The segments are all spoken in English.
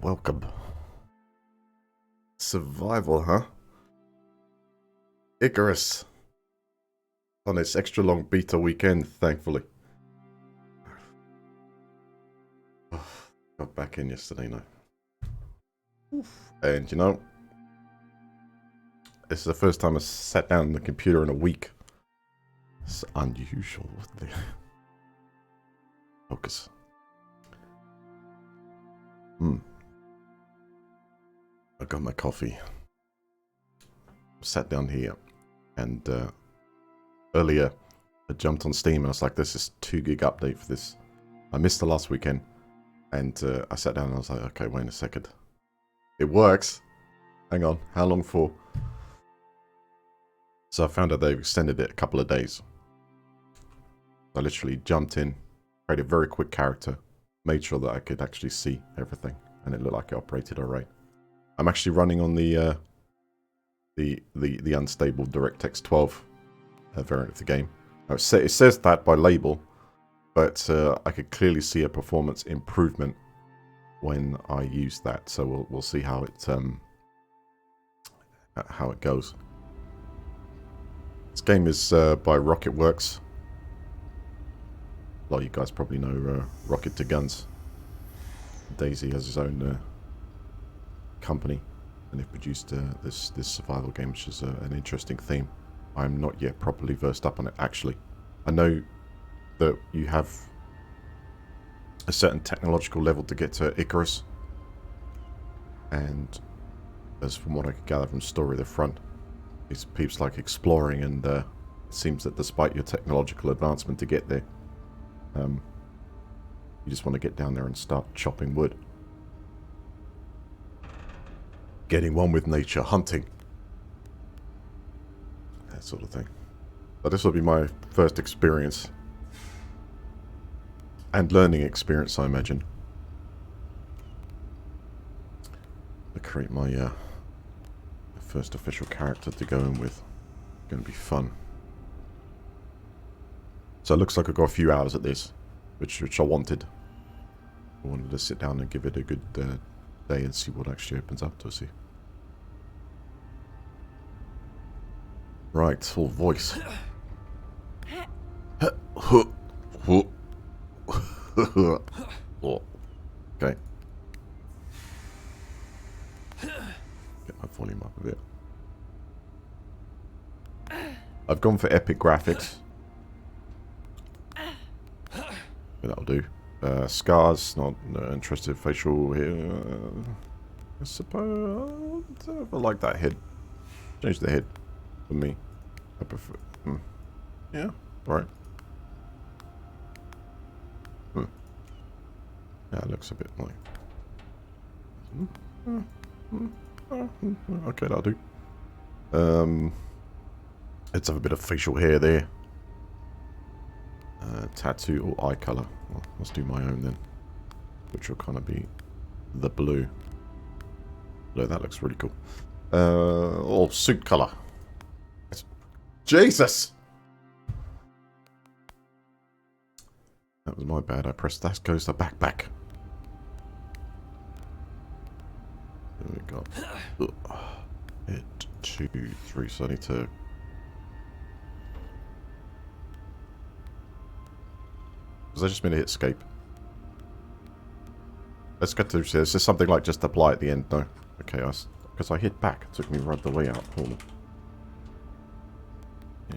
welcome. Survival, huh? Icarus. On its extra long beta weekend, thankfully. Got back in yesterday night. And you know, this is the first time I sat down on the computer in a week. It's unusual. What the focus. I got my coffee. Sat down here, and earlier I jumped on Steam and I was like, "This is 2 gig update for this." I missed the last weekend, and I sat down and I was like, "Okay, wait a second. It works. Hang on, how long for?" So I found out they've extended it a couple of days. I literally jumped in, created a very quick character, made sure that I could actually see everything, and it looked like it operated alright. I'm actually running on the unstable DirectX 12 variant of the game. Now it says that by label, but I could clearly see a performance improvement when I use that. So we'll see how it goes. This game is by Rocketworks. A lot of you guys probably know Rocket to Guns. Daisy has his own company, and they've produced this survival game, which is an interesting theme. I'm not yet properly versed up on it, actually. I know that you have a certain technological level to get to Icarus, and as from what I could gather from story of the front, it's peeps like exploring, and it seems that despite your technological advancement to get there, you just want to get down there and start chopping wood. Getting one with nature, hunting. That sort of thing. But this will be my first experience. And learning experience, I imagine. To create my first official character to go in with. Going to be fun. So it looks like I've got a few hours at this, which I wanted. I wanted to sit down and give it a good day and see what actually opens up to see. Right, full voice. Okay. Get my volume up a bit. I've gone for epic graphics. That'll do. Scars, not interested. Facial here. I suppose I like that head. Change the head for me. I prefer. Yeah, alright. Yeah, it looks a bit like. Okay, that'll do. Let's have a bit of facial hair there. Tattoo or eye colour. Well, let's do my own then, which will kind of be the blue. Look, that looks really cool. Oh, suit colour. Jesus! That was my bad. I pressed that. Goes the backpack. There we go. Hit 2, 3. So I need to. Does that just mean to hit escape? Let's get to this. Is this something like just apply at the end? No. Okay, because I hit back. It took me right the way out. Hold on.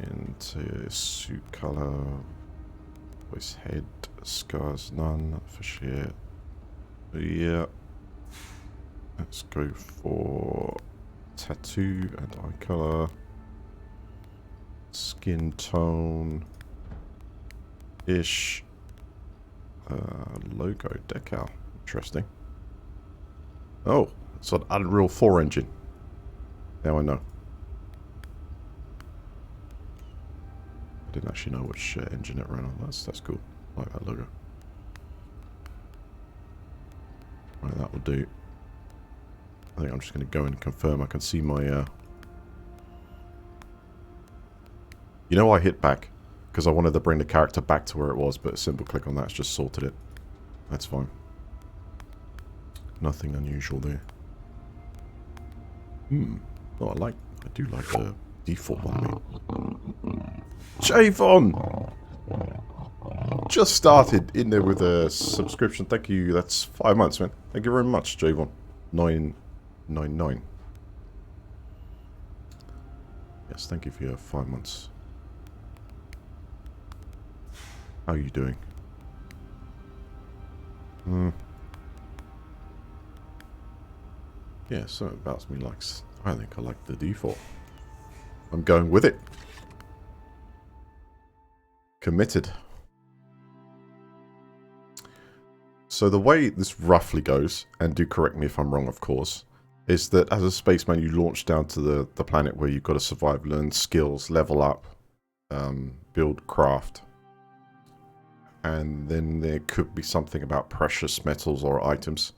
Into suit color. Voice head. Scars none. For shit. Yeah. Let's go for tattoo and eye color. Skin tone. Ish. Logo decal. Interesting. Oh, it's an Unreal 4 engine. Now I know. I didn't actually know which engine it ran on. That's cool. I like that logo. Right, that will do. I think I'm just going to go and confirm. I can see my. You know, I hit back because I wanted to bring the character back to where it was, but a simple click on that's just sorted it. That's fine. Nothing unusual there. Oh, I do like the default one, mate. Javon! Just started in there with a subscription. Thank you. That's 5 months, man. Thank you very much, Javon. 999. Yes, thank you for your 5 months. How are you doing? Yeah, something about me likes. I think I like the default. I'm going with it. Committed. So the way this roughly goes, and do correct me if I'm wrong, of course, is that as a spaceman you launch down to the planet where you've got to survive, learn skills, level up, build craft. And then there could be something about precious metals or items,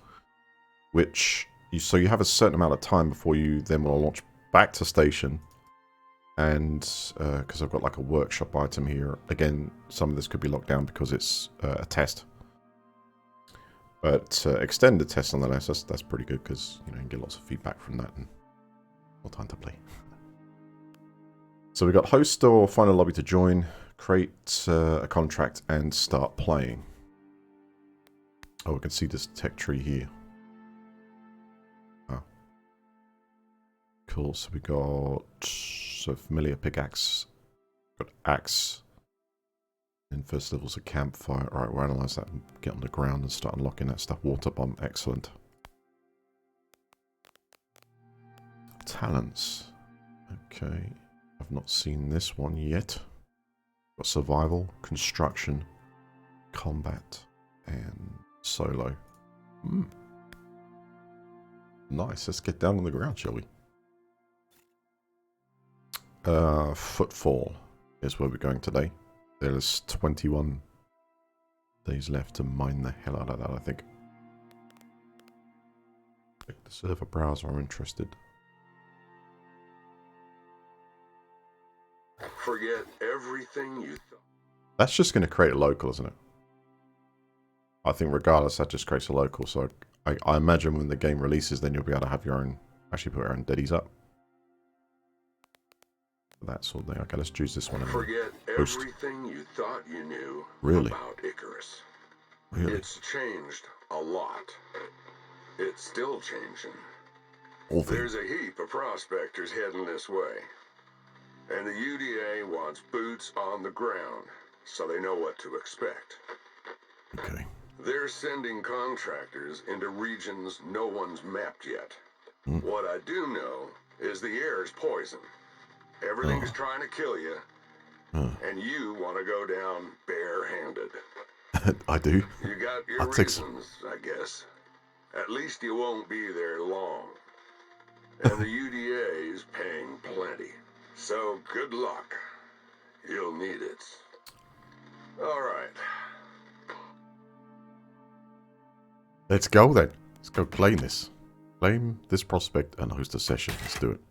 which so you have a certain amount of time before you then want to launch back to station. And because I've got like a workshop item here, again, some of this could be locked down because it's a test. But extended test nonetheless, that's pretty good because you can get lots of feedback from that and more time to play. So we got host or find a lobby to join, create a contract, and start playing. Oh, we can see this tech tree here. Oh. Cool, so we got familiar pickaxe, got axe. In first level's a campfire. Alright, we'll analyze that and get on the ground and start unlocking that stuff. Water bomb, excellent. Talents. Okay, I've not seen this one yet. Got survival, construction, combat, and solo. Nice, let's get down on the ground, shall we? Footfall is where we're going today. There's 21 days left to mine the hell out of that, I think. Check the server browser, I'm interested. Forget everything you thought. That's just going to create a local, isn't it? I think regardless, that just creates a local. So I imagine when the game releases, then you'll be able to have your own, actually put your own deadies up. That sort of thing. Okay, let's choose this one. Forget everything you thought you knew about Icarus. Really? It's changed a lot. It's still changing. All There's a heap of prospectors heading this way. And the UDA wants boots on the ground, so they know what to expect. Okay. They're sending contractors into regions no one's mapped yet. What I do know is the air is poison. Everything's trying to kill you, and you want to go down bare-handed. I do. You got your reasons, I guess. At least you won't be there long. And the UDA is paying plenty. So good luck. You'll need it. All right. Let's go then. Let's go claim this. Claim this prospect and host a session. Let's do it.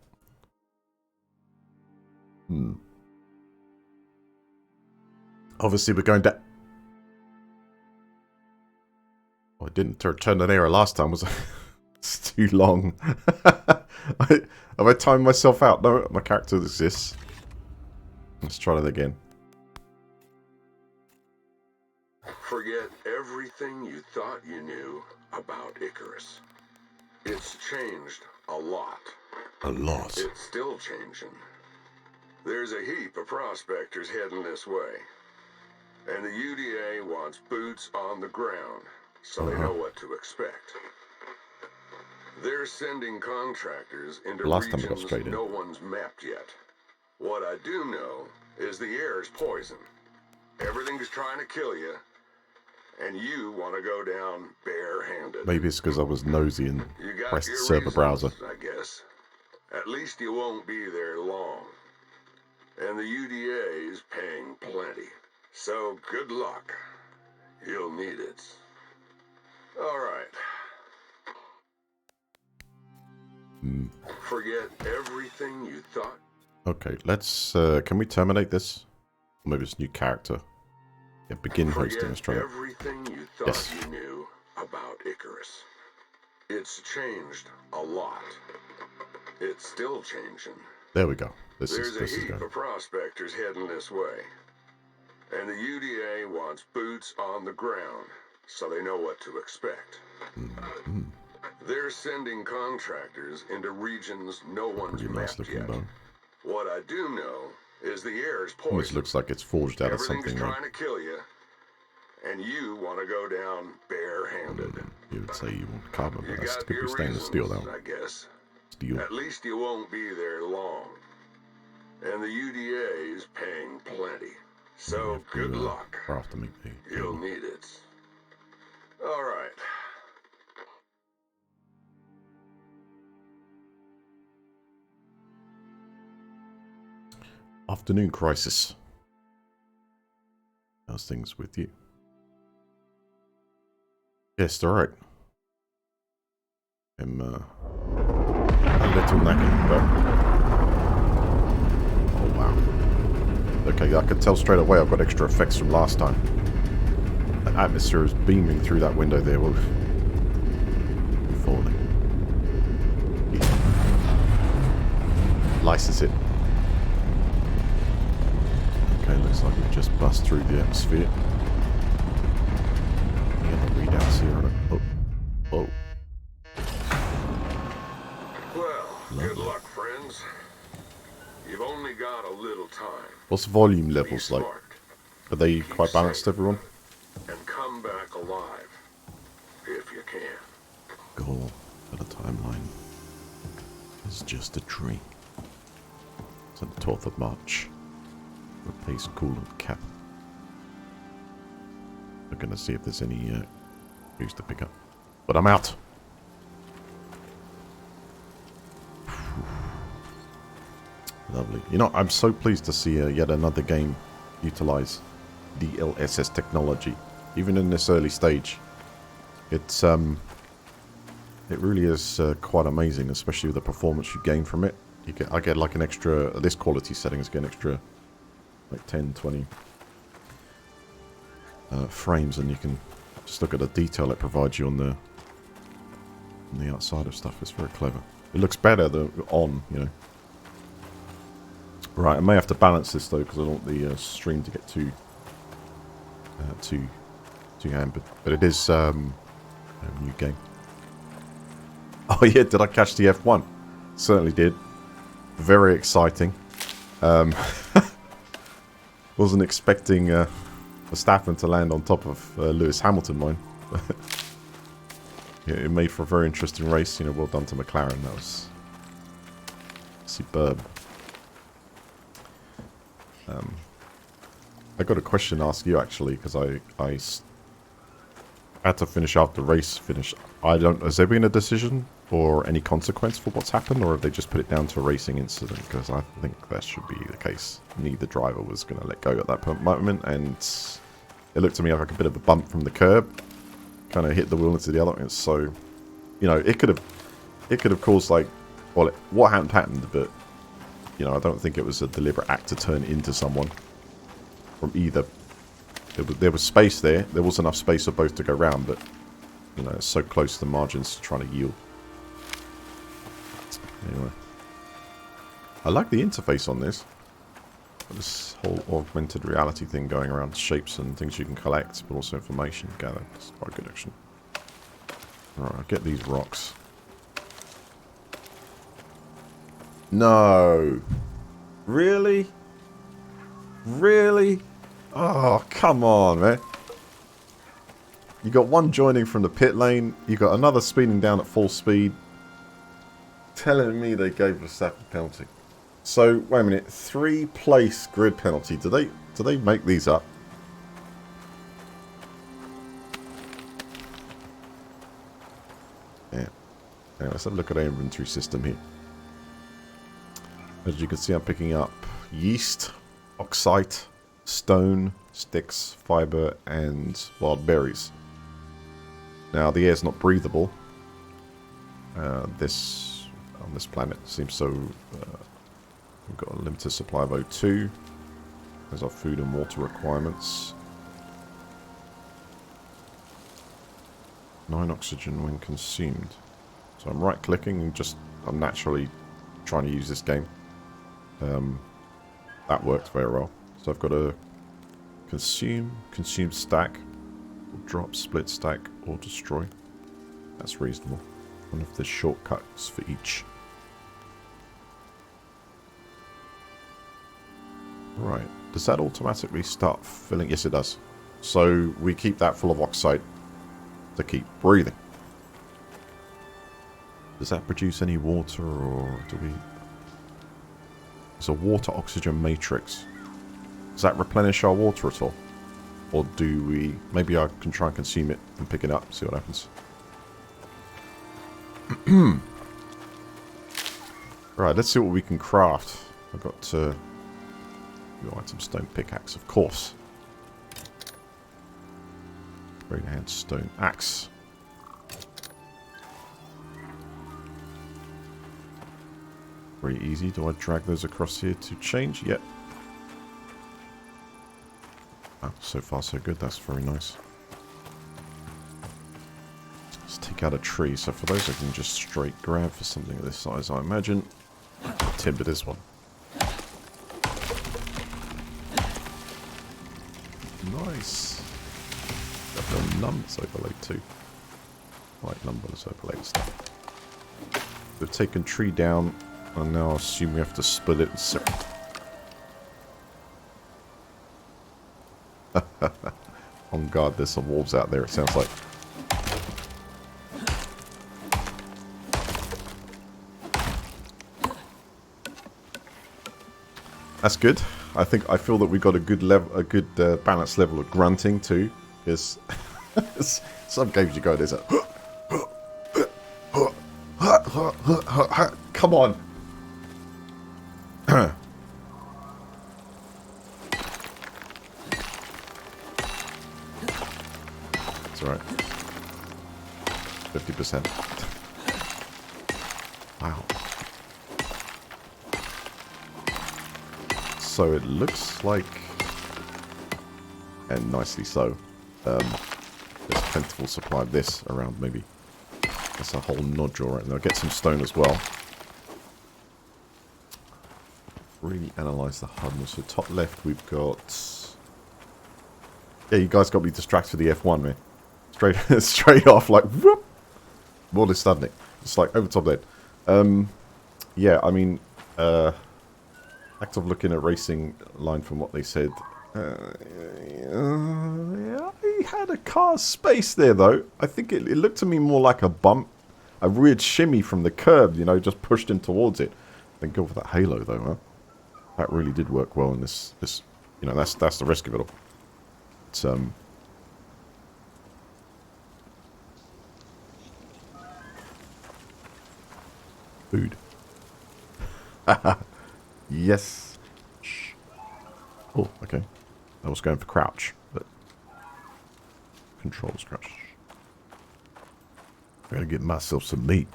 Obviously, we're going to... Oh, I didn't turn an error last time, was I? It's too long. Have I timed myself out? No, my character exists. Let's try that again. Forget everything you thought you knew about Icarus. It's changed a lot. A lot. It's still changing. There's a heap of prospectors heading this way. And the UDA wants boots on the ground, so they know what to expect. They're sending contractors into regions no one's mapped yet. What I do know is the air is poison. Everything's trying to kill you, and you want to go down bare-handed. Maybe it's because I was nosy and pressed the server browser. I guess. At least you won't be there long. And the UDA is paying plenty. So good luck. You'll need it. All right. Forget everything you thought. Okay, let's... can we terminate this? Or maybe it's a new character. Yeah, begin hosting. Let's try everything you thought you knew about Icarus. It's changed a lot. It's still changing. There we go. This There's a is heap good. of prospectors heading this way. And the UDA wants boots on the ground, so they know what to expect. Mm-hmm. They're sending contractors into regions no one's Pretty nice mapped looking yet. bone. What I do know is the air is Almost poison. looks like it's forged out of Everything's something trying like... to kill you, and you want to go down barehanded. You would say you want carbon, You but that got could be your stainless reasons, steel, though. I guess. Steel. At least you won't be there long. And the UDA is paying plenty. So good luck. After me, You'll need it. All right. Afternoon crisis. How's things with you? Yes, alright. I'm a little knackered, but... Oh wow. Okay, I could tell straight away I've got extra effects from last time. The atmosphere is beaming through that window there. We're falling. License it. Okay, looks like we've just bust through the atmosphere. Get the readouts here on it. Oh. Well, Lovely. good luck, friends. You've only got a little time. What's the volume Be levels like? smart. Are they Keep quite balanced, safe. everyone? And come back alive, if you can. Goal for the timeline is just a dream. It's on the 12th of March. Replace coolant cap. We're gonna see if there's any news to pick up. But I'm out. Lovely. You know, I'm so pleased to see yet another game utilize DLSS technology, even in this early stage. It's it really is quite amazing, especially with the performance you gain from it. I get like an extra, this quality settings get an extra like 10, 20 frames, and you can just look at the detail it provides you on the outside of stuff. It's very clever. It looks better than on, you know. Right, I may have to balance this though, because I don't want the stream to get too hampered. But it is a new game. Oh yeah, did I catch the F1? Certainly did. Very exciting. Wasn't expecting Verstappen to land on top of Lewis Hamilton, mine. Yeah, it made for a very interesting race. You know, well done to McLaren. That was superb. I got a question to ask you actually, because I had to finish out the race. Has there been a decision or any consequence for what's happened, or have they just put it down to a racing incident? Because I think that should be the case. Neither driver was going to let go at that moment, and it looked to me like a bit of a bump from the curb, kind of hit the wheel into the other. And so, you know, it could have caused like, well, what happened, but you know, I don't think it was a deliberate act to turn into someone from either. There was space there. There was enough space for both to go round, but you know, it's so close to the margins to trying to yield. Anyway, I like the interface on this. This whole augmented reality thing going around, shapes and things you can collect, but also information gathered. It's quite good action. Alright, I'll get these rocks. No. Really? Really? Oh, come on, man. You got one joining from the pit lane. You got another speeding down at full speed. Telling me they gave us that penalty. So, wait a minute. 3-place grid penalty. Do they make these up? Yeah. Anyway, let's have a look at our inventory system here. As you can see, I'm picking up yeast, oxite, stone, sticks, fiber, and wild berries. Now, the air's not breathable. On this planet seems so. We've got a limited supply of O2. There's our food and water requirements. 9 oxygen when consumed. So I'm right clicking and I'm naturally trying to use this game. That worked very well. So I've got a consume stack, or drop, split stack, or destroy. That's reasonable. One of the shortcuts for each. Right. Does that automatically start filling? Yes, it does. So we keep that full of oxide to keep breathing. Does that produce any water, or do we... It's a water-oxygen matrix. Does that replenish our water at all? Or do we... Maybe I can try and consume it and pick it up, see what happens. Right, let's see what we can craft. I've got item stone pickaxe, of course. Great hand stone axe. Very easy. Do I drag those across here to change? Yep. Oh, so far so good. That's very nice. Let's take out a tree. So for those I can just straight grab for something of this size, I imagine. Timber this one. Nice. Got the numbers overlaid too. Right, numbers overlaid stuff. We've taken tree down. And now I assume we have to split it and separate. On guard, there's some wolves out there, it sounds like. That's good. I feel that we got a good level, a good balanced level of grunting too. Because some games you go, there's a come on. That's right. 50%. Wow. So it looks like, and nicely so, there's plentiful supply of this around maybe. That's a whole nodule right there. I'll get some stone as well. Really analyze the hardness. So top left we've got... Yeah, you guys got me distracted with the F1, man. Straight off, like, whoop! More than stunning. It's like over top there. Yeah, I mean, active looking at racing line from what they said. Yeah, he had a car space there, though. I think it looked to me more like a bump. A weird shimmy from the curb, you know, just pushed him towards it. Thank God for that halo, though, huh? That really did work well in this, you know, that's the risk of it all. It's, food. Yes. Shh. Oh, okay. I was going for crouch, but controls crouch. I gotta get myself some meat.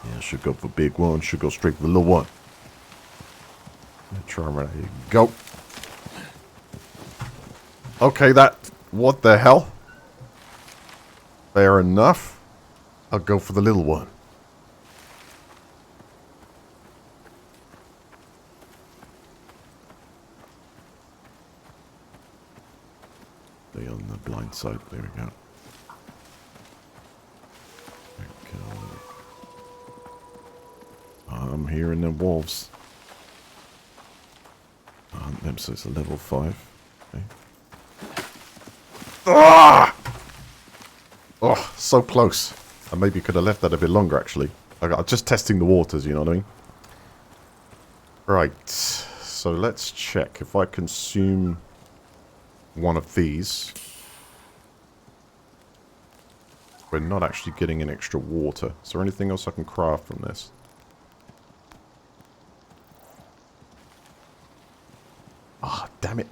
Yeah, should go for big one. Should go straight for the little one. Try right here. Go. Okay, that. What the hell? Fair enough. I'll go for the little one. Stay on the blind side. There we go. I'm hearing them wolves. Them, so it's a level 5. Okay. Ah! Oh, so close. I maybe could have left that a bit longer, actually. I'm just testing the waters, you know what I mean? Right. So let's check. If I consume one of these, we're not actually getting an extra water. Is there anything else I can craft from this? Ah, oh, damn it.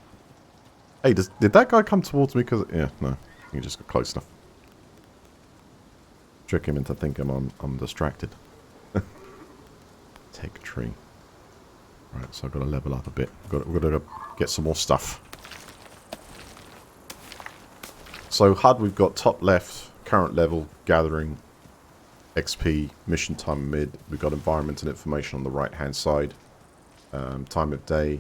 Hey, did that guy come towards me? Because yeah, no. He just got close enough. Trick him into thinking I'm distracted. Take a tree. Right, so I've got to level up a bit. We've got to get some more stuff. So HUD, we've got top left, current level, gathering, XP, mission time mid. We've got environment and information on the right hand side. Time of day.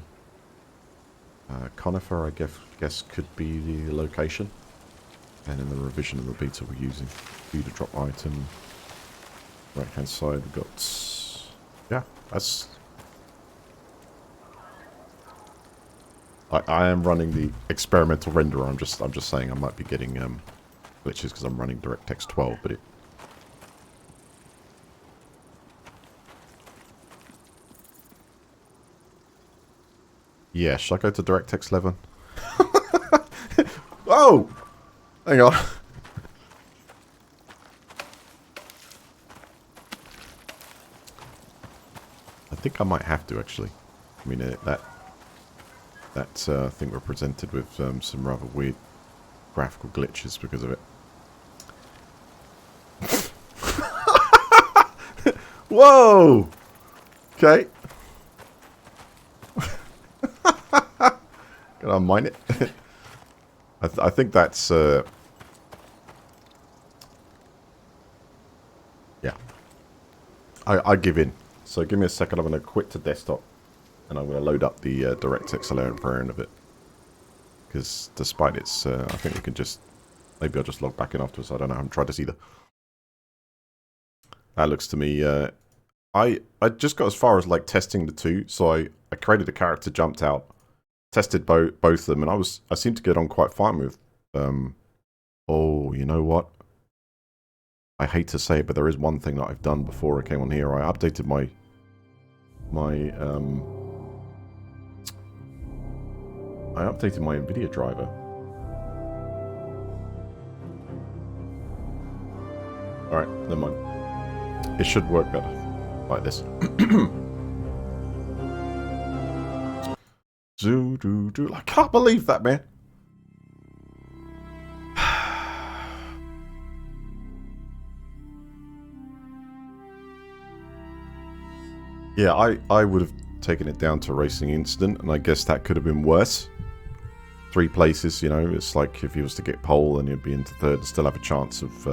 Conifer, I guess could be the location. And then the revision of the beta we're using. View to drop item. Right hand side, we've got... Yeah, that's... I am running the experimental renderer. I'm just saying I might be getting glitches because I'm running DirectX 12, but it... Yeah, should I go to DirectX 11? Oh! Hang on. I think I might have to, actually. I mean, that thing we're presented with some rather weird graphical glitches because of it. Whoa! Okay. Can I mine it? I think that's... yeah. I give in. So give me a second. I'm going to quit to desktop. And I'm going to load up the DirectX 11 variant of it. Because despite its... I think we can just... Maybe I'll just log back in afterwards. I don't know. I haven't tried this either. That looks to me... I just got as far as like testing the two. So I created a character, jumped out. Tested both of them. And I seemed to get on quite fine with... oh, you know what? I hate to say it, but there is one thing that I've done before I came on here. I updated my NVIDIA driver. Alright, never mind. It should work better like this. I can't believe that, man. Yeah, I would have taken it down to racing incident, and I guess that could have been worse. 3 places, you know, it's like if he was to get pole, then he'd be into third and still have a chance of,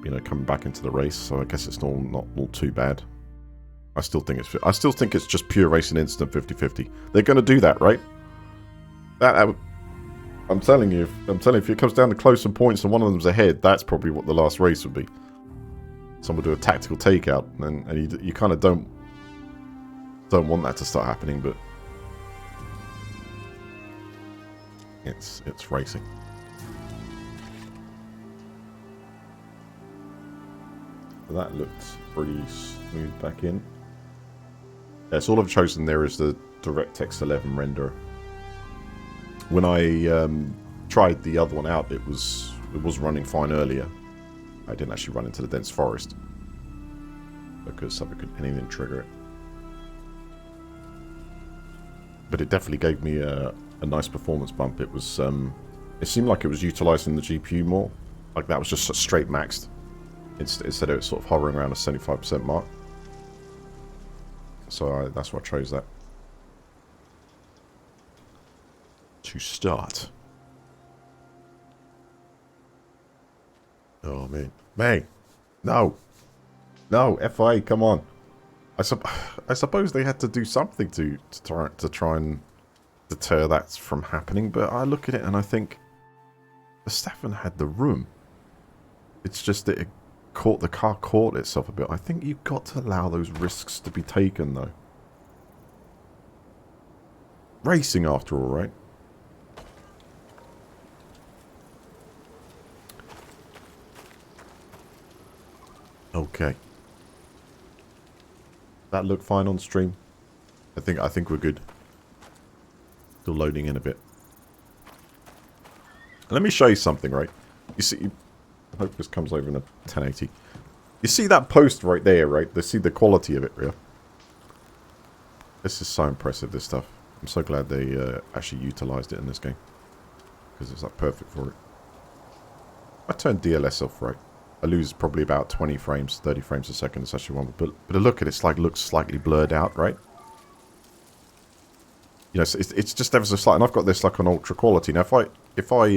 you know, coming back into the race. So I guess it's not all too bad. I still think it's just pure racing incident 50-50. They're going to do that, right? I'm telling you, if it comes down to closer points and one of them's ahead, that's probably what the last race would be. Someone do a tactical takeout, and you kind of don't want that to start happening, but it's racing. So that looked pretty smooth back in. Yeah, so all I've chosen there is the DirectX 11 renderer. When I tried the other one out, it was running fine earlier. I didn't actually run into the dense forest because something could anything trigger it. But it definitely gave me a nice performance bump. It was it seemed like it was utilizing the GPU more. Like that was just straight maxed instead of it sort of hovering around a 75% mark. So that's why I chose that to start. Oh man, no, FIA, come on. I suppose they had to do something to try and deter that from happening, but I look at it and I think Verstappen had the room. It's just that the car caught itself a bit. I think you've got to allow those risks to be taken, though. Racing, after all, right? Okay. That looked fine on stream. I think we're good. Still loading in a bit. Let me show you something, right? You see, I hope this comes over in a 1080. You see that post right there, right? They see the quality of it, yeah? This is so impressive, this stuff. I'm so glad they actually utilized it in this game. Because it's like perfect for it. I turned DLS off, right? I lose probably about 20 frames, 30 frames a second. It's actually one, but look at it. It's like looks slightly blurred out, right? You know, it's just ever so slight. And I've got this like on ultra quality. Now, if I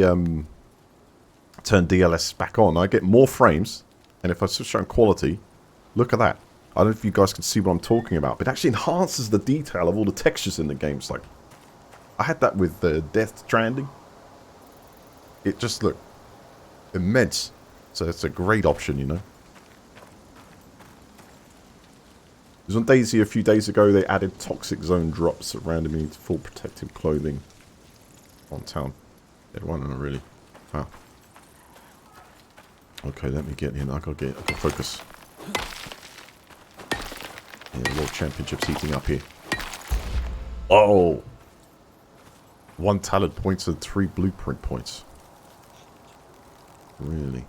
turn DLS back on, I get more frames. And if I switch on quality, look at that. I don't know if you guys can see what I'm talking about, but it actually enhances the detail of all the textures in the game. It's like, I had that with Death Stranding. It just looked immense. So it's a great option, you know. Because on Daisy a few days ago, they added Toxic Zone drops that randomly need full protective clothing on town. Yeah, why not really? Wow. Okay, let me get in. I gotta focus. Yeah, the World Championship's heating up here. Oh! 1 talent points and 3 blueprint points. Really?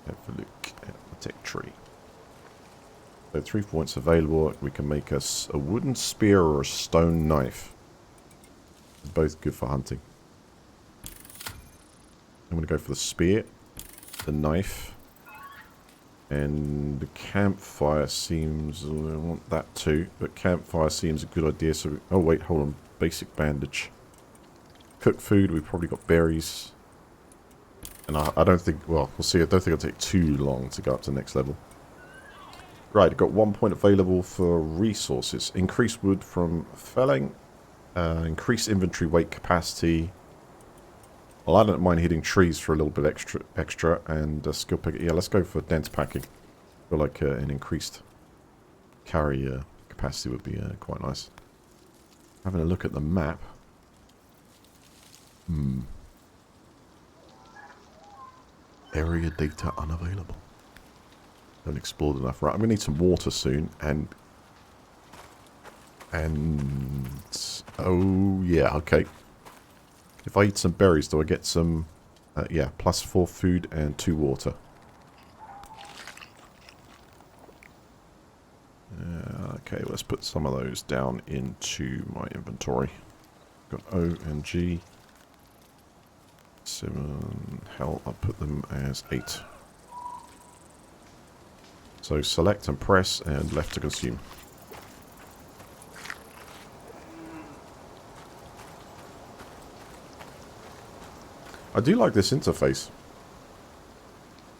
Have a look at the tech tree. So 3 points available. We can make us a wooden spear or a stone knife. It's both good for hunting. I'm going to go for the spear, the knife, and the campfire seems... I want that too, but campfire seems a good idea. So, oh wait, hold on. Basic bandage. Cooked food, we've probably got berries. And I don't think, well, we'll see. I don't think it'll take too long to go up to the next level. Right, I've got 1 point available for resources. Increased wood from felling. Increased inventory weight capacity. Well, I don't mind hitting trees for a little bit extra and skill pick. Yeah, let's go for dense packing. I feel like an increased carry capacity would be quite nice. Having a look at the map. Area data unavailable. Don't explored enough. Right, I'm going to need some water soon. And... oh, yeah, okay. If I eat some berries, do I get some... yeah, +4 food and 2 water. Okay, let's put some of those down into my inventory. Got O and G. 7... hell, I'll put them as 8. So select and press and left to consume. I do like this interface.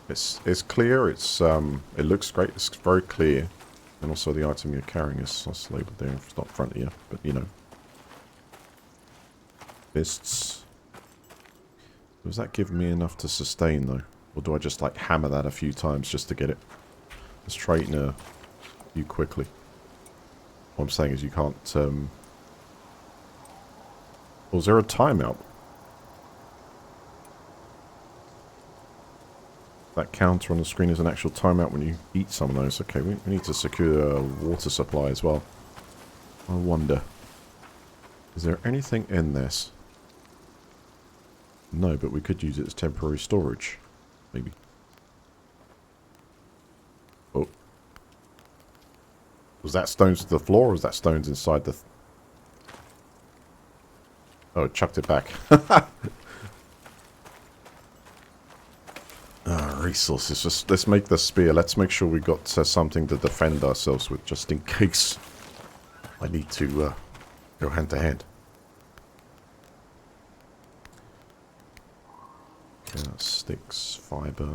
It's clear. It looks great. It's very clear, and also the item you're carrying is labeled there. It's not in front of you, but you know. Fists. Does that give me enough to sustain though, or do I just like hammer that a few times just to get it? Let's straighten you quickly. What I'm saying is you can't. Was there a timeout? That counter on the screen is an actual timeout when you eat some of those. Okay, we need to secure a water supply as well. I wonder. Is there anything in this? No, but we could use it as temporary storage. Maybe. Oh. Was that stones to the floor or was that stones inside the... oh, it chucked it back. Resources. Let's make the spear. Let's make sure we got something to defend ourselves with, just in case I need to go hand to hand. Okay, sticks, fiber.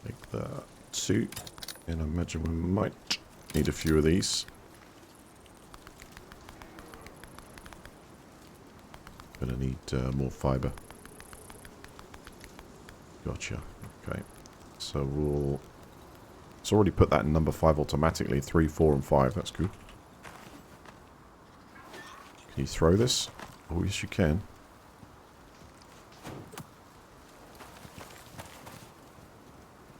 Make that 2. And I imagine we might need a few of these. Gonna need more fiber. Gotcha. Okay. So we'll... it's already put that in number 5 automatically. 3, 4, and 5. That's good. Can you throw this? Oh, yes you can.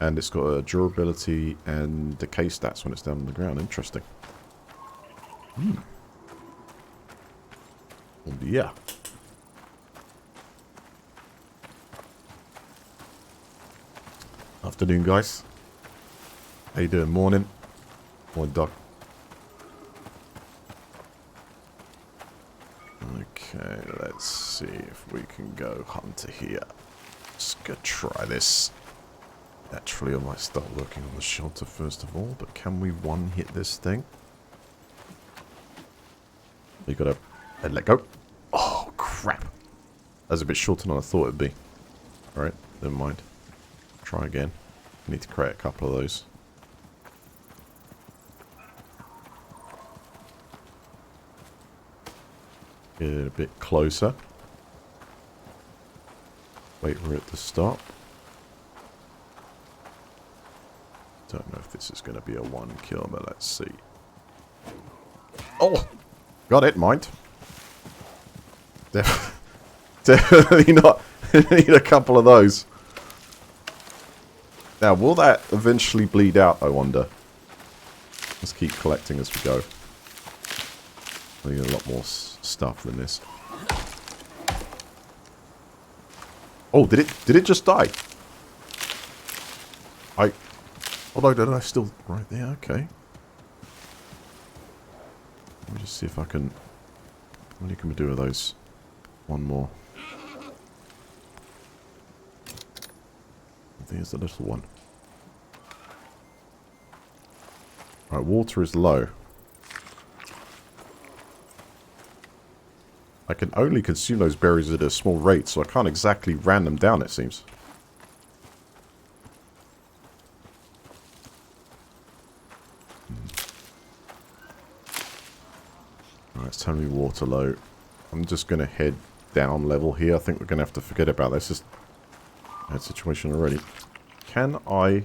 And it's got a durability and decay stats when it's down on the ground. Interesting. Oh yeah. Afternoon, guys. How you doing? Morning. Morning, Doc. Okay, let's see if we can go hunter here. Just gonna try this. Naturally, I might start working on the shelter first of all, but can we one-hit this thing? You gotta let go. Oh, crap. That was a bit shorter than I thought it'd be. Alright, never mind. Try again. I need to create a couple of those. Get it a bit closer. Wait for it to stop. Don't know if this is going to be a one kill, but let's see. Oh! Got it, mind. Definitely not. Need a couple of those. Now, will that eventually bleed out, I wonder? Let's keep collecting as we go. I need a lot more stuff than this. Oh, did it just die? Although, did I still... Right there, okay. Let me just see if I can... What can we do with those? One more. There's the little one. Right, water is low. I can only consume those berries at a small rate, so I can't exactly ram them down, it seems. Alright, it's telling me water low. I'm just going to head down level here. I think we're going to have to forget about this. It's a bad situation already. Can I...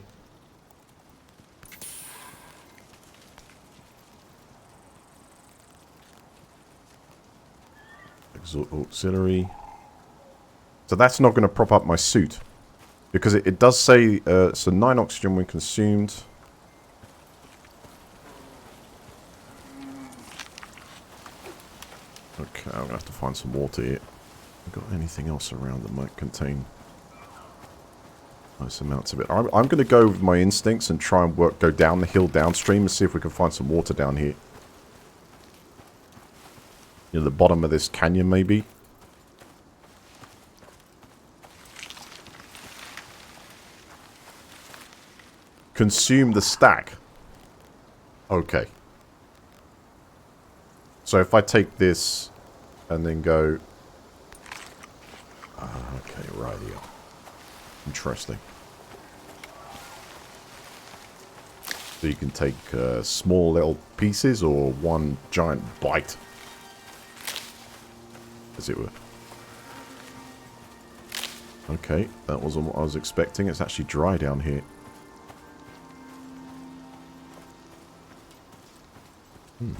Auxiliary. So that's not going to prop up my suit. Because it does say, so 9 oxygen when consumed. Okay, I'm going to have to find some water here. Got anything else around that might contain nice amounts of it? I'm going to go with my instincts and try and go down the hill downstream and see if we can find some water down here. You know, the bottom of this canyon, maybe. Consume the stack. Okay. So if I take this and then go... okay, right here. Interesting. So you can take small little pieces or one giant bite. As it were. Okay, that wasn't what I was expecting. It's actually dry down here.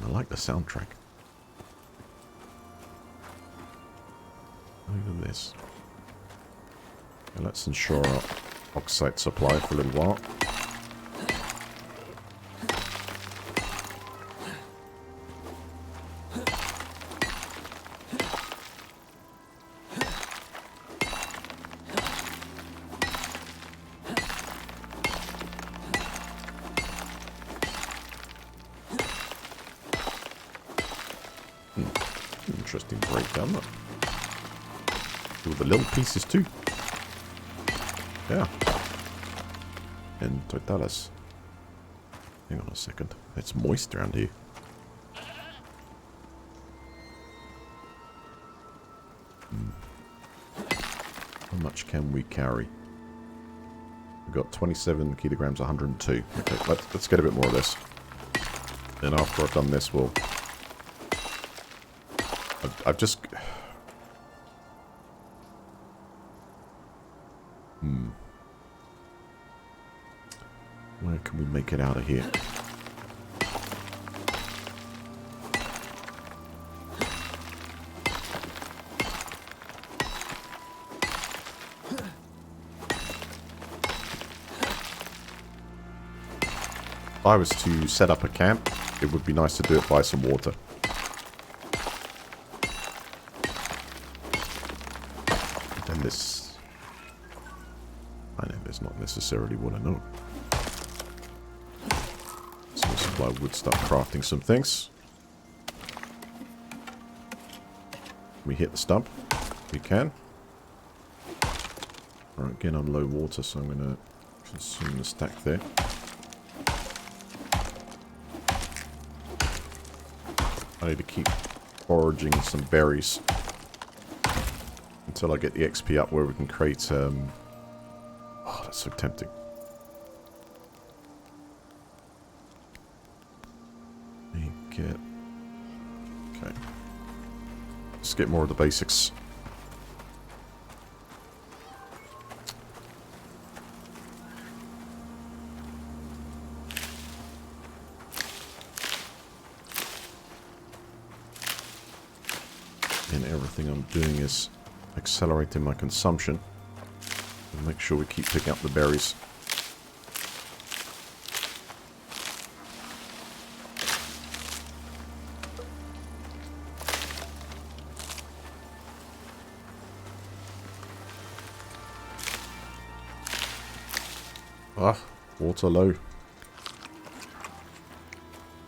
I like the soundtrack. Look at this. Okay, let's ensure our oxide supply for a little while. Interesting breakdown, look. All the little pieces too. Yeah. And totalis. Hang on a second. It's moist around here. How much can we carry? We've got 27 kilograms, 102. Okay, let's get a bit more of this. And after I've done this, we'll... I've just... Where can we make it out of here? If I was to set up a camp, it would be nice to do it by some water. And this... I know there's not necessarily what I know. So we'll supply wood, start crafting some things. Can we hit the stump? We can. Alright, again I'm low water, so I'm going to consume the stack there. I need to keep foraging some berries until I get the XP up where we can create, oh, it's so tempting. Let me get... Okay. Let's get more of the basics. And everything I'm doing is accelerating my consumption. And make sure we keep picking up the berries. Ah, water low.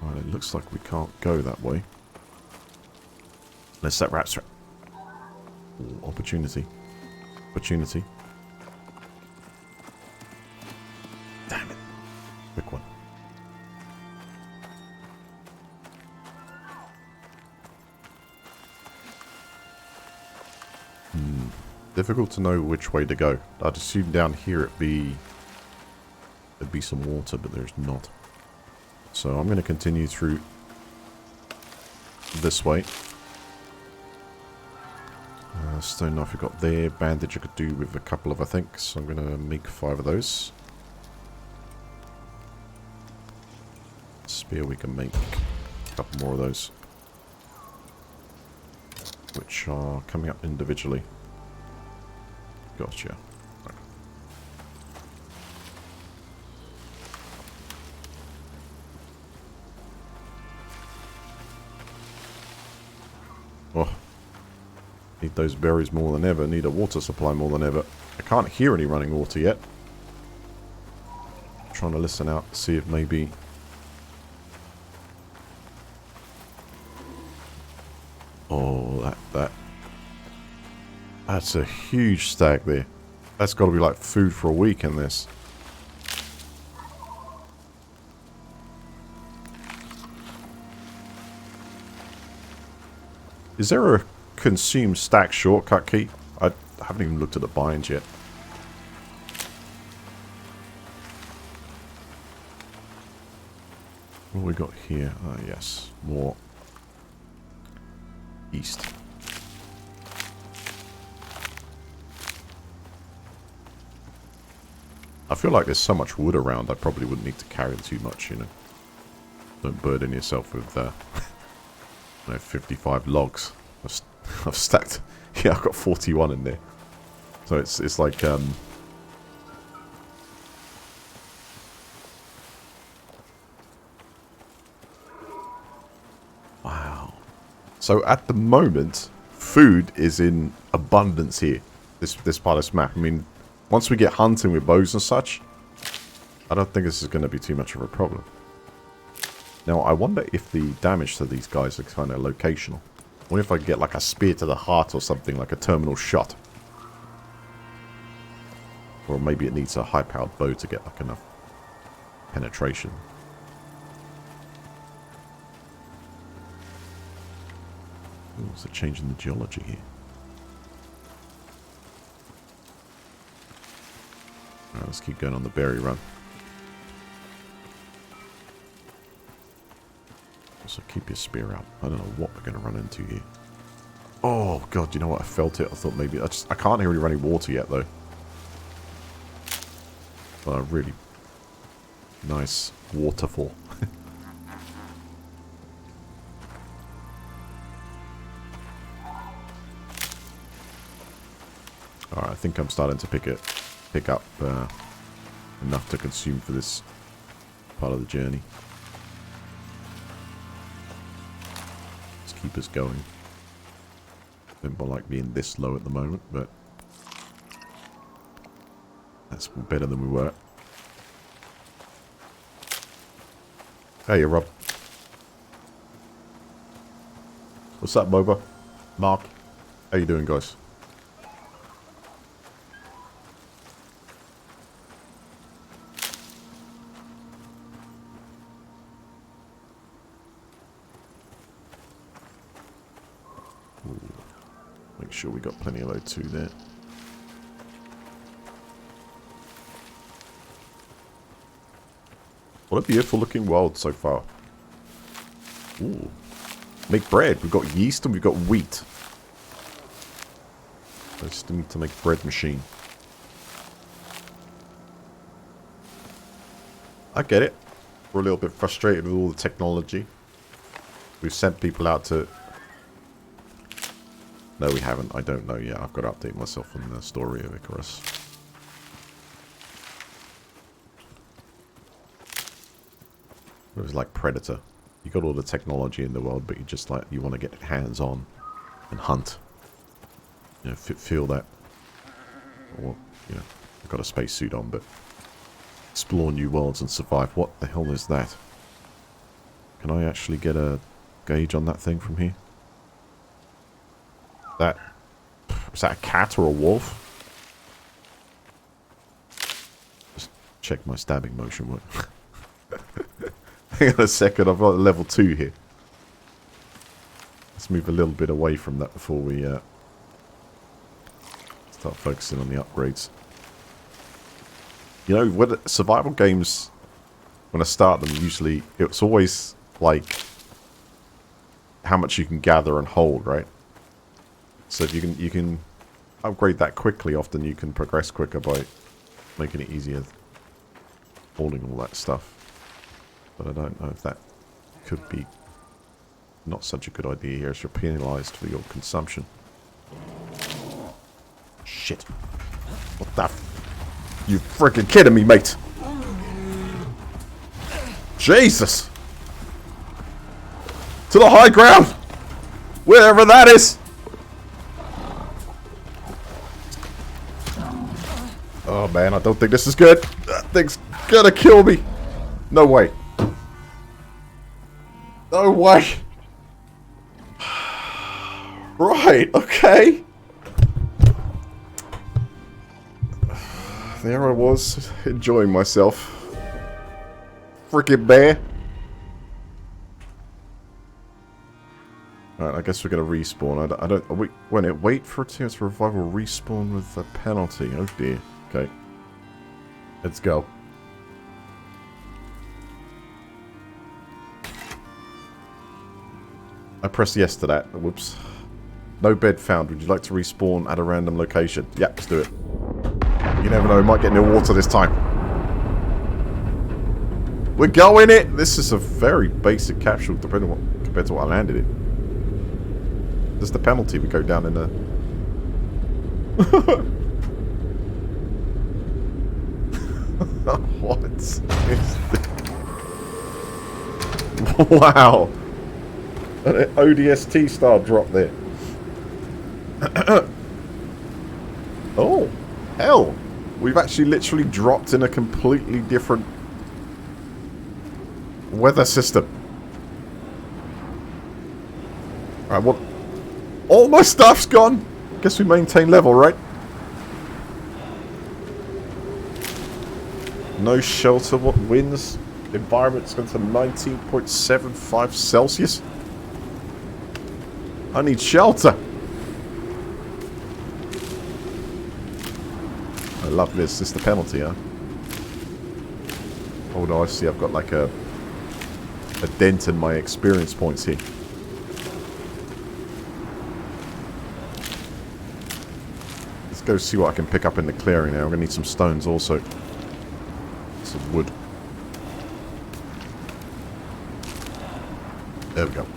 Right, it looks like we can't go that way. Unless that rat's... Ooh, opportunity. Opportunity. Damn it. Quick one. Difficult to know which way to go. I'd assume down here there'd be some water, but there's not. So I'm going to continue through this way. Stone knife we got there. Bandage I could do with a couple of, I think. So I'm going to make 5 of those. Spear we can make a couple more of those. Which are coming up individually. Gotcha. Right. Oh. Need those berries more than ever. Need a water supply more than ever. I can't hear any running water yet. I'm trying to listen out to see if maybe... Oh, that's a huge stack there. That's got to be like food for a week in this. Is there a consume stack shortcut key? I haven't even looked at the binds yet. What have we got here? Yes, more east. I feel like there's so much wood around, I probably wouldn't need to carry too much, you know. Don't burden yourself with, 55 logs. I've stacked... Yeah, I've got 41 in there. So it's like, Wow. So at the moment, food is in abundance here. This part of this map. I mean, once we get hunting with bows and such, I don't think this is going to be too much of a problem. Now, I wonder if the damage to these guys are kind of locational. What if I get like a spear to the heart or something, like a terminal shot? Or maybe it needs a high-powered bow to get like enough penetration. Ooh, it's a change in the geology here. Alright, let's keep going on the berry run. So keep your spear out. I don't know what we're going to run into here. Oh, God, you know what? I felt it. I thought maybe... I can't hear any running water yet, though. But a really nice waterfall. Alright, I think I'm starting to pick up enough to consume for this part of the journey. Keep us going. Don't like being this low at the moment, but that's better than we were. Hey, Rob. What's up, Boba? Mark? How you doing, guys? Make sure we got plenty of O2 there. What a beautiful looking world so far. Ooh. Make bread. We've got yeast and we've got wheat. I just need to make a bread machine. I get it. We're a little bit frustrated with all the technology. We've sent people out to... No, we haven't. I don't know yet. I've got to update myself on the story of Icarus. It was like Predator. You got all the technology in the world, but you just like... You want to get hands-on and hunt. You know, feel that... Well, you know, I've got a spacesuit on, but... Explore new worlds and survive. What the hell is that? Can I actually get a gauge on that thing from here? Is that a cat or a wolf? Just check my stabbing motion work. Hang on a second, I've got a level 2 here. Let's move a little bit away from that before we start focusing on the upgrades. You know, with survival games, when I start them, usually it's always like how much you can gather and hold, right? So if you can upgrade that quickly, often you can progress quicker by making it easier holding all that stuff. But I don't know if that could be not such a good idea here, as you're penalized for your consumption. Shit. What the you freaking kidding me, mate? Jesus! To the high ground! Wherever that is! Oh man, I don't think this is good. That thing's gonna kill me. No way. No way. Right, okay. There I was, enjoying myself. Freaking bear. Alright, I guess we're gonna respawn. I don't... wait for a chance for revival, respawn with a penalty. Oh dear. Okay. Let's go. I pressed yes to that. Whoops. No bed found. Would you like to respawn at a random location? Yeah, let's do it. You never know, we might get near water this time. We're going it! This is a very basic capsule compared to what I landed in. There's the penalty. We go down in the... What is this? Wow! An ODST style drop there. Oh, hell! We've actually literally dropped in a completely different weather system. Alright, what? All my stuff's gone! Guess we maintain level, right? No shelter, what winds? Environment's gone to 19.75 Celsius. I need shelter. I love this. This is the penalty, huh? Oh no, I see I've got like a dent in my experience points here. Let's go see what I can pick up in the clearing now. I'm going to need some stones also. Some wood. There we go.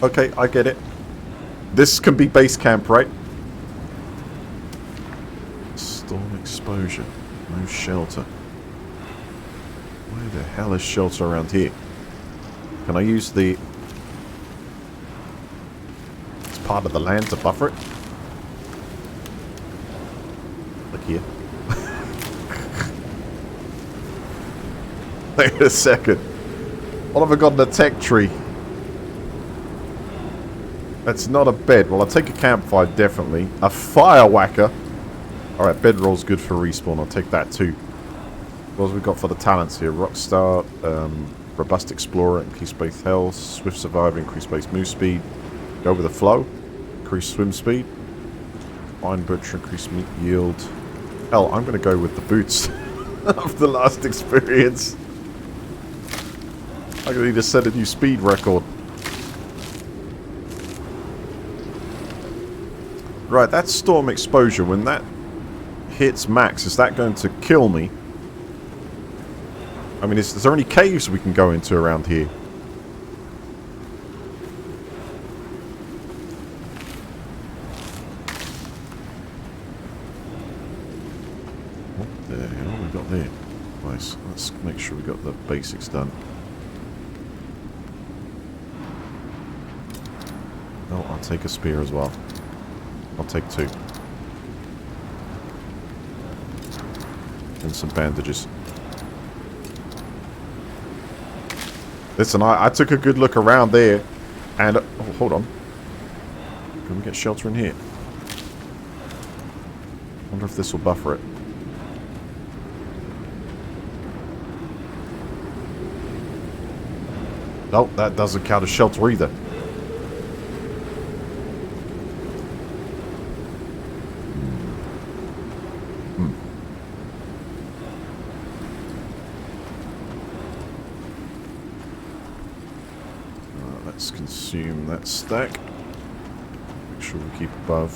Okay, I get it. This can be base camp, right? Storm exposure. No shelter. Where the hell is shelter around here? Can I use the... It's part of the land to buffer it? Look here. Wait a second. What have I got in the tech tree? That's not a bed. Well, I'll take a campfire, definitely. A fire whacker. Alright, bedroll's good for respawn. I'll take that too. What have we got for the talents here? Rockstar, Robust Explorer, increased base health, Swift Survivor, increased base move speed. Go with the flow, increased swim speed. Fine Butcher, increased meat yield. Hell, I'm going to go with the boots of the last experience. I'm going to need to set a new speed record. Right, that storm exposure, when that hits max, is that going to kill me? I mean, is there any caves we can go into around here? What the hell have we got there? Nice. Let's make sure we got the basics done. Oh, I'll take a spear as well. I'll take 2. And some bandages. Listen, I took a good look around there, and... oh, hold on. Can we get shelter in here? I wonder if this will buffer it. No, that doesn't count as shelter either. Let's consume that stack. Make sure we keep above.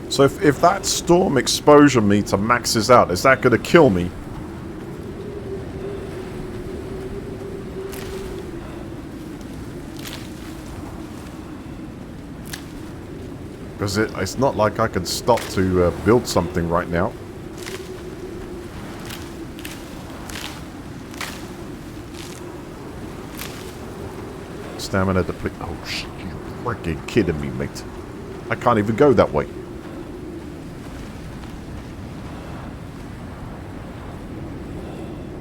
So if that storm exposure meter maxes out, is that going to kill me? Because it's not like I can stop to build something right now. Stamina deplete. Oh, shit, you freaking kidding me, mate. I can't even go that way.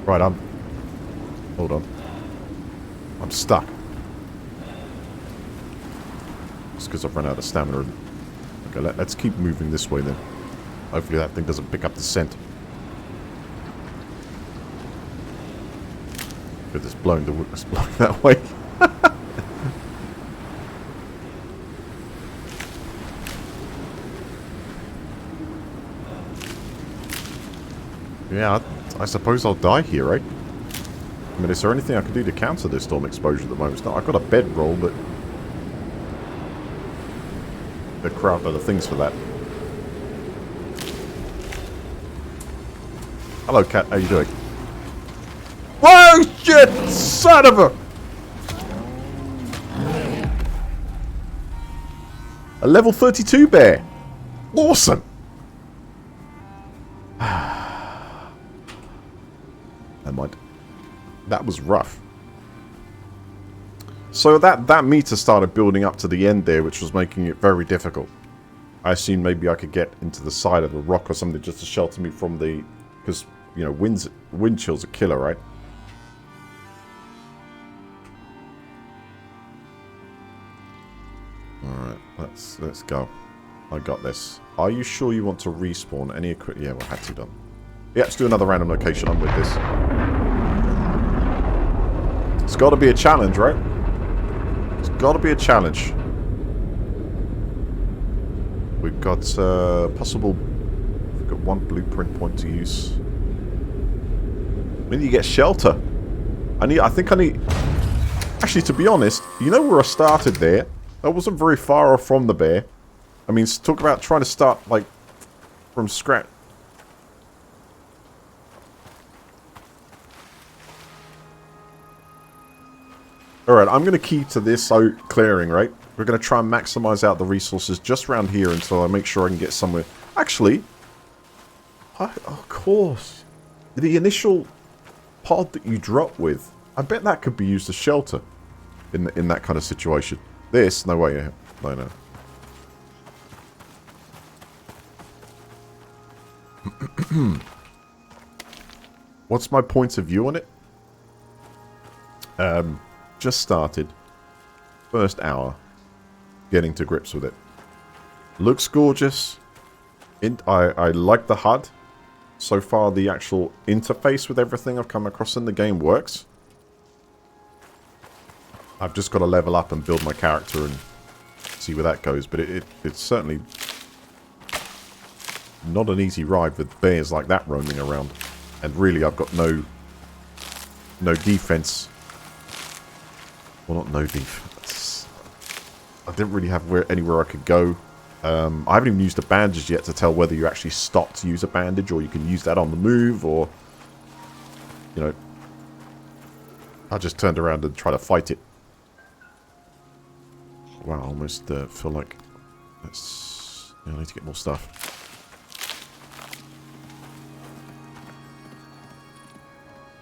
Right, hold on. I'm stuck. It's because I've run out of stamina. Okay, let's keep moving this way then. Hopefully that thing doesn't pick up the scent. Good, it's blowing that way. Yeah, I suppose I'll die here, right? I mean, is there anything I can do to counter this storm exposure at the moment? It's not, I've got a bedroll, but... there are craft other things for that. Hello, cat. How you doing? Whoa, shit! Son of a level 32 bear! Awesome! Never mind. That was rough. So that meter started building up to the end there, which was making it very difficult. I assumed maybe I could get into the side of a rock or something just to shelter me from the... because, you know, wind chill's a killer, right? Alright, let's go. I got this. Are you sure you want to respawn any equipment? Yeah, well, I had to done. Yeah, let's do another random location. I'm with this. It's got to be a challenge, right? It's got to be a challenge. We've got possible... we've got 1 blueprint point to use. We need to get shelter. I think I need... actually, to be honest, you know where I started there? I wasn't very far off from the bear. I mean, talk about trying to start, like, from scratch. Alright, I'm going to keep to this clearing, right? We're going to try and maximize out the resources just around here until I make sure I can get somewhere. Actually, of course, the initial pod that you drop with, I bet that could be used as shelter in that kind of situation. This, no way, no. What's my point of view on it? Just started. First hour. Getting to grips with it. Looks gorgeous. I like the HUD. So far, the actual interface with everything I've come across in the game works. I've just got to level up and build my character and see where that goes. But it certainly not an easy ride with bears like that roaming around. And really, I've got no defense. Well, not no defense. I didn't really have anywhere I could go. I haven't even used a bandage yet to tell whether you actually stop to use a bandage or you can use that on the move or, you know, I just turned around and tried to fight it. Wow, I almost feel like I need to get more stuff.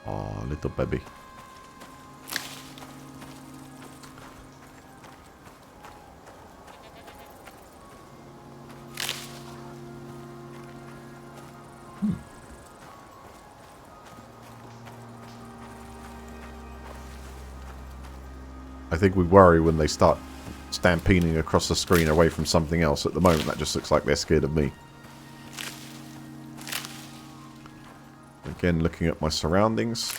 Oh, little baby. I think we worry when they start stampeding across the screen away from something else. At the moment, that just looks like they're scared of me. Again, looking at my surroundings,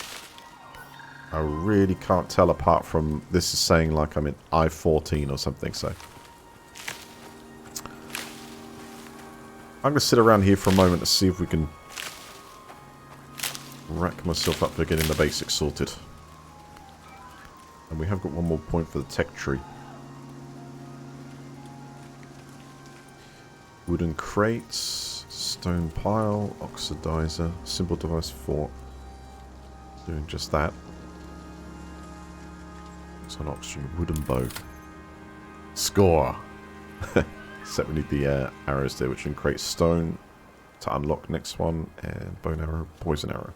I really can't tell apart from this is saying like I'm in I-14 or something, so. I'm going to sit around here for a moment to see if we can rack myself up for getting the basics sorted. And we have got one more point for the tech tree. Wooden crates, stone pile, oxidizer, simple device 4. Doing just that. It's an oxygen, wooden bow. Score! Except we need the arrows there, which can create stone to unlock next one. And bone arrow, poison arrow,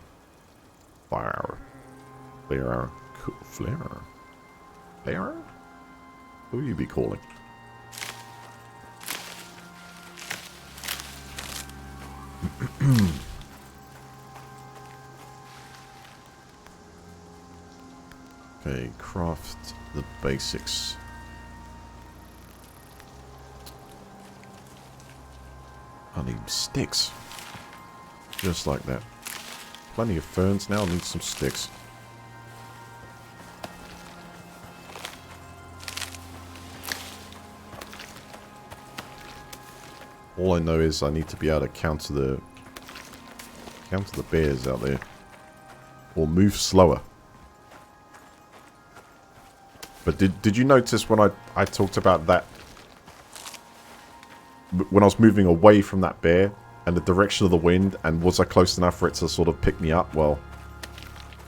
fire arrow, flare arrow, cool, flare arrow. Flare? Who will you be calling? Okay, craft the basics. I need sticks. Just like that. Plenty of ferns now, I need some sticks. All I know is I need to be able to counter the bears out there. Or move slower. But did you notice when I talked about that? When I was moving away from that bear and the direction of the wind, and was I close enough for it to sort of pick me up? Well,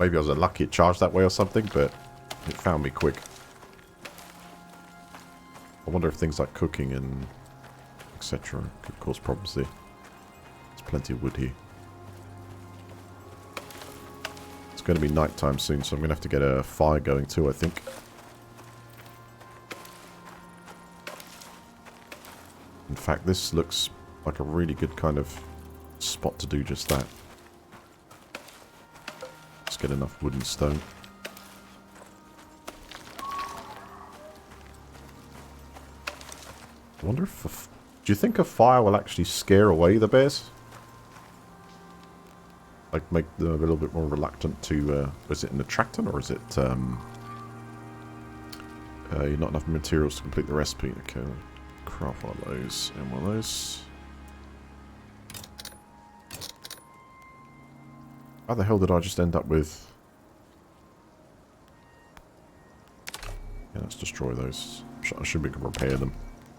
maybe I was unlucky it charged that way or something, but it found me quick. I wonder if things like cooking and etc. could cause problems there. There's plenty of wood here. It's going to be night time soon, so I'm going to have to get a fire going too, I think. In fact, this looks like a really good kind of spot to do just that. Let's get enough wood and stone. I wonder if... do you think a fire will actually scare away the bears? Like, make them a little bit more reluctant to... is it an attractant, or is it... you're not enough materials to complete the recipe. Okay, craft one of those and one of those. How the hell did I just end up with... yeah, let's destroy those. I should be able to repair them.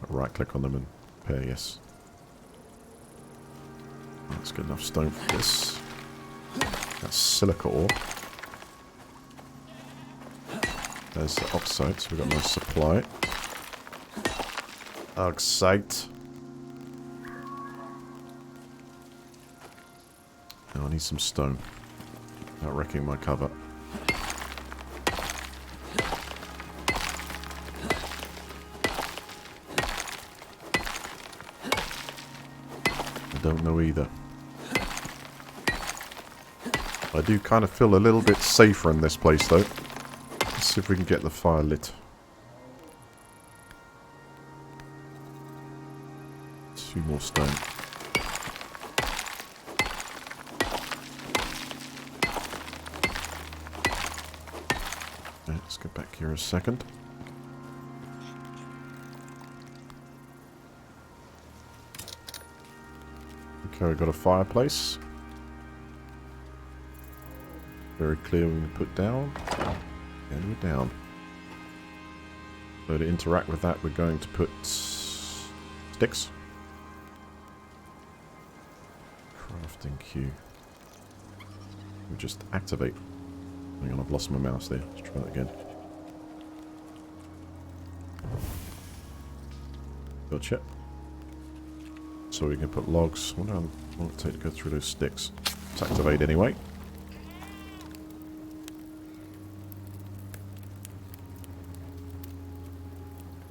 Right click on them and repair, yes. Let's get enough stone for this. That's silica ore. There's the oxide, so we've got no supply. Oxide. Now I need some stone. Not wrecking my cover. I don't know either. I do kind of feel a little bit safer in this place though. Let's see if we can get the fire lit. 2 more stone. Okay, let's get back here a second. Okay, we've got a fireplace. Very clear when we put down. And we're down. So to interact with that, we're going to put sticks. Crafting queue. We just activate. Hang on, I've lost my mouse there. Let's try that again. Gotcha. So we can put logs. What will it take to go through those sticks? Let's activate anyway.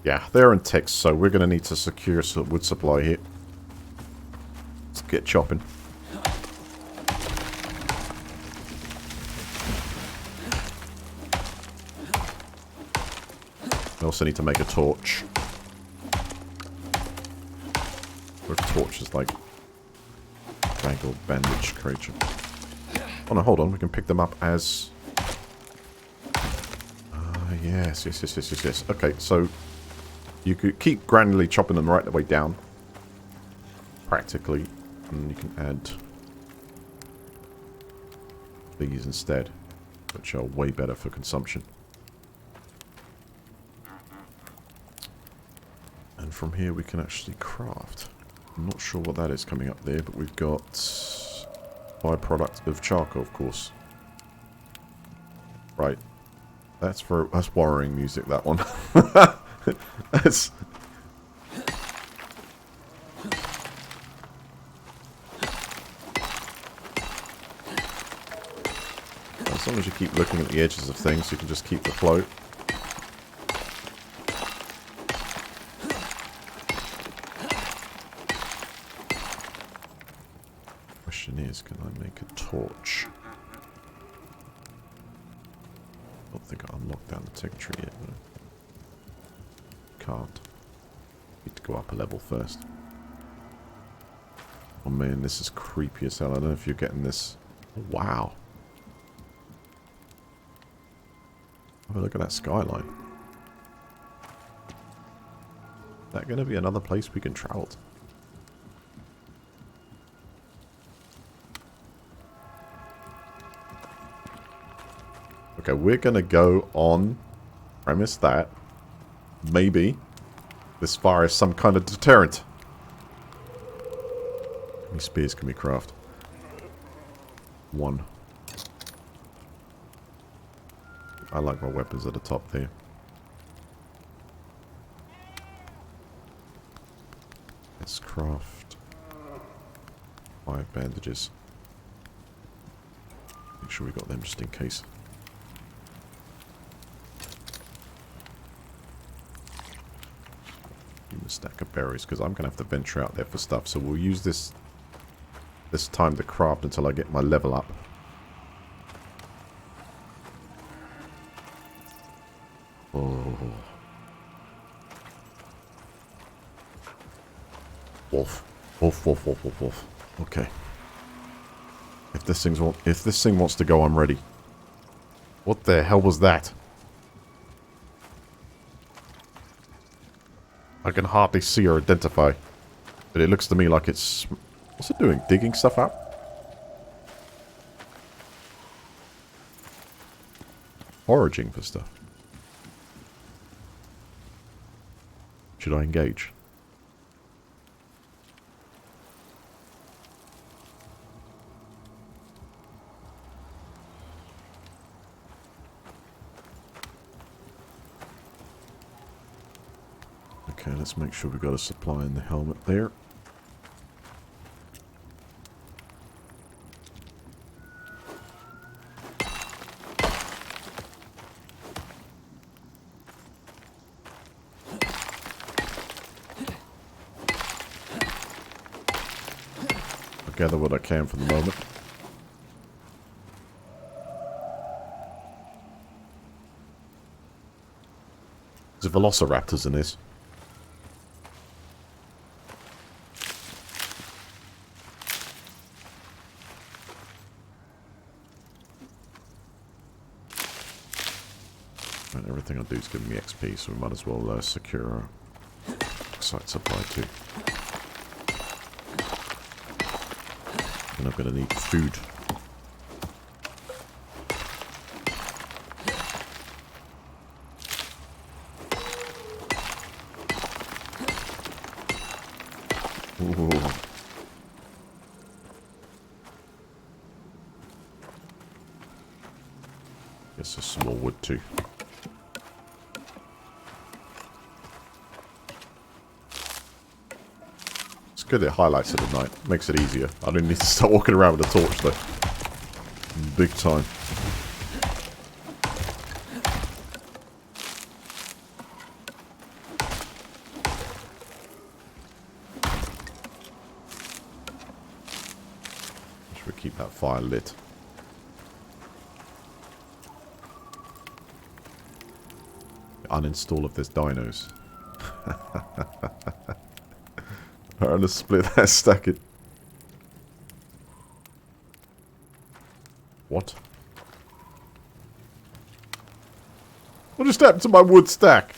Yeah, they're in ticks, so we're going to need to secure some wood supply here. Let's get chopping. I also need to make a torch. Or a torch is like mangled bandage creature. Oh no, hold on, we can pick them up as... yes. Okay, so you could keep granularly chopping them right the way down. Practically. And you can add these instead, which are way better for consumption. And from here we can actually craft. I'm not sure what that is coming up there, but we've got byproduct of charcoal, of course. Right. That's worrying music, that one. That's... As long as you keep looking at the edges of things, you can just keep the flow. Question is, can I make a torch? I don't think I unlocked down the tech tree yet, though. Can't. Need to go up a level first. Oh man, this is creepy as hell. I don't know if you're getting this. Oh, wow. Have a look at that skyline. Is that going to be another place we can travel to? Okay, we're going to go on premise that maybe this fire is some kind of deterrent. How many spears can we craft? 1. I like my weapons at the top there. Let's craft 5 bandages. Make sure we got them just in case. Give me a stack of berries because I'm going to have to venture out there for stuff. So we'll use this time to craft until I get my level up. Oh. Wolf. Wolf. Okay. If this thing wants to go, I'm ready. What the hell was that? I can hardly see or identify. But it looks to me like it's... What's it doing? Digging stuff up? Foraging for stuff. Should I engage? Okay, let's make sure we've got a supply in the helmet there. Gather what I can for the moment. There's velociraptors in this. And everything I do is giving me XP, so we might as well secure our site supply too. reckon I'm going to need food. Ooh. Guess there's some more wood too. It's good it highlights it at night. Makes it easier. I don't need to start walking around with a torch though. Big time. Should we keep that fire lit? Uninstall if there's dinos. Alright, let's split that, stack it. What? What just happened to my wood stack?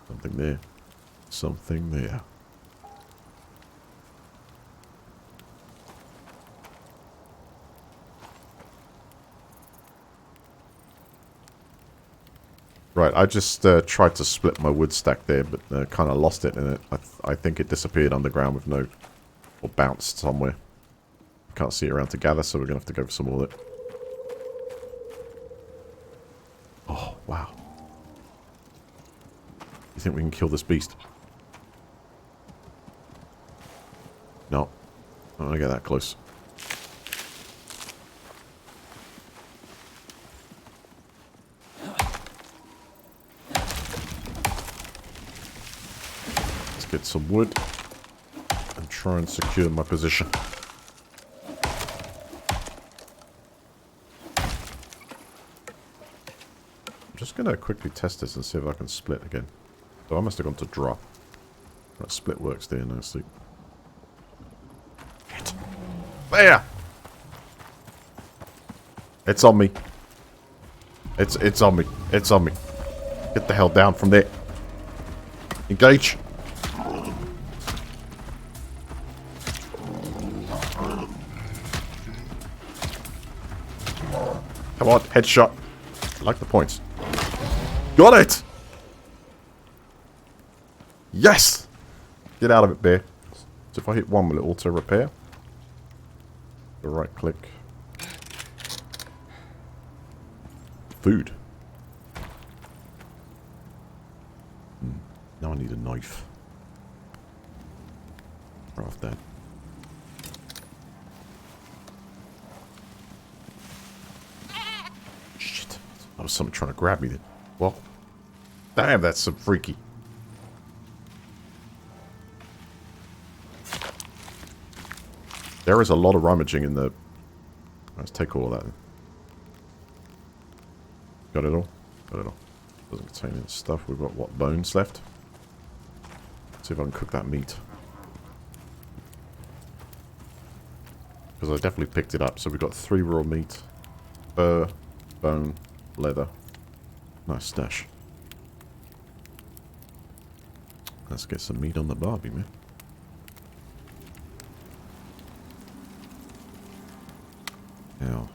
Something there. Something there. Right, I just tried to split my wood stack there, but kind of lost it, and I think it disappeared underground with no... or bounced somewhere. Can't see it around to gather, so we're going to have to go for some more of it. Oh, wow. You think we can kill this beast? No. I don't want to get that close. Get some wood and try and secure my position. I'm just going to quickly test this and see if I can split again. So I must have gone to drop. That split works there nicely. Hit. There! It's on me. It's on me. It's on me. Get the hell down from there. Engage. Come on, headshot. I like the points. Got it! Yes! Get out of it, bear. So if I hit one, will it auto repair? The right click. Food. Now I need a knife. Craft that. Shit. That was someone trying to grab me then. Well, damn, that's some freaky. There is a lot of rummaging in the... Let's take all of that then. Got it all? Got it all. Doesn't contain any stuff. We've got, what, bones left? Let's see if I can cook that meat. Because I definitely picked it up. So we've got 3 raw meat. Fur, bone, leather. Nice stash. Let's get some meat on the barbie, man. Now,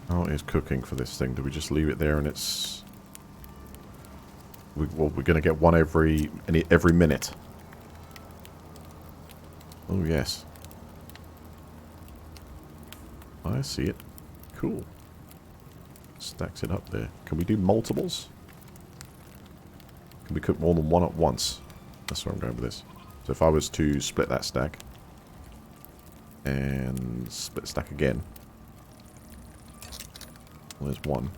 how is cooking for this thing? Do we just leave it there and it's... Well, we're going to get one every minute. Oh, yes. I see it. Cool. Stacks it up there. Can we do multiples? Can we cook more than one at once? That's where I'm going with this. So if I was to split that stack and split stack again. Well, there's one.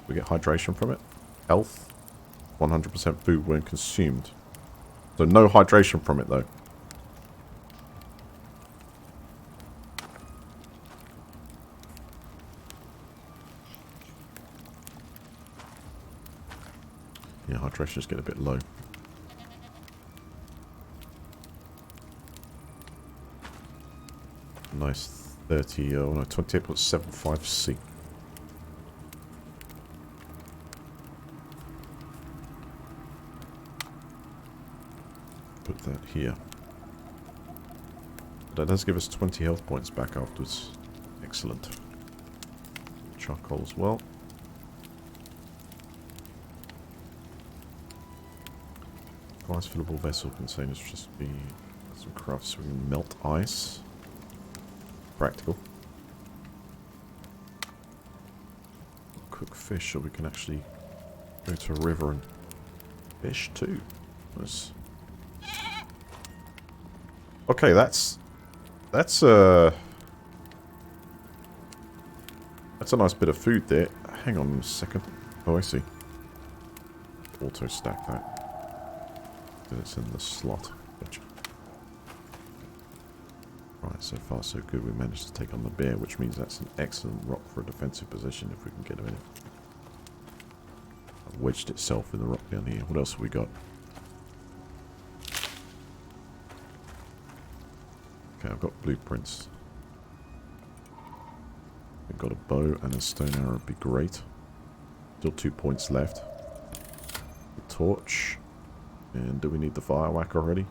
We get hydration from it. Health. 100% food when consumed. So no hydration from it though. Yeah, hydration's getting a bit low. Nice 30, oh no, 28.75C. put that here. That does give us 20 health points back afterwards. Excellent. Charcoal as well. Glass fillable vessel containers just be some crafts so we can melt ice. Practical. Cook fish so we can actually go to a river and fish too. Nice. Okay, that's a nice bit of food there. Hang on a second. Oh, I see. Auto stack that. It's in the slot. Gotcha. Right, so far so good. We managed to take on the bear, which means that's an excellent rock for a defensive position if we can get him in it. It wedged itself in the rock down here. What else have we got? Okay, I've got blueprints. We've got a bow and a stone arrow would be great. Still 2 points left. The torch. And do we need the fire whack already?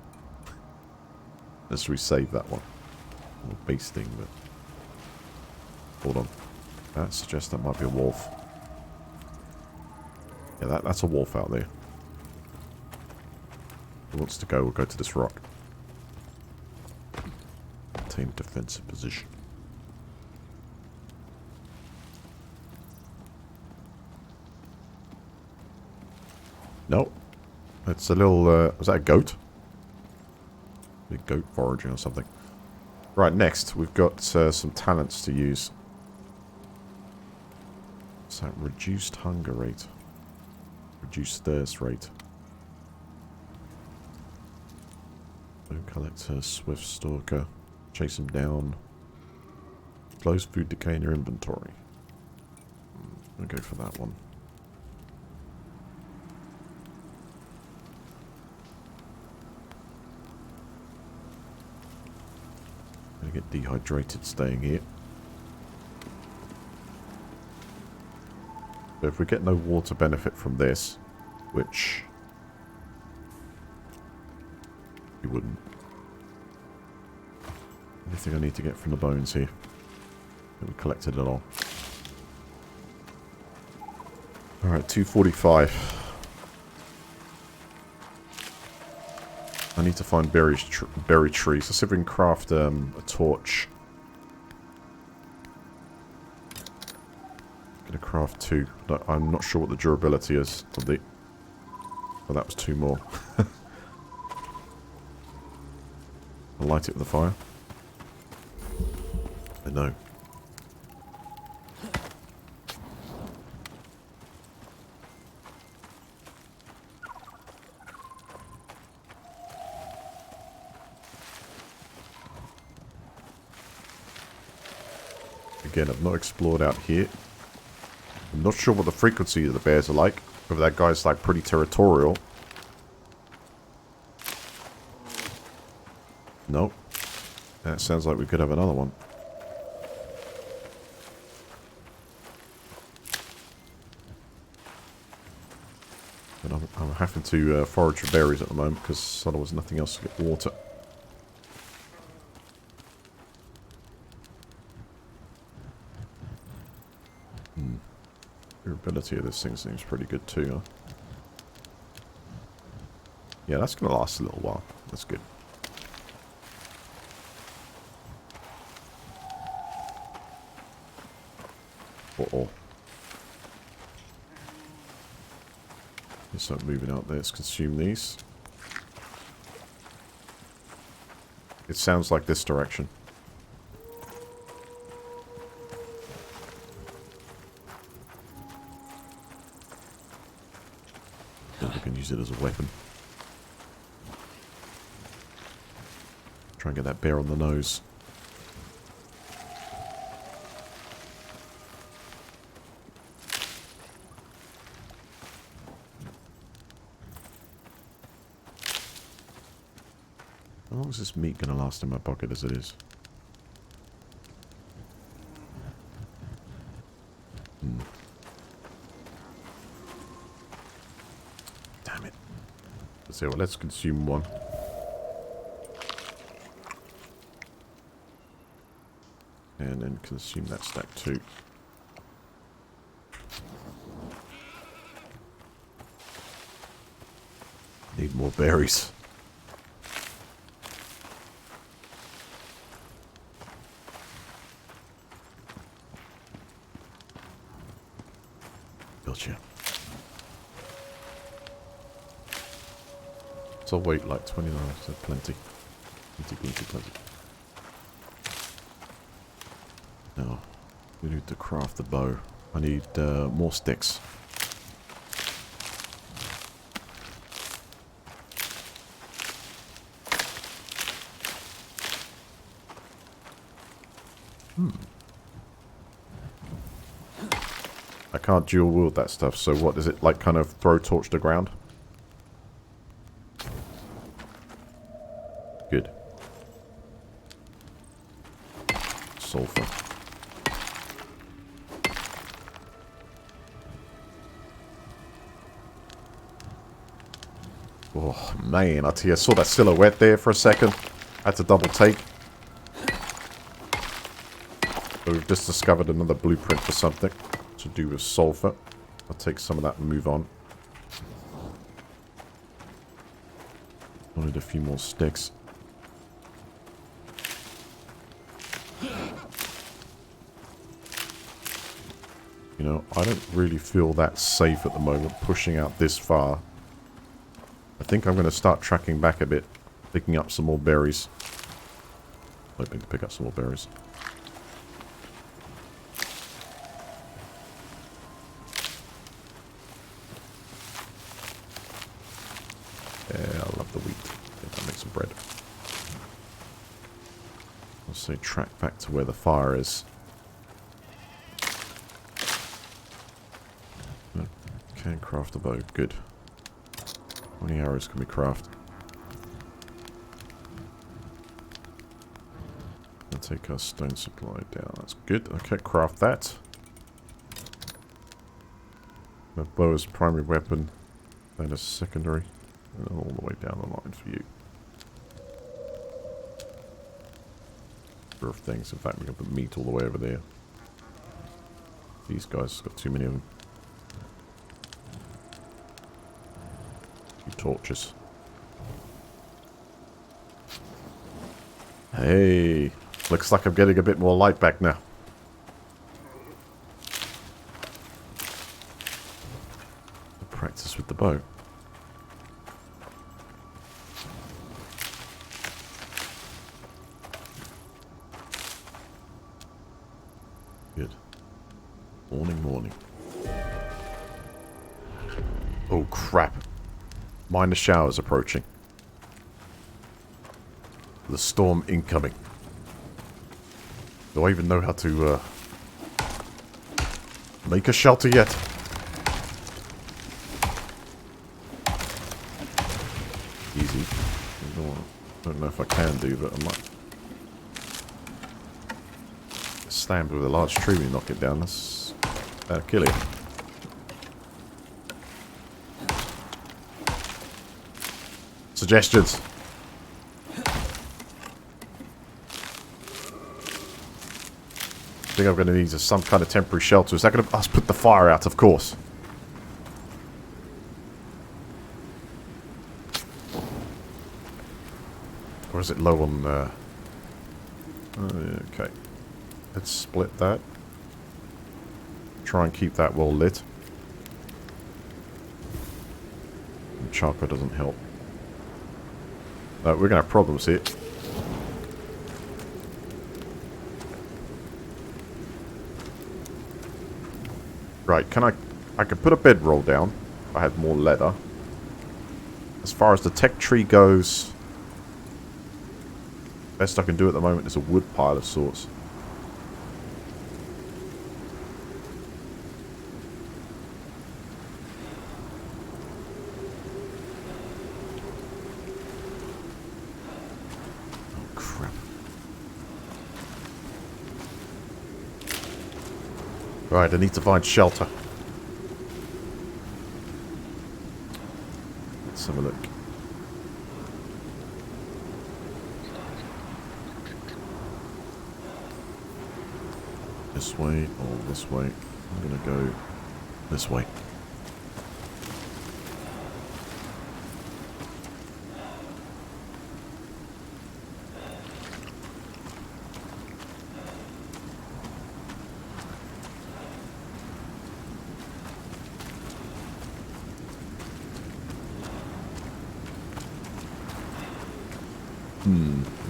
Let's resave that one. Little base thing, but... Hold on. That suggests that might be a wolf. Yeah, that's a wolf out there. Who wants to go? We'll go to this rock. Maintain defensive position. Nope. It's a little, was that a goat? A goat foraging or something. Right, next, we've got some talents to use. What's that? Reduced hunger rate. Reduced thirst rate. Bone collector, swift stalker. Chase him down. Slows food decay in your inventory. I'll go for that one. Gonna get dehydrated staying here. But if we get no water benefit from this, which we wouldn't. Anything I need to get from the bones here? We collected it all. Alright, 245. I need to find berry trees. Let's see if we can craft a torch. Gonna craft 2. I'm not sure what the durability is of the... Oh, that was 2 more. I'll light it with the fire. I know. Again, I've not explored out here. I'm not sure what the frequency of the bears are like. Whether that guy's like pretty territorial. Nope. That sounds like we could have another one. But I'm having to forage for berries at the moment because otherwise nothing else to get water. Durability of this thing seems pretty good too, huh? Yeah, that's going to last a little while. That's good. Uh-oh. Let's start moving out there. Let's consume these. It sounds like this direction. We can use it as a weapon. Try and get that bear on the nose. How long is this meat going to last in my pocket as it is? Damn it. So let's consume one. And then consume that stack too. Need more berries. Gotcha. So wait, like 29, so plenty. Plenty. Now, we need to craft the bow. I need more sticks. I can't dual wield that stuff, so what does it like kind of throw torch to ground? Good. Sulfur. Oh man, I tell you, I saw that silhouette there for a second. I had to double take. So we've just discovered another blueprint for something to do with sulfur. I'll take some of that and move on. Wanted a few more sticks. You know, I don't really feel that safe at the moment pushing out this far. I think I'm going to start tracking back a bit, picking up some more berries. Hoping to pick up some more berries. Yeah, I love the wheat. I think I'll make some bread. I'll say track back to where the fire is. Can craft a bow. Good. How many arrows can we craft? I'll take our stone supply down. That's good. Okay, craft that. The bow is primary weapon. Then a secondary. And all the way down the line for you. Number of things. In fact, we got the meat all the way over there. These guys got too many of them. Torches. Hey, looks like I'm getting a bit more light back now. Practice with the bow. Good. Morning. Oh crap. Mind the showers approaching. The storm incoming. Do I even know how to make a shelter yet? Easy. Don't know if I can do, but I might. Slammed with a large tree when you knock it down. That'll kill it. Suggestions. I think I'm going to need some kind of temporary shelter. Is that going to us put the fire out? Of course. Or is it low on... okay. Let's split that. Try and keep that well lit. And charcoal doesn't help. We're going to have problems here. Right, I could put a bedroll down if I had more leather. As far as the tech tree goes, best I can do at the moment is a wood pile of sorts. Right, I need to find shelter. Let's have a look. This way or this way? I'm gonna go this way.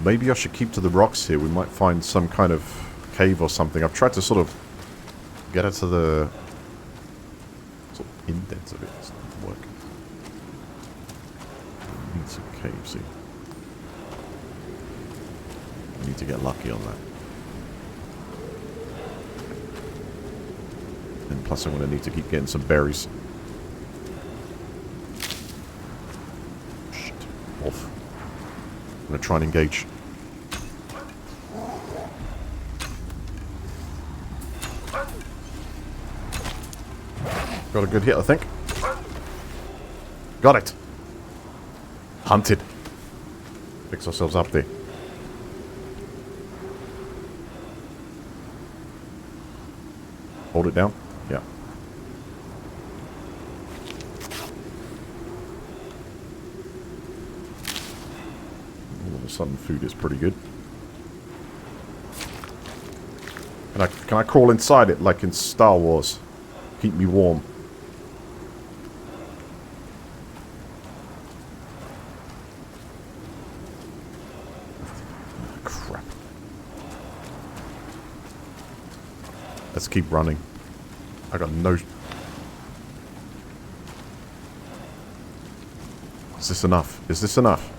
Maybe I should keep to the rocks here. We might find some kind of cave or something. I've tried to sort of get into the sort of indents of it. It's not working. We need some caves here. We need to get lucky on that. And plus I'm going to need to keep getting some berries. Shit. Off. I'm going to try and engage. Got a good hit, I think. Got it. Hunted. Fix ourselves up there. Hold it down. Yeah. All of a sudden, food is pretty good. Can I crawl inside it like in Star Wars? Keep me warm. Crap. Let's keep running. I got no... Is this enough? Is this enough?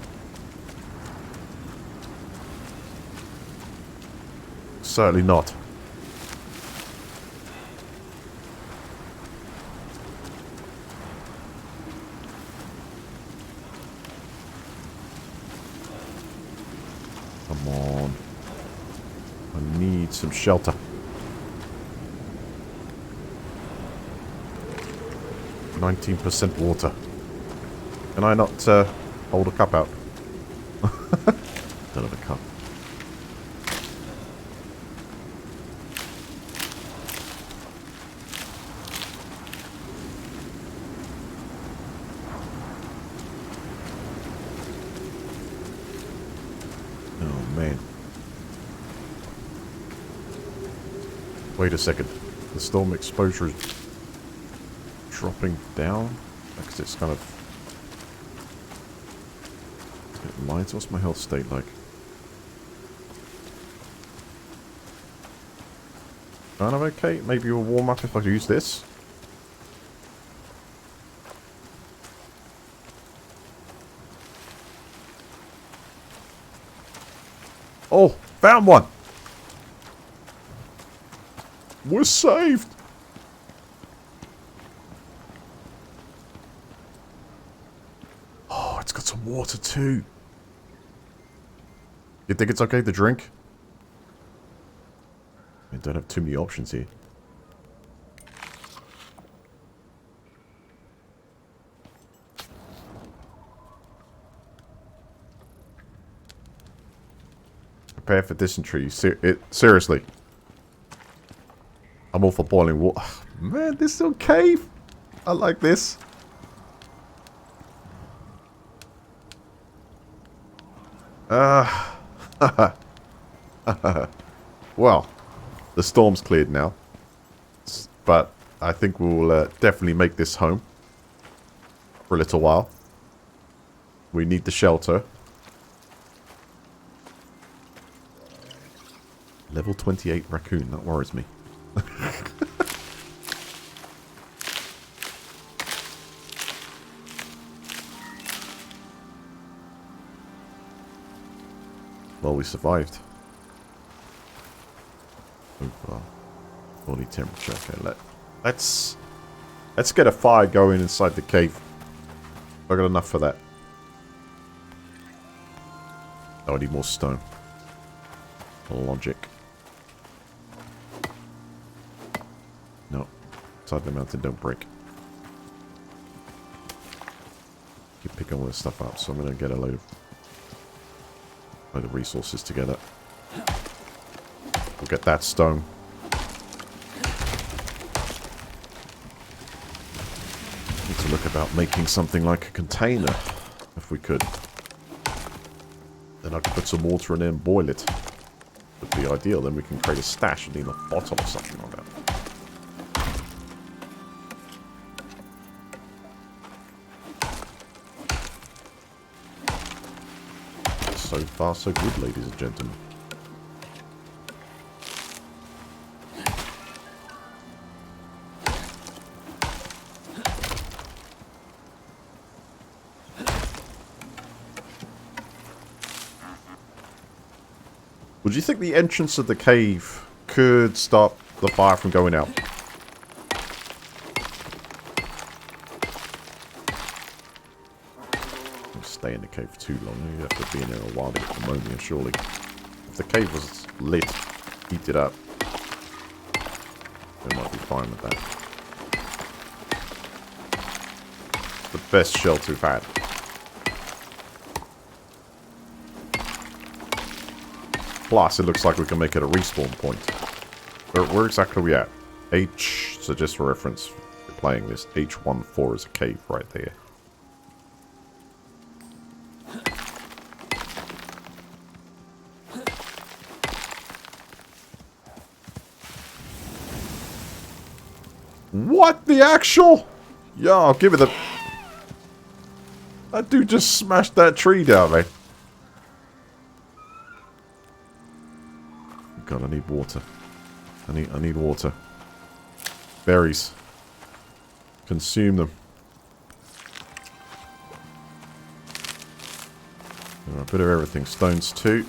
Certainly not. Come on. I need some shelter. %, water. Can I not hold a cup out? Don't have a cup. Oh man. Wait a second. The storm exposure is dropping down because it's kind of light. What's my health state like? Kind of okay. Maybe we'll warm up if I use this. Oh, found one. We're saved. Oh, it's got some water too. You think it's okay to drink? I don't have too many options here. Prepare for dysentery. Seriously. I'm all for boiling water. Man, this is a cave. I like this. Well, the storm's cleared now. But I think we'll definitely make this home for a little while. We need the shelter. Level 28 raccoon, that worries me. Well, we survived. Over body temperature. Okay, let's get a fire going inside the cave. I got enough for that. Oh, I need more stone. Logic. No. Inside the mountain, don't break. Keep picking all this stuff up, so I'm gonna get a load of resources together. We'll get that stone. about making something like a container, if we could. Then I could put some water in there and boil it. Would be ideal. Then we can create a stash and need a bottle or something like that. So far, so good, ladies and gentlemen. Would you think the entrance of the cave could stop the fire from going out? Don't stay in the cave for too long. You have to be in there a while to get ammonia, surely. If the cave was lit, heated up, they might be fine with that. The best shelter we've had. Plus, it looks like we can make it a respawn point. Where exactly are we at? So just for reference, if you're playing this, H14 is a cave right there. What the actual? Yeah, I'll give it a... That dude just smashed that tree down, man. God, I need water. I need water. Berries. Consume them. A bit of everything. Stones too.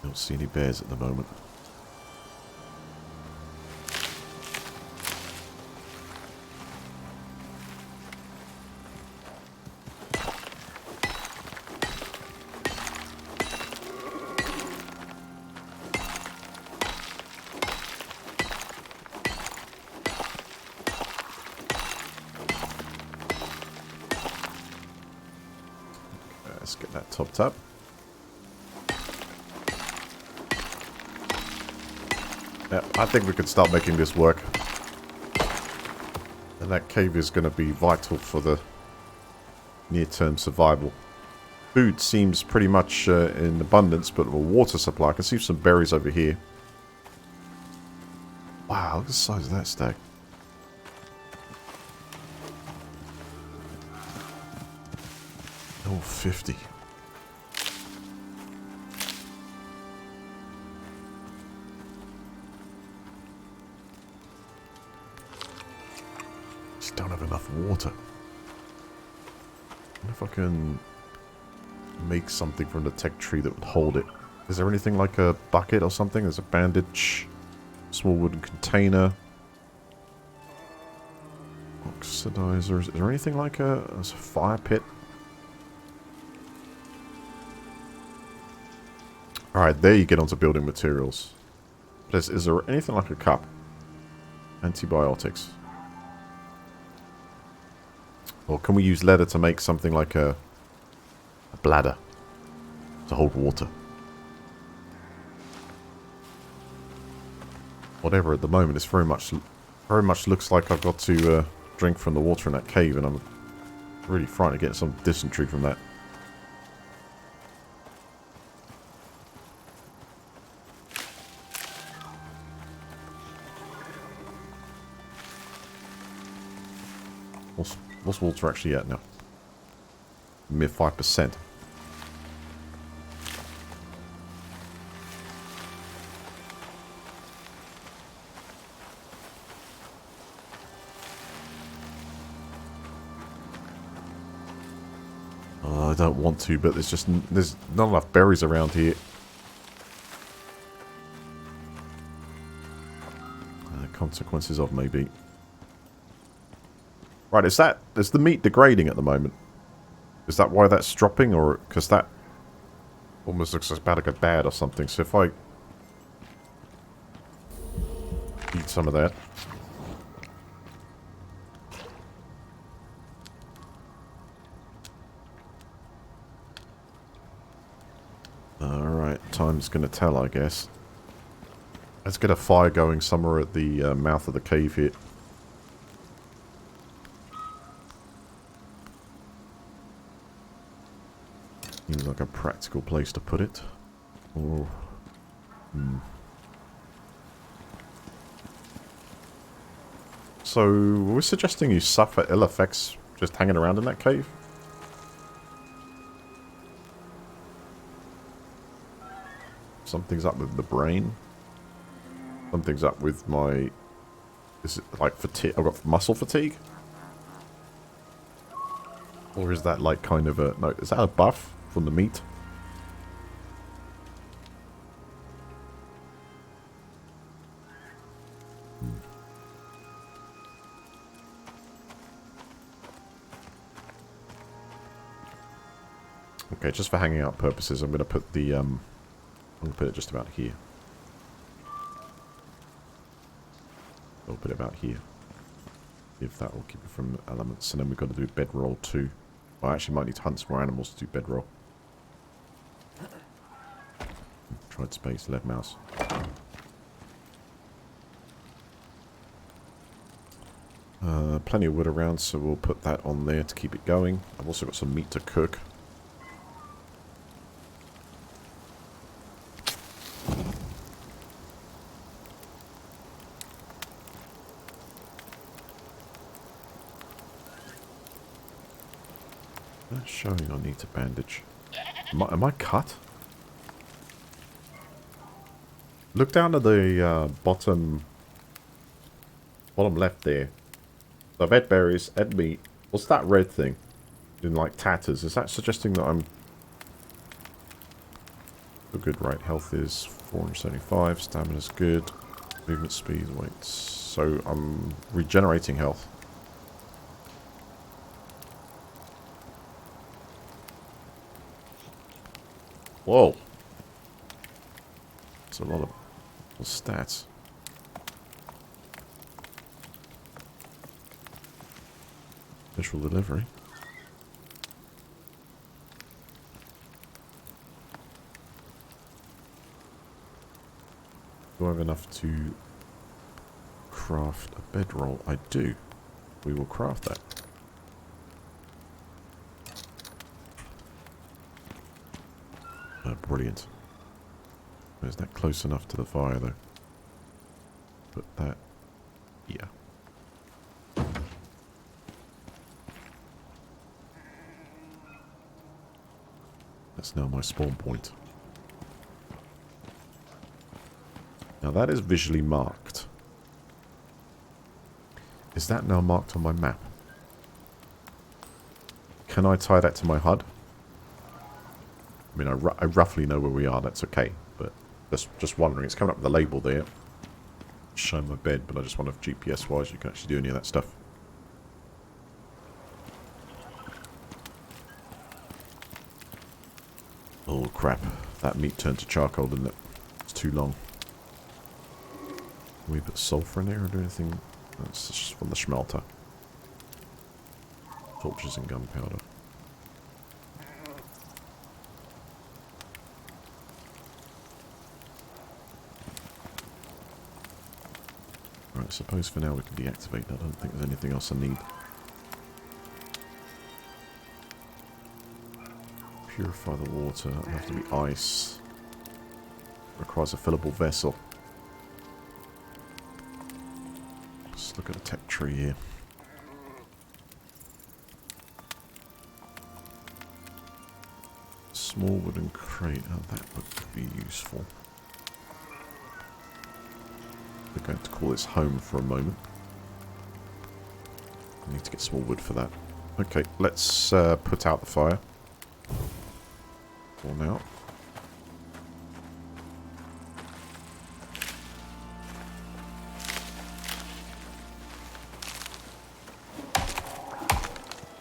Don't see any bears at the moment. Let's get that topped up. Yeah, I think we could start making this work. And that cave is going to be vital for the near-term survival. Food seems pretty much in abundance, but a water supply. I can see some berries over here. Wow, look at the size of that stack. Oh, 50. Just don't have enough water. I wonder if I can make something from the tech tree that would hold it. Is there anything like a bucket or something? There's a bandage, small wooden container, oxidizers. Is there anything like a fire pit? Alright, there you get onto building materials. But is there anything like a cup? Antibiotics. Or can we use leather to make something like a bladder to hold water? Whatever, at the moment it's very much looks like I've got to drink from the water in that cave, and I'm really frightened of getting some dysentery from that. What's water actually at now? Mere 5%. Oh, I don't want to, but there's not enough berries around here. Consequences of maybe. Right, is the meat degrading at the moment? Is that why that's dropping, or because that almost looks about to go bad or something? So if I eat some of that. time's going to tell, I guess. Let's get a fire going somewhere at the mouth of the cave here. Seems like a practical place to put it. Oh. So, we're suggesting you suffer ill effects just hanging around in that cave? Something's up with the brain. Something's up with my... Is it like fatigue? I've got muscle fatigue? Or is that like kind of a... No, is that a buff from the meat? Okay, just for hanging out purposes, I'm going to put the... I'm going to put it just about here. I'll put it about here. If that will keep it from elements. And then we've got to do bedroll too. I actually might need to hunt some more animals to do bedroll. Tried space, lead mouse. Plenty of wood around, so we'll put that on there to keep it going. I've also got some meat to cook. That's showing I need to bandage. Am I cut? Look down at the bottom left there. So I've had berries, had meat. What's that red thing? In like tatters. Is that suggesting that I'm... Oh, good, right. Health is 475. Stamina's good. Movement speed, wait. So I'm regenerating health. Whoa. That's a lot of stats. Visual delivery. Do I have enough to craft a bedroll? I do. We will craft that. Oh, brilliant. Is that close enough to the fire, though? Put that here. That's now my spawn point. Now that is visually marked. Is that now marked on my map? Can I tie that to my HUD? I mean, I roughly know where we are, that's okay. But just wondering, it's coming up with the label there. Showing my bed, but I just wonder if GPS-wise you can actually do any of that stuff. Oh, crap. That meat turned to charcoal, didn't it? It's too long. Can we put sulfur in there or do anything? That's just from the smelter. Torches and gunpowder. Right, I suppose for now we can deactivate that. I don't think there's anything else I need. Purify the water. It'll have to be ice. Requires a fillable vessel. Let's look at a tech tree here. Small wooden crate. Oh, that would be useful. We're going to call this home for a moment. I need to get small wood for that. Okay, let's put out the fire. For now.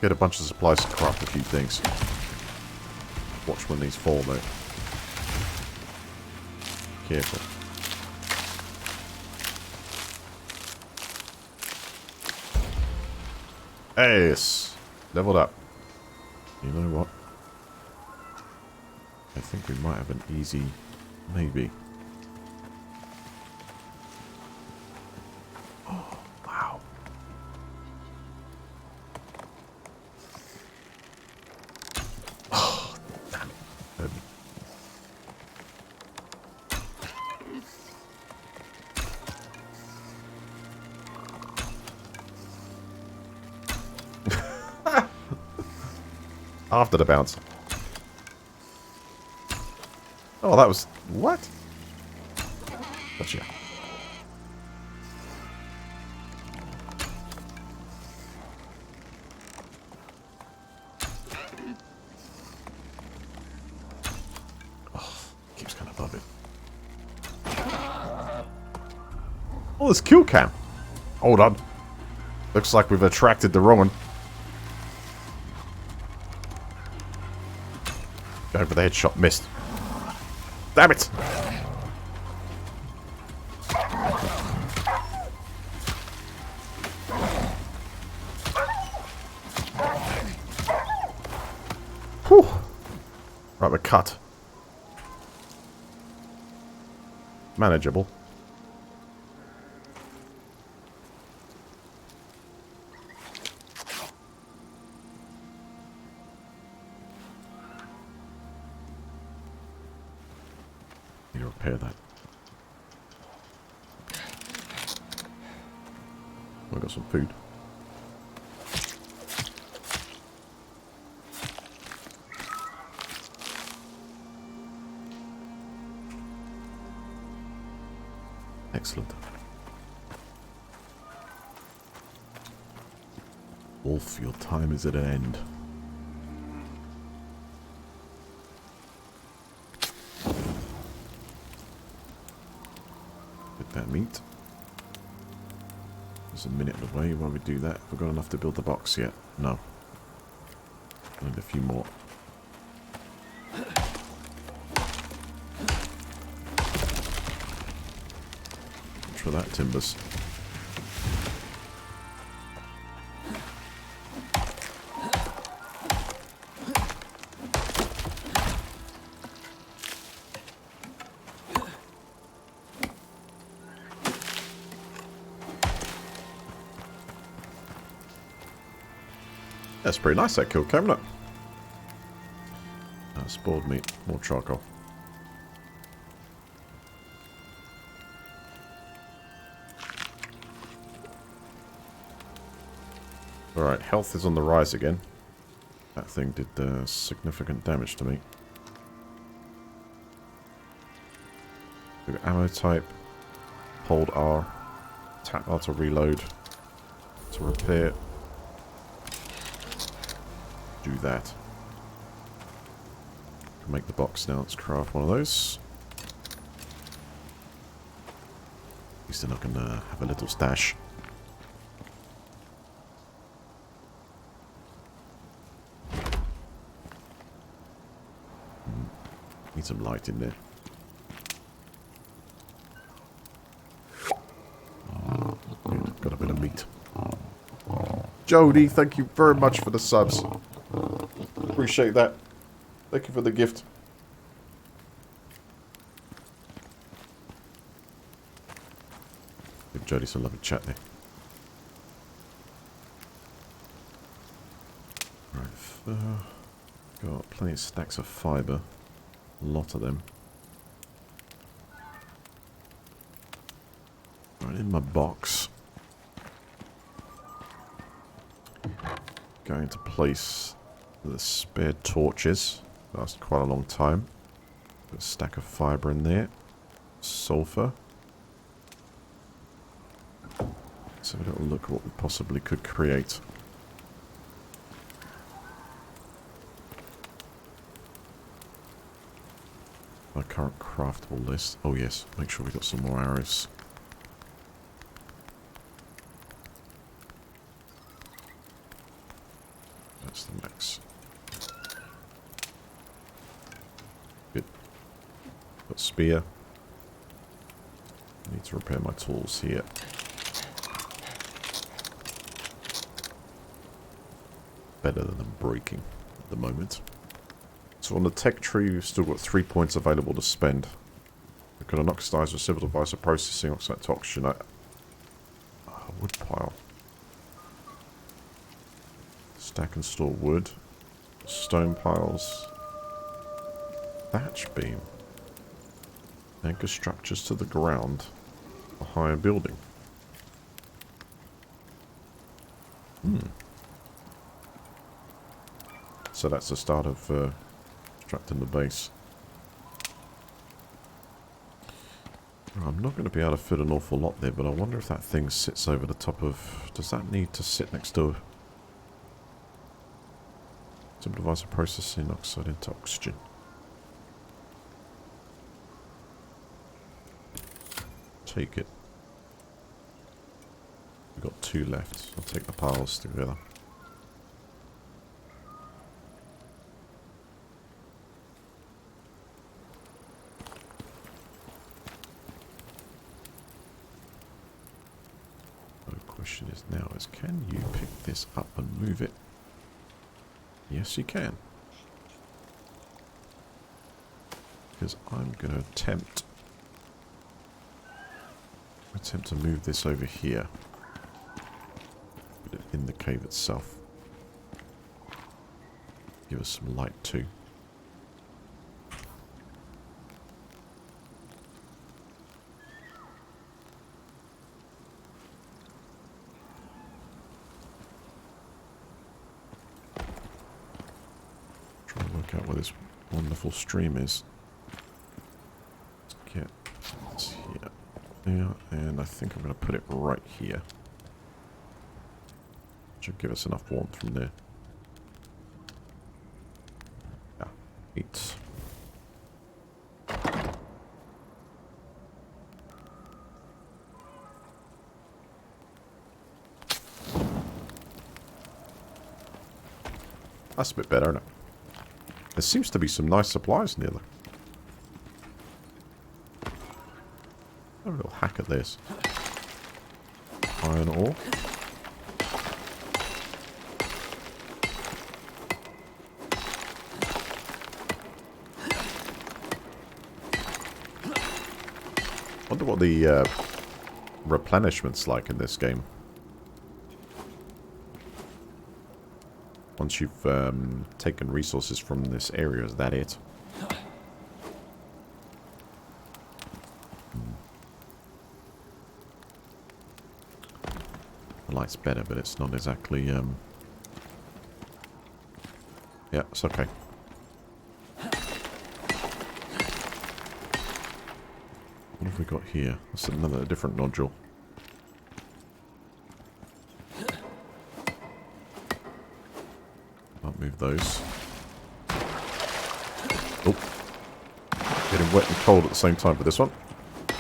Get a bunch of supplies to craft a few things. Watch when these fall, though. Careful. Yes! Leveled up. You know what? I think we might have an easy Maybe. Oh, wow. Oh, damn it. Hurt me. After the bounce. Oh, that was... What? Gotcha. Oh, keeps going above it. Oh, there's kill cam. Hold on. Looks like we've attracted the wrong one. Going for the headshot. Missed. Damn it! Whew. Right, we're cut. Manageable. Need to repair that. I got some food. Excellent. Wolf, your time is at an end. Get that meat. There's a minute away while we do that. Have we got enough to build the box yet? No. I need a few more. For that, timbers. That's pretty nice, that kill cam, isn't it? Spoiled meat, more charcoal. Alright, health is on the rise again. That thing did significant damage to me. We've got ammo type. Hold R. Tap R to reload. To repair. Do that. Can make the box now. Let's craft one of those. At least then I can have a little stash. Need some light in there. Good. Got a bit of meat. Jody, thank you very much for the subs. Appreciate that. Thank you for the gift. Give Jody some lovely chat there. Right, got plenty of stacks of fibre. A lot of them. Right, in my box. Going to place the spare torches. Last quite a long time. Put a stack of fibre in there. Sulfur. Let's have a little look at what we possibly could create. My current craftable list. Oh yes, make sure we got some more arrows. That's the max. Good. Got spear. Need to repair my tools here. Better than them breaking at the moment. So on the tech tree, we've still got 3 points available to spend. Got an oxidizer, civil device of processing, oxide to oxygenate. Wood pile. Stack and store wood. Stone piles. Thatch beam. Anchor structures to the ground. A higher building. So that's the start of constructing the base. I'm not going to be able to fit an awful lot there, but I wonder if that thing sits over the top of... Does that need to sit next to... Some device of processing oxide into oxygen. Take it. We've got 2 left. I'll take the piles together. Question is now is, can you pick this up and move it? Yes, you can. Because I'm going to attempt to move this over here. Put it in the cave itself. Give us some light too. Out where this wonderful stream is. Let's get this here. There, and I think I'm going to put it right here. Should give us enough warmth from there. Yeah, 8. That's a bit better, isn't it? There seems to be some nice supplies near there. Have a little hack at this. Iron ore. Wonder what the replenishment's like in this game. Once you've taken resources from this area, is that it? The light's better, but it's not exactly... Yeah, it's okay. What have we got here? That's another different nodule. Move those. Oh. Getting wet and cold at the same time for this one.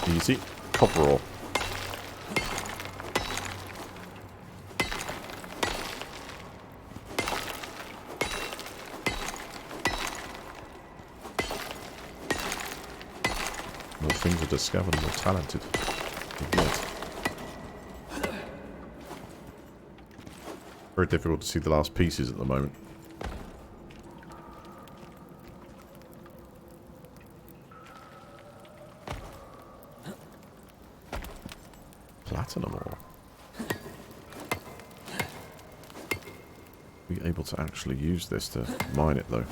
Easy. Copper ore. More things are discovered, more talented. Very difficult to see the last pieces at the moment. Platinum ore. Be able to actually use this to mine it though.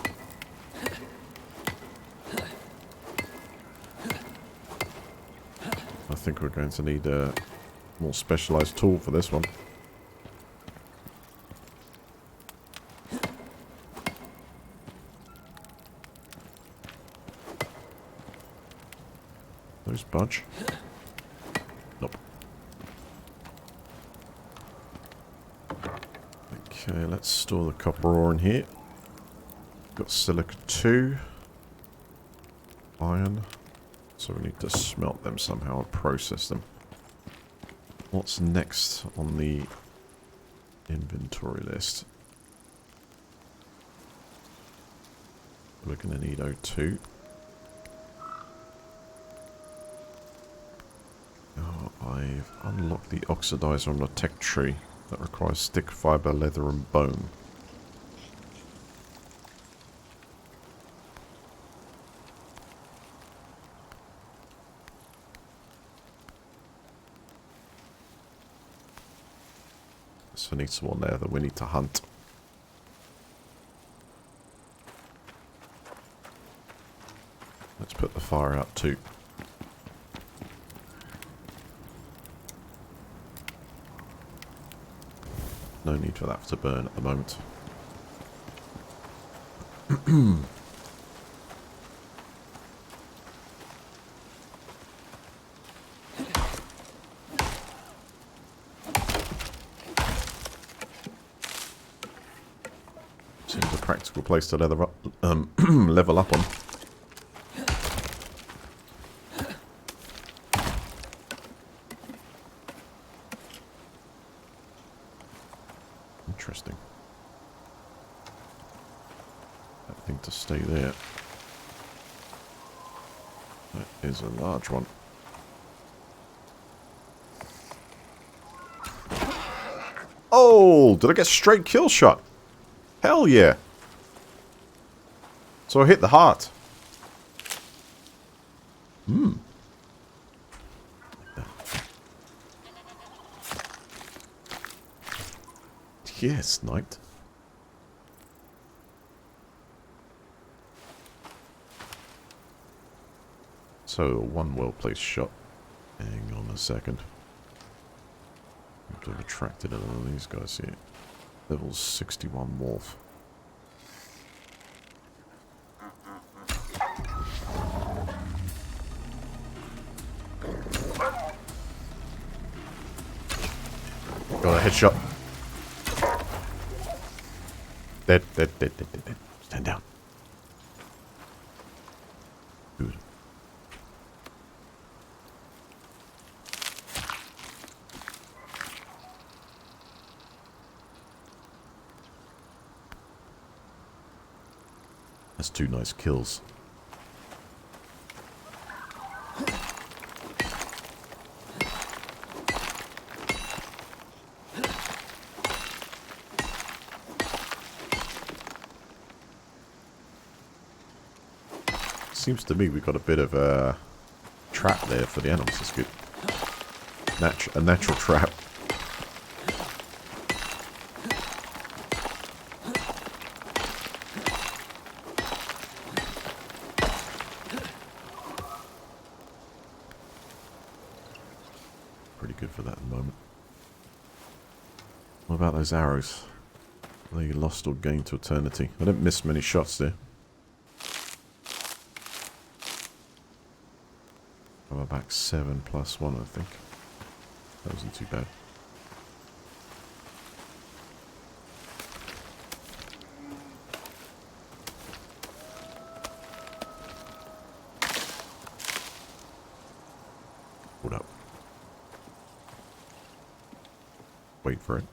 I think we're going to need a more specialized tool for this one. Those budge. Nope. Okay, let's store the copper ore in here. Got silica 2. Iron. So we need to smelt them somehow and process them. What's next on the inventory list? We're going to need O2. Oh, I've unlocked the oxidizer on the tech tree that requires stick, fiber, leather and bone. So I need someone there that we need to hunt. Let's put the fire out too. No need for that to burn at the moment. Seems a practical place to level up on. Interesting. That thing to stay there. That is a large one. Oh, did I get straight kill shot? Hell yeah. So I hit the heart. Yeah, sniped. So, one well-placed shot. Hang on a second. I have to have attracted one of these guys here. Level 61 wolf. Got a headshot. Dead. Stand down. Good. That's 2 nice kills. Seems to me we've got a bit of a trap there for the animals. That's good. A natural trap. Pretty good for that at the moment. What about those arrows? Are they lost or gained to eternity? I didn't miss many shots there. I'm back 7 plus 1, I think. That wasn't too bad. Hold up. Wait for it.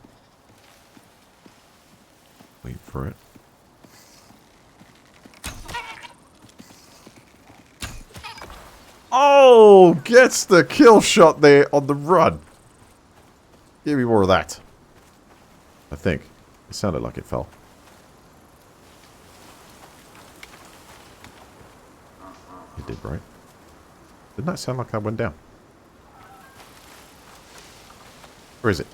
Wait for it. Oh, gets the kill shot there on the run. Give me more of that. I think. It sounded like it fell. It did, right? Didn't that sound like I went down? Where is it?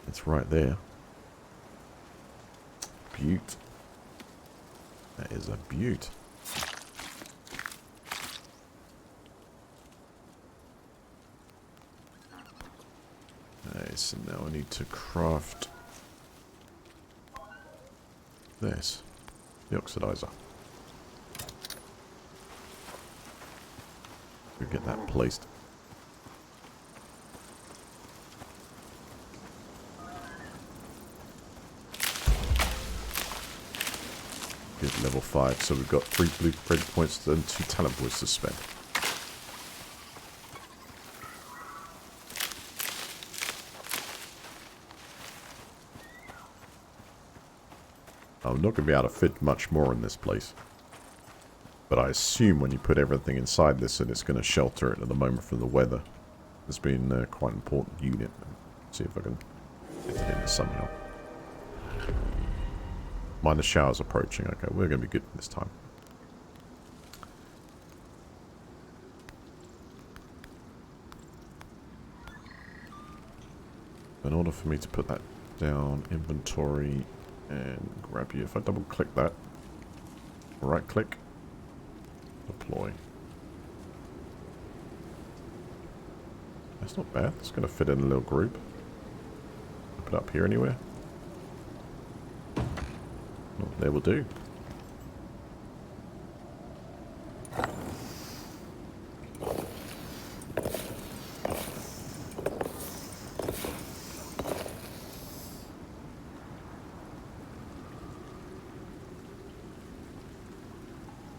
It's right there. Beaut. That is a beaut. Okay, so now I need to craft this. The oxidizer. We'll get that placed. Good, level 5, so we've got 3 blueprint points and 2 talent points to spend. I'm not going to be able to fit much more in this place. But I assume when you put everything inside this that it's going to shelter it at the moment from the weather. It's been quite an important unit. Let's see if I can get it in there somehow. Mind the shower's approaching. Okay, we're going to be good this time. in order for me to put that down, inventory, and grab you. If I double click that, right click, deploy. That's not bad. It's going to fit in a little group. Put it up here anywhere. Oh, there will do.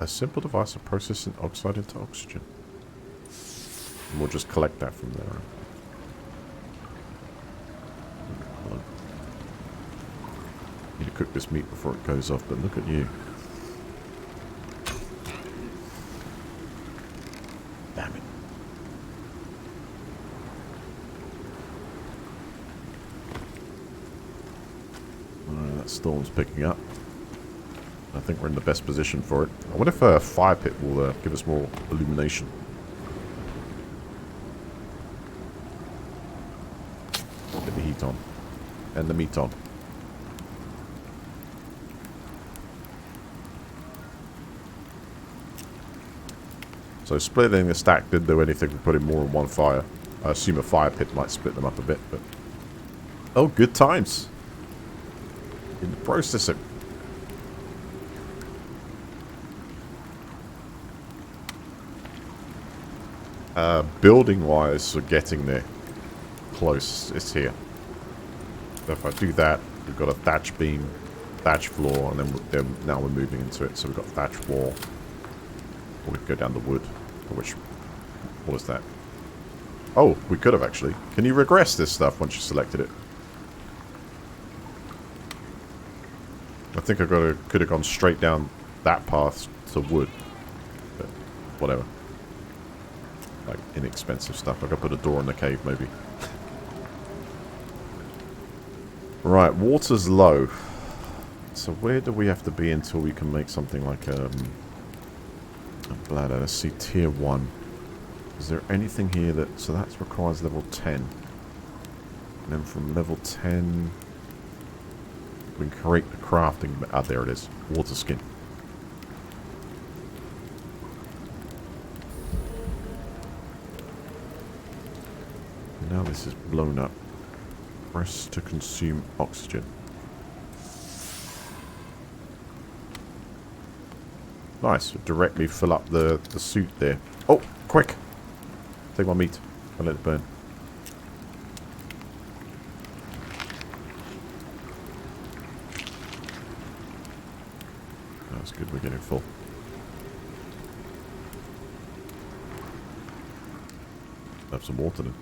A simple device of processing oxide into oxygen. And we'll just collect that from there. Need to cook this meat before it goes off, but look at you. Damn it. Alright, that storm's picking up. I think we're in the best position for it. I wonder if a fire pit will give us more illumination. Get the heat on. And the meat on. So splitting the stack didn't do anything for putting more in one fire. I assume a fire pit might split them up a bit, but... Oh, good times. In the processing. Building wise, we're getting there. Close. It's here. So if I do that, we've got a thatch beam, thatch floor, and then now we're moving into it. So we've got thatch wall. Or we could go down the wood. What was that? Oh, we could have actually. Can you regress this stuff once you selected it? I think I could have gone straight down that path to wood. But whatever. Like inexpensive stuff. I could put a door in the cave maybe. Right, water's low. So where do we have to be until we can make something like a bladder? Let's see, tier 1. Is there anything here that... So that requires level 10. And then from level 10... we can create the crafting... Ah, there it is. Water skin. Now this is blown up. Press to consume oxygen. Nice. Directly fill up the suit there. Oh, quick! Take my meat. I'll let it burn. That's good. We're getting full. Have some water then.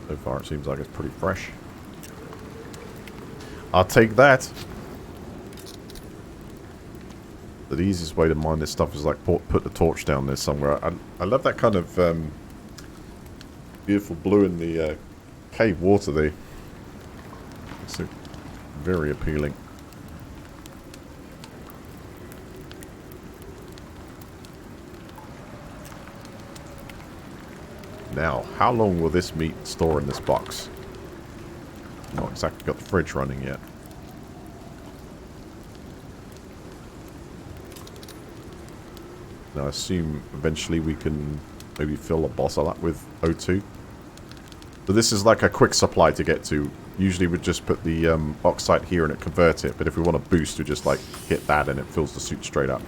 So far, it seems like it's pretty fresh. I'll take that. The easiest way to mine this stuff is like put the torch down there somewhere. I love that kind of beautiful blue in the cave water there. It's very appealing. Now, how long will this meat store in this box? Not exactly got the fridge running yet. Now, I assume eventually we can maybe fill a bottle up with O2. So this is like a quick supply to get to. Usually we'd just put the oxide here and it converts it. But if we want to boost, we just like hit that and it fills the suit straight up.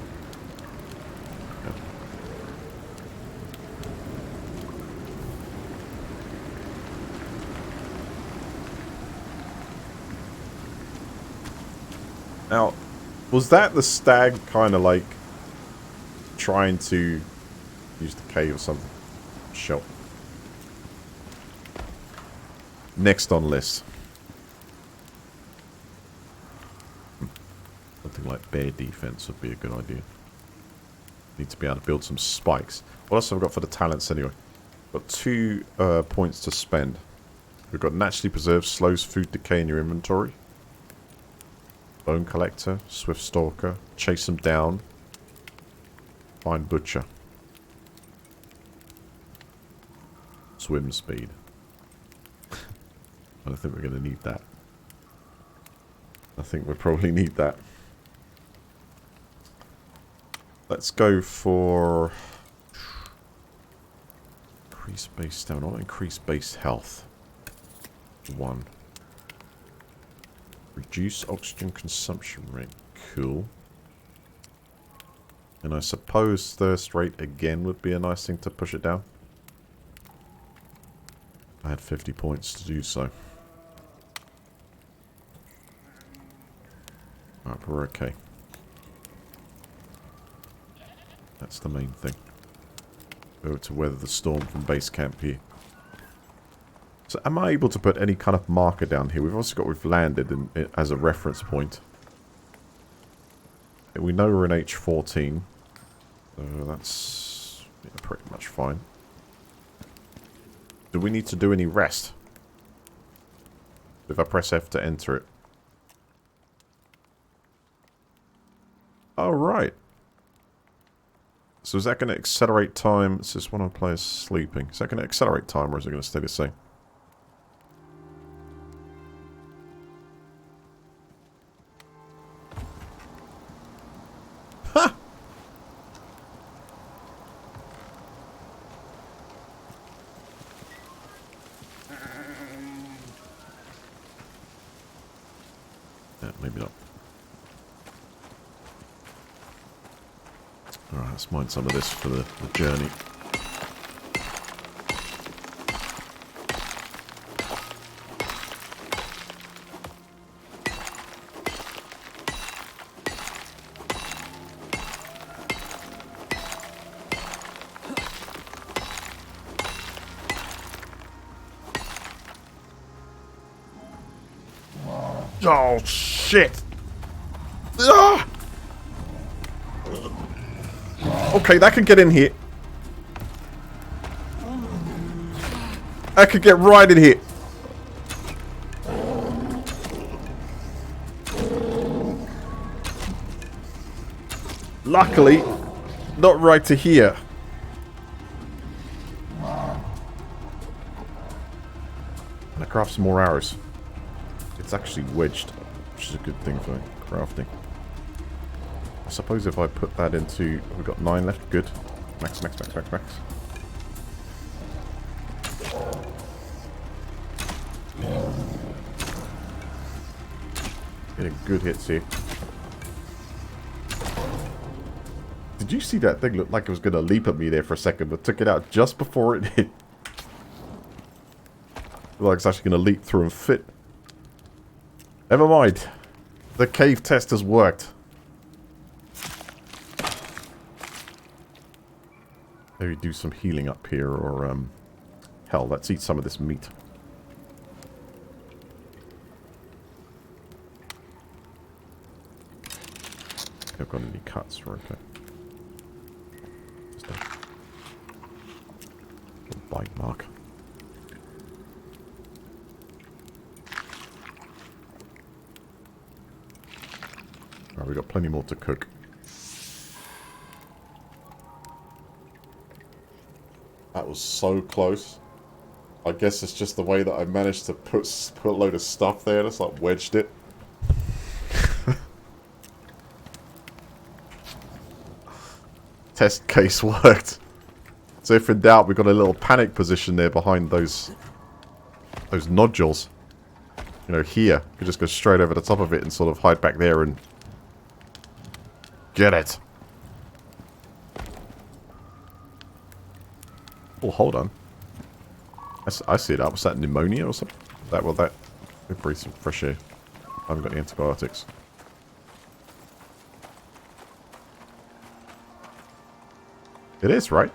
Now, was that the stag kind of like trying to use the cave or something? Sure. Next on list. Something like bear defense would be a good idea. Need to be able to build some spikes. What else have I got for the talents anyway? Got 2 points to spend. We've got naturally preserved, slows food decay in your inventory. Bone collector, swift stalker, chase them down, find butcher. swim speed. I don't think we're going to need that. I think we probably need that. Let's go for... increase base stamina, not increase base health. 1. Reduce oxygen consumption rate. Cool. And I suppose thirst rate again would be a nice thing to push it down. I had 50 points to do so. Alright, we're okay. That's the main thing. Go to weather the storm from base camp here. So am I able to put any kind of marker down here? We've also got we've landed as a reference point. We know we're in H14. So that's pretty much fine. Do we need to do any rest? If I press F to enter it. Oh, right. So is that going to accelerate time? It says one of the players sleeping. Is that going to accelerate time or is it going to stay the same? Ha! Yeah, maybe not. Alright, let's mine some of this for the journey. Oh, shit! Ah! Okay, that could get in here. That could get right in here. Luckily, not right to here. And I craft some more arrows. It's actually wedged, which is a good thing for crafting. I suppose if I put that into... we've got 9 left. Good. Max, max, max, max, max. Getting good hits here. Did you see that thing looked like it was going to leap at me there for a second, but took it out just before it hit? Like it's actually going to leap through and fit. Never mind. The cave test has worked. Maybe do some healing up here, or, hell, let's eat some of this meat. I've got any cuts, we're okay. Just a little bite mark. Alright, we've got plenty more to cook. That was so close. I guess it's just the way that I managed to put a load of stuff there. Just like wedged it. Test case worked. So if in doubt, we've got a little panic position there behind those nodules. You know, here. You could just go straight over the top of it and sort of hide back there and get it. Oh, hold on. I see that. Was that pneumonia or something? That, well, that... we breathe some fresh air. I haven't got any antibiotics. It is, right?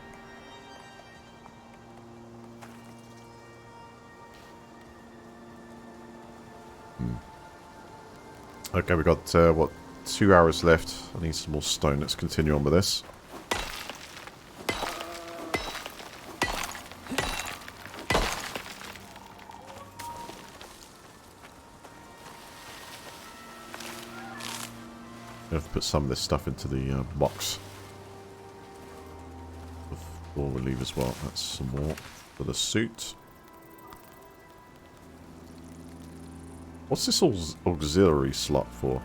Okay, we've got, what, 2 hours left. I need some more stone. Let's continue on with this. I have to put some of this stuff into the box before we leave as well. That's some more. For the suit. What's this auxiliary slot for?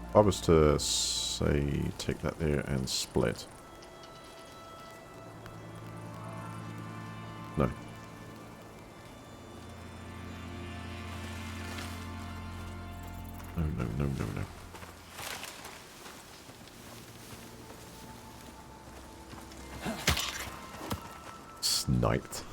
If I was to say take that there and split. No. No, no, no, no, no. Sniped.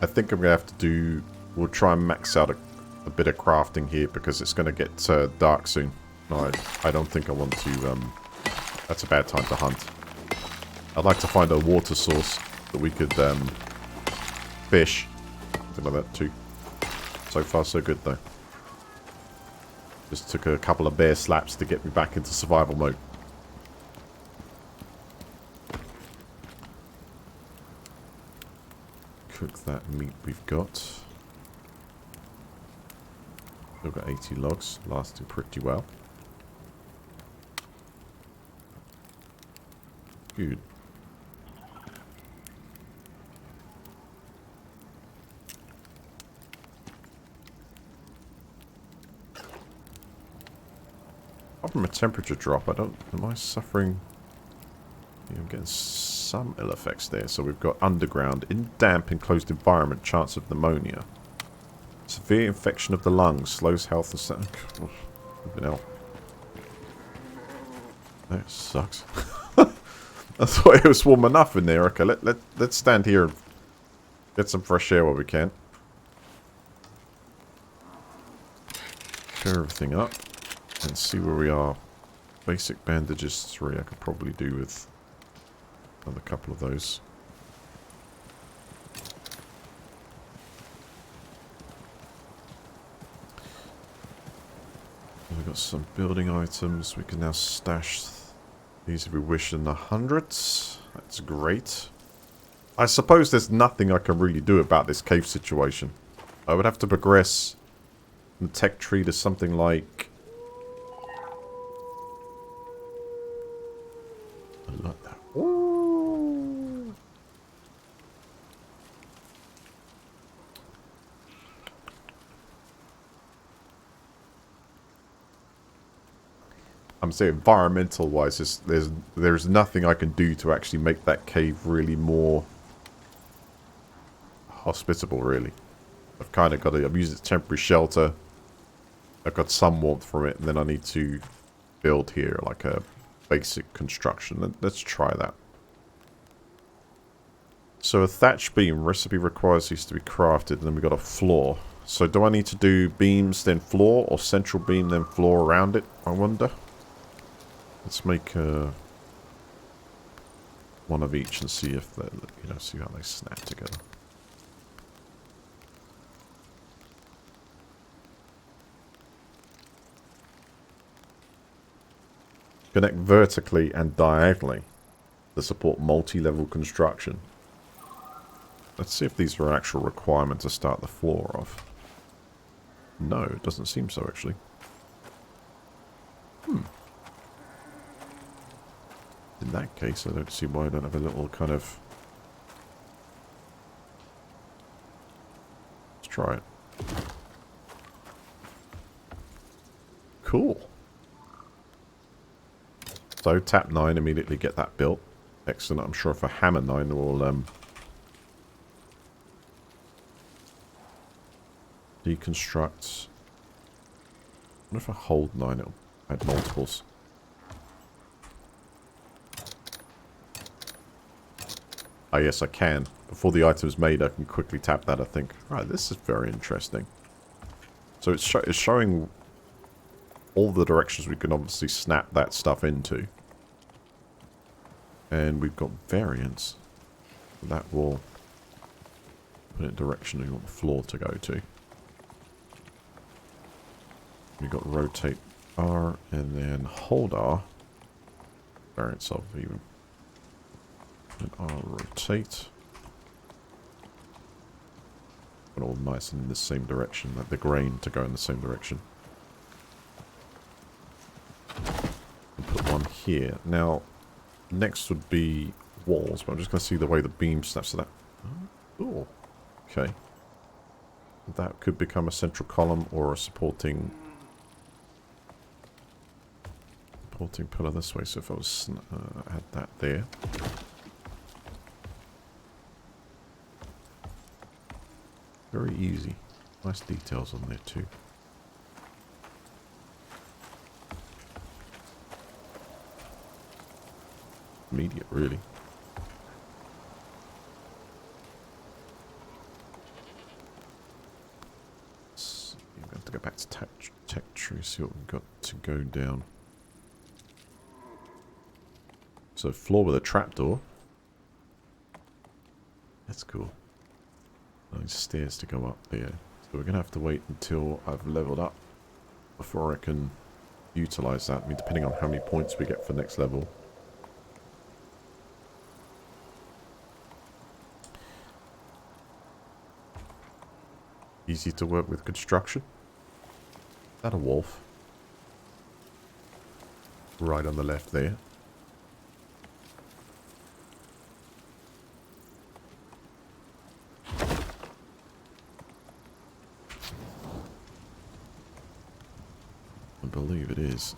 I think I'm going to have to do... We'll try and max out a bit of crafting here because it's going to get dark soon. No, I don't think I want to... that's a bad time to hunt. I'd like to find a water source that we could fish. Something like that too. So far so good though. Just took a couple of bear slaps to get me back into survival mode. Cook that meat we've got. Still got 80 logs, lasting pretty well. Good. Apart from a temperature drop, am I suffering? Yeah, I'm getting some ill effects there. So we've got underground, in damp enclosed environment, chance of pneumonia. Severe infection of the lungs, slows health and sound. Hell. That sucks. I thought it was warm enough in there. Okay, let's stand here and get some fresh air while we can. Clear everything up and see where we are. Basic bandages 3 I could probably do with another couple of those. We've got some building items. We can now stash these if we wish in the hundreds. That's great. I suppose there's nothing I can really do about this cave situation. I would have to progress the tech tree to something like... I like that. Ooh. I'm saying environmental wise, there's nothing I can do to actually make that cave really more hospitable, really. I've kind of got to, I've used it as temporary shelter. I've got some warmth from it, and then I need to build here like a basic construction. Let's try that. So a thatch beam recipe requires these to be crafted, and then we've got a floor. So do I need to do beams then floor, or central beam then floor around it, I wonder? Let's make one of each and see if they, see how they snap together. Connect vertically and diagonally to support multi-level construction. Let's see if these are an actual requirement to start the floor off. No, it doesn't seem so actually. In that case, I don't see why I don't have a little kind of... Let's try it. Cool. So, tap 9, immediately get that built. Excellent. I'm sure for hammer 9 we'll deconstruct. I wonder if I hold 9 it'll add multiples. Oh yes, I can. Before the item's made, I can quickly tap that, I think. Right, this is very interesting. So it's showing all the directions we can obviously snap that stuff into. And we've got variants. That will put it in direction we want the floor to go to. We've got rotate R and then hold R. Variance of even. And R rotate. And all nice in the same direction, like the grain to go in the same direction. And put one here. Now, next would be walls, but I'm just going to see the way the beam snaps to that. Oh, okay. That could become a central column or a supporting pillar this way. So if I was add that there. Very easy. Nice details on there too. Immediate, really. So I'm going to have to go back to tech tree, see what we've got to go down. So floor with a trapdoor. That's cool. Those stairs to go up there. So we're going to have to wait until I've leveled up before I can utilize that. I mean, depending on how many points we get for next level. Easy to work with construction. Is that a wolf? Right on the left there. I believe it is.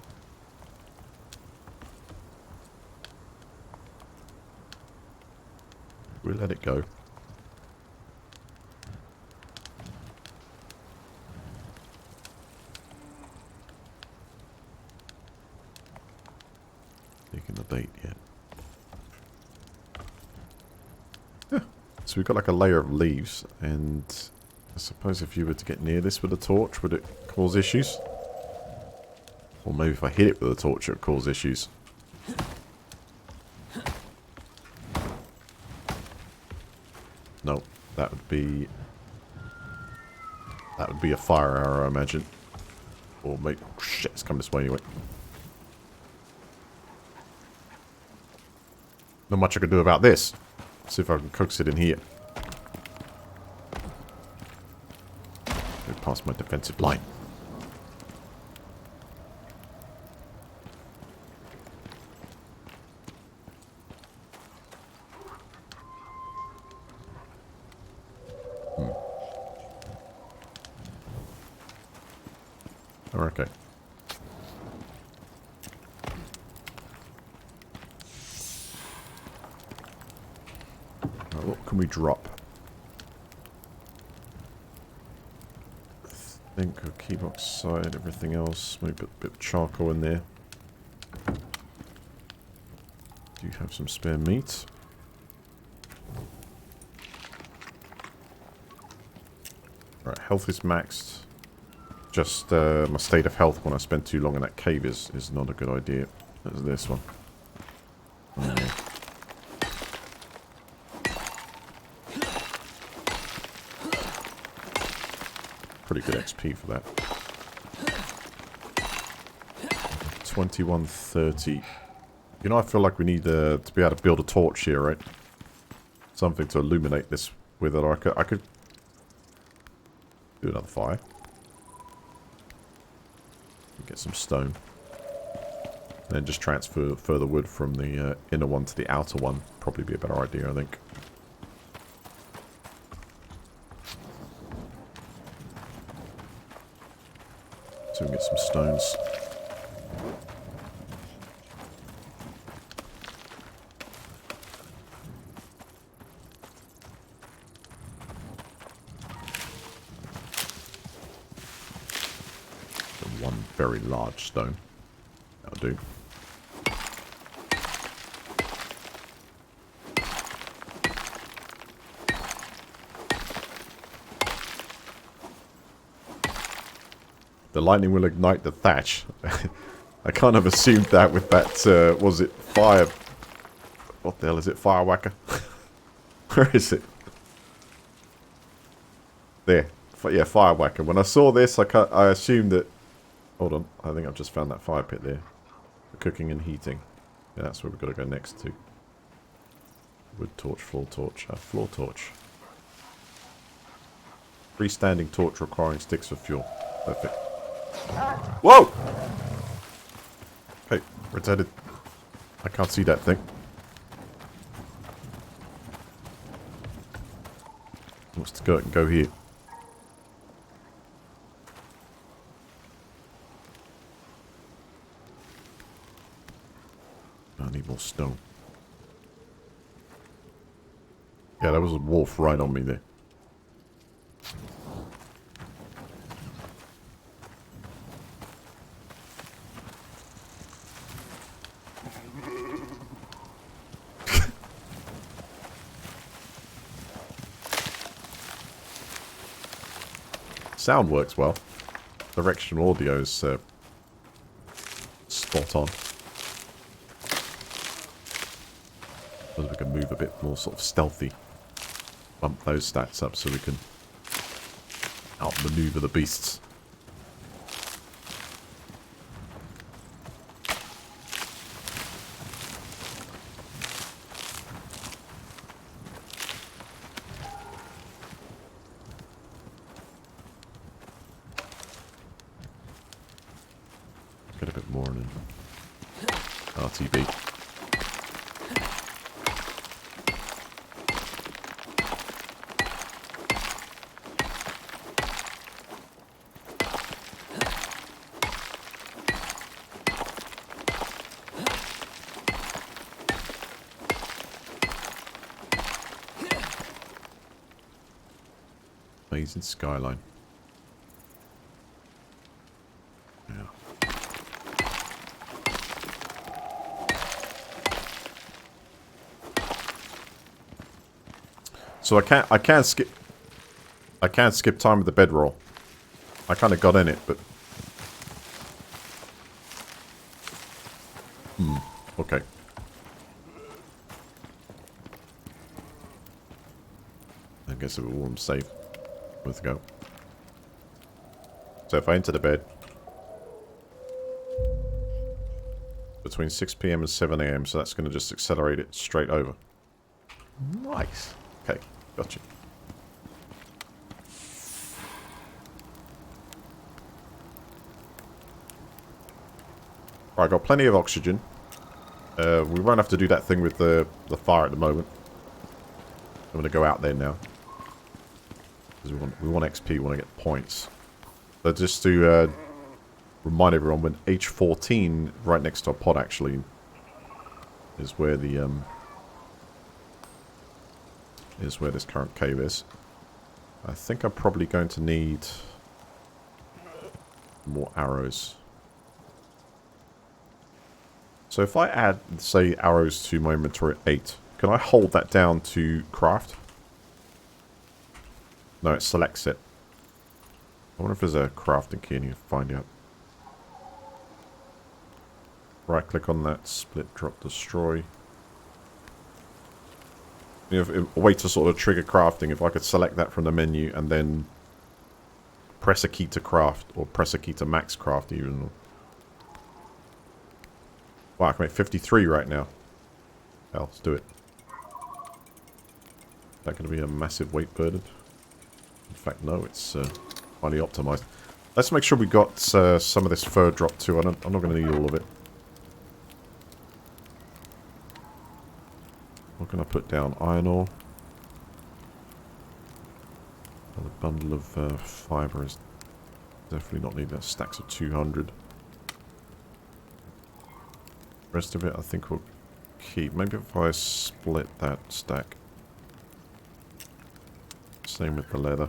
We'll let it go. Taking the bait yet. Yeah. So we've got like a layer of leaves, and I suppose if you were to get near this with a torch, would it cause issues? Or maybe if I hit it with a torch, it would cause issues. No, that would be a fire arrow, I imagine. Or maybe, oh shit, it's coming this way anyway. Not much I can do about this. See if I can coax it in here. Go past my defensive line. Oh, okay. Right, what can we drop? I think a keybox side, everything else. Maybe a bit of charcoal in there. Do you have some spare meat? Right, health is maxed. Just my state of health when I spend too long in that cave is not a good idea. That's this one. Oh, yeah. Pretty good XP for that. 2130. You know, I feel like we need to be able to build a torch here, right? Something to illuminate this with it. Or I could do another fire. Get some stone. Then just transfer further wood from the inner one to the outer one. Probably be a better idea, I think. So we can get some stones. One very large stone. That'll do. The lightning will ignite the thatch. I kind of assumed that with that, was it fire? What the hell is it? Fire whacker? Where is it? There. Yeah, fire whacker. When I saw this, I assumed that Hold on. I think I've just found that fire pit there. For cooking and heating. Yeah, that's where we've got to go next to. Wood torch, floor torch. Floor torch. Freestanding torch requiring sticks for fuel. Perfect. Whoa! Okay, where's headed? I can't see that thing. Wants to go here. I need more stone. Yeah, there was a wolf right on me there. Sound works well. Directional audio is spot on. We can move a bit more sort of stealthy. Bump those stats up so we can outmaneuver the beasts. Get a bit more in RTB. Amazing skyline. Yeah. So I can't skip time with the bedroll. I kind of got in it, but okay. I guess it will warm safe. Let's go. So if I enter the bed between 6 PM and 7 AM, so that's going to just accelerate it straight over. Nice. Okay, gotcha. Right, I got plenty of oxygen. We won't have to do that thing with the fire at the moment. I'm going to go out there now. Because we want XP, we want to get points. But just to remind everyone, when H14, right next to our pod actually, is where the is where this current cave is. I think I'm probably going to need more arrows. So if I add, say, arrows to my inventory at 8, can I hold that down to craft? No, it selects it. I wonder if there's a crafting key and you can find out. Right click on that, split, drop, destroy. You know, a way to sort of trigger crafting, if I could select that from the menu and then press a key to craft, or press a key to max craft even. Wow, I can make 53 right now. Hell, let's do it. Is that going to be a massive weight burden? In fact, no, it's highly optimized. Let's make sure we got some of this fur drop too. I'm not going to need all of it. What can I put down? Iron ore. Another bundle of fibre is definitely not needed. That stacks of 200. Rest of it I think we'll keep. Maybe if I split that stack. Same with the leather.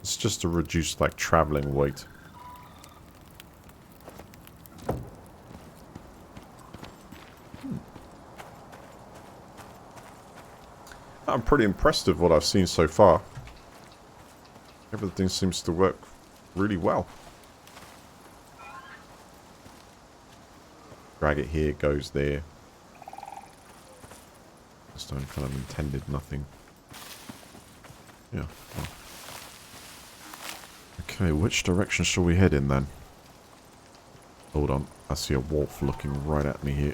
It's just to reduce like travelling weight. I'm pretty impressed with what I've seen so far. Everything seems to work really well. Drag it here, goes there. Stone kind of intended nothing. Yeah. Okay, which direction shall we head in then? Hold on. I see a wolf looking right at me here.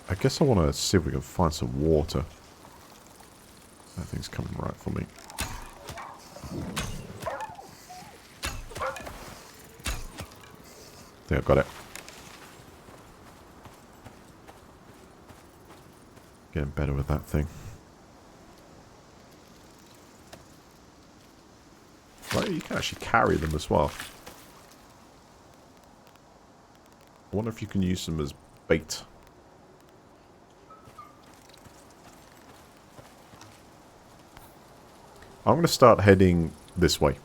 I guess I want to see if we can find some water. That thing's coming right for me. I think I got it. Getting better with that thing. Right, you can actually carry them as well. I wonder if you can use them as bait. I'm going to start heading this way.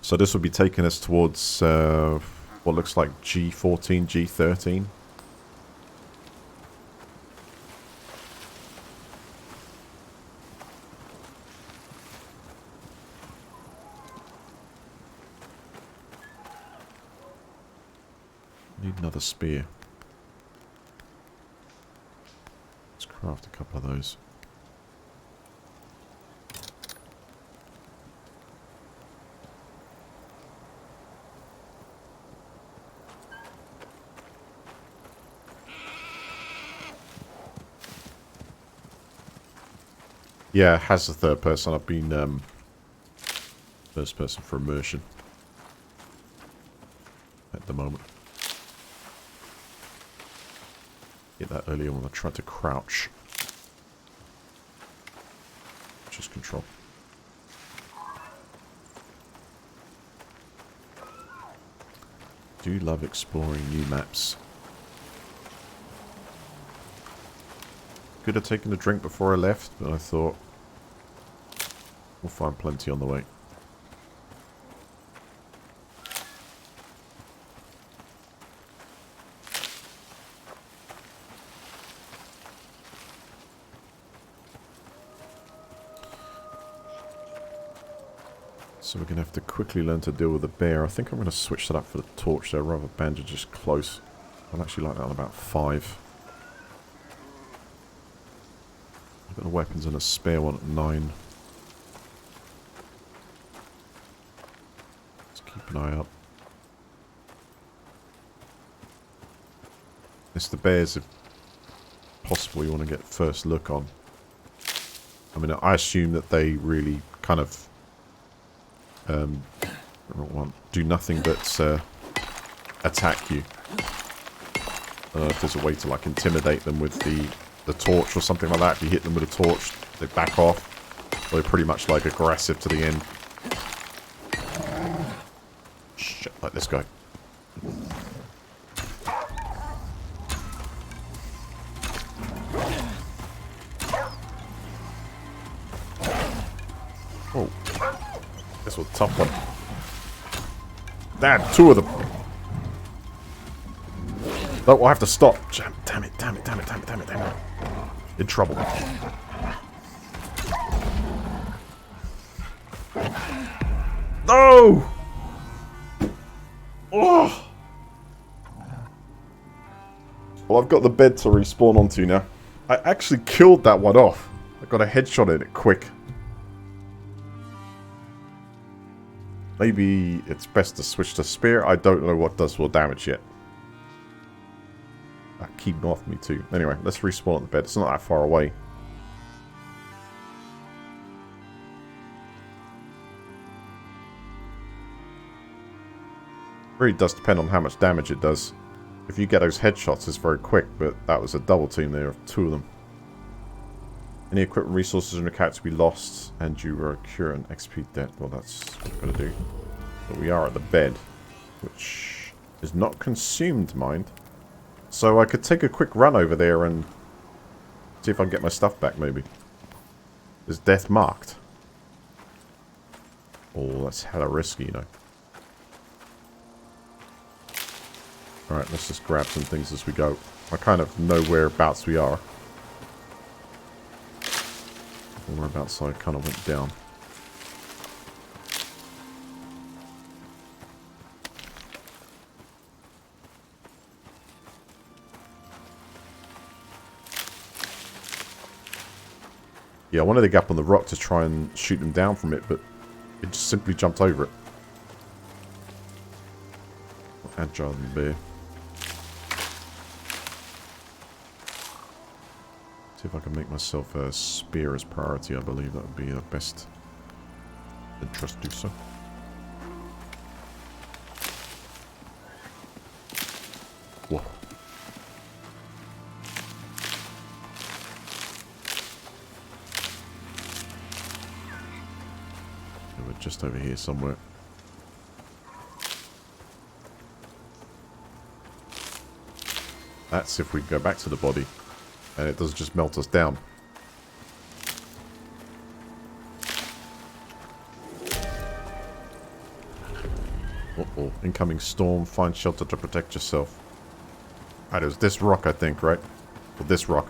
So this will be taking us towards what looks like G14, G13. Need another spear. Let's craft a couple of those. Yeah, it has the third person. I've been first person for immersion at the moment. Hit that earlier when I tried to crouch. Just control. Do love exploring new maps. Could have taken a drink before I left, but I thought we'll find plenty on the way. So we're going to have to quickly learn to deal with the bear. I think I'm going to switch that up for the torch there, rather bandages close. I'd actually like that on about 5. I've got the weapons and a spare one at 9. Let's keep an eye out. It's the bears, if possible, you want to get first look on. I mean, I assume that they really kind of do nothing but attack you. I don't know if there's a way to like intimidate them with the torch or something like that. If you hit them with a torch, they back off. They're pretty much like aggressive to the end. Shit, like this guy. Oh. This was a tough one. Damn, 2 of them. No, I have to stop. Damn it, damn it, damn it, damn it, damn it, damn it. In trouble. No! Oh! Well, I've got the bed to respawn onto now. I actually killed that one off. I got a headshot at it quick. Maybe it's best to switch to spear. I don't know what does more damage yet. That keeping off me too. Anyway, let's respawn at the bed. It's not that far away. Really does depend on how much damage it does. If you get those headshots, it's very quick, but that was a double team there of 2 of them. Any equipment resources in the cat to be lost, and you were cure an XP debt. Well, that's what we're going to do. But we are at the bed, which is not consumed, mind. So I could take a quick run over there and see if I can get my stuff back, maybe. Is death marked? Oh, that's hella risky, you know. Alright, let's just grab some things as we go. I kind of know whereabouts we are. Whereabouts I kind of went down. Yeah, I wanted to get up on the rock to try and shoot them down from it, but It just simply jumped over it. Agile than bear. See if I can make myself a spear as priority. I believe that would be the best interest to do so. Whoa. So we're just over here somewhere. That's if we go back to the body and it doesn't just melt us down. Uh-oh. Incoming storm. Find shelter to protect yourself. Alright, it was this rock, I think, right? Or this rock.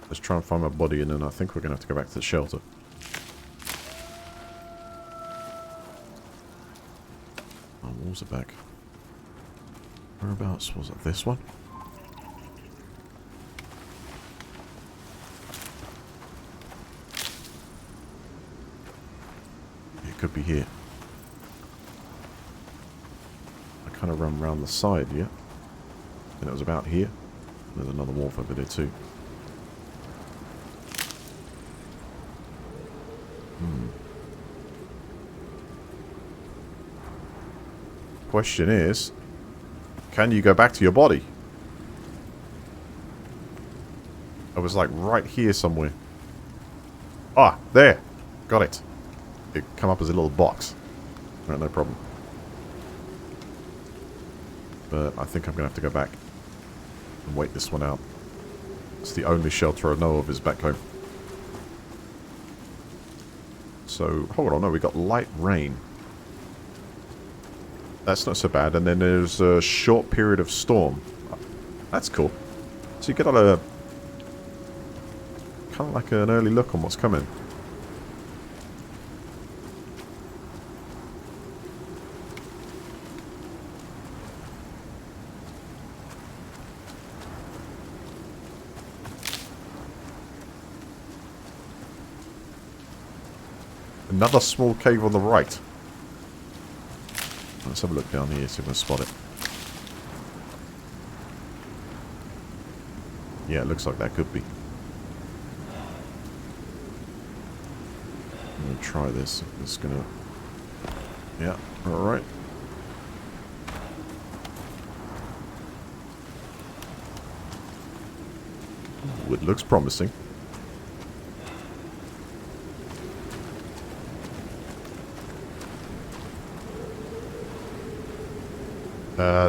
Let's try and find my body, and then I think we're going to have to go back to the shelter. Oh, walls are back. Whereabouts was it? This one? It could be here. I kind of run around the side, yeah? And it was about here. There's another wolf over there too. Question is, can you go back to your body? I was like right here somewhere. Ah, there. Got it. It come up as a little box. Right, no problem. But I think I'm going to have to go back and wait this one out. It's the only shelter I know of is back home. So, hold on, no, we got light rain. That's not so bad. And then there's a short period of storm. That's cool. So you get on a... kind of like an early look on what's coming. Another small cave on the right. Let's have a look down here, see if we can spot it. Yeah, it looks like that could be. I'm going to try this. It's going to... yeah, alright. Ooh, it looks promising.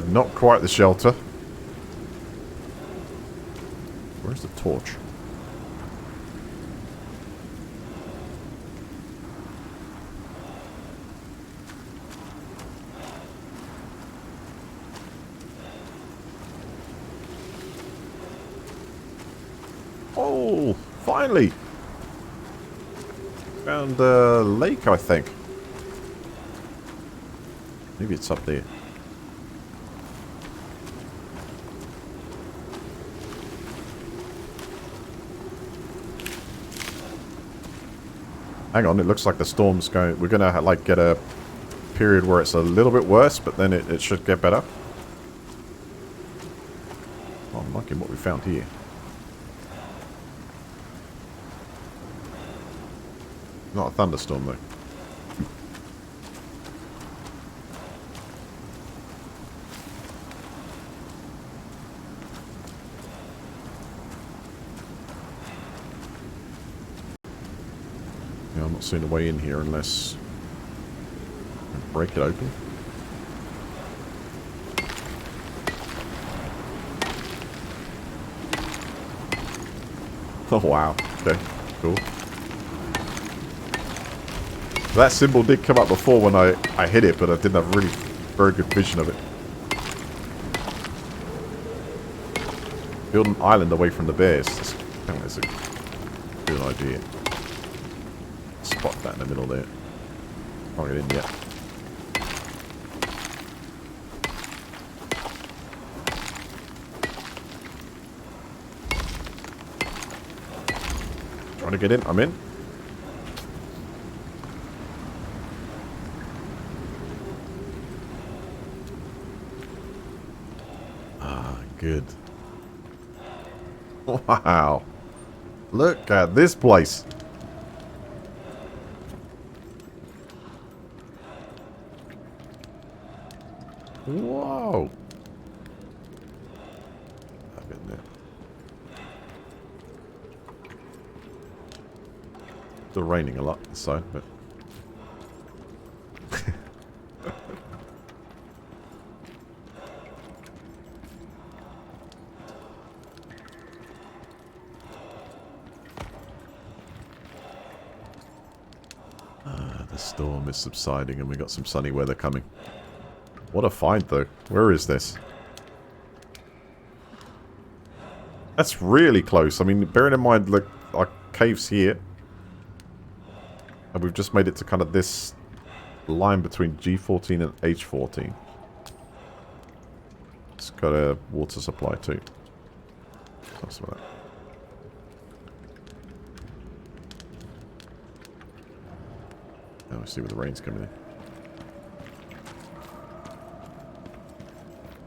Not quite the shelter. Where's the torch? Oh, finally! Found a lake, I think. Maybe it's up there. Hang on, it looks like the storm's going... we're going to, like, get a period where it's a little bit worse, but then it should get better. Oh, I'm liking what we found here. Not a thunderstorm, though. I'm not seeing a way in here unless I break it open. Oh wow, okay, cool. That symbol did come up before when I hit it, but I didn't have really very good vision of it. Build an island away from the bears. I think that's a good idea. Spot that in the middle there. Can't get in yet. Want to get in? I'm in. Ah, good. Wow. Look at this place. Whoa. I've been there. Still raining a lot inside, but the storm is subsiding and we got some sunny weather coming. What a find, though. Where is this? That's really close. I mean, bearing in mind, look, our cave's here. And we've just made it to kind of this line between G14 and H14. It's got a water supply, too. That's what that. Now we see where the rain's coming in.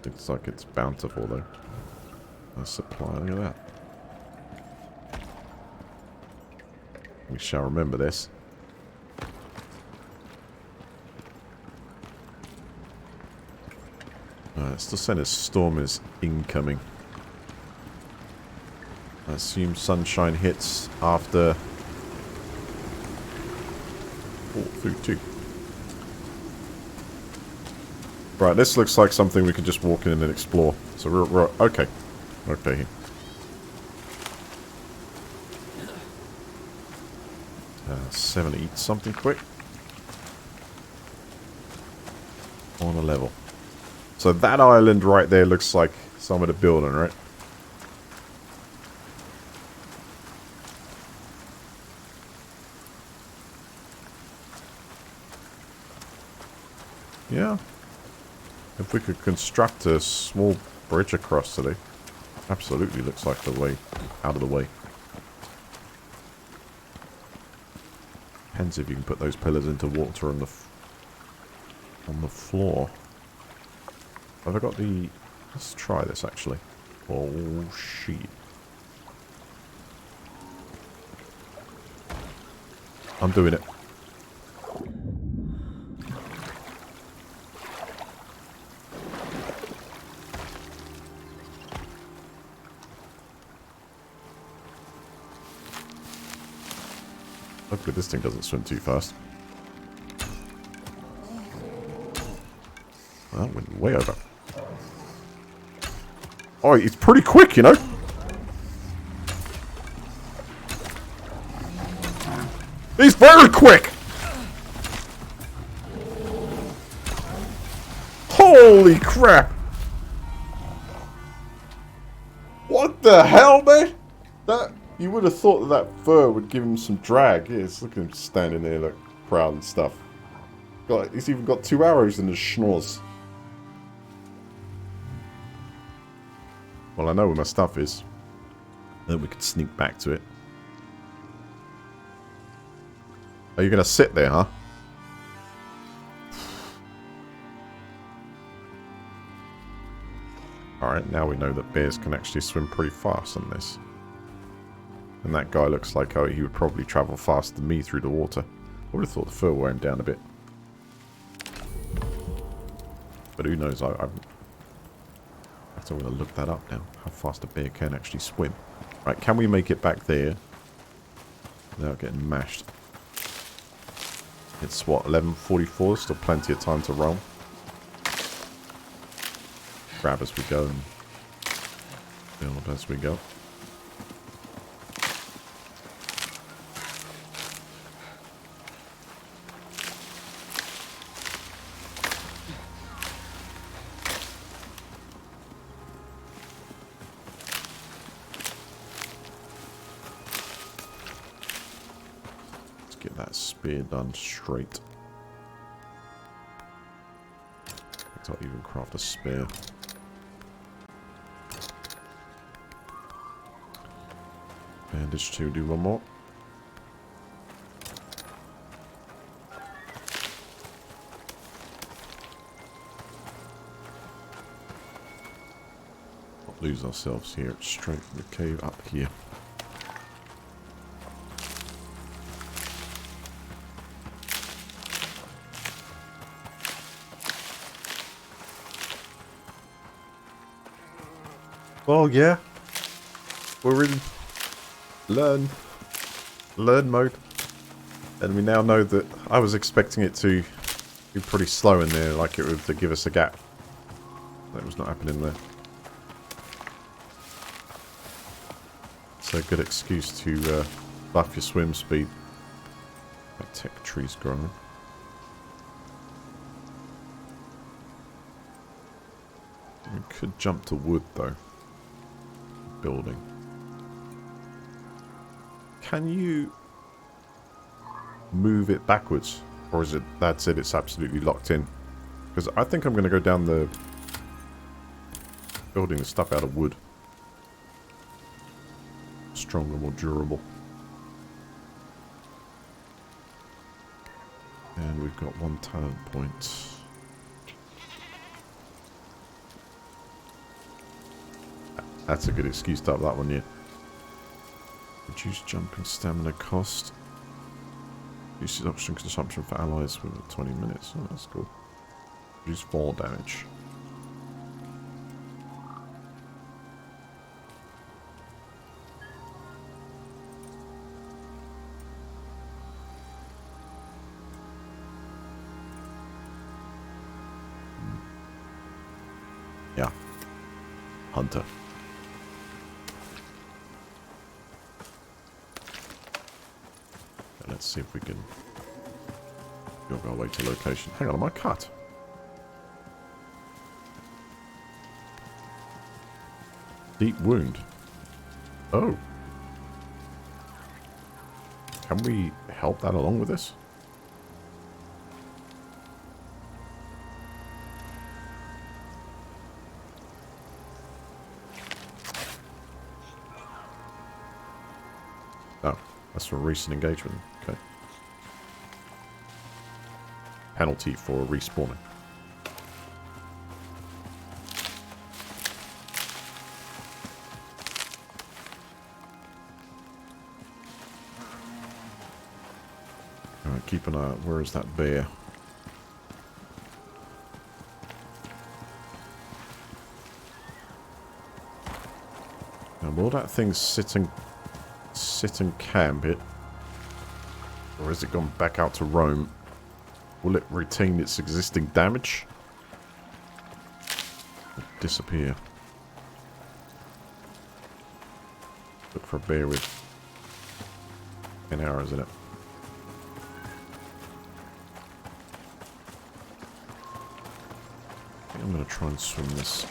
Looks like it's bountiful, though. A supply, look at that. We shall remember this. It's still saying a storm is incoming. I assume sunshine hits after... Oh, food too. Right, this looks like something we can just walk in and explore. So we're okay. Okay. Seven to eat something quick. On a level. So that island right there looks like some of the building, right? Yeah. If we could construct a small bridge across today. Absolutely looks like the way out of the way. Depends if you can put those pillars into water on the floor. Have I got the... Let's try this, actually. Oh, shit. I'm doing it. Hopefully this thing doesn't swim too fast. Well, that went way over. Oh, it's pretty quick, you know? He's very quick! Holy crap! What the hell, man? That... You would have thought that fur would give him some drag. Yes, look at him standing there, like, proud and stuff. He's even got 2 arrows in his schnoz. Well, I know where my stuff is. Then we can sneak back to it. Are you going to sit there, huh? Alright, now we know that bears can actually swim pretty fast on this. And that guy looks like he would probably travel faster than me through the water. I would have thought the fur wore him down a bit. But who knows, I'm going to look that up now. How fast a bear can actually swim. Right, can we make it back there without getting mashed? It's what, 11:44? Still plenty of time to roam. Grab as we go and build as we go. Get that spear done straight. I'll even craft a spear. Bandage 2, do one more. lose ourselves here. Straight from the cave up here. Well, yeah. We're in learn mode. And we now know that I was expecting it to be pretty slow in there, like it would to give us a gap. That was not happening there. It's a good excuse to buff your swim speed. That tech tree's growing. We could jump to wood though. Building. Can you move it backwards? Or is it, that's it, it's absolutely locked in? Because I think I'm going to go down the building the stuff out of wood. Stronger, more durable. And we've got 1 talent point. That's a good excuse to up that one, yeah. Reduce jumping stamina cost. Reduces oxygen consumption for allies within 20 minutes. Oh, that's cool. Reduce fall damage. Yeah. Hunter. Let's see if we can jog our way to location. Hang on, am I cut? Deep wound. Oh. Can we help that along with this? Oh, that's for recent engagement. Okay. Penalty for respawning. Alright, keep an eye out. Where is that bear? Now, will that thing sit and camp it? Or has it gone back out to roam? Will it retain its existing damage? Or disappear? Look for a bear with 10 arrows in it. I think I'm going to try and swim this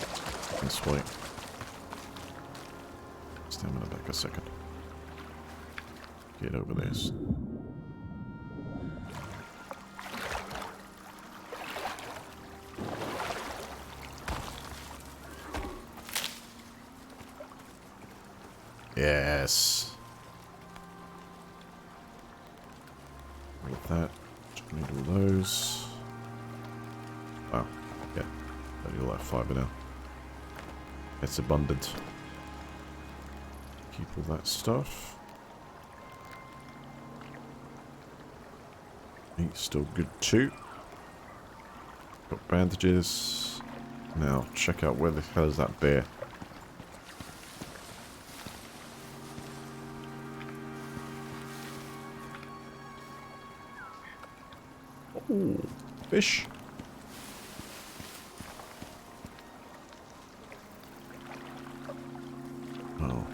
way. Stamina back a second. Get over this. Yes. With that, just need all those. Wow. Yeah. I need all that fiber now. It's abundant. Keep all that stuff. Meat's still good too. Got bandages. Now, check out where the hell is that bear. Ooh, fish. Oh.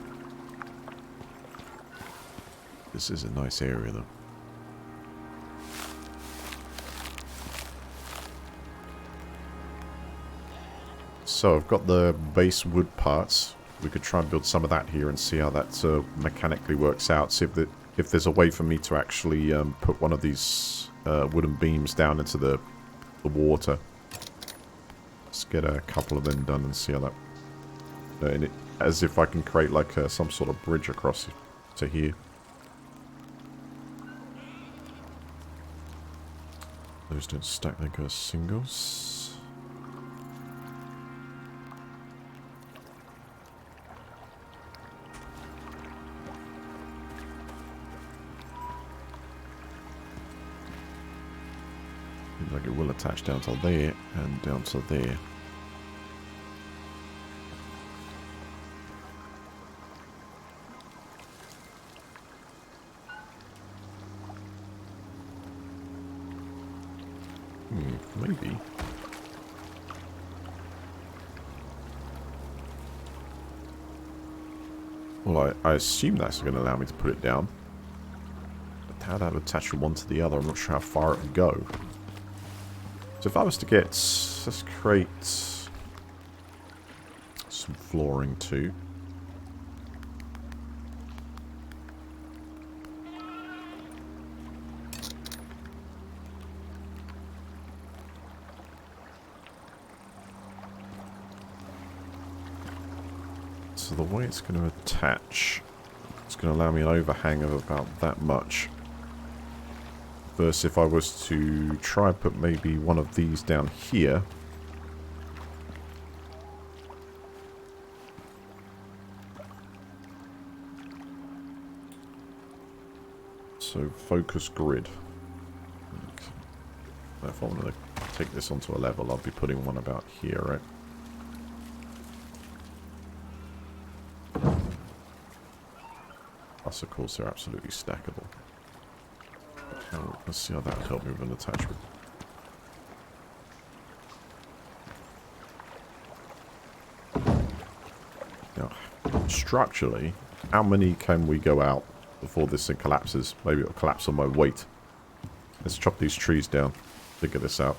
This is a nice area though. So I've got the base wood parts. We could try and build some of that here and see how that mechanically works out. See if there's a way for me to actually put one of these wooden beams down into the water. Let's get a couple of them done and see how that... and it, as if I can create like some sort of bridge across to here. Those don't stack, they go as singles. Seems like it will attach down to there and down to there. Maybe. Well, I assume that's going to allow me to put it down. But how that would attach from one to the other, I'm not sure how far it would go. So if I was to get... Let's create some flooring too. So the way it's going to attach, it's going to allow me an overhang of about that much. Versus if I was to try and put maybe one of these down here. So focus grid. Okay. Now if I want to take this onto a level, I'll be putting one about here, right? Plus, of course, they're absolutely stackable. Let's see how that would help me with an attachment. Now, structurally, how many can we go out before this thing collapses? Maybe it'll collapse on my weight. Let's chop these trees down. Figure this out.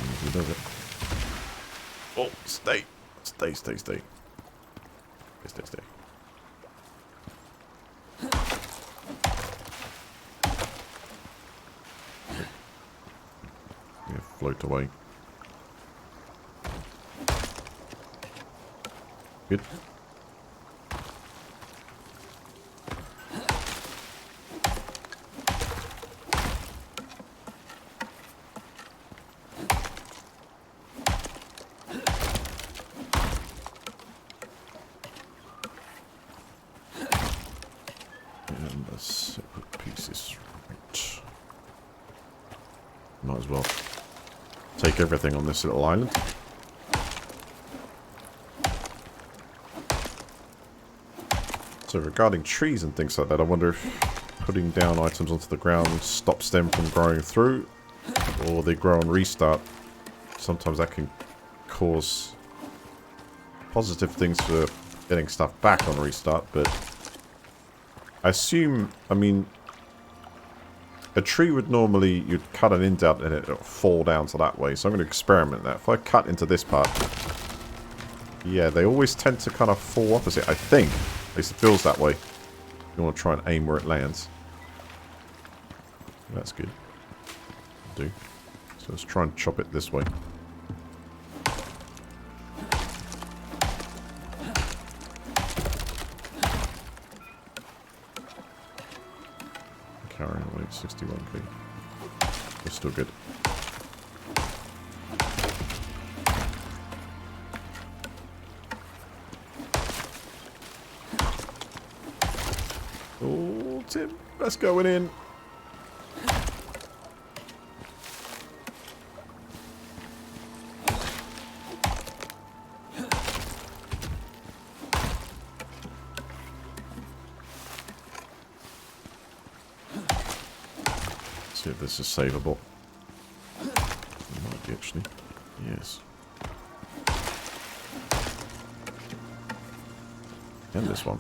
Easy does it. Oh, stay. Stay, stay, stay. Stay, stay. Yeah, float away. Good. Separate pieces. Right. Might as well take everything on this little island. So regarding trees and things like that, I wonder if putting down items onto the ground stops them from growing through, or they grow and restart. Sometimes that can cause positive things for getting stuff back on restart, but I assume, I mean, a tree would normally, you'd cut an indent and it would fall down to that way. So I'm going to experiment that. If I cut into this part, yeah, they always tend to kind of fall opposite, I think. At least it feels that way. You want to try and aim where it lands. That's good. Do. So let's try and chop it this way. Carrying weight 61p. We're still good. Oh, Tim, that's going in. See if this is savable. It might be actually. Yes. And this one.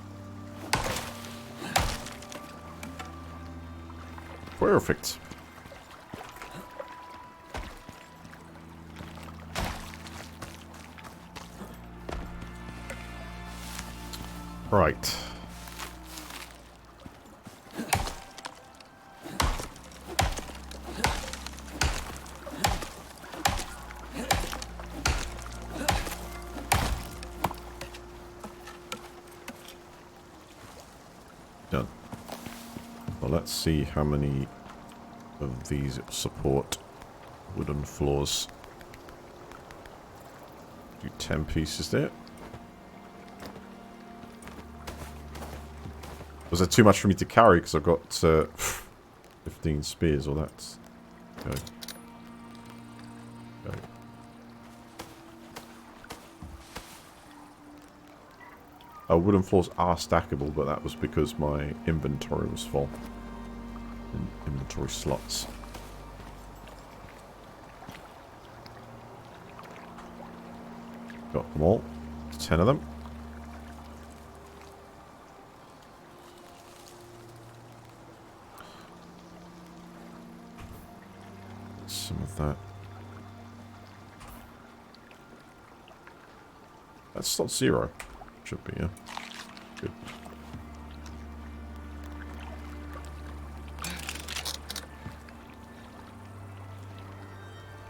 Perfect. Right. Done. Well, let's see how many of these support wooden floors. Do 10 pieces there. Was it too much for me to carry? Because I've got 15 spears, or that's... Go. Go. Oh, wooden floors are stackable, but that was because my inventory was full. Inventory slots. Got them all. 10 of them. Some of that. That's not 0. Should be, yeah. Good.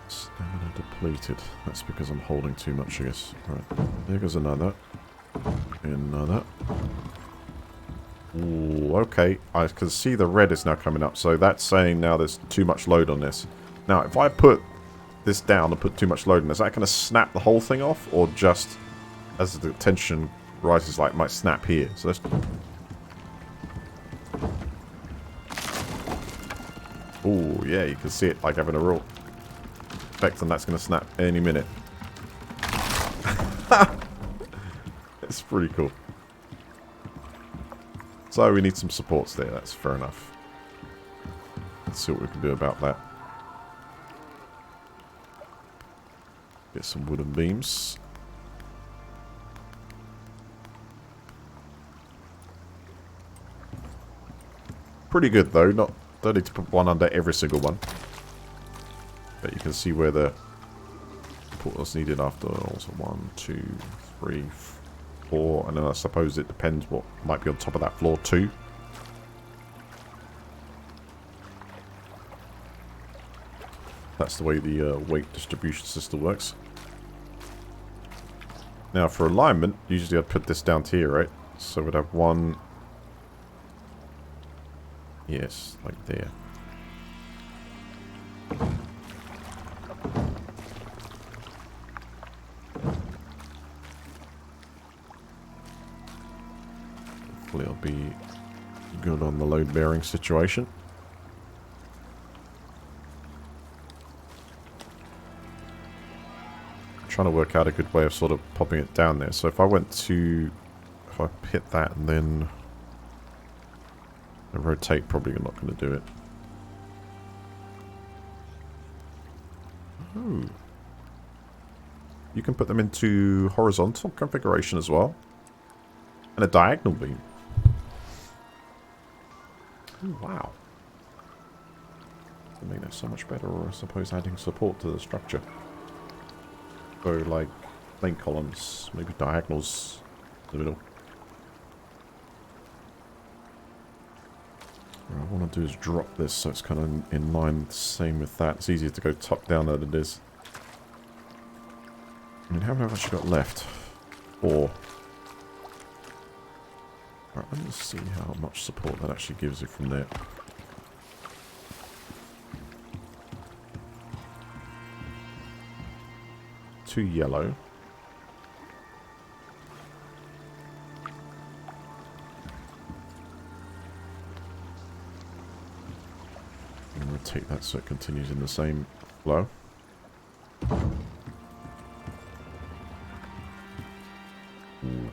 Stamina depleted. That's because I'm holding too much, I guess. Right. There goes another. Another. Ooh, okay. I can see the red is now coming up. So that's saying now there's too much load on this. Now, if I put this down and put too much load on, is that going to snap the whole thing off? Or just as the tension rises, like, might snap here? So let's... Ooh, yeah, you can see it like having a real effect, and that's going to snap any minute. It's pretty cool. So we need some supports there, that's fair enough. Let's see what we can do about that. Get some wooden beams. Pretty good though, don't need to put one under every single one. But you can see where the support was needed after. Also 1, 2, 3, 4, and then I suppose it depends what might be on top of that floor too. That's the way the weight distribution system works. Now for alignment, usually I'd put this down to here, right? So we'd have one... Yes, like there. Hopefully I'll be good on the load bearing situation. Trying to work out a good way of sort of popping it down there. So if I went to... If I hit that and then... rotate, probably not going to do it. Oh. You can put them into horizontal configuration as well. And a diagonal beam. Oh, wow. That make that so much better, or I suppose adding support to the structure. So like lane columns, maybe diagonals in the middle. What I want to do is drop this so it's kind of in line, same with that. It's easier to go top down than it is. I mean, how many have I actually got left? 4. Alright, let me see how much support that actually gives you from there. Two yellow. And rotate that so it continues in the same flow. Ooh.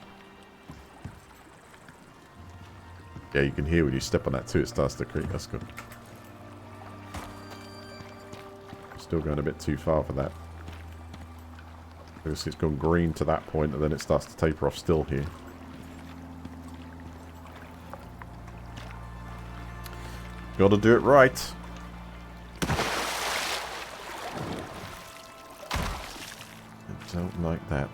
Yeah, you can hear when you step on that too, it starts to creak. That's good. Still going a bit too far for that. It's gone green to that point, and then it starts to taper off still here. Gotta do it right. I don't like that.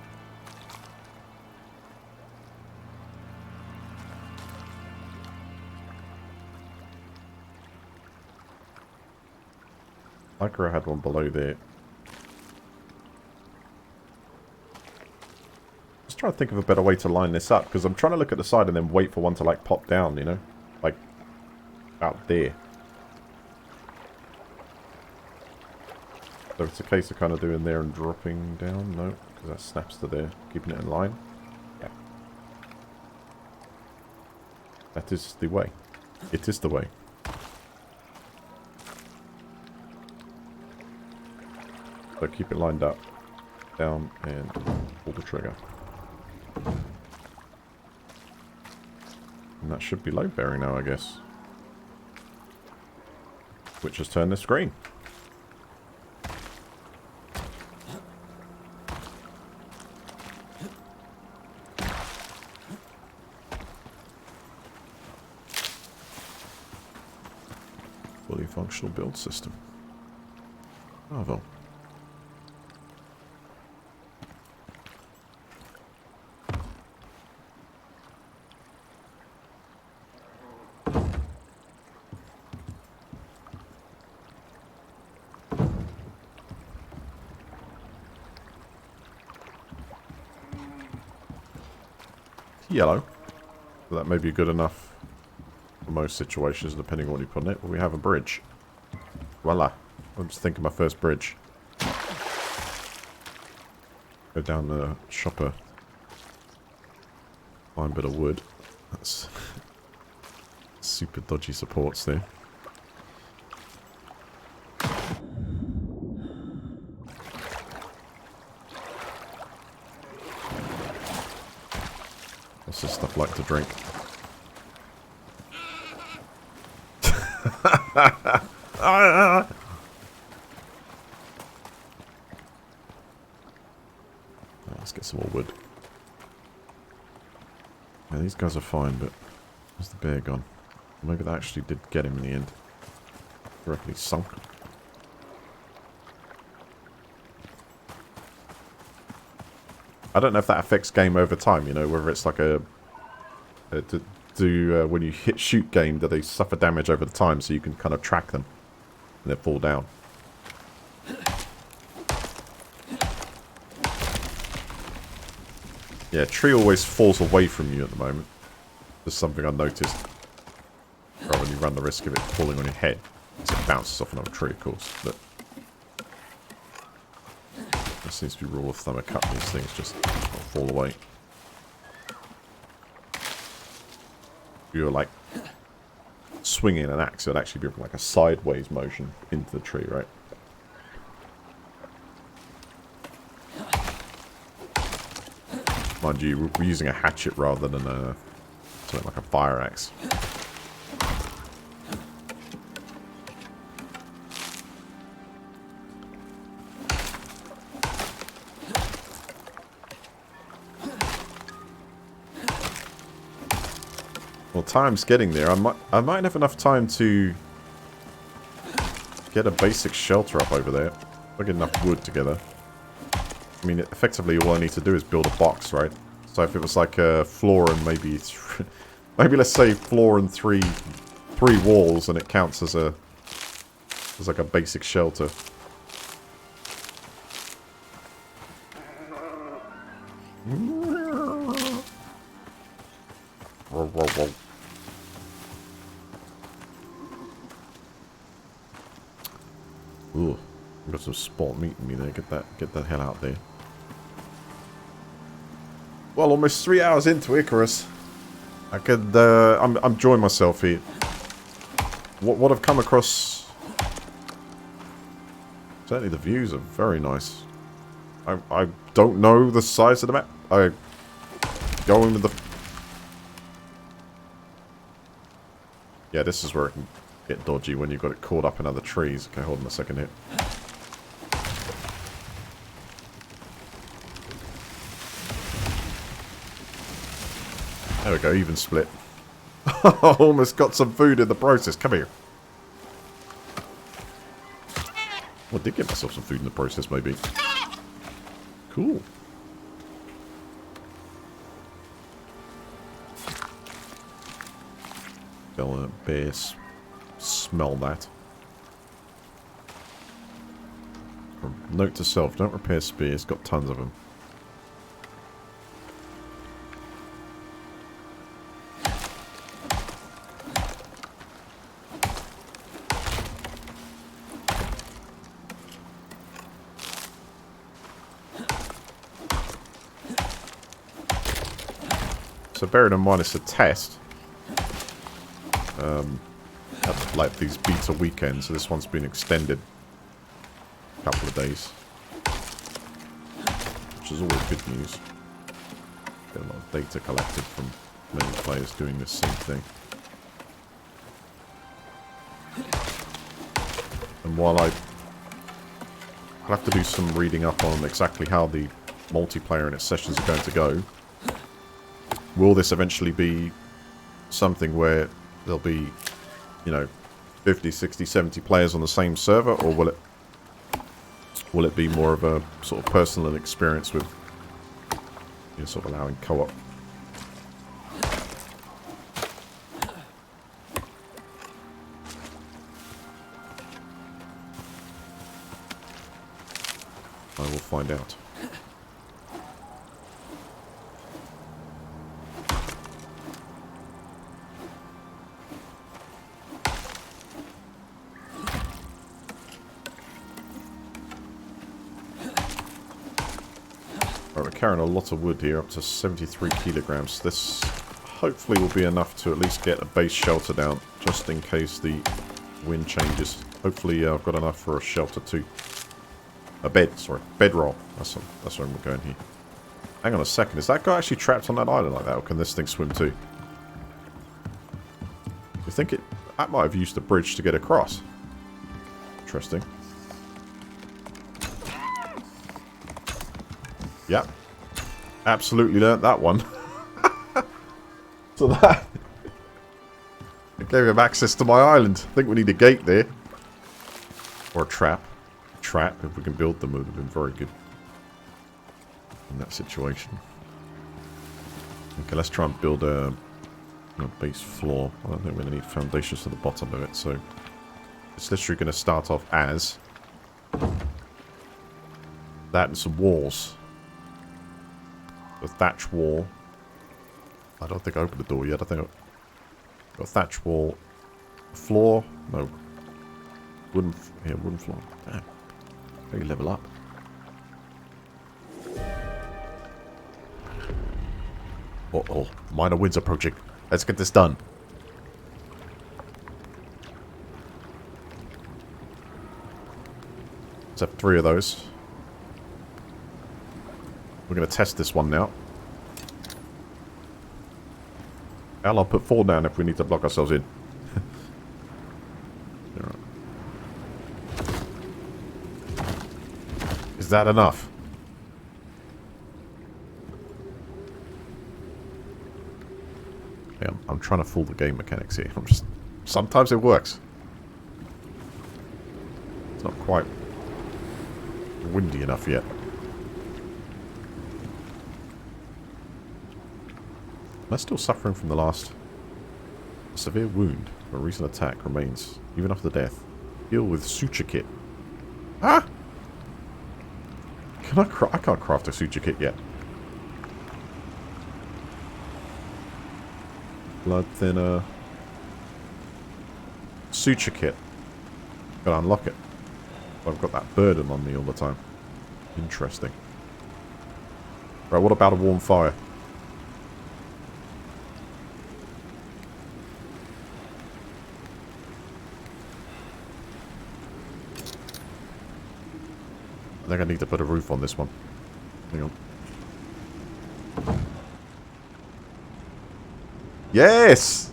Like I had one below there. Just trying to think of a better way to line this up, because I'm trying to look at the side and then wait for one to like pop down, you know? Like out there. So it's a case of kind of doing there and dropping down. No, because that snaps to there, keeping it in line. Yeah. That is the way. It is the way. So keep it lined up. Down and pull the trigger. And that should be load bearing now, I guess. Which has turned the screen. Fully functional build system. Bravo. Yellow. So that may be good enough for most situations, depending on what you put in it. But we have a bridge. Voila. I'm just thinking my first bridge. Go down the shopper. Find a bit of wood. That's super dodgy supports there. What's this stuff like to drink? Let's get some more wood. Yeah, these guys are fine, but where's the bear gone? Maybe that actually did get him in the end. Directly sunk. I don't know if that affects game over time, you know, whether it's like a when you hit shoot game, do they suffer damage over the time so you can kind of track them and they fall down. Yeah, tree always falls away from you at the moment. Just something I noticed. Rather than you run the risk of it falling on your head. So it bounces off another tree, of course. But that seems to be rule of thumb. A couple of these things just fall away. You're like swinging an axe, it would actually be like a sideways motion into the tree, right? Mind you, we're using a hatchet rather than something like a fire axe. Well, time's getting there. I might have enough time to get a basic shelter up over there. If I get enough wood together. I mean, effectively, all I need to do is build a box, right? So if it was like a floor and maybe let's say floor and three walls, and it counts as like a basic shelter. Whoa, whoa, whoa. Ooh, got some sport meat in me there. Get that hell out there. Well, almost 3 hours into Icarus. I could, I'm enjoying myself here. What I've come across... Certainly the views are very nice. I don't know the size of the map. I go into the... Yeah, this is where it can get dodgy when you've got it caught up in other trees. Okay, hold on a second here. There we go, even split. Almost got some food in the process. Come here. Well, I did get myself some food in the process, maybe. Cool. Tell a bear smell that. Note to self, don't repair spears. Got tons of them. So bearing in mind it's a test, have, like, these beta weekends. So this one's been extended a couple of days, which is always good news. Get a lot of data collected from many players doing the same thing. And while I'll have to do some reading up on exactly how the multiplayer and its sessions are going to go, will this eventually be something where there'll be, you know, 50, 60, 70 players on the same server, or will it be more of a sort of personal experience with, you know, sort of allowing co-op? I will find out. Right, we're carrying a lot of wood here, up to 73 kilograms. This hopefully will be enough to at least get a base shelter down, just in case the wind changes. Hopefully I've got enough for a shelter too. A bed, sorry. Bedroll. That's where we're going here. Hang on a second. Is that guy actually trapped on that island like that? Or can this thing swim too? You think that might have used the bridge to get across. Interesting. Yep. Absolutely learnt that one. So that it gave him access to my island. I think we need a gate there. Or a trap. Trap, if we can build them, would have been very good in that situation. Okay, let's try and build a base floor. I don't think we're going to need foundations to the bottom of it, so it's literally going to start off as that and some walls. A thatch wall. I don't think I opened the door yet. I think I've got a thatch wall. Floor. No. Wooden floor. Damn. Maybe level up. Uh-oh. Minor winds approaching. Let's get this done. Let's have 3 of those. We're going to test this one now. Hell, I'll put 4 down if we need to block ourselves in. Is that enough? Yeah, I'm trying to fool the game mechanics here. Sometimes it works. It's not quite windy enough yet. Am I still suffering from the last? A severe wound. A recent attack remains, even after death. Heal with suture kit. Ah! I can't craft a suture kit yet. Blood thinner. Suture kit. Gotta unlock it. I've got that burden on me all the time. Interesting. Right, what about a warm fire? I think I need to put a roof on this one. Hang on. Yes!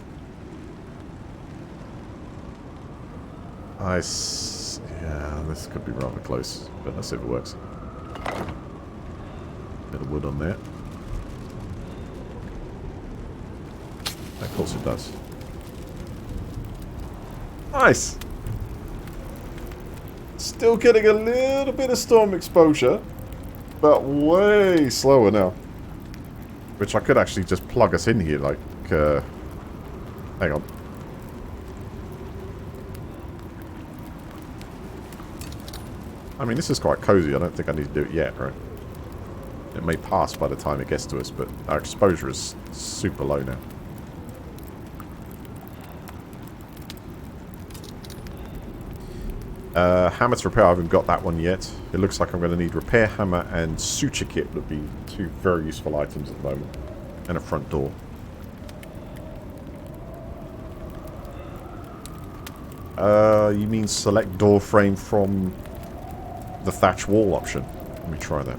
Nice. Yeah, this could be rather close, but let's see if it works. Bit of wood on there. Of course it does. Nice! Still getting a little bit of storm exposure, but way slower now. Which I could actually just plug us in here, like, hang on. I mean, this is quite cozy. I don't think I need to do it yet, right? It may pass by the time it gets to us, but our exposure is super low now. Hammer to repair, I haven't got that one yet. It looks like I'm going to need repair hammer and suture kit would be 2 very useful items at the moment. And a front door. You mean select door frame from the thatch wall option? Let me try that.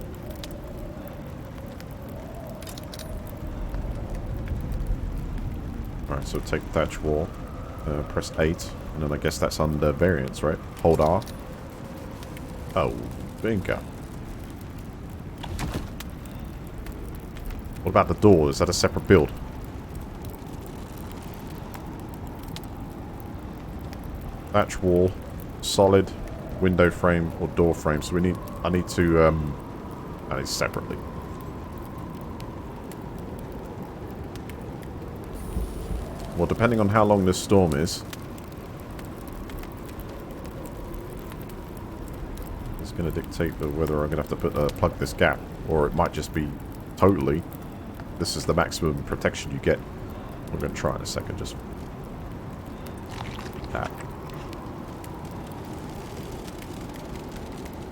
Alright, so take thatch wall, press 8, and then I guess that's under variants, right? Hold R. Oh, bingo. What about the door? Is that a separate build? Thatch wall, solid, window frame, or door frame. So I need to, separately. Well, depending on how long this storm is, it's going to dictate whether I'm going to have to plug this gap, or it might just be totally, this is the maximum protection you get. I'm going to try in a second, just that.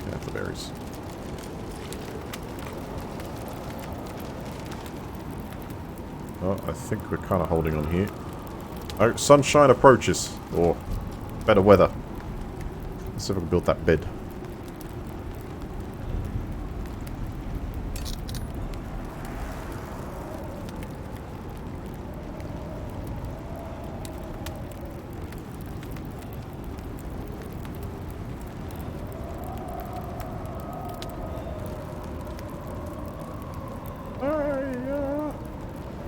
Yeah, the berries. Oh, I think we're kind of holding on here. Oh, sunshine approaches. Or better weather. Let's see if we can build that bed.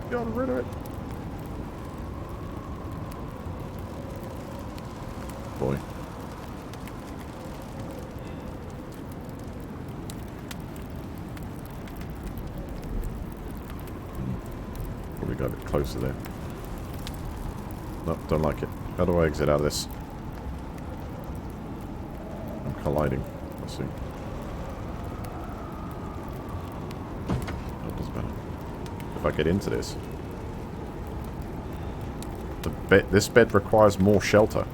Got rid of it. Boy. Probably got a bit closer there. Nope, don't like it. How do I exit out of this? I'm colliding. Let's see. That doesn't matter. If I get into this. This bed requires more shelter.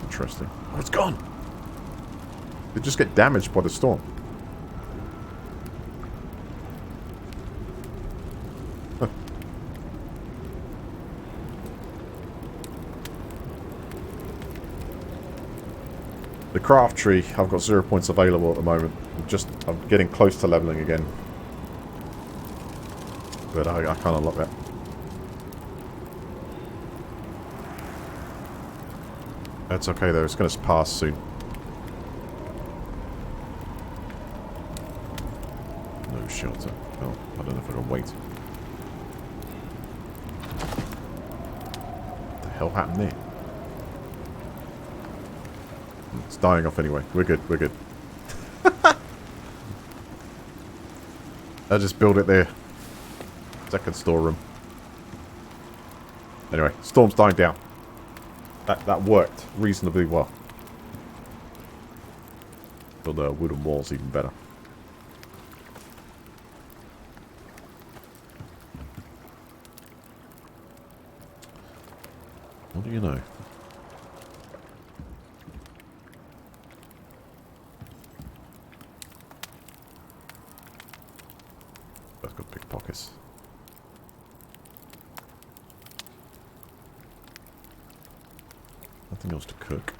Interesting. Oh, it's gone! They just get damaged by the storm. Huh. The craft tree, I've got 0 points available at the moment. I'm getting close to leveling again. But I kind of like that. That's okay though, it's going to pass soon. No shelter. Oh, I don't know if I can wait. What the hell happened there? It's dying off anyway. We're good, we're good. I just built it there. Second storeroom. Anyway, storm's dying down. That worked reasonably well. Build the wooden walls even better. What do you know? That's got big pockets. Nothing else to cook.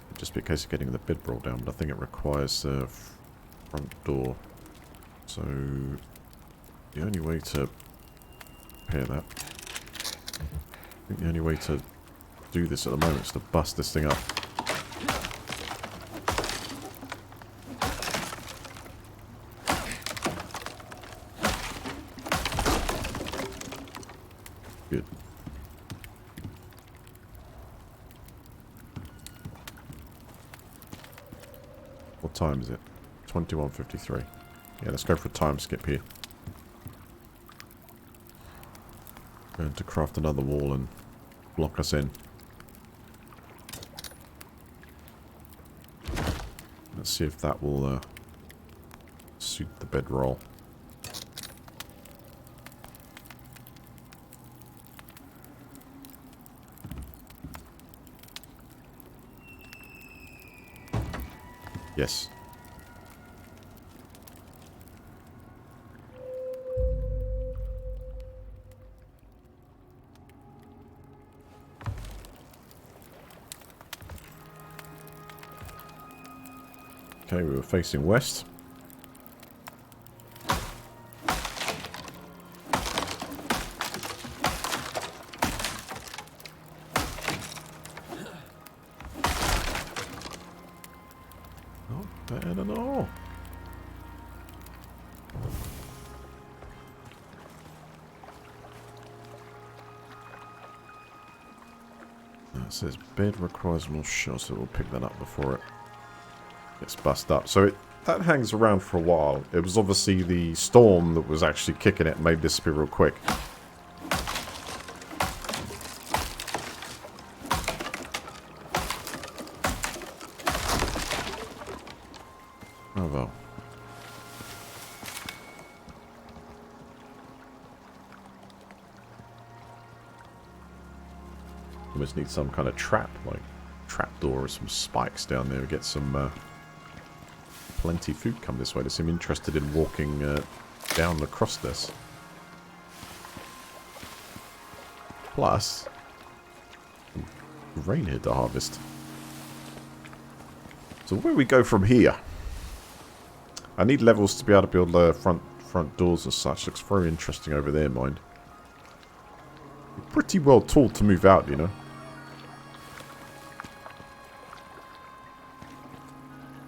It'd just be a case of getting the bedroll down, but I think it requires a front door. So the only way to repair that, I think the only way to do this at the moment is to bust this thing up. Good. What time is it? 21:53. Yeah, let's go for a time skip here. Going to craft another wall and block us in. Let's see if that will suit the bedroll. Yes. Okay, we were facing west. Not bad at all. It says bed requires more shots, so we'll pick that up before it gets bust up. So that hangs around for a while. It was obviously the storm that was actually kicking it and made this disappear real quick. Oh well. Almost need some kind of trap, like trapdoor or some spikes down there. Get some plenty food come this way. They seem interested in walking down across this. Plus, rain here to harvest. So where do we go from here? I need levels to be able to build front doors and such. Looks very interesting over there, mind. Pretty well tooled to move out, you know.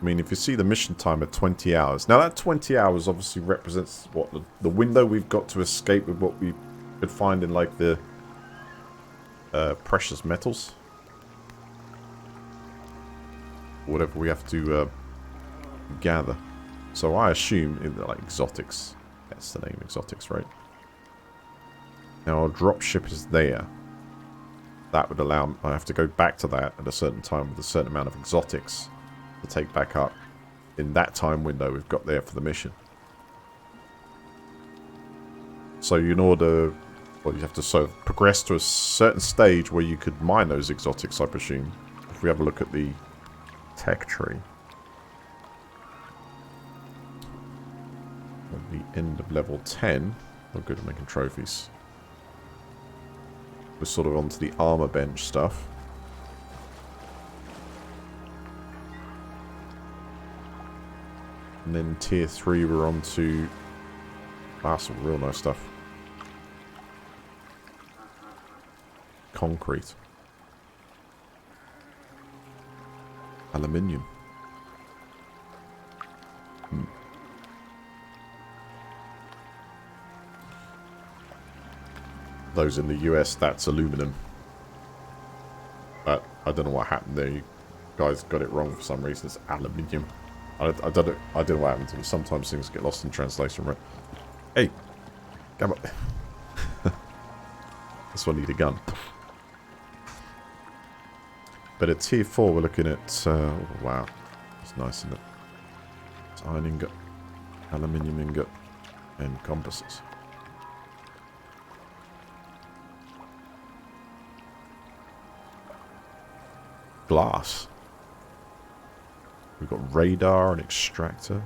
I mean, if you see the mission time at 20 hours. Now, that 20 hours obviously represents what the window we've got to escape with what we could find in, like, the precious metals. Whatever we have to gather. So I assume, like, exotics. That's the name, exotics, right? Now, our dropship is there. That would allow... I have to go back to that at a certain time with a certain amount of exotics to take back up in that time window we've got there for the mission. So in order... Well, you have to sort of progress to a certain stage where you could mine those exotics, I presume. If we have a look at the tech tree. At the end of level 10, we're good at making trophies. We're sort of onto the armor bench stuff. And then tier 3 we're on to some real nice stuff. Concrete. Aluminium. Those in the US, that's aluminum. But I don't know what happened there. You guys got it wrong for some reason. It's aluminium. I don't know what happened to me. Sometimes things get lost in translation, right? Hey, come on. This one need a gun. But at tier 4, we're looking at... oh, wow. It's nice, isn't it? It's iron ingot, aluminium ingot, and compasses. Glass. We've got radar and extractor.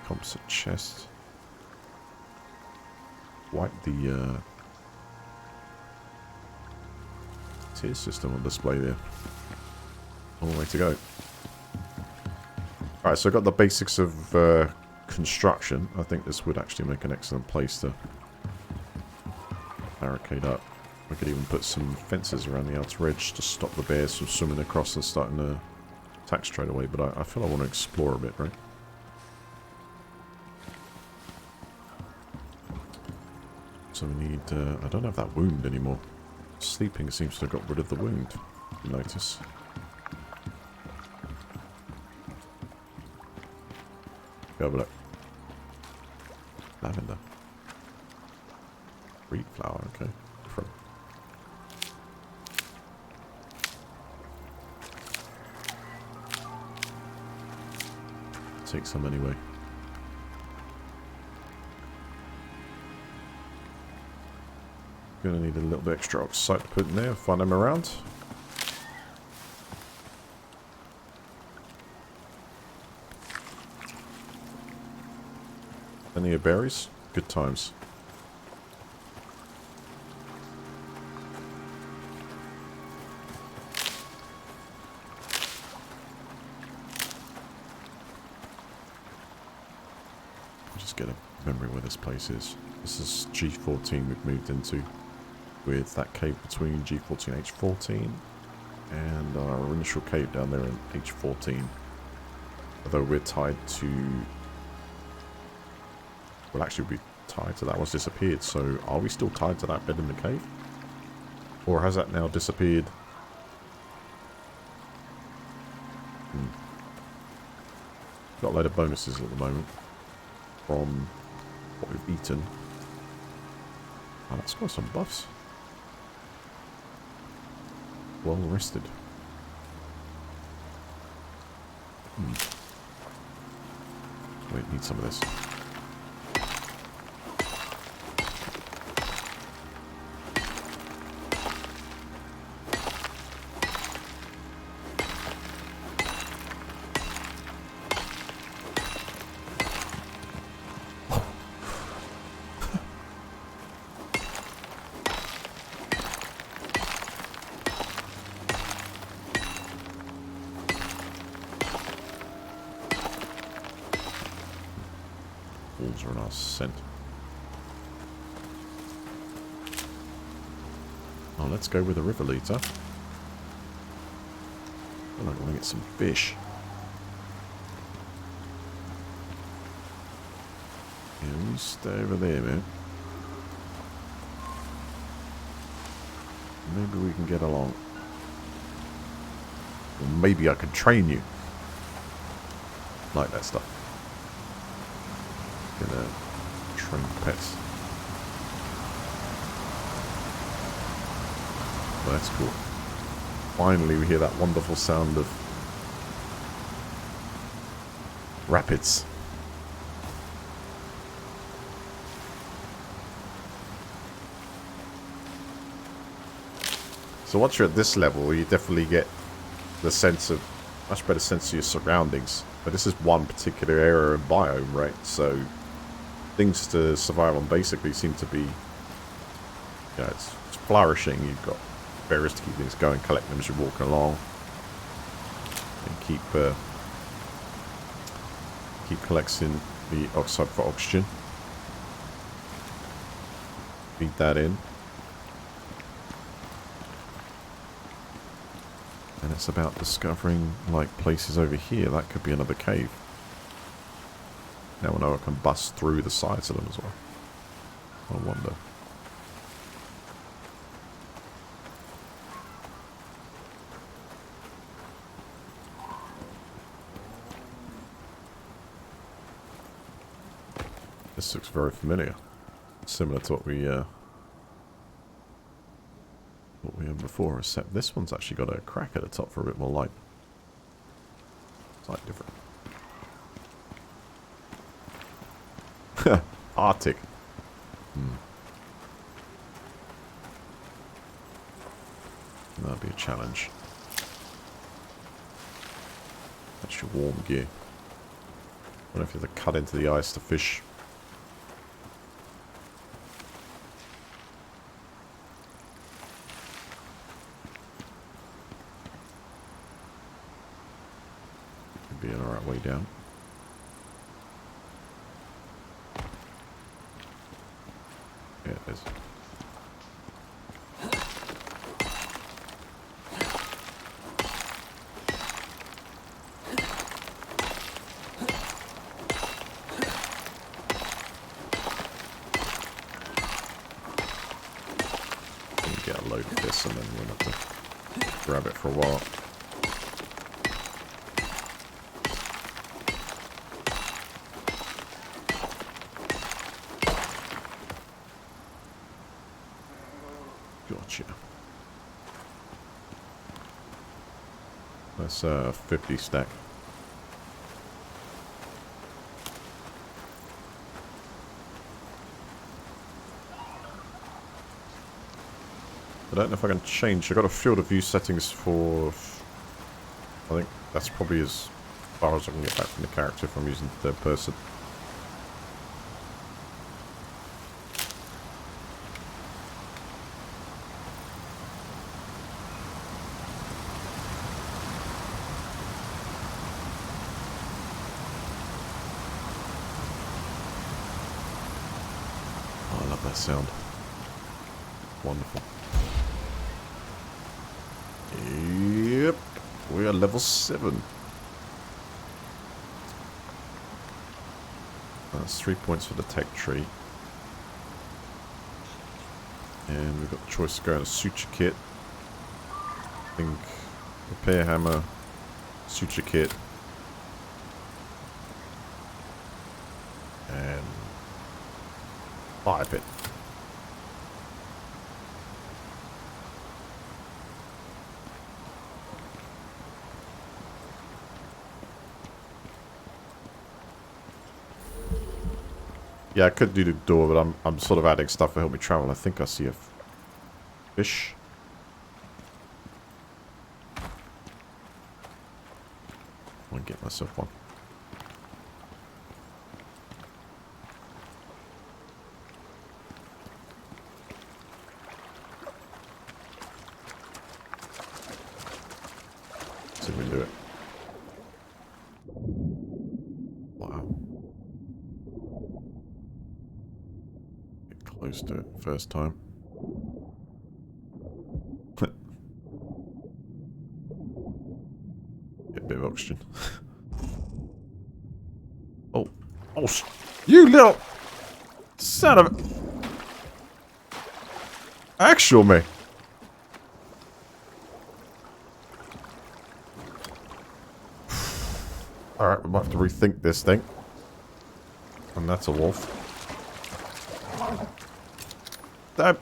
Composite chest. Wipe the tier system on display there. All the way to go. Alright, so I've got the basics of construction. I think this would actually make an excellent place to barricade up. We could even put some fences around the outer edge to stop the bears from swimming across and starting to attack straight away. But I feel I want to explore a bit, right? So we need... I don't have that wound anymore. Sleeping seems to have got rid of the wound. You notice. Go have a look. Lavender. Reed flower, okay. Different. Take some anyway. Gonna need a little bit extra oxide to put in there. Find them around. Any berries? Good times. Just get a memory where this place is. This is G14 we've moved into, with that cave between G14 and H14, and our initial cave down there in H14. Although we're tied to... Well, actually we'll be tied to that one's disappeared, so are we still tied to that bed in the cave? Or has that now disappeared? Got a load of bonuses at the moment from what we've eaten. Oh, that's got some buffs. Well rested. Wait, need some of this. Wolves are on our scent. Oh, let's go with the river leader. I'm going to get some fish. Yeah, you stay over there, man. Maybe we can get along. Or maybe I could train you. Like that stuff. Gonna train pets. Well, that's cool. Finally we hear that wonderful sound of rapids. So once you're at this level, you definitely get the sense of, much better sense of your surroundings. But this is one particular area and biome, right? So things to survive on basically seem to be, it's flourishing. You've got berries to keep things going, collect them as you're walking along, and keep collecting the oxide for oxygen. Feed that in. And it's about discovering, like, places over here. That could be another cave. Now I know I can bust through the sides of them as well. I wonder. This looks very familiar. Similar to what we had before, except this one's actually got a crack at the top for a bit more light. Slightly different. Arctic. That'd be a challenge. That's your warm gear. I don't know if you have to cut into the ice to fish. Could be an alright way down. Yeah, it is. Get a load of this and then we'll have to grab it for a while. Gotcha. That's a 50 stack. I don't know if I can change. I've got a field of view settings for... I think that's probably as far as I can get back from the character if I'm using third person. Love that sound. Wonderful. Yep. We are level 7. That's 3 points for the tech tree. And we've got the choice to go in a suture kit. I think repair hammer, suture kit, and fire pit. Yeah, I could do the door, but I'm sort of adding stuff to help me travel. I think I see a fish. I'll get myself one. See if we can do it. Wow. Get close to it first time. Get a bit of oxygen. Oh, you little son of a... Actual me. Alright, we might have to rethink this thing. And that's a wolf. Dab.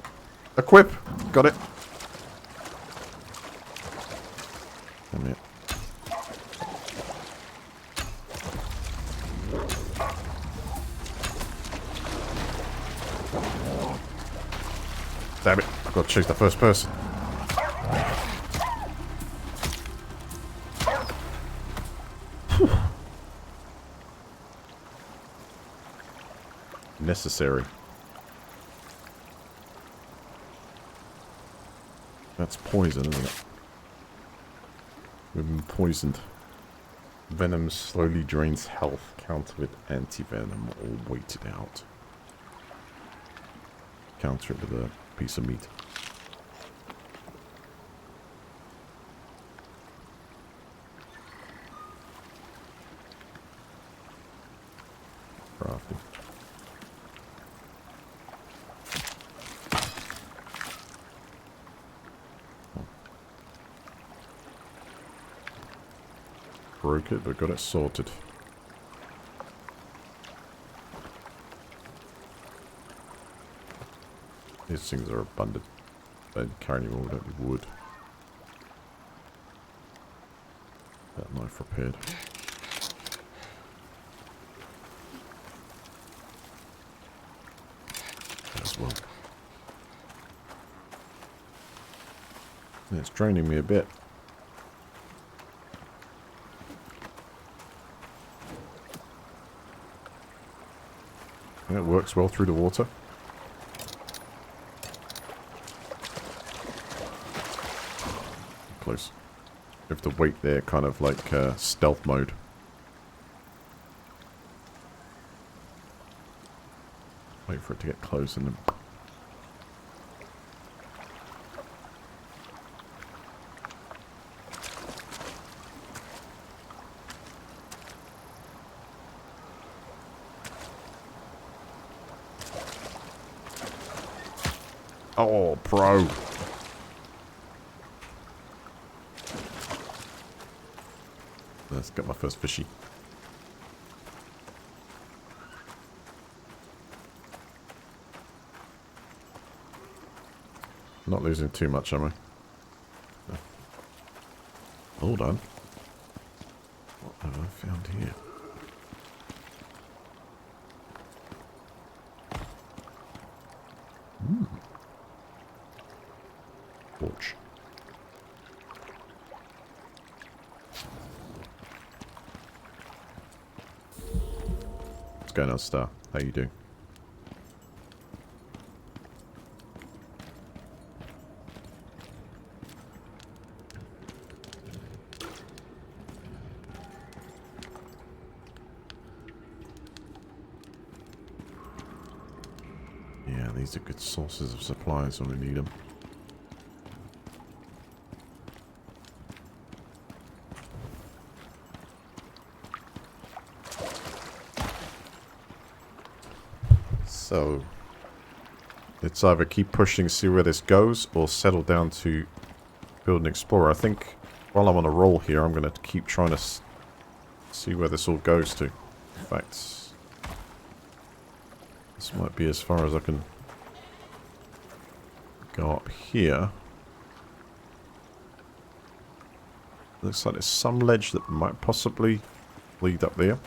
Equip. Got it. Come here. Damn it. I've got to choose the first person. Necessary. That's poison, isn't it? We've been poisoned. Venom slowly drains health. Counter with anti-venom or wait it out. Counter it with a piece of meat. Crafting. Broke it, but got it sorted. These things are abundant. They don't carry any more, we don't need wood. That knife repaired. As well. Yeah, it's draining me a bit. Yeah, it works well through the water. Close. You have to wait there, kind of like stealth mode. Wait for it to get close and then... Oh, pro. Let's get my first fishy. Not losing too much, am I? No. Hold on. What have I found here? Torch. What's going on, Star? How you doing? These are good sources of supplies when we need them. So, let's either keep pushing, see where this goes, or settle down to build an explorer. I think while I'm on a roll here, I'm going to keep trying to see where this all goes to. In fact, this might be as far as I can go up here. Looks like there's some ledge that might possibly lead up there.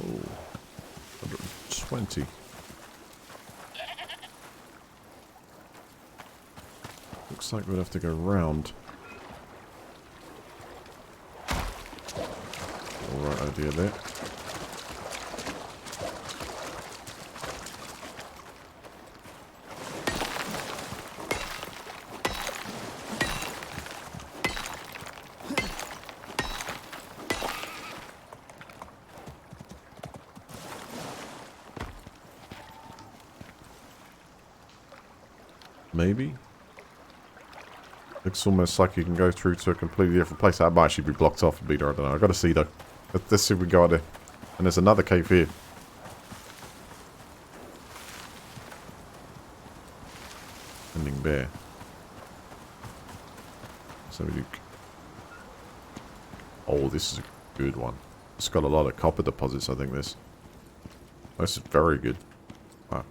Oh, 120. Looks like we'd have to go round. Alright idea there. Maybe? Looks almost like you can go through to a completely different place. That might actually be blocked off a bit, I don't know. I've got to see though. Let's see if we go out there. And there's another cave here. Ending bear. So we do... Oh, this is a good one. It's got a lot of copper deposits, I think this. This is very good. Wow.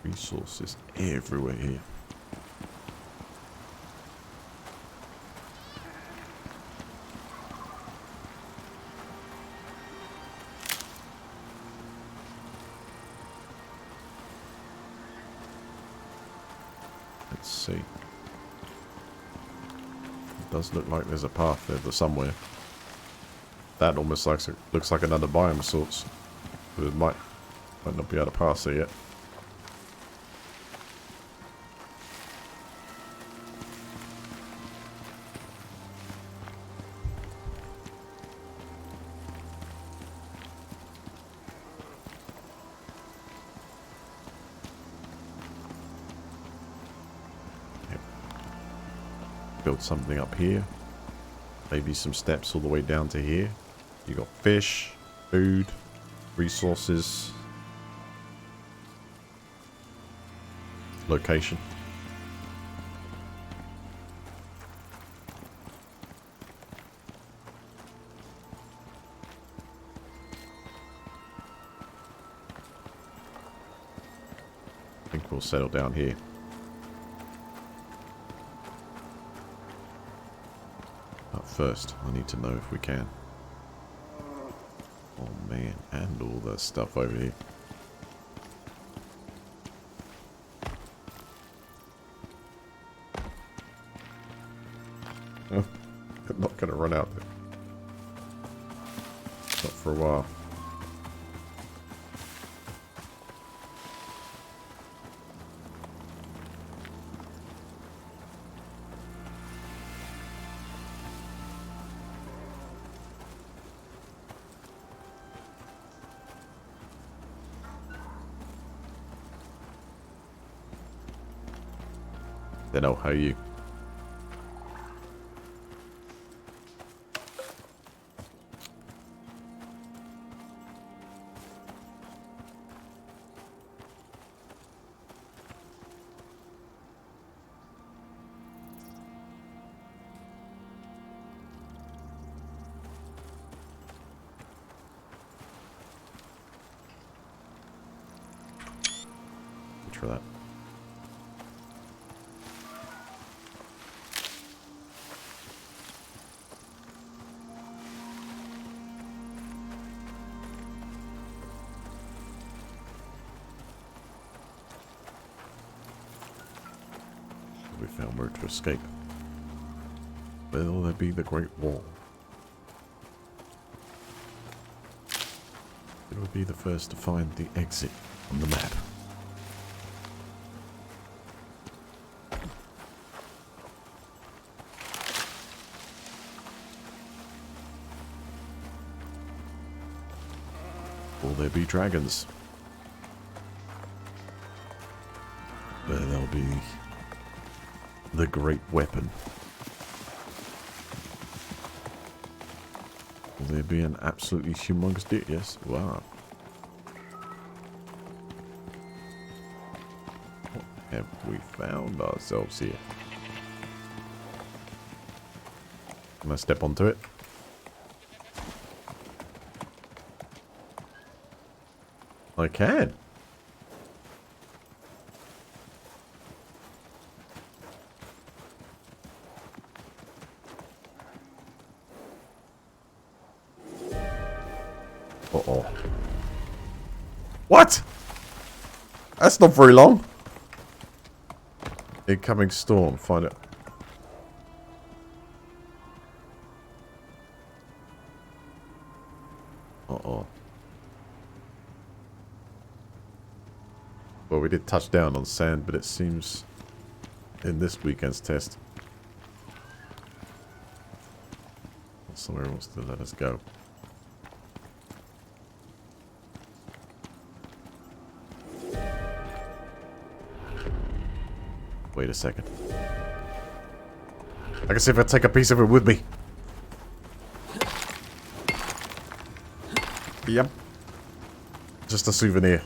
Resources everywhere here. Let's see. It does look like there's a path there somewhere. That almost looks like another biome of sorts. But it might not be able to pass there yet. Build something up here. Maybe some steps all the way down to here. You got fish, food, resources, location. I think we'll settle down here. First, I need to know if we can. Oh man, and all that stuff over here. Oh, I'm not going to run out there. Not for a while. Then how are you? For that. We found where to escape. Will there be the Great Wall? It will be the first to find the exit on the map. Will there be dragons? There'll be the great weapon. Will there be an absolutely humongous deer? Yes. Wow. What have we found ourselves here? Can I step onto it? I can. Uh-oh. What? That's not very long. Incoming storm. Find it. Uh-oh. Well, we did touch down on sand, but it seems in this weekend's test somewhere wants to let us go. Wait a second. I can see if I take a piece of it with me. Yep. Just a souvenir.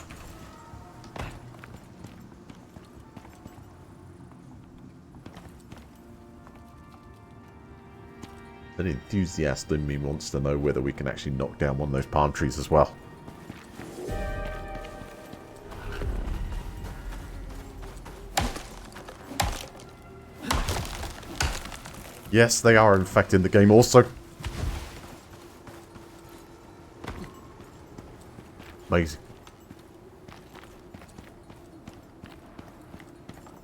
An enthusiast in me wants to know whether we can actually knock down one of those palm trees as well. Yes, they are in fact in the game also. Amazing.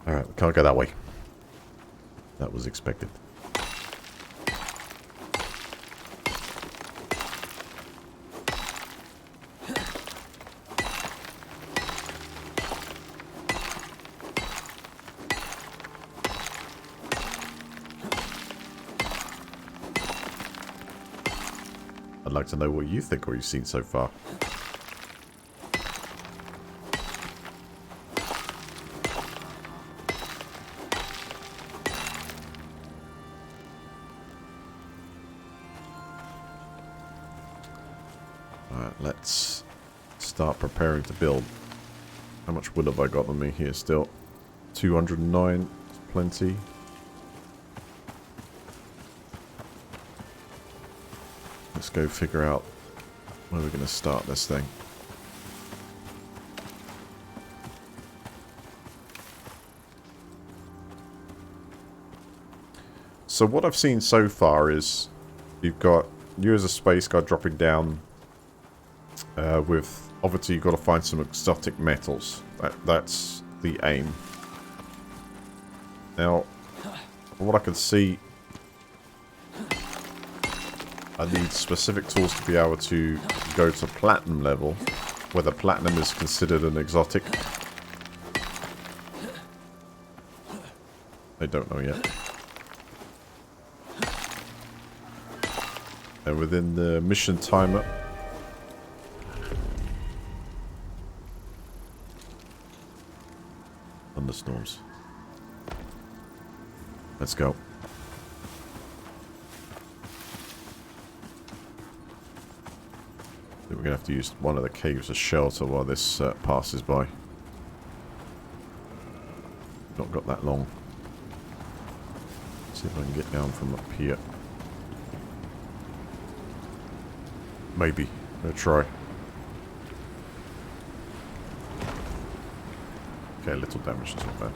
Alright, we can't go that way. That was expected. I'd like to know what you think or you've seen so far. Alright, let's start preparing to build. How much wood have I got on me here still? 209, plenty. Let's go figure out where we're going to start this thing. So what I've seen so far is you've got you as a space guy dropping down with obviously you've got to find some exotic metals. That's the aim. Now, from what I can see, I need specific tools to be able to go to platinum level, whether platinum is considered an exotic. I don't know yet. And within the mission timer, thunderstorms. Let's go. We're going to have to use one of the caves as shelter while this passes by. Not got that long. See if I can get down from up here. Maybe. I'm going to try. Okay, little damage, that's not bad.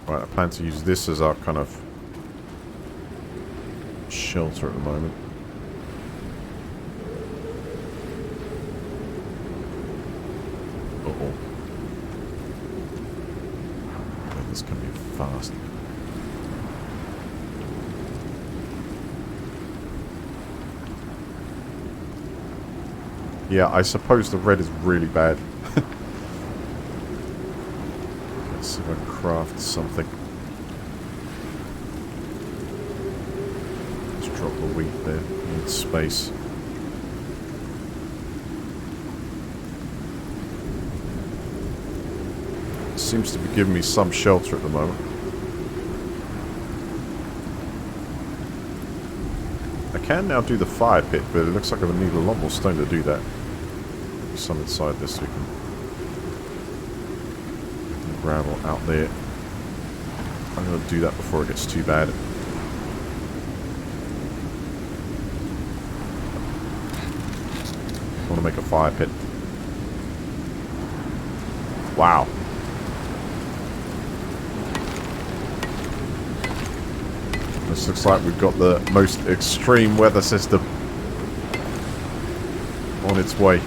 Right, I plan to use this as our kind of shelter at the moment. Uh-oh. This can be fast. Yeah, I suppose the red is really bad. Let's see if I can craft something. Let's drop the wheat there. Need space. Seems to be giving me some shelter at the moment. I can now do the fire pit, but it looks like I would need a lot more stone to do that. Maybe some inside this so we can gravel out there. I'm going to do that before it gets too bad. I want to make a fire pit. Wow. This looks like we've got the most extreme weather system on its way.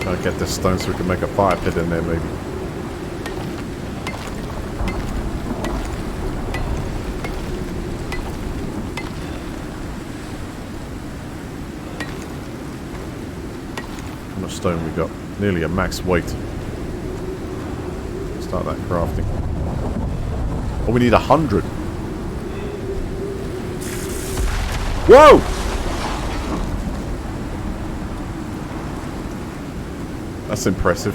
Try to get this stone so we can make a fire pit in there maybe. Stone we got nearly a max weight. Start that crafting. Oh, we need 100. Whoa! That's impressive.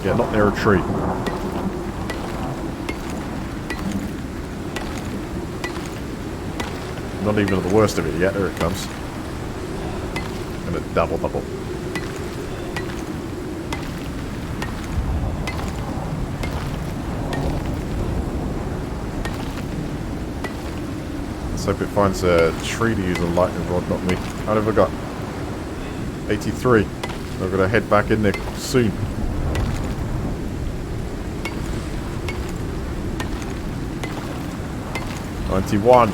Yeah, not near a tree. Not even at the worst of it yet. There it comes. A double. Let's hope it finds a tree to use a lightning rod, not me. How have I got? 83. I've got to head back in there soon. $91.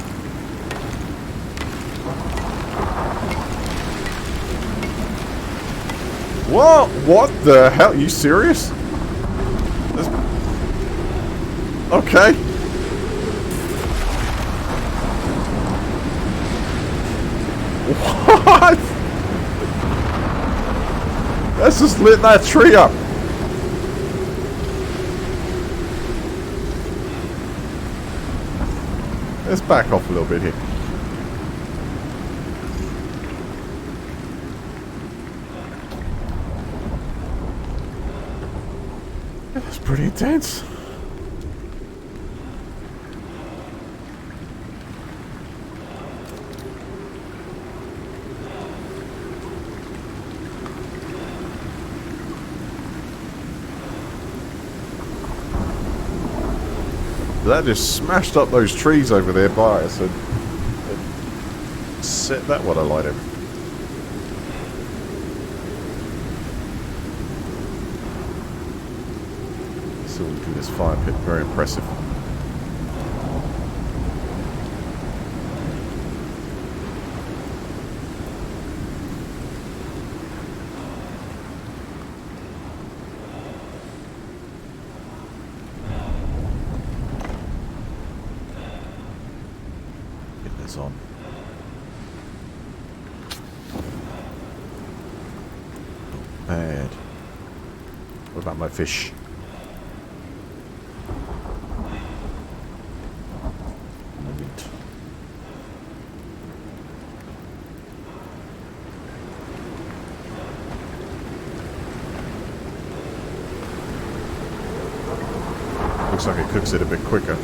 What? What the hell? Are you serious? Okay. What? Let's just lit that tree up. Let's back off a little bit here. That's pretty intense. That just smashed up those trees over there by us and set that what I light it. So we'll do this fire pit, very impressive. On. Not bad. What about my fish? Meat. Looks like it cooks it a bit quicker.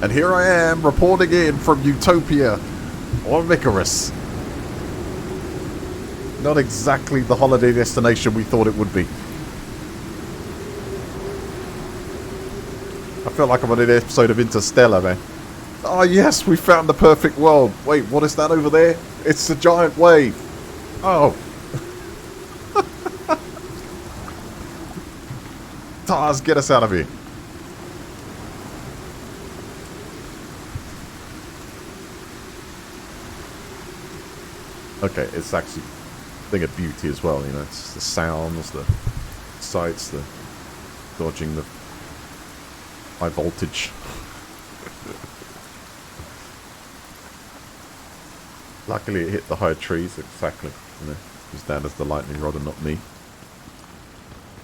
And here I am, reporting in from Utopia, on Icarus. Not exactly the holiday destination we thought it would be. I feel like I'm on an episode of Interstellar, man. Oh, yes, we found the perfect world. Wait, what is that over there? It's a giant wave. Oh. Tars, get us out of here. Okay, it's actually a thing of beauty as well, you know. It's the sounds, the sights, the dodging the high voltage. Luckily it hit the high trees, exactly. You know, it was down as the lightning rod and not me.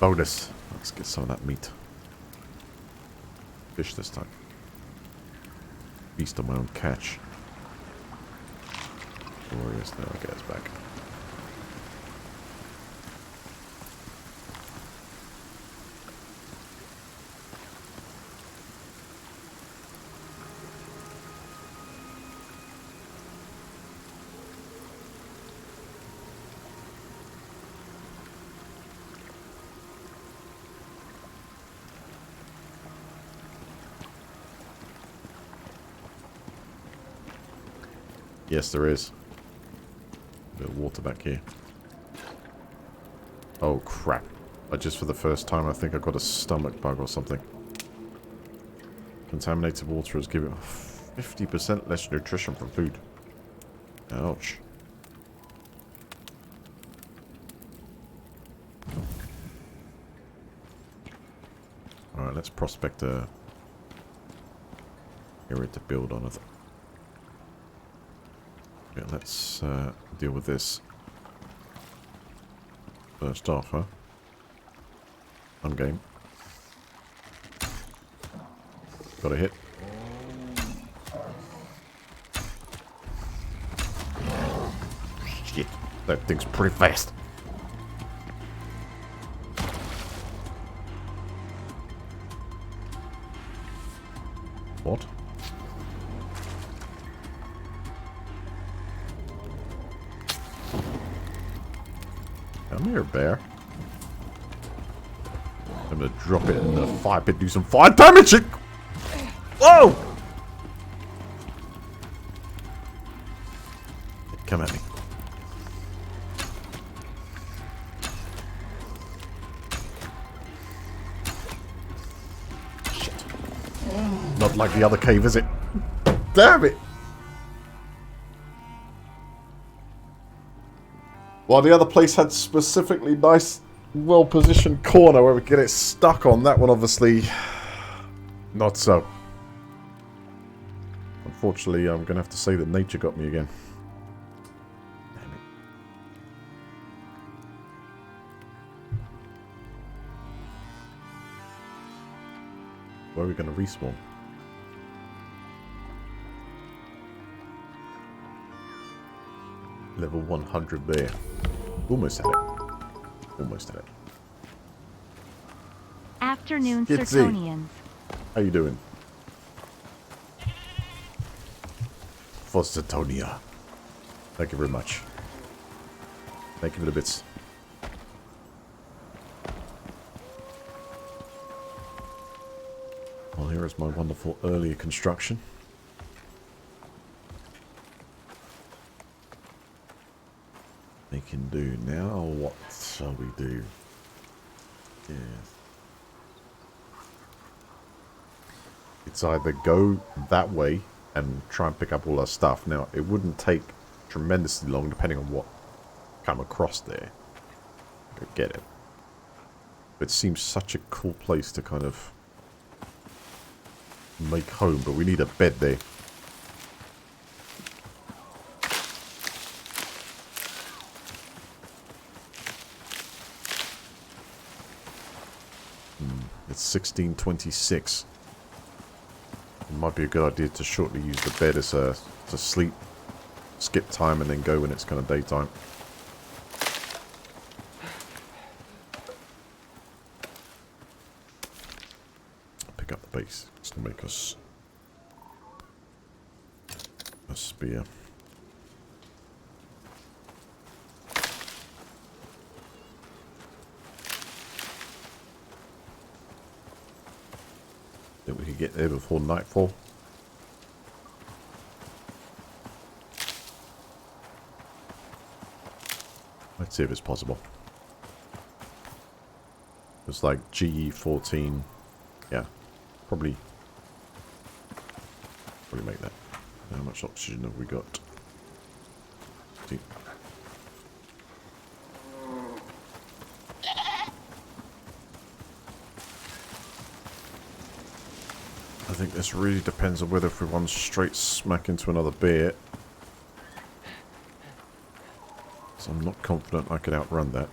Bonus. Let's get some of that meat. Fish this time. Feast on my own catch. Glorious. Now I'll get us back. Yes, there is. A bit of water back here. Oh, crap. Just for the first time, I think I got a stomach bug or something. Contaminated water is giving 50% less nutrition from food. Ouch. Alright, let's prospect a area to build on. Yeah, let's deal with this first off, huh? I'm game. Got a hit. Shit, that thing's pretty fast. What? Come here, bear. I'm gonna drop it in the fire pit, do some fire damage! Whoa! Come at me. Shit. Not like the other cave, is it? Damn it! While the other place had specifically nice, well-positioned corner where we could get it stuck on, that one obviously not so. Unfortunately, I'm going to have to say that nature got me again. Damn it. Where are we going to respawn? Level 100 there. Almost had it. Almost had it. Afternoon, Skitsy. Sertonians. How you doing? For Sertonia. Thank you very much. Thank you for the bits. Well, here is my wonderful earlier construction. We can do now. What shall we do? Yeah. It's either go that way and try and pick up all our stuff. Now, it wouldn't take tremendously long, depending on what come across there. To get it. It seems such a cool place to kind of make home, but we need a bed there. It's 16:26. It might be a good idea to shortly use the bed as a to sleep, skip time, and then go when it's kind of daytime. Pick up the base just to make us a spear. Think we could get there before nightfall? Let's see if it's possible. It's like GE14. Yeah, probably make that. How much oxygen have we got? See. I think this really depends on whether if we run straight smack into another bear. So I'm not confident I could outrun that.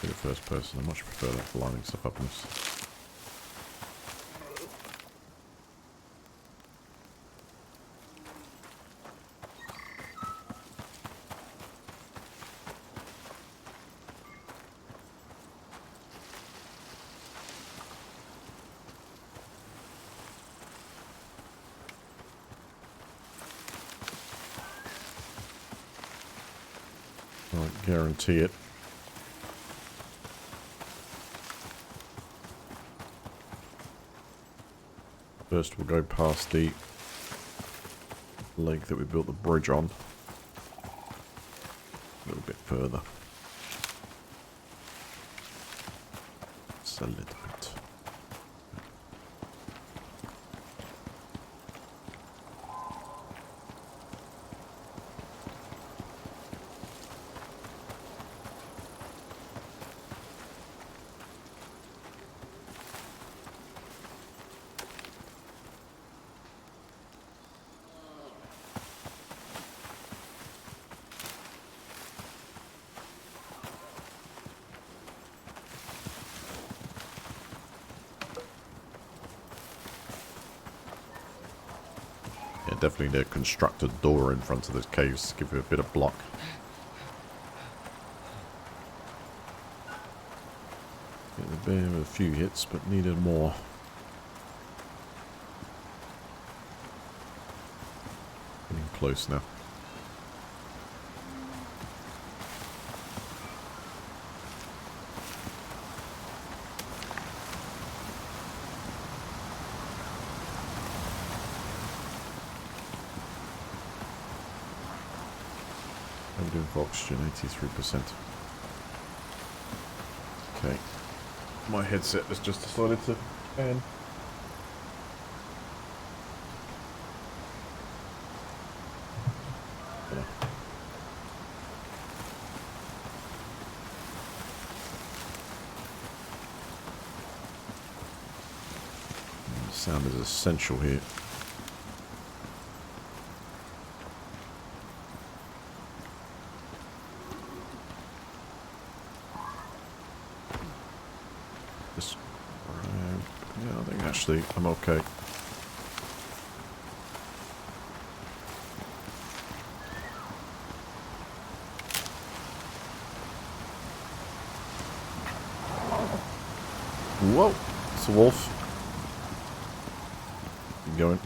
Be the first person. I much prefer that for lining stuff up in this. I guarantee it. First we'll go past the lake that we built the bridge on. A little bit further. Just a little bit. Definitely need to construct a door in front of this cave to give it a bit of block. Get the bear with a few hits, but needed more. Getting close now. I'm doing for oxygen, 83%. Okay. My headset has just decided to fan. Yeah. Sound is essential here. Yeah, I think actually I'm okay. Whoa, it's a wolf. Keep going.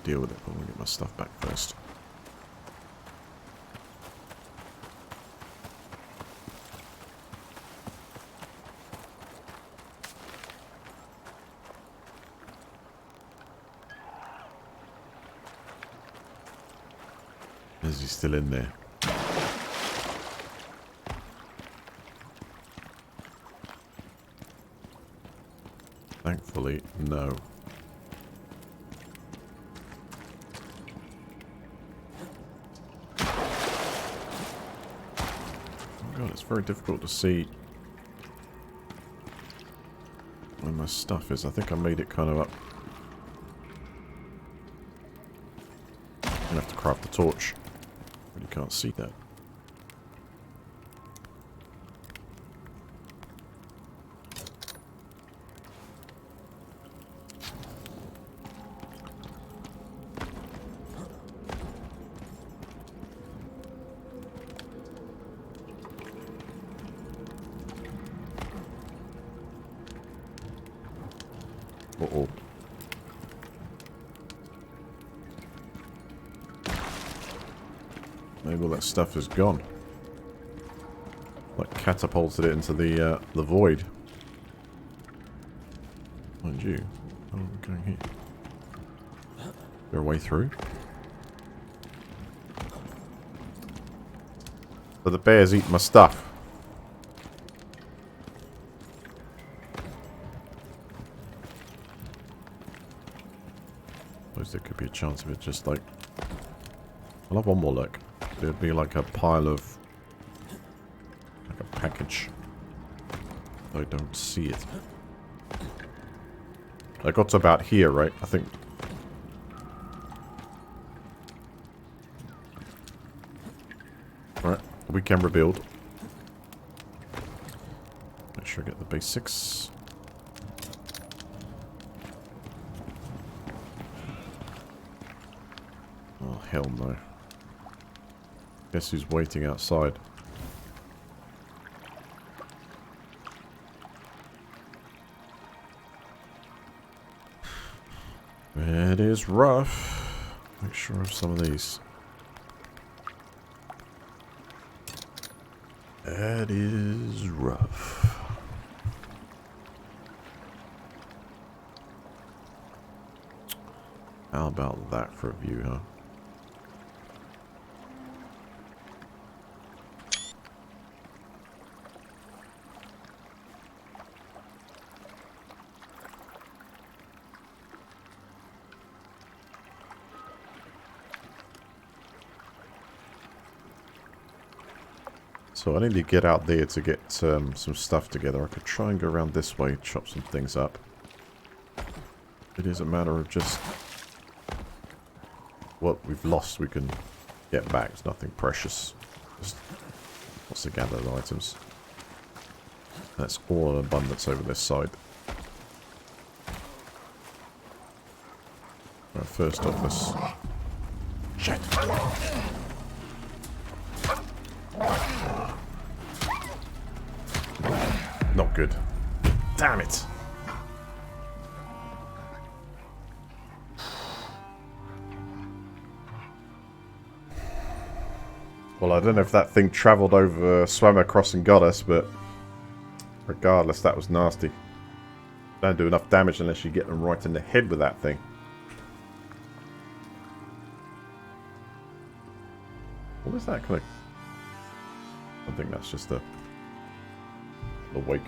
Deal with it, but I'm gonna get my stuff back first. Is he still in there? Thankfully, no. Oh god, it's very difficult to see where my stuff is. I think I made it kind of up. I'm gonna have to craft a torch. But you can't see that. Maybe all that stuff is gone. Like catapulted it into the void. Mind you, how are we going here? Is there a way through? So the bears eat my stuff. Suppose there could be a chance of it just like... I'll have one more look. There'd be like a pile of... like a package. I don't see it. I got to about here, right? I think... Alright, we can rebuild. Make sure I get the basics. Oh, hell no. Guess who's waiting outside? It is rough. Make sure I have some of these. That is rough. How about that for a view, huh? So I need to get out there to get some stuff together. I could try and go around this way, chop some things up. It is a matter of just what we've lost we can get back. It's nothing precious. Just lots of gathered items. That's all in abundance over this side. Right, first off, this... Shit! Not good. Damn it! Well, I don't know if that thing travelled over, swam across and got us, but regardless, that was nasty. Don't do enough damage unless you get them right in the head with that thing. What is that kind of... I think that's just the wake.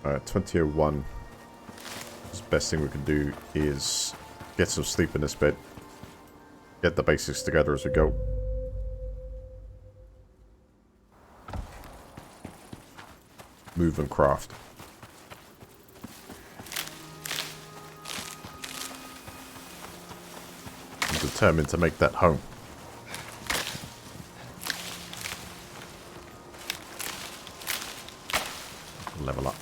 Alright, 20:01. The best thing we can do is get some sleep in this bed. Get the basics together as we go. Move and craft. I'm determined to make that home. Level up.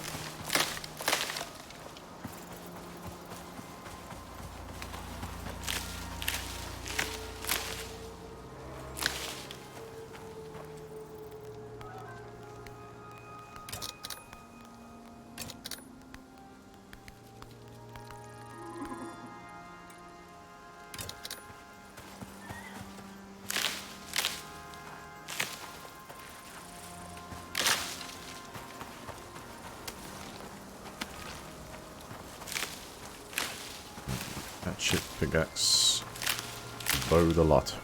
Hatchet, pickaxe, bow the lot.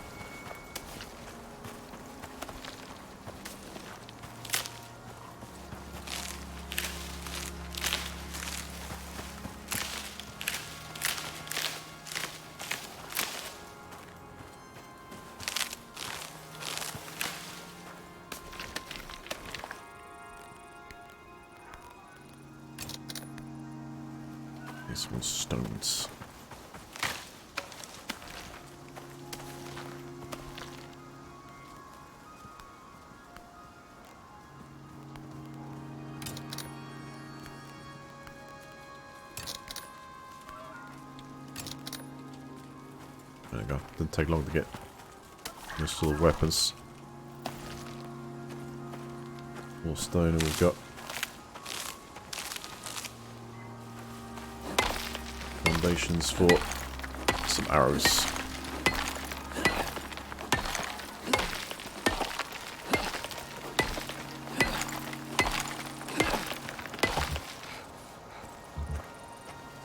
This one's stones. There you go. Didn't take long to get these sort of weapons. More stone and we've got foundations for some arrows.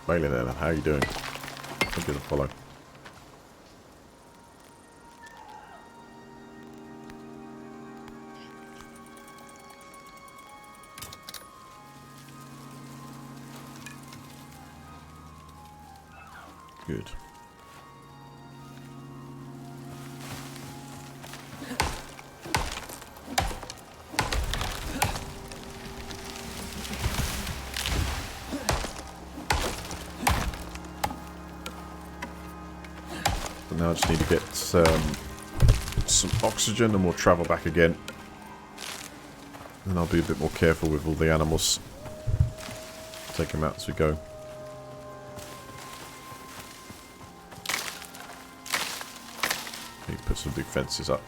Bailey there, how are you doing? Thank you for the follow. Good. But now I just need to get some oxygen and we'll travel back again. Then I'll be a bit more careful with all the animals. Take them out as we go. Need to put some big fences up.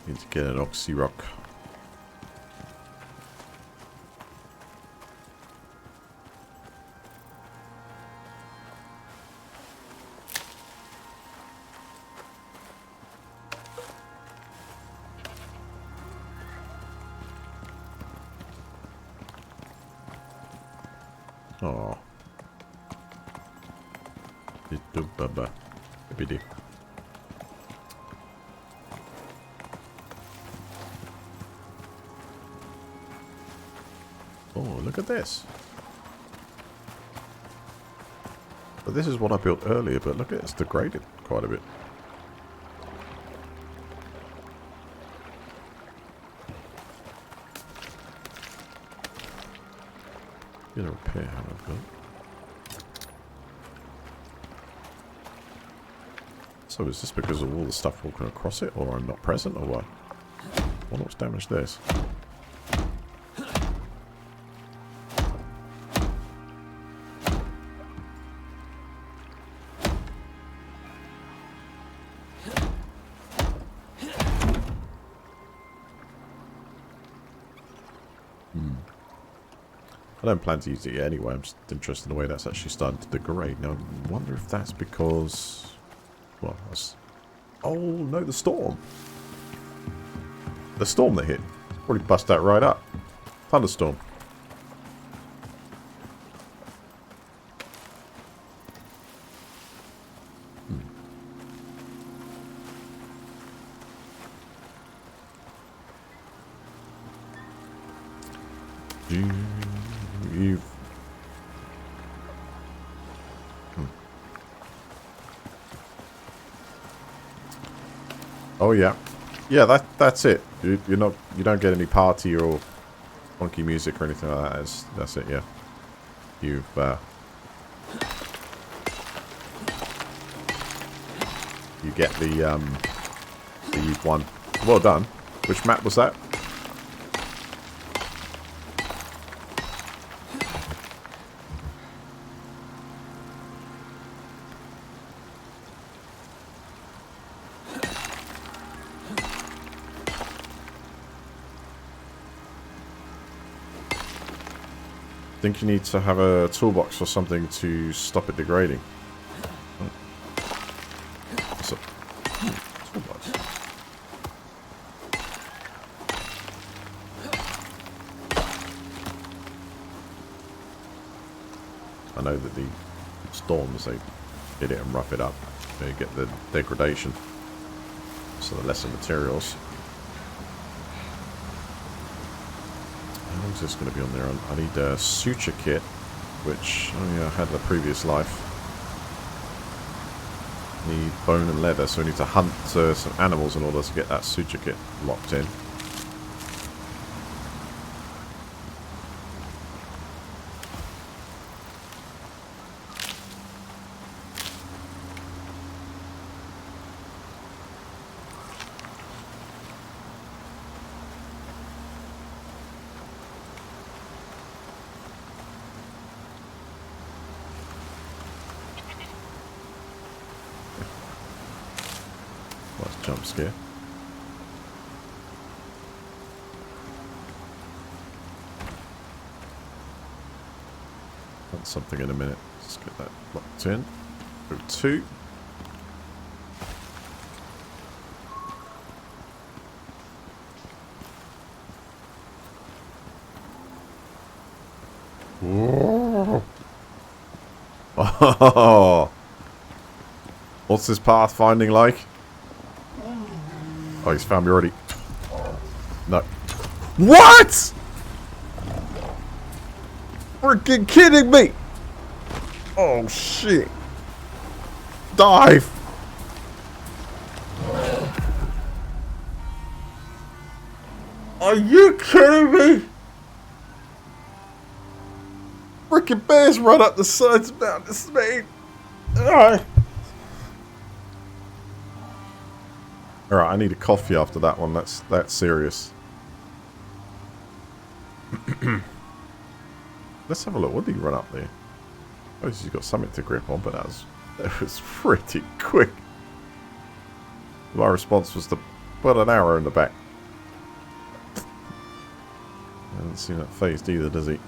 Need to get an oxy rock. Oh. Little baba. Baby. Oh, look at this. But this is what I built earlier, but look at it, it's degraded quite a bit. Get a repair hammer I've got. So is this because of all the stuff walking across it, or I'm not present, or what? I wonder what's damaged this. I don't plan to use it yet anyway. I'm just interested in the way that's actually starting to degrade. Now, I wonder if that's because... Well, that's... Oh, no, the storm. The storm that hit. Probably bust that right up. Thunderstorm. Oh yeah, yeah. That's it. You don't get any party or funky music or anything like that. That's it. Yeah, you get the you've won. Well done. Which map was that? I think you need to have a toolbox or something to stop it degrading. What's up? Toolbox. I know that the storms, they hit it and rough it up. They get the degradation. So the lesser materials. How long is this going to be on there? I need a suture kit. which, oh yeah, I had the previous life. Need bone and leather, so we need to hunt some animals in order to get that suture kit locked in. Nice jump scare. Want something in a minute. Let's get that locked in. Go 2. Whoa. Oh. What's this pathfinding like? Oh, he's found me already. No. What? Freaking kidding me! Oh shit! Dive! Are you kidding me? Freaking bears run up the sides of Mount Dismay. Alright, I need a coffee after that one. That's serious. Let's have a look. What did he run up there? Oh, he's got something to grip on, but that was pretty quick. My response was to put an arrow in the back. Doesn't seem that phased either, does he?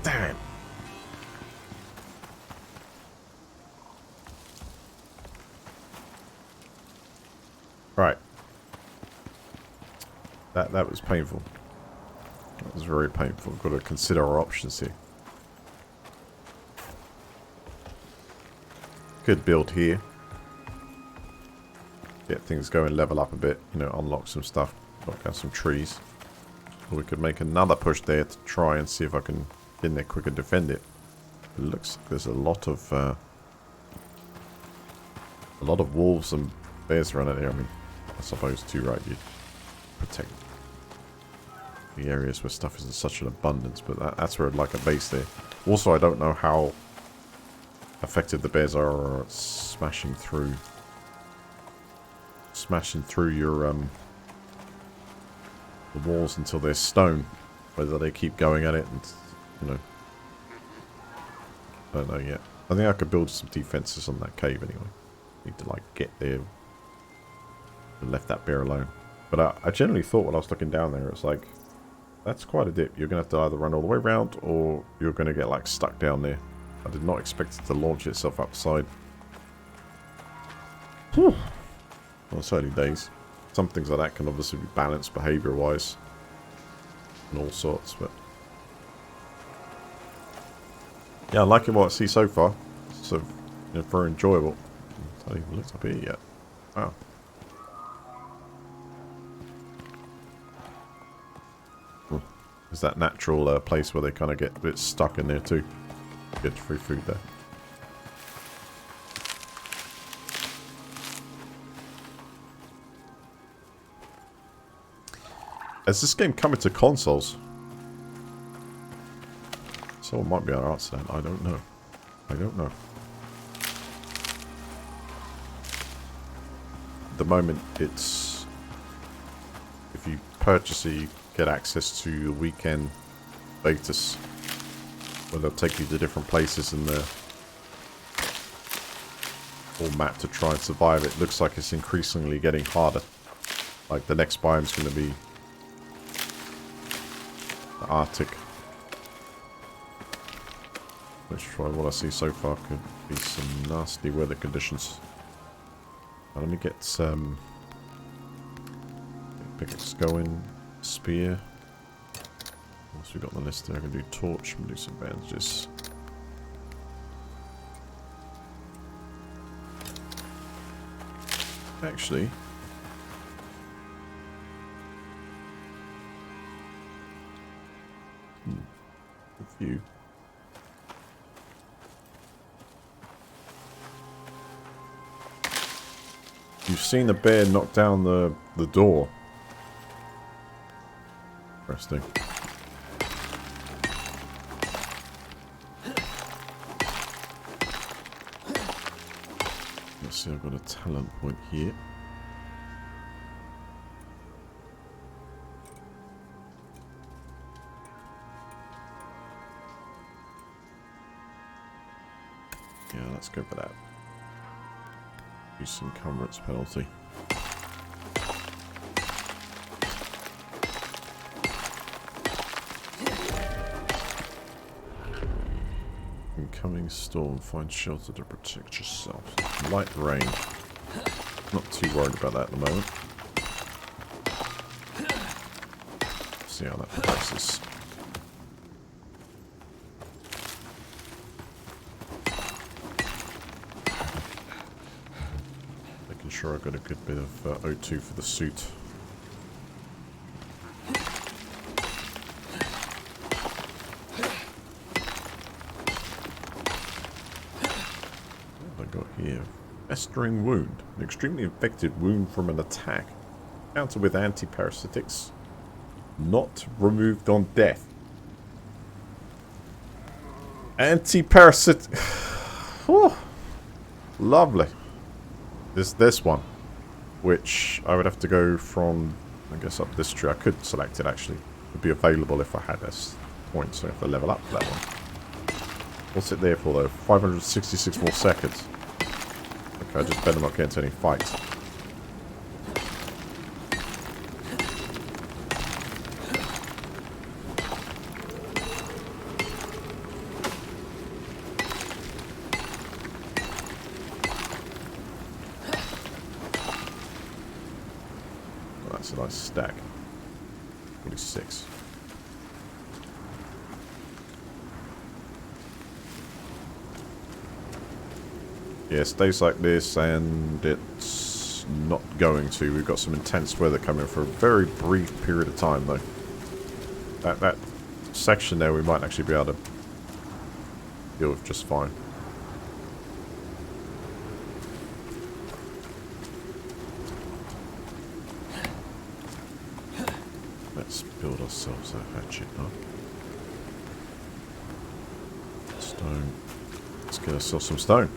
Damn. Right. That was painful. That was very painful. We've got to consider our options here. Could build here. Get things going, level up a bit, you know, unlock some stuff, knock down some trees. Or we could make another push there to try and see if I can get in there quick and defend it. It looks like there's a lot of wolves and bears around there. I mean, I suppose too, right? You protect the areas where stuff is in such an abundance, but that's where I'd like a base there. Also, I don't know how effective the bears are at smashing through your the walls until they're stone. Whether they keep going at it, and you know, I don't know yet. I think I could build some defenses on that cave anyway. Need to like get there and left that bear alone. But I generally thought when I was looking down there, it's like, that's quite a dip. You're gonna have to either run all the way around or you're gonna get like stuck down there. I did not expect it to launch itself upside. Whew. Well, it's early days. Some things like that can obviously be balanced behavior-wise and all sorts, but yeah, I like what I see so far. So, you know, very enjoyable. I haven't even looked up here yet. Wow. There's that natural place where they kind of get a bit stuck in there too. Get free food there. Is this game coming to consoles? Someone might be able to answer that. I don't know. I don't know. At the moment, it's... if you purchase it, you get access to the weekend betas, where they'll take you to different places in the whole map to try and survive. It looks like it's increasingly getting harder. Like the next biome's going to be the Arctic, which, from what I see so far, could be some nasty weather conditions. Let me get some pickaxe going. Spear. What else we got on the list there? I can do torch. I'm gonna do some bandages. Actually, good view. You've seen a bear knock down the door. Interesting. Let's see, I've got a talent point here. Yeah, let's go for that. Use encumbrance penalty. Incoming storm. Find shelter to protect yourself. Light rain. Not too worried about that at the moment. See how that progresses. Making sure I've got a good bit of O2 for the suit. Here. Festering wound. An extremely infected wound from an attack. Counter with anti-parasitics. Not removed on death. Anti-parasit... Lovely. This one. Which I would have to go from, I guess, up this tree. I could select it actually. It would be available if I had this point, so I have to level up for that one. What's it there for though? 566 more seconds. Okay, I just better not get into any fights. Well, that's a nice stack. 46. Yeah, it stays like this, and it's not going to. We've got some intense weather coming for a very brief period of time, though. That section there, we might actually be able to deal with just fine. Let's build ourselves a hatchet, huh? Stone. Let's get ourselves some stone.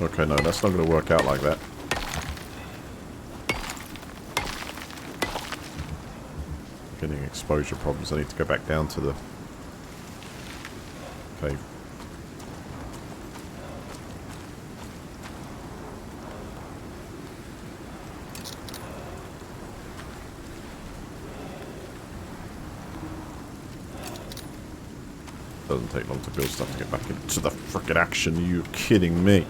Okay, no, that's not going to work out like that. Getting exposure problems. I need to go back down to the cave. Doesn't take long to build stuff to get back into the frickin' action. Are you kidding me?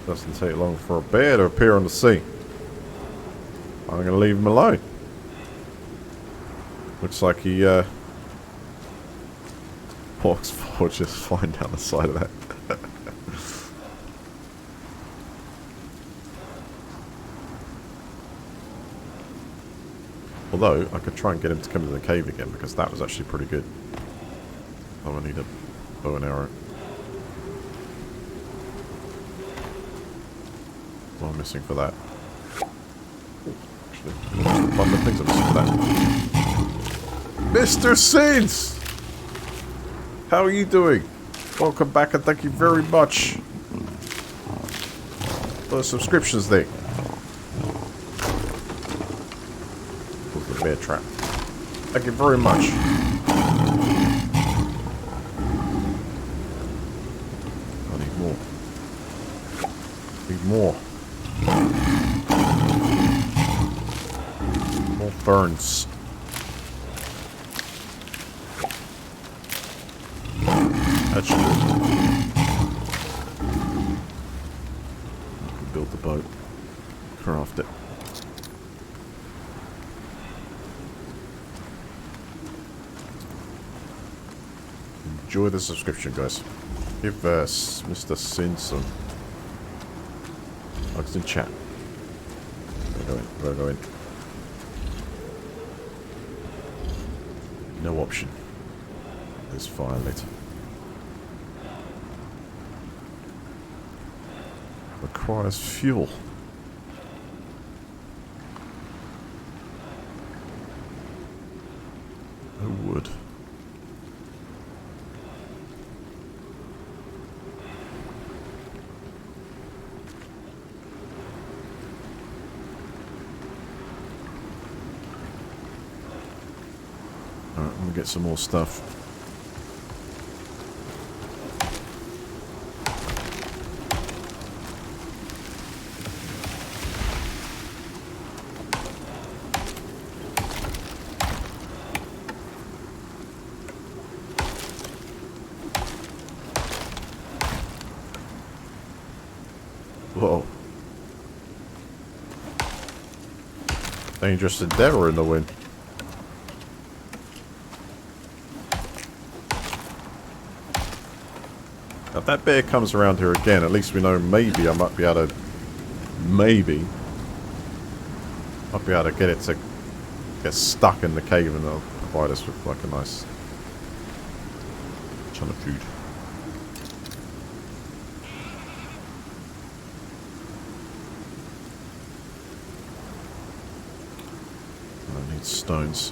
Doesn't take long for a bear to appear on the scene. I'm going to leave him alone. Looks like he walks forward just fine down the side of that. Although, I could try and get him to come into the cave again, because that was actually pretty good. Oh, I need a bow and arrow. What am I missing for that? Actually, one of the things I'm missing for that. Mr. Scenes! How are you doing? Welcome back and thank you very much for the subscriptions there. Bear trap. Thank you very much. I need more. Need more. More burns. That's good. Build the boat. Craft it. enjoy the subscription, guys. Give Mr. Sin some likes in chat. We're going. No option. There's fire lit. Requires fuel. No wood. Alright, I'm gonna get some more stuff. Whoa. Dangerous endeavor in the wind. Now if that bear comes around here again, at least we know maybe I might be able to... Maybe. Might be able to get it to get stuck in the cave and they'll provide us with like a nice ton of food. I need stones.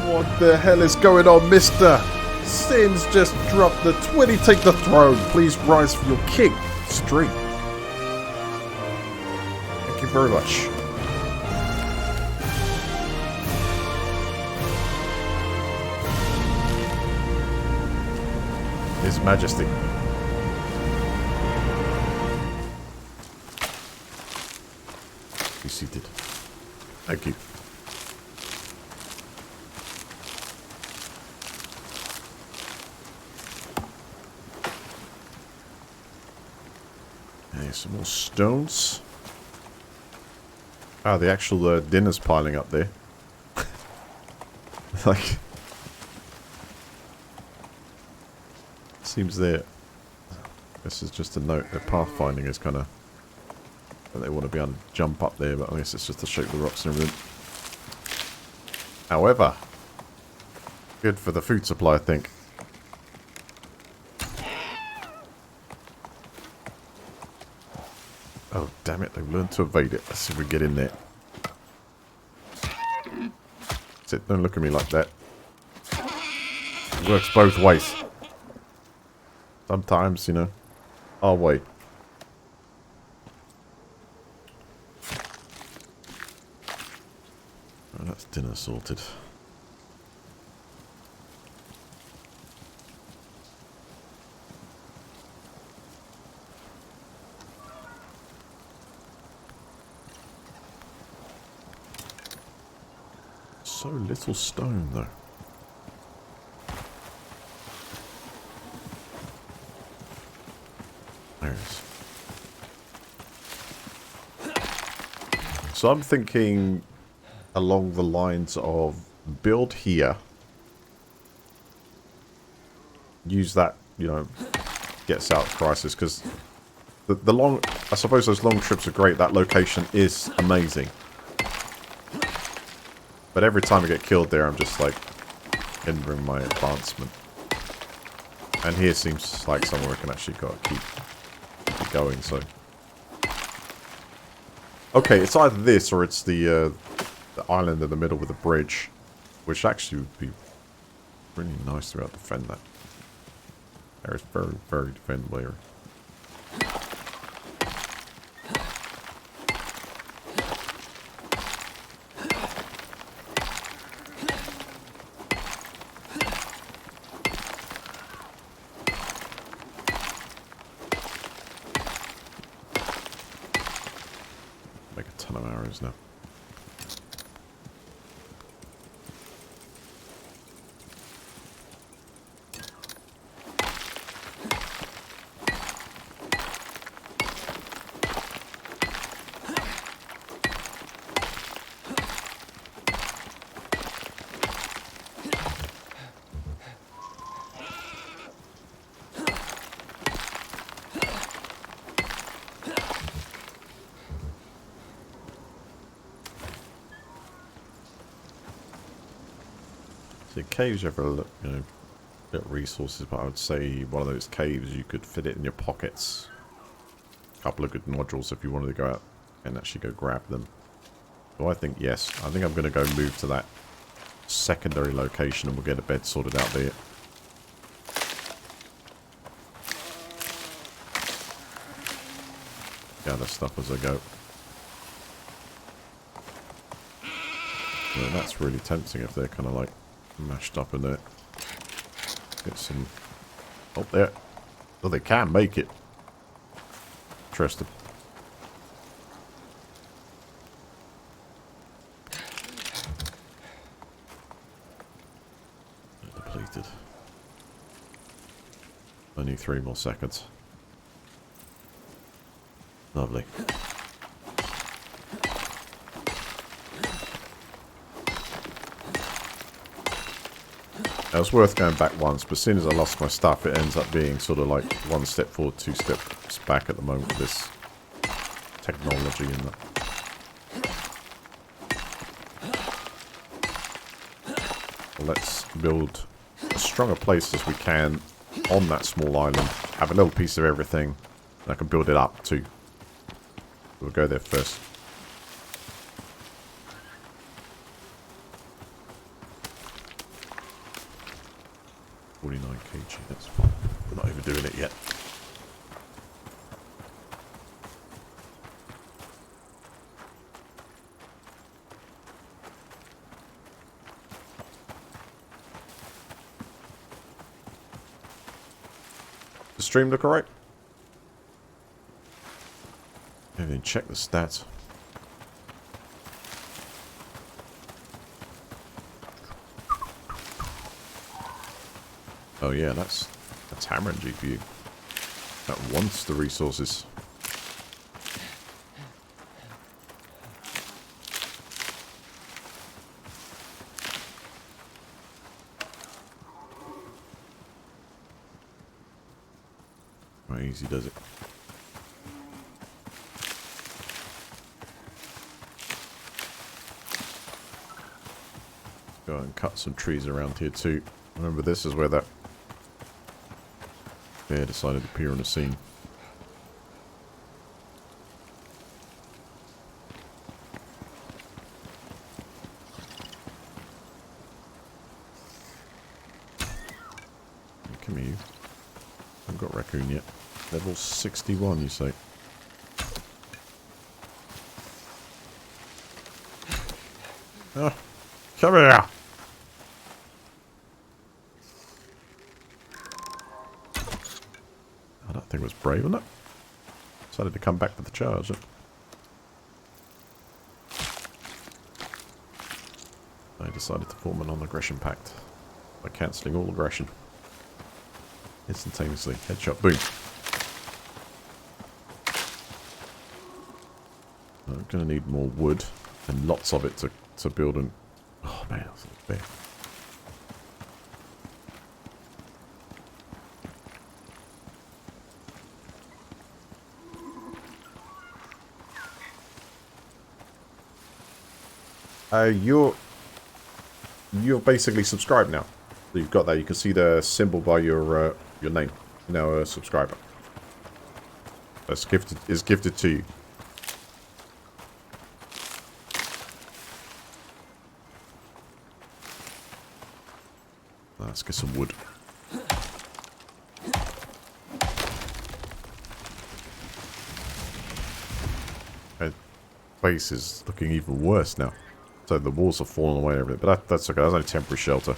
What the hell is going on, mister? Sin's just dropped the 20, take the throne. Please rise for your king. Stream. Thank you very much. His Majesty. Be seated. Thank you. Some more stones. Ah, the actual dinner's piling up there. Like, seems there. This is just a note that pathfinding is kind of that they want to be able to jump up there, but I guess it's just to shake the rocks and everything. However, good for the food supply, I think. Oh, damn it. They've learned to evade it. Let's see if we get in there. That's it. Don't look at me like that. It works both ways. Sometimes, you know, our way. Oh, that's dinner sorted. So little stone, though. There it is. So I'm thinking along the lines of build here. Use that, you know, gets out of crisis, because the long... I suppose those long trips are great. That location is amazing. But every time I get killed there, I'm just like hindering my advancement. And here seems like somewhere I can actually keep going. So, okay, it's either this or it's the island in the middle with a bridge, which actually would be really nice to be able to defend that. There is very, very defendable area. Now. See, caves you ever look, you know, get resources, but I would say one of those caves you could fit it in your pockets. A couple of good nodules if you wanted to go out and actually go grab them. So I think yes. I think I'm going to go move to that secondary location and we'll get a bed sorted out there. Gather stuff as I go. Yeah, that's really tempting if they're kind of like mashed up in there. Get some... Oh, there. Oh, they can make it. Interesting. Depleted. Only 3 more seconds. Lovely. It was worth going back once, but as soon as I lost my stuff, it ends up being sort of like 1 step forward, 2 steps back at the moment with this technology and that. Let's build as strong a place as we can on that small island. Have a little piece of everything, and I can build it up too. We'll go there first. kg, that's fine. We're not overdoing it yet. The stream look alright? Maybe then check the stats. Oh yeah, that's hammering GPU. That wants the resources. How easy does it? Go and cut some trees around here too. Remember, this is where that bear decided to appear on the scene. Come here. I haven't got raccoon yet. Level 61, you say? Oh, come here! Oh, that thing was brave, wasn't it? Decided to come back for the charge. I decided to form a non-aggression pact by cancelling all aggression. Instantaneously. Headshot. Boom. I'm going to need more wood and lots of it to build an... Oh man, that's a bear. You're basically subscribed now. So you've got that. You can see the symbol by your name. You're now a subscriber. That's gifted. Is gifted to you. Let's get some wood. My base is looking even worse now. So the walls have fallen away over it, but that's okay. That's only temporary shelter.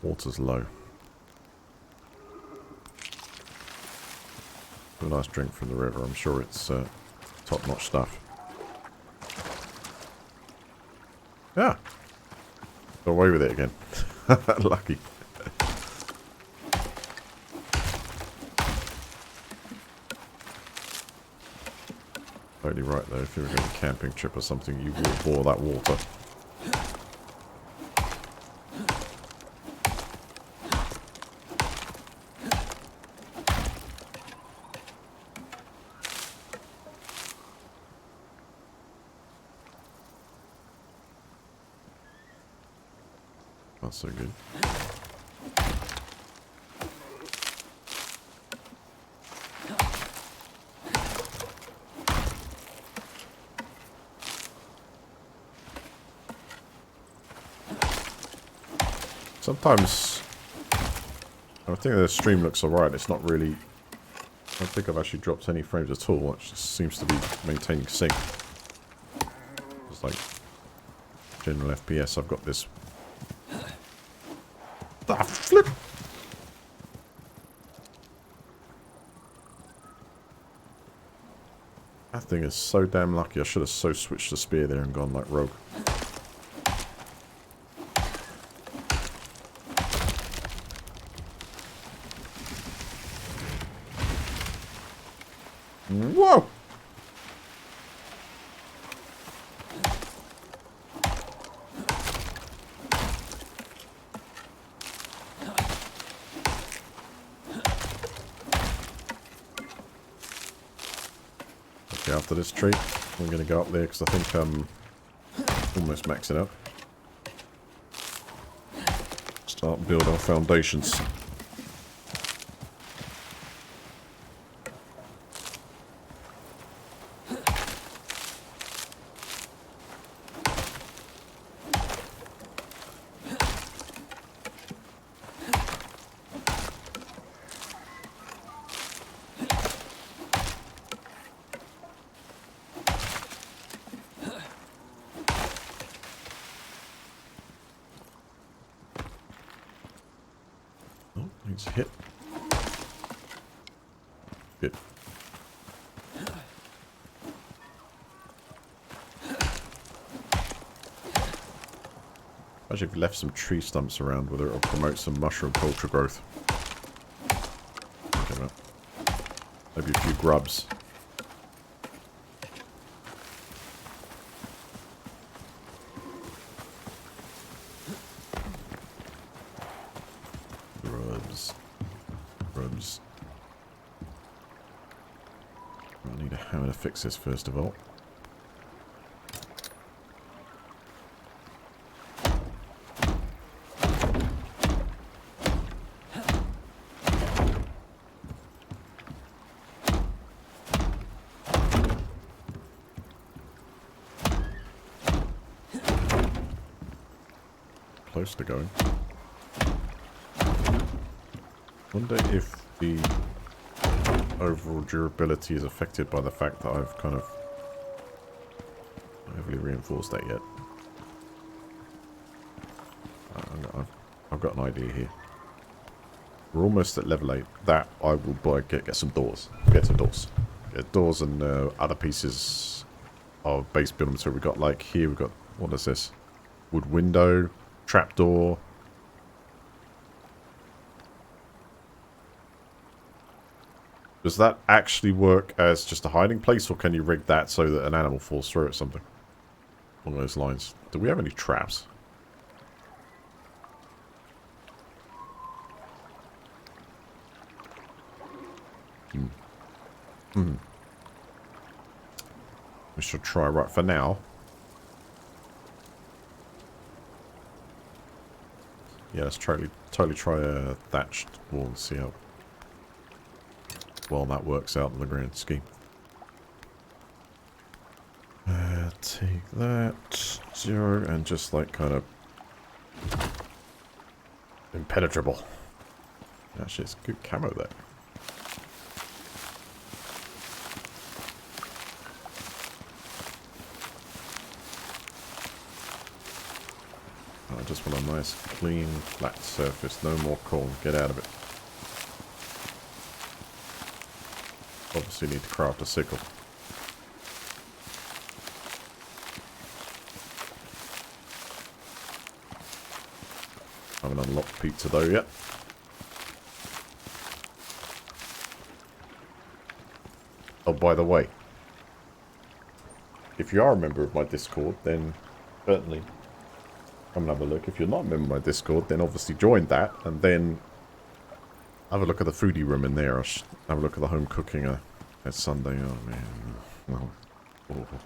Water's low. A nice drink from the river. I'm sure it's top-notch stuff. Yeah. Got away with it again. Lucky. Totally right though, if you're going on a camping trip or something, you will bore that water. Not so good. Sometimes I think the stream looks alright. It's not really. I don't think I've actually dropped any frames at all. It just seems to be maintaining sync. It's like general FPS. I've got this. Ah, flip! That thing is so damn lucky. I should have so switched the spear there and gone like rogue. Whoa! Okay, after this tree, I'm going to go up there because I think I'm almost maxing out. Start build our foundations. Needs a hit. Good. Actually, I've left some tree stumps around, whether it'll promote some mushroom culture growth. Okay, well, maybe a few grubs. Grubs. I need a hammer to fix this first of all. Close to going. Wonder if the overall durability is affected by the fact that I've kind of not heavily reinforced that yet. I've got an idea here. We're almost at level 8. That I will buy. Get some doors. Get some doors. Get doors and other pieces of base building material. We got like here. We got what is this? Wood window, trapdoor. Does that actually work as just a hiding place, or can you rig that so that an animal falls through it or something? Along those lines. Do we have any traps? We should try right for now. Yeah, let's totally try a thatched wall and see how well that works out in the grand scheme. Take that 0 and just like kind of impenetrable. Actually, it's good camo there. I just want a nice, clean, flat surface. No more corn. Get out of it. Obviously need to craft a sickle. I haven't unlocked pizza though yet. Oh, by the way, if you are a member of my Discord, then certainly come and have a look. If you're not a member of my Discord, then obviously join that, and then have a look at the foodie room in there. I'll have a look at the home cooking at Sunday. Oh, man. Oh, awful.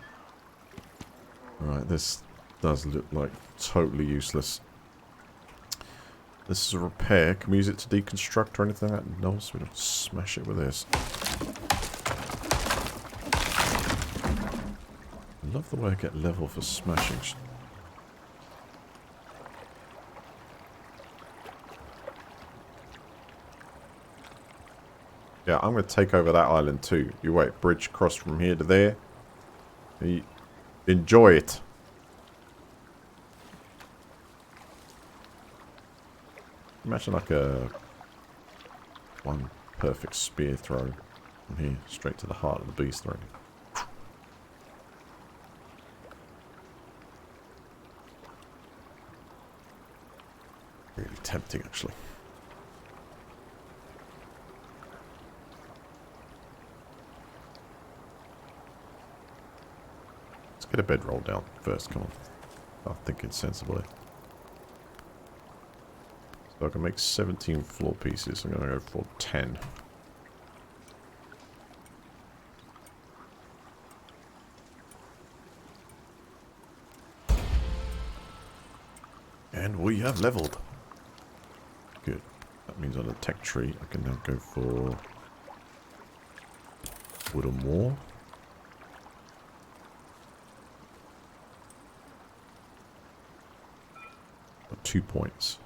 Right, this does look like totally useless. This is a repair. Can we use it to deconstruct or anything like that? No, so we don't smash it with this. I love the way I get level for smashing. Yeah, I'm going to take over that island too. You wait, bridge cross from here to there. Enjoy it. Imagine like a one perfect spear throw from here straight to the heart of the beast already. Really tempting, actually. Let's get a bedroll down first, come on. I'm thinking sensibly. So I can make 17 floor pieces. I'm going to go for 10. And we have leveled. Good. That means on the tech tree, I can now go for wood or more. Got 2 points.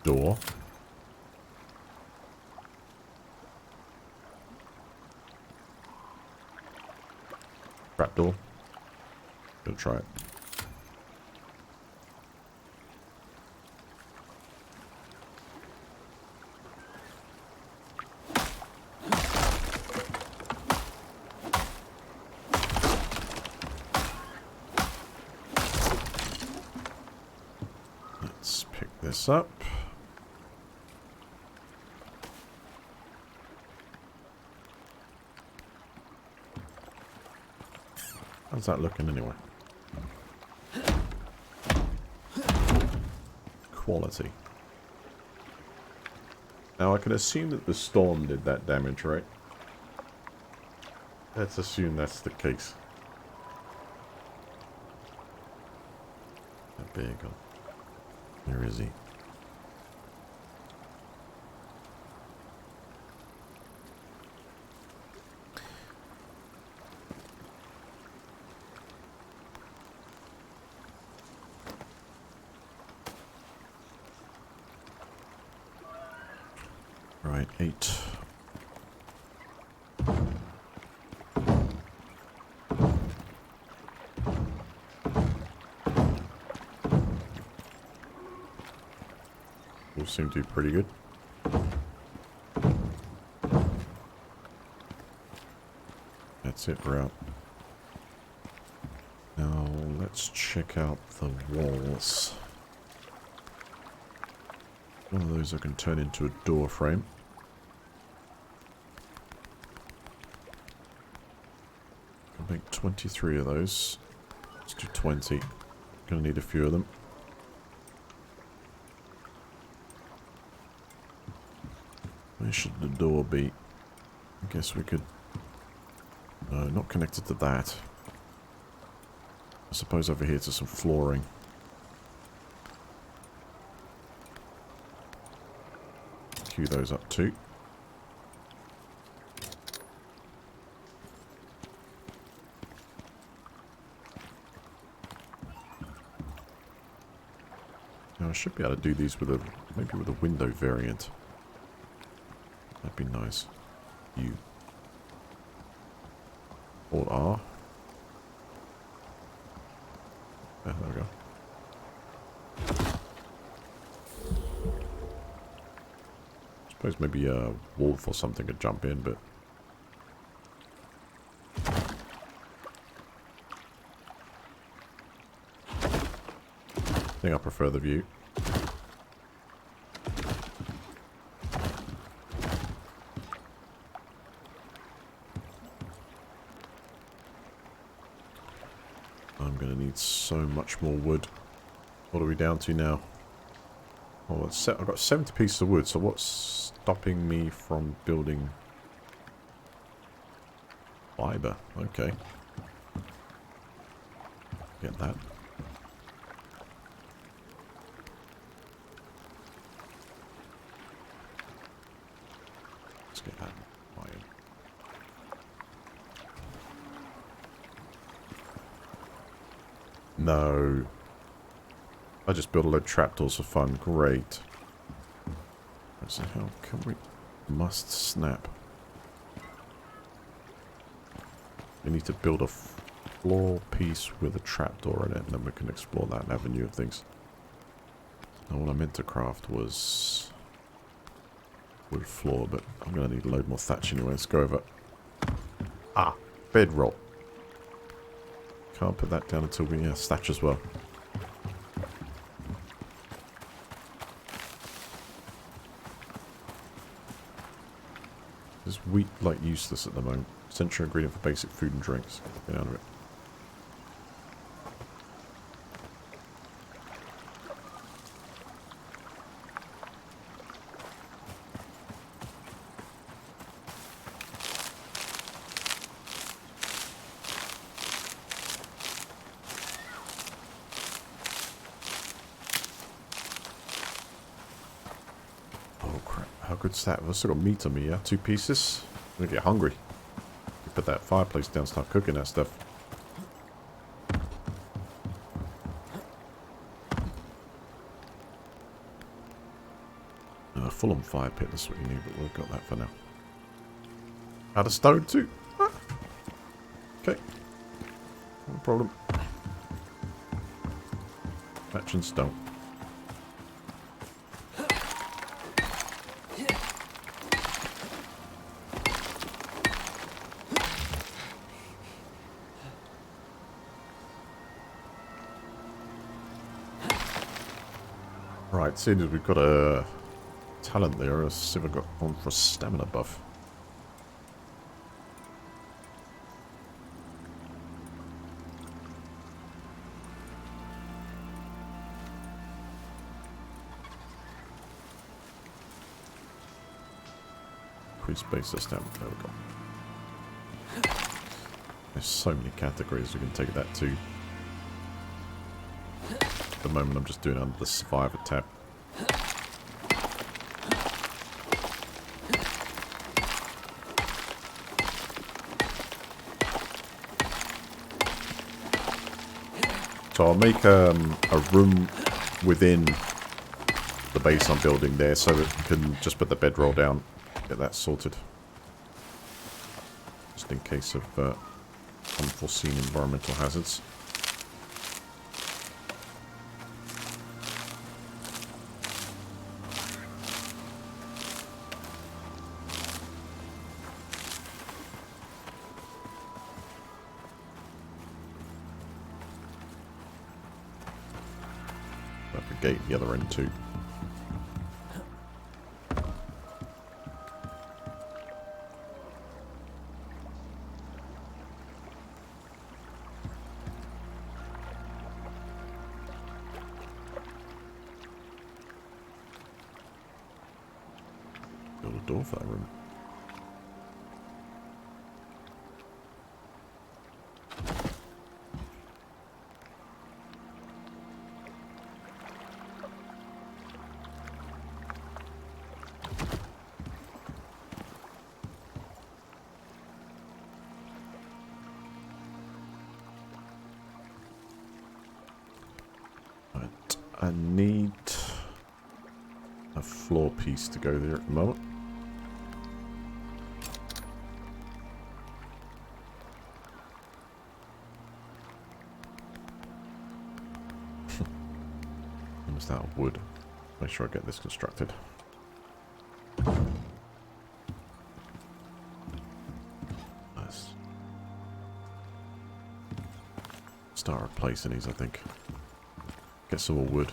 Door. Trapdoor. Gonna try it. Let's pick this up. How's that looking anyway? Quality. Now I can assume that the storm did that damage, right? Let's assume that's the case. That big. Where is he? Right, 8. All seem to be pretty good. That's it, we're out. Now, let's check out the walls. One of those I can turn into a door frame. I'll make 23 of those. Let's do 20. Gonna need a few of them. Where should the door be? I guess we could... No, not connected to that. I suppose over here to some flooring. Queue those up too. Now I should be able to do these with a, maybe with a window variant. That'd be nice. U. Alt R. Yeah, there we go. Suppose maybe a wolf or something could jump in, but... I think I prefer the view. I'm going to need so much more wood. What are we down to now? Oh, I've got 70 pieces of wood, so what's stopping me from building fiber? Okay. Get that. Let's get that iron. No. I just built a load of trapdoors for fun. Great. So how can we... Must snap. We need to build a floor piece with a trapdoor in it, and then we can explore that avenue of things. Now what I meant to craft was... wood floor, but I'm going to need a load more thatch anyway. Let's go over... Ah! Bedroll. Can't put that down until we thatch as well. Is wheat like useless at the moment? Essential ingredient for basic food and drinks. Get out of it. Oh crap, how good's that? I've still got meat on me, yeah? 2 pieces? I'm gonna get hungry. Put that fireplace down, start cooking that stuff. Full on fire pit, that's what you need, but we've got that for now. Out of stone too? Ah. Okay. No problem. Thatch and stone. Right, seeing as we've got a talent there, let's see if I've got one for a stamina buff. Increase base stamina, there we go. There's so many categories we can take that to. At the moment I'm just doing under the survivor tab. So I'll make a room within the base I'm building there so that you can just put the bedroll down, get that sorted. Just in case of unforeseen environmental hazards. Gate the other end too. Build a door for that room. I need a floor piece to go there at the moment. Almost out of wood. Make sure I get this constructed. Nice. Start replacing these, I think. Get some more wood,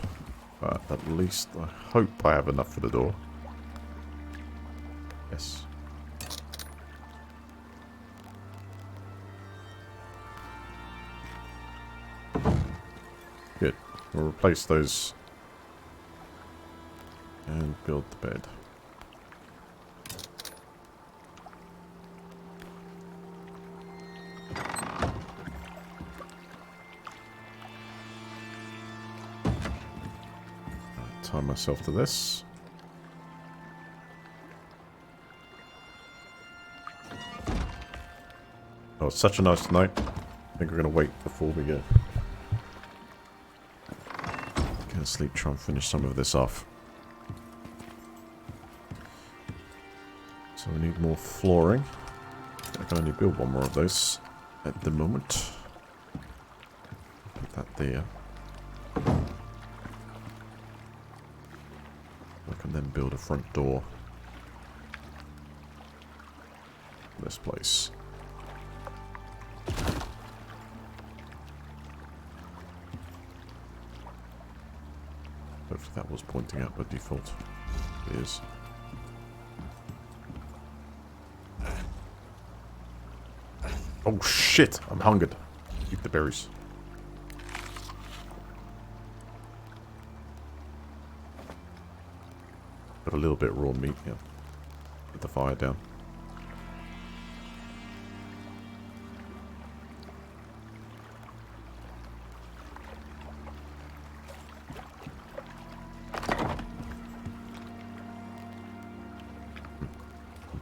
but at least I hope I have enough for the door. Yes. Good. We'll replace those and build the bed. Tie myself to this. Oh, it's such a nice night. I think we're going to wait before we go to sleep, try and finish some of this off. So we need more flooring. I can only build one more of those at the moment. Put that there. I can then build a front door. This place. Hopefully that was pointing out by default. It is. Oh shit! I'm hungered. Eat the berries. Got a little bit of raw meat here. Put the fire down.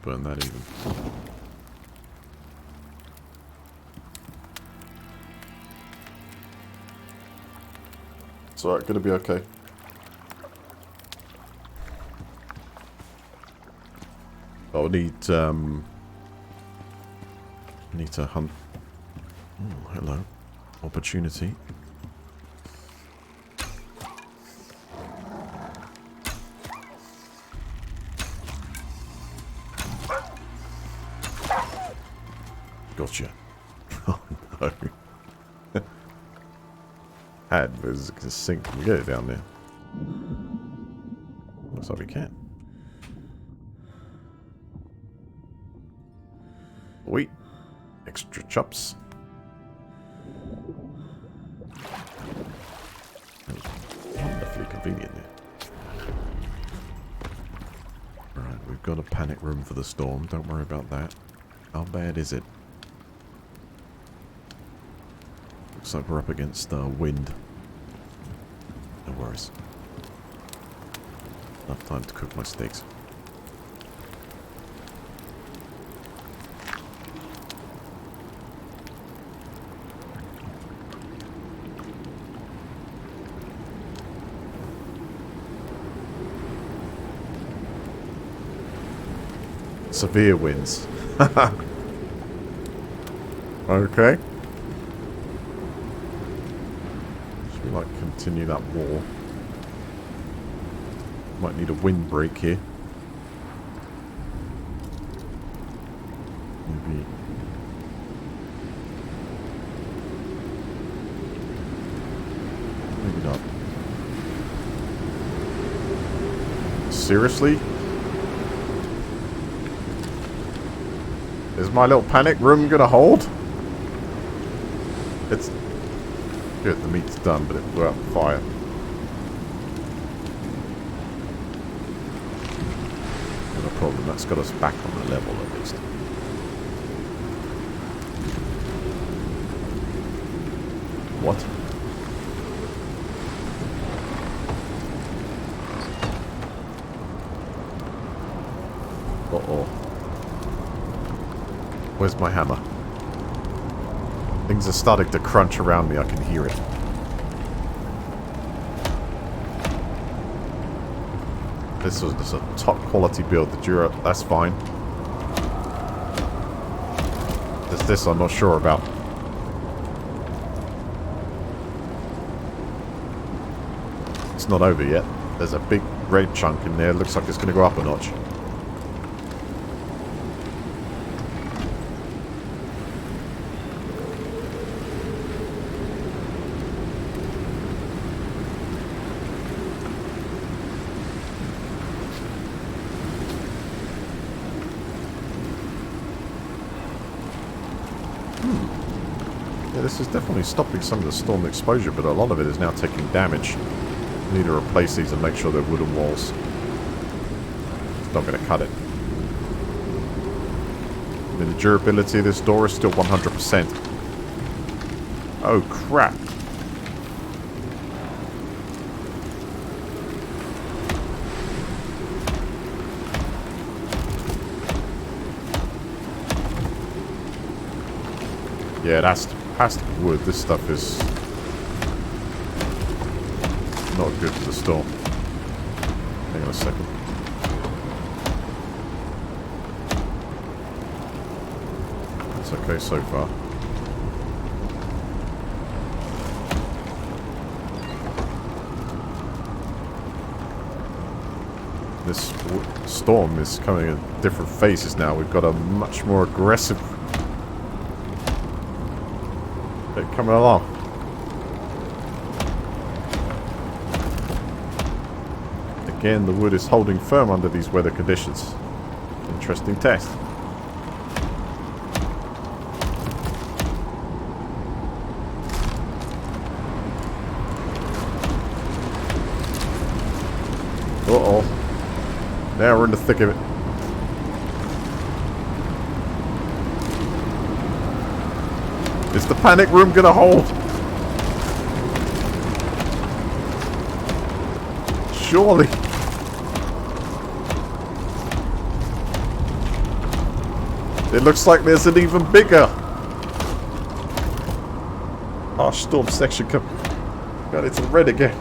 Burn that even. It's alright, gonna be okay. I'll need to hunt. Oh, hello. Opportunity. Gotcha. Oh no. There's a sink. Can we get it down there? Looks like we can. Wait. Extra chops. Wonderfully convenient there. Alright, we've got a panic room for the storm. Don't worry about that. How bad is it? Looks like we're up against wind. No worries. Enough time to cook my steaks. Severe winds. Okay. Should we like continue that war? Might need a windbreak here. Maybe. Maybe not. Seriously? Is my little panic room gonna hold? It's good, the meat's done, but it will go out on fire. No problem, that's got us back on the level at least. What? Uh-oh. Where's my hammer? Things are starting to crunch around me. I can hear it. This was just a top quality build. That's fine. This I'm not sure about. It's not over yet. There's a big red chunk in there. Looks like it's going to go up a notch. This is definitely stopping some of the storm exposure, but a lot of it is now taking damage. Need to replace these and make sure they're wooden walls. It's not going to cut it. And the durability of this door is still 100%. Oh crap. Yeah, it has to be wood. This stuff is not good for the storm. Hang on a second. It's okay so far. This storm is coming in different phases now. We've got a much more aggressive bit coming along. Again, the wood is holding firm under these weather conditions. Interesting test. Uh-oh. Now we're in the thick of it. Is the panic room gonna hold? Surely. It looks like there's an even bigger harsh storm section coming. God, it's in red again.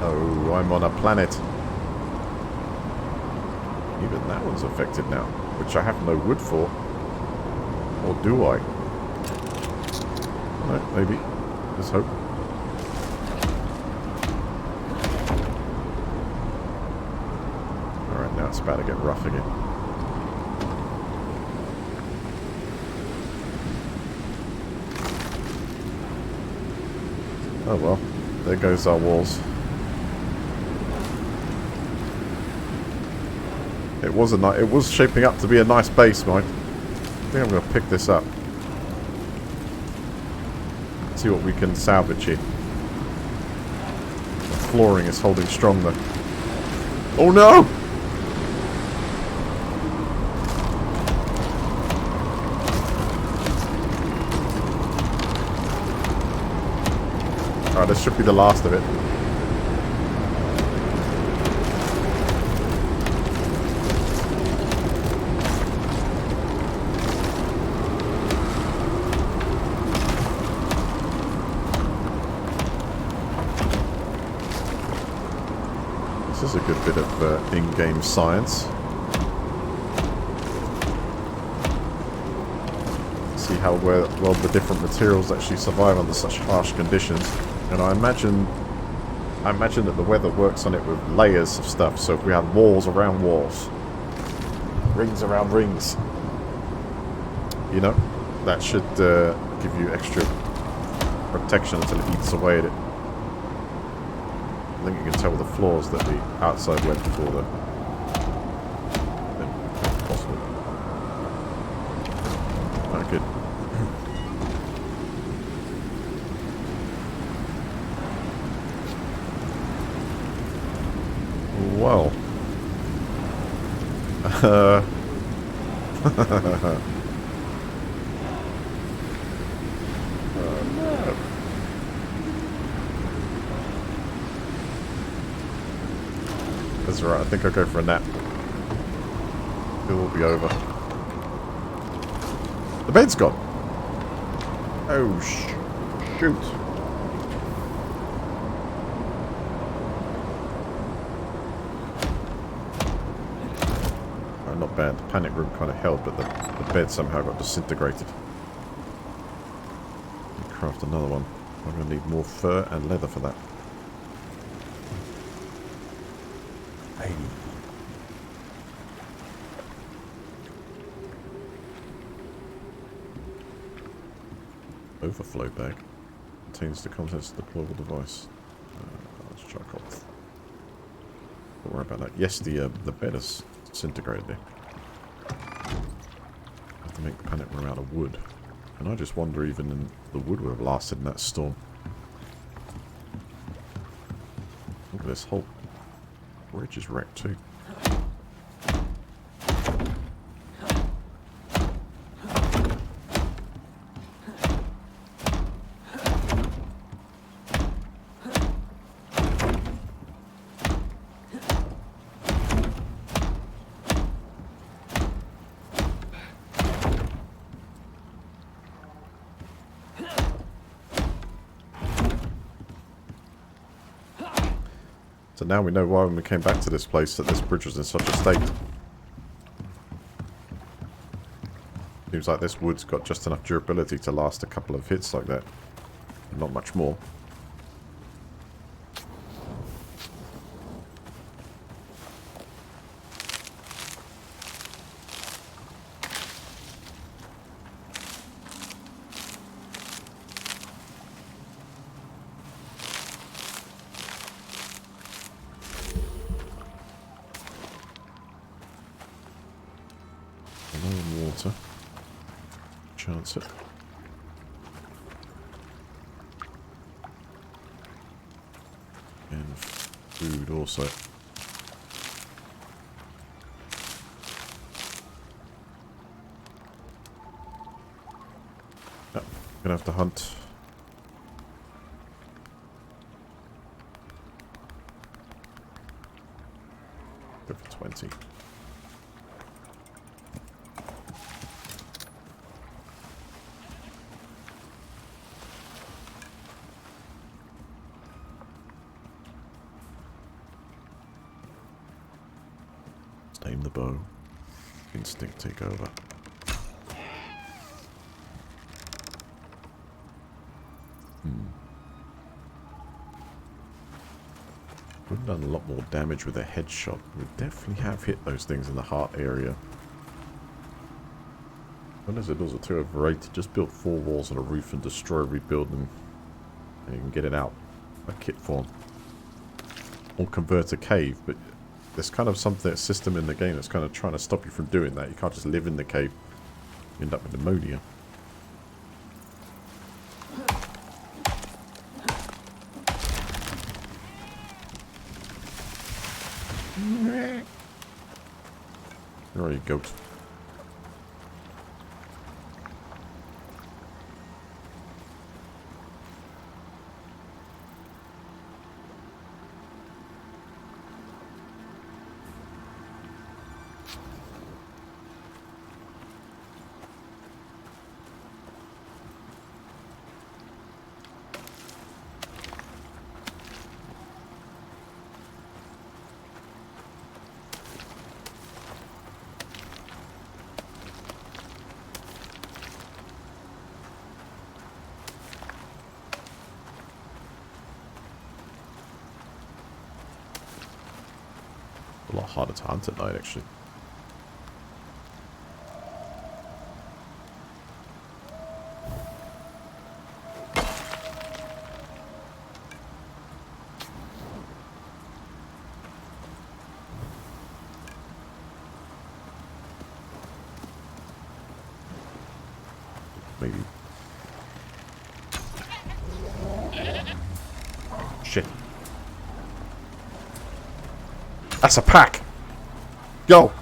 Oh, I'm on a planet. Even that one's affected now, which I have no wood for. Or do I? Alright, maybe. There's hope. Alright, now it's about to get rough again. Oh well, there goes our walls. It was shaping up to be a nice base, Mike. I think I'm going to pick this up. See what we can salvage here. The flooring is holding strong though. Oh no! Alright, this should be the last of it. This is a good bit of in-game science. See how well the different materials actually survive under such harsh conditions. And I imagine that the weather works on it with layers of stuff. So if we had walls around walls, rings around rings, you know, that should give you extra protection until it eats away at it. I think you can tell with the floors that the outside went before the possible. Oh, good. Well. No. That's alright, I think I'll go for a nap. It will be over. The bed's gone. Oh, shoot. Oh, not bad. The panic room kind of held, but the bed somehow got disintegrated. Craft another one. I'm going to need more fur and leather for that. Hey. Overflow bag. Contains the contents of the deployable device. Let's try off. Don't worry about that. Yes, the bed is disintegrated there. I have to make the panic room out of wood. And I just wonder even the wood would have lasted in that storm. Look at this whole bridge is wrecked too. So now we know why when we came back to this place that this bridge was in such a state. Seems like this wood's got just enough durability to last a couple of hits like that. Not much more. No water. Chance it. And food also. Yep, gonna have to hunt. Go for 20. Aim the bow. Instinct take over. Would have done a lot more damage with a headshot. We definitely have hit those things in the heart area. When is it also too overrated? Just build 4 walls and a roof and destroy, rebuild, and you can get it out. A kit form. Or convert a cave, but there's kind of something, a system in the game that's kind of trying to stop you from doing that. You can't just live in the cave. You end up with pneumonia. Where are you, goat? A lot harder to hunt at night, actually. Maybe. Shit. That's a pack! Go!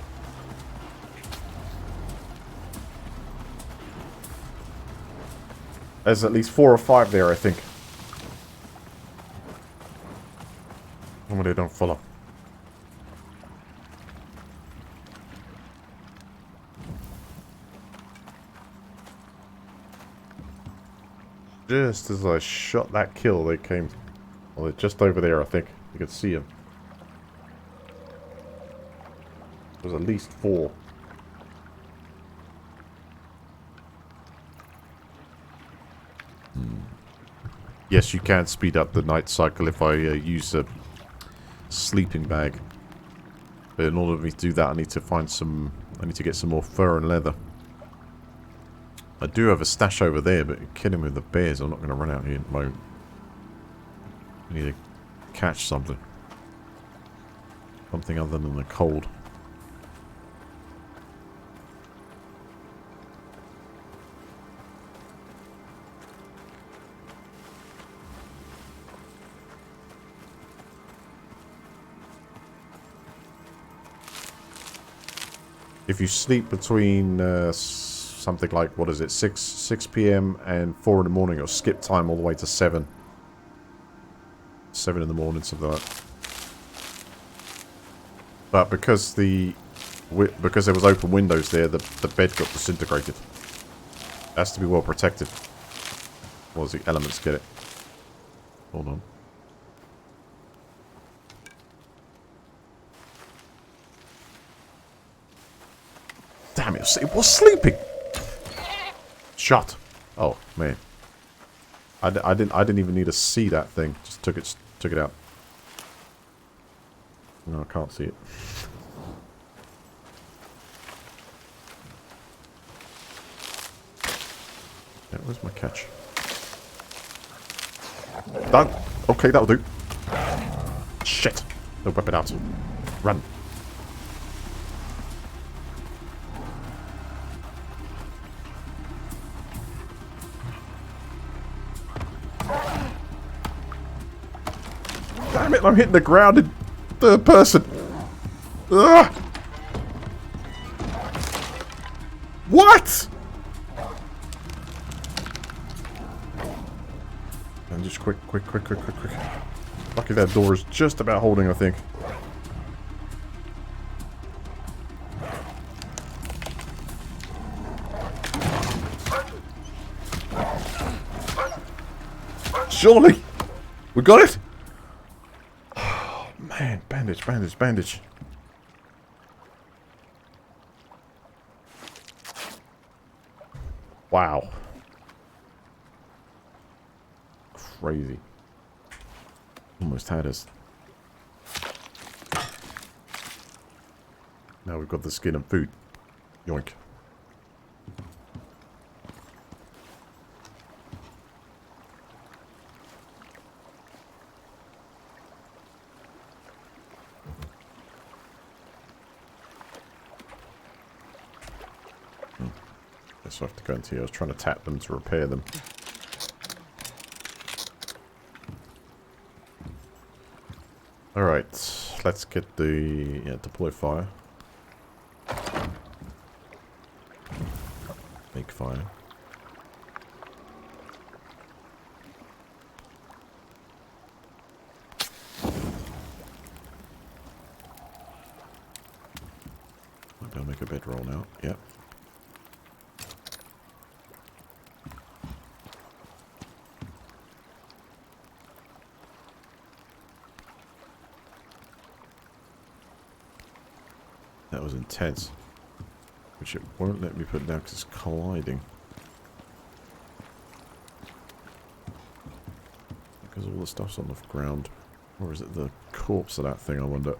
There's at least 4 or 5 there, I think. Oh, they don't follow. Just as I shot that kill, they came. Well, they're just over there, I think. You can see them. There's at least 4. Yes, you can speed up the night cycle if I use a sleeping bag. But in order for me to do that, I need to find some. I need to get some more fur and leather. I do have a stash over there, but killing with the bears, I'm not going to run out here at the moment. I need to catch something. Something other than the cold. If you sleep between something like, what is it, 6 p.m. and 4 in the morning, or skip time all the way to 7. 7 in the morning, something like that. But because there was open windows there, the bed got disintegrated. It has to be well protected. Or the elements get it. Hold on. it was sleeping. Shut. Oh man. I didn't even need to see that thing. Just took it out. No, I can't see it. Yeah, where's my catch? Done. Okay, that'll do. Shit. They'll whip it out. Run. Damn it, I'm hitting the ground in third person. Ugh. What? And just quick. Lucky that door is just about holding, I think. Surely! We got it? Oh, man. Bandage. Wow. Crazy. Almost had us. Now we've got the skin and food. Yoink. Guess I have to go into here. I was trying to tap them to repair them. Alright, let's get the deploy fire. Make fire. I'm gonna make a bedroll now. Yep. That was intense. Which it won't let me put down because it's colliding. Because all the stuff's on the ground. Or is it the corpse of that thing, I wonder?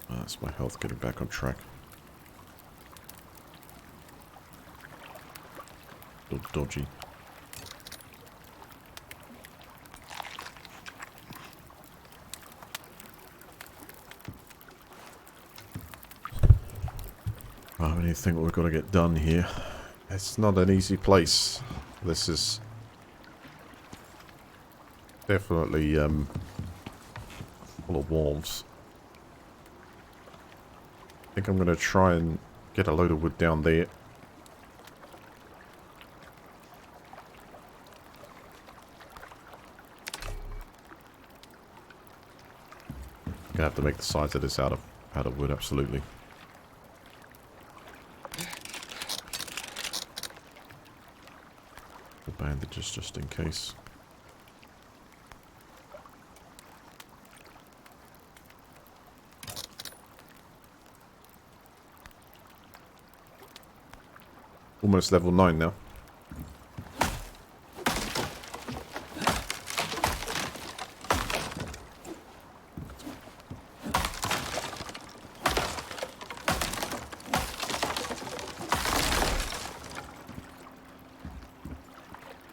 That's my health getting back on track. A little dodgy. I really think what we've got to get done here. It's not an easy place. This is definitely full of wolves. I think I'm going to try and get a load of wood down there. Gonna have to make the sides of this out of wood, absolutely. The bandages just in case. Almost level 9 now.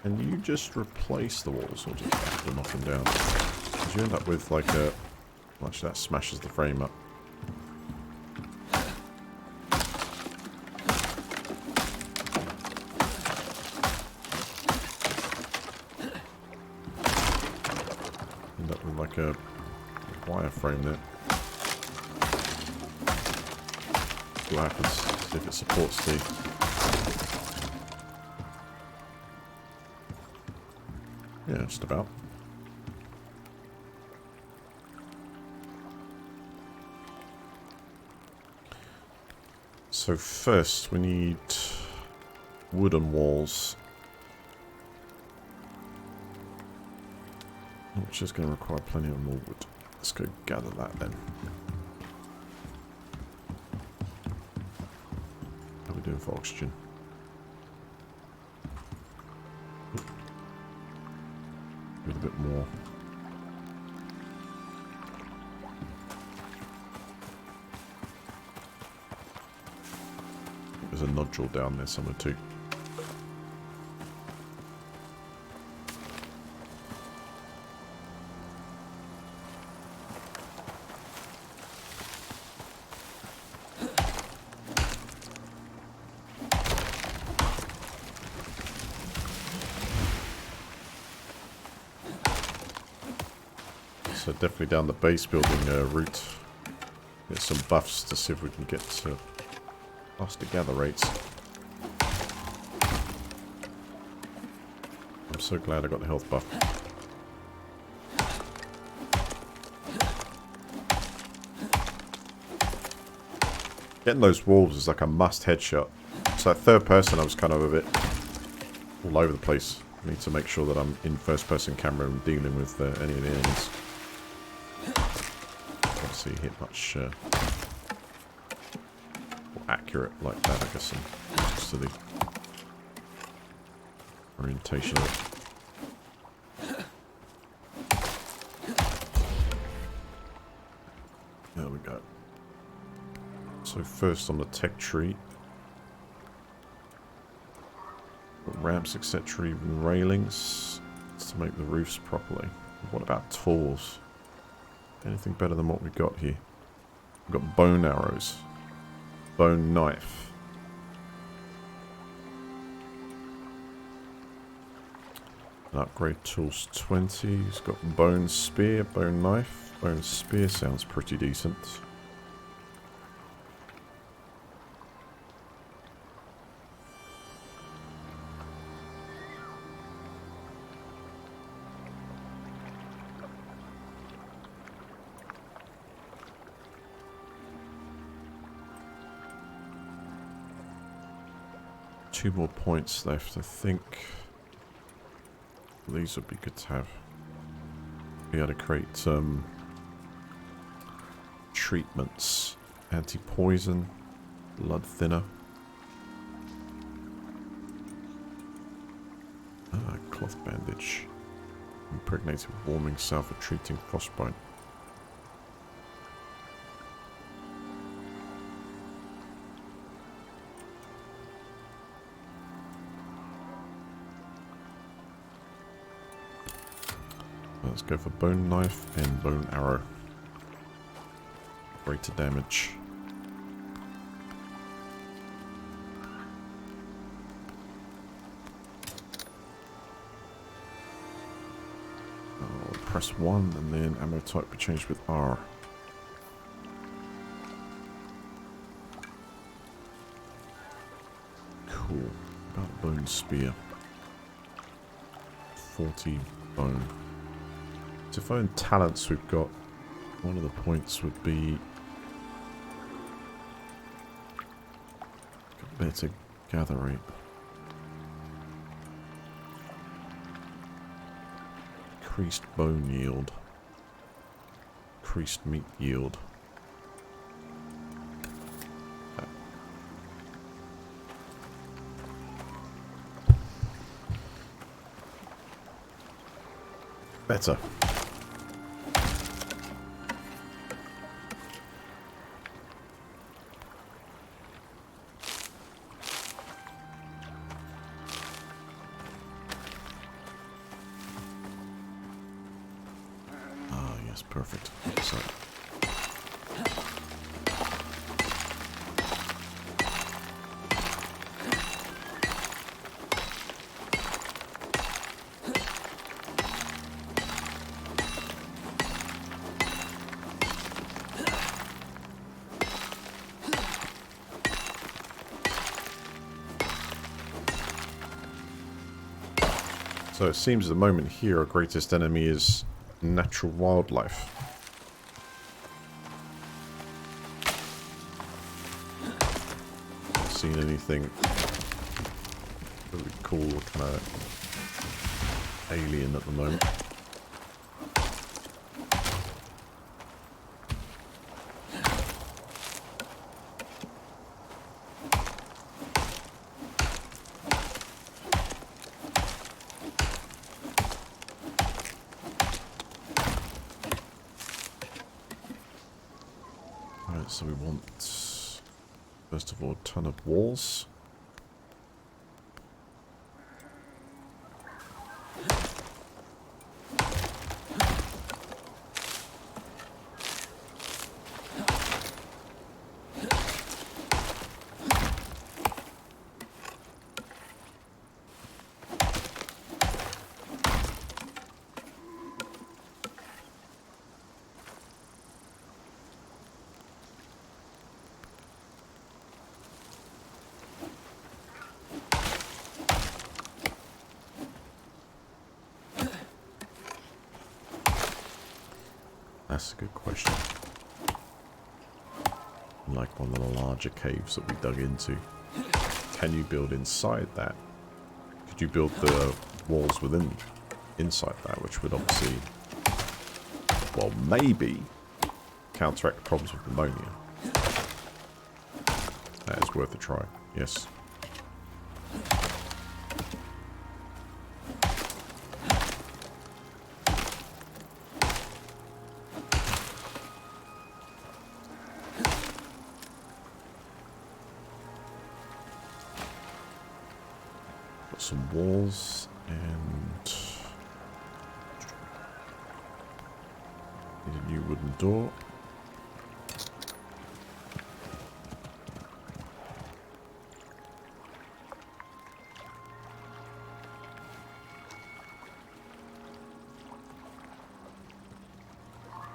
Can you just replace the walls or just have to knock them down? Because you end up with like a... Watch that smashes the frame up. End up with like a wireframe there. See what happens. See if it supports the... Yeah, just about. So first we need wooden walls, which is going to require plenty of more wood. Let's go gather that then. How are we doing for oxygen? With a bit more. There's a nodule down there somewhere too. So definitely down the base building route. Get some buffs to see if we can get faster gather rates. I'm so glad I got the health buff. Getting those wolves is like a must headshot. So that third person I was kind of a bit all over the place. I need to make sure that I'm in first person camera and dealing with any of the enemies. Obviously hit much more accurate like that, I guess, and just to the orientation of it. There we go. So first on the tech tree, got ramps, etc., even railings to make the roofs properly. What about tools? Anything better than what we've got here? We've got bone arrows, bone knife. An upgrade tools 20. He's got bone spear, bone knife. Bone spear sounds pretty decent. Two more points left, I think. These would be good to have. Be able to create treatments. Anti-poison, blood thinner. Cloth bandage. Impregnated warming salve for treating frostbite. Let's go for bone knife and bone arrow. Greater damage. I'll press 1 and then ammo type will change with R. Cool. About bone spear. 40 bone. To find talents we've got, one of the points would be better gather rate. Increased bone yield. Increased meat yield. Better. Perfect. So. So it seems at the moment here our greatest enemy is natural wildlife. Not seen anything really cool or kind of alien at the moment. Right, so we want, first of all, a ton of walls. That's a good question. Like one of the larger caves that we dug into. Can you build inside that? Could you build the walls inside that, which would obviously, well, maybe counteract the problems with ammonia. That is worth a try, yes. Got some walls and need a new wooden door.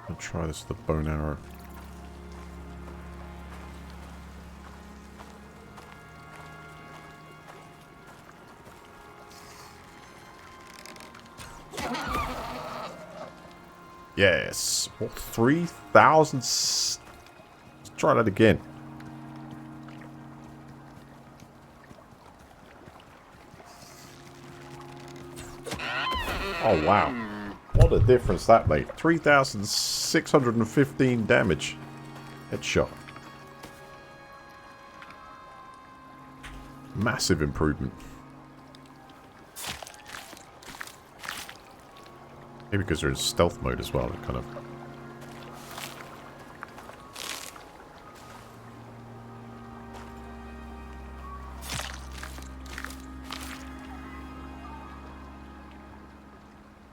I'll try this with the bone arrow. Yes. What, 3,000? Let's try that again. Oh, wow. What a difference that made. 3,615 damage. Headshot. Massive improvement. Maybe because they're in stealth mode as well. It kind of...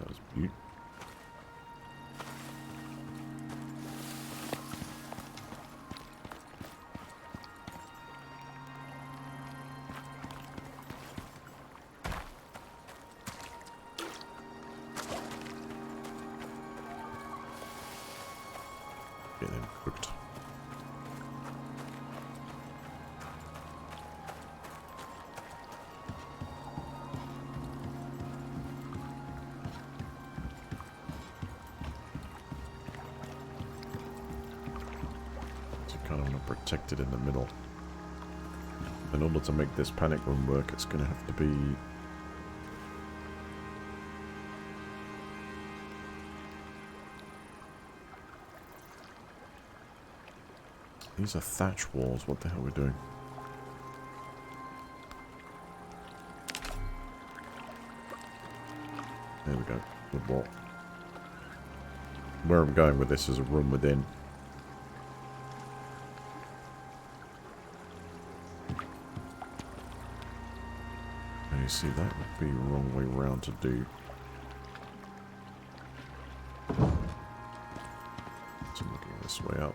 That was beautiful. Get them cooked. So you kind of want to protect it in the middle. In order to make this panic room work, it's going to have to be... These are thatch walls. What the hell are we doing? There we go. Good wall. Where I'm going with this is a room within. And you see, that would be the wrong way round to do. So I'm looking this way up.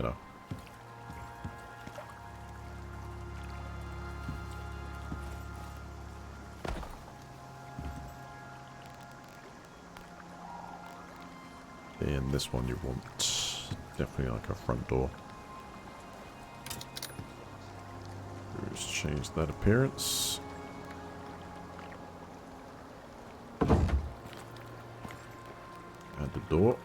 better. And this one you want definitely like a front door. Let's change that appearance. Add the door.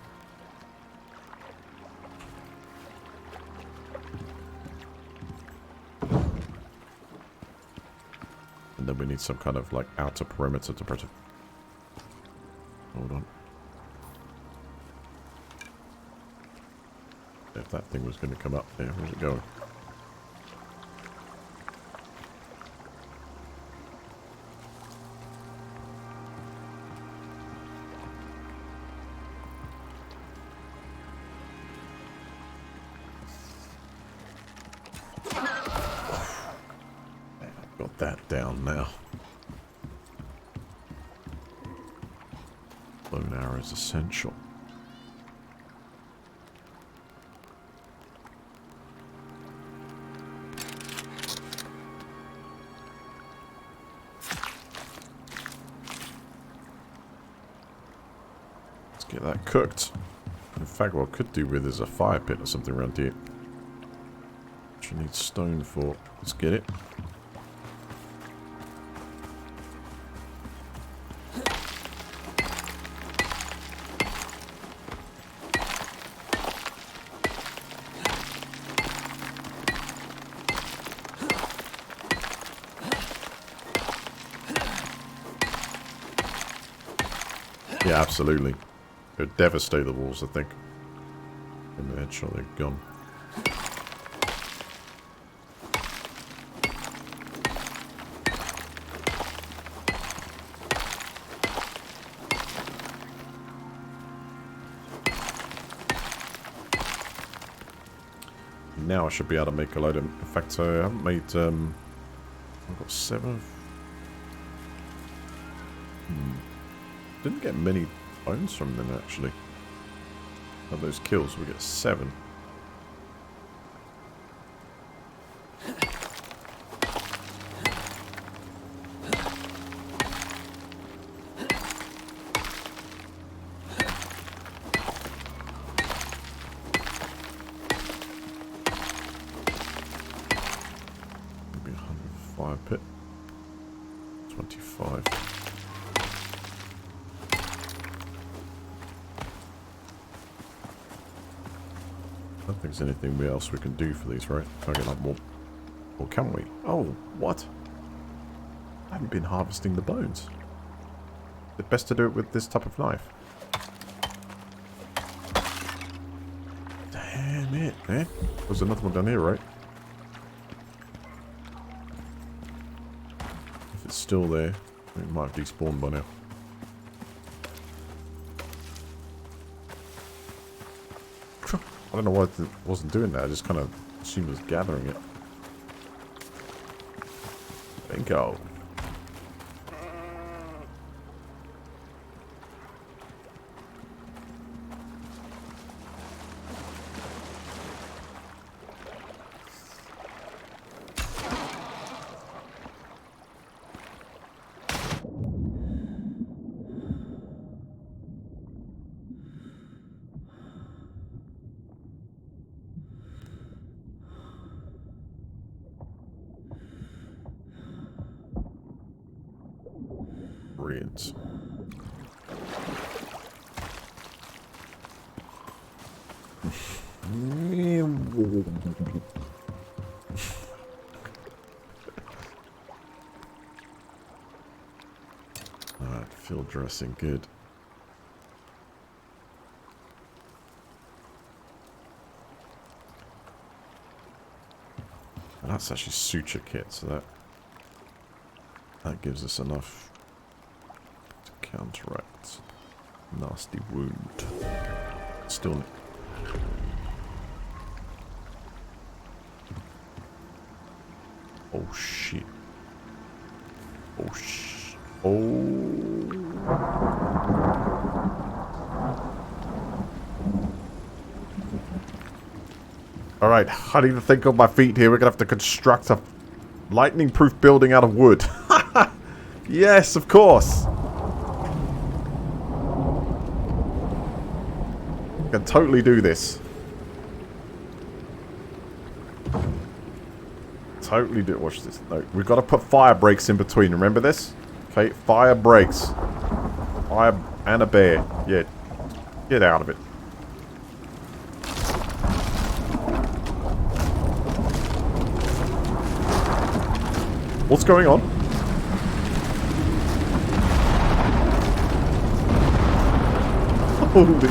And then we need some kind of like outer perimeter to protect. Hold on. If that thing was going to come up there, where's it going? Got that down now. Bone arrow is essential. Get that cooked. In fact, what I could do with is a fire pit or something around here. Which you need stone for. Let's get it. Yeah, absolutely. They'll devastate the walls, I think. In the headshot, they're gone. Now I should be able to make a load of... In fact, I haven't made... I've got 7. Didn't get many bones from them, actually. Of those kills, we get 7. Maybe 105 pit. 25. I don't think there's anything else we can do for these, right? Can't get like more. Or can we? Oh, what? I haven't been harvesting the bones. Is it best to do it with this type of knife? Damn it, eh? There's another one down here, right? If it's still there, it might have despawned by now. I don't know why it wasn't doing that. I just kind of assumed it was gathering it. Bingo. Brilliant. Alright, field dressing, good. And that's actually suture kit, so that gives us enough to counteract nasty wound. Still. Oh shit. Oh shit. Oh. Alright, I need to think on my feet here. We're going to have to construct a lightning-proof building out of wood. Yes, of course. We can totally do this. Totally do. Watch this. No, we've got to put fire breaks in between. Remember this? Okay, fire breaks. Fire and a bear. Yeah. Get out of it. What's going on? Holy.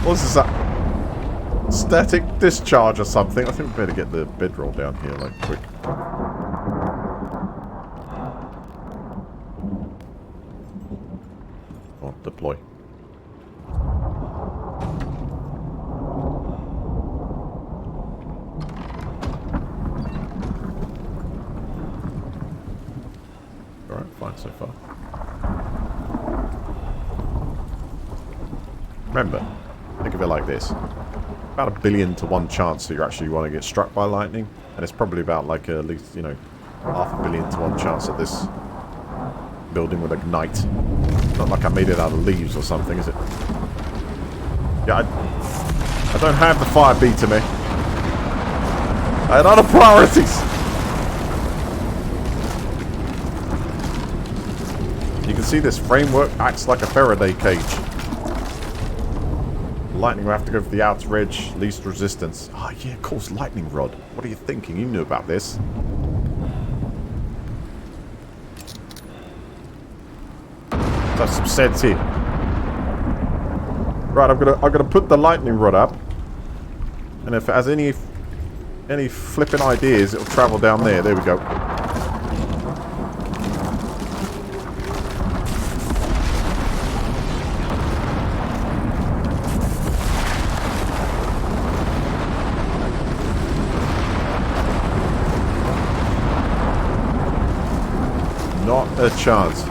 What's this? That static discharge or something? I think we better get the bedroll down here, like, quick. Oh, deploy. Alright, fine so far. Remember, think of it like this. About 1 billion to 1 chance that you actually want to get struck by lightning. And it's probably about like at least, you know, 500 million to 1 chance that this building would ignite. Not like I made it out of leaves or something, is it? Yeah, I don't have the fire beat to me. I had other priorities. You can see this framework acts like a Faraday cage. Lightning will have to go for the outer edge, least resistance. Oh yeah, of course, lightning rod. What are you thinking? You knew about this. That's some sense here. Right, I'm gonna put the lightning rod up, and if it has any flipping ideas, it'll travel down there. There we go. Not a chance.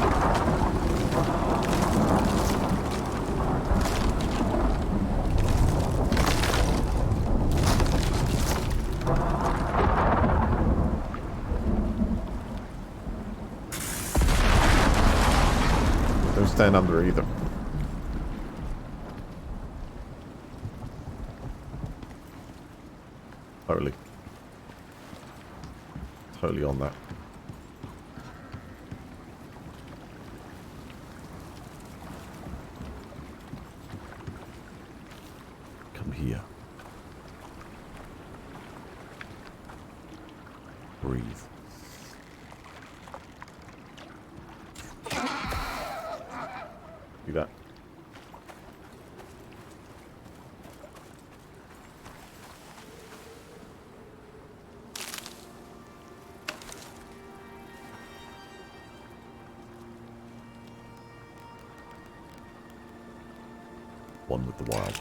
Don't stand under either. Totally on that. Come here. Breathe. Do that. One with the wild.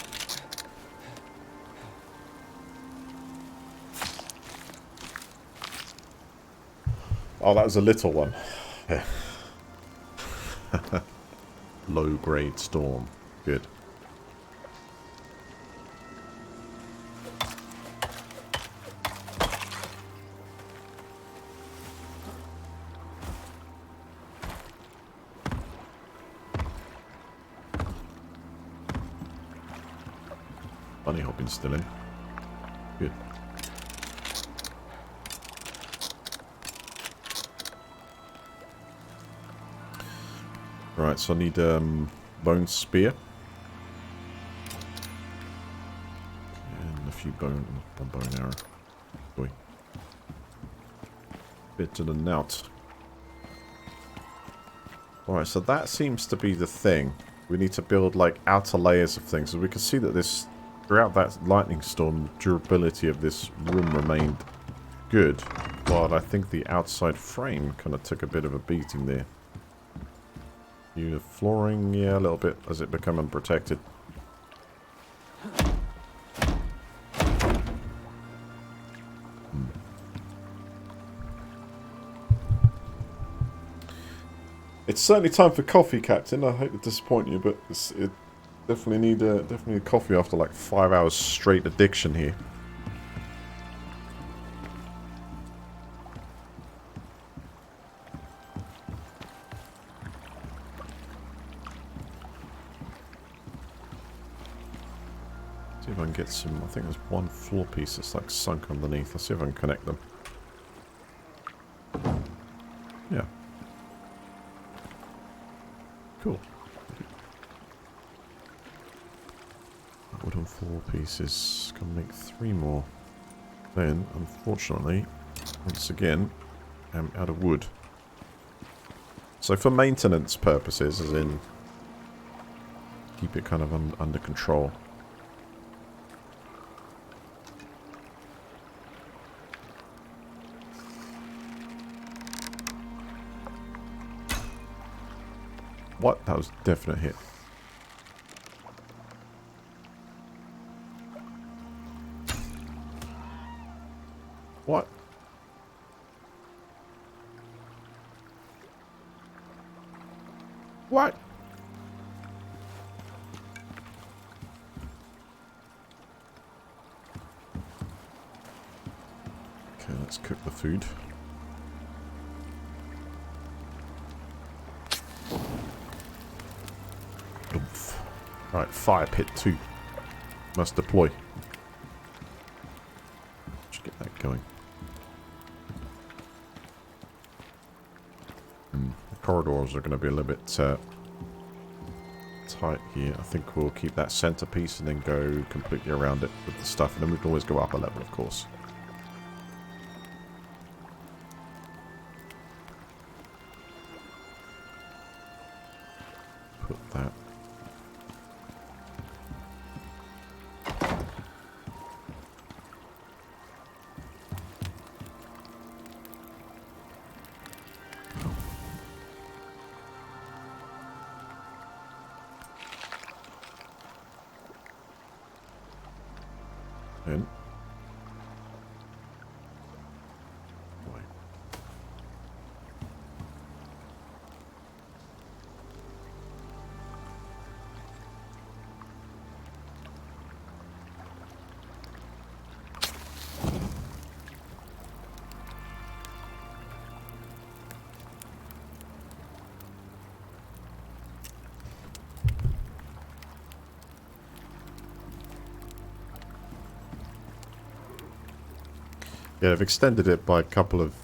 Oh, that was a little one. Yeah. Low-grade storm. Good. Bunny hopping still in. Good. Right, so I need bone spear. And a few one bone arrow. Boy. Bit to the knout. Alright, so that seems to be the thing. We need to build like outer layers of things. So we can see that this throughout that lightning storm, the durability of this room remained good. But I think the outside frame kind of took a bit of a beating there. The flooring, yeah, a little bit as it become unprotected. It's certainly time for coffee, Captain. I hate to disappoint you, but it definitely need coffee after like 5 hours straight addiction here. See if I can get some. I think there's one floor piece that's like sunk underneath. Let's see if I can connect them. Yeah. Cool. Wooden 4 pieces. Can make 3 more. Then, unfortunately, once again, I'm out of wood. So for maintenance purposes, as in keep it kind of under control. What? That was a definite hit. What? What? Okay, let's cook the food. Oomph. Right, fire pit 2. Must deploy. Should get that going. The corridors are going to be a little bit tight here. I think we'll keep that centerpiece and then go completely around it with the stuff. And then we can always go up a level, of course. Put that. In. Right. Yeah, I've extended it by a couple of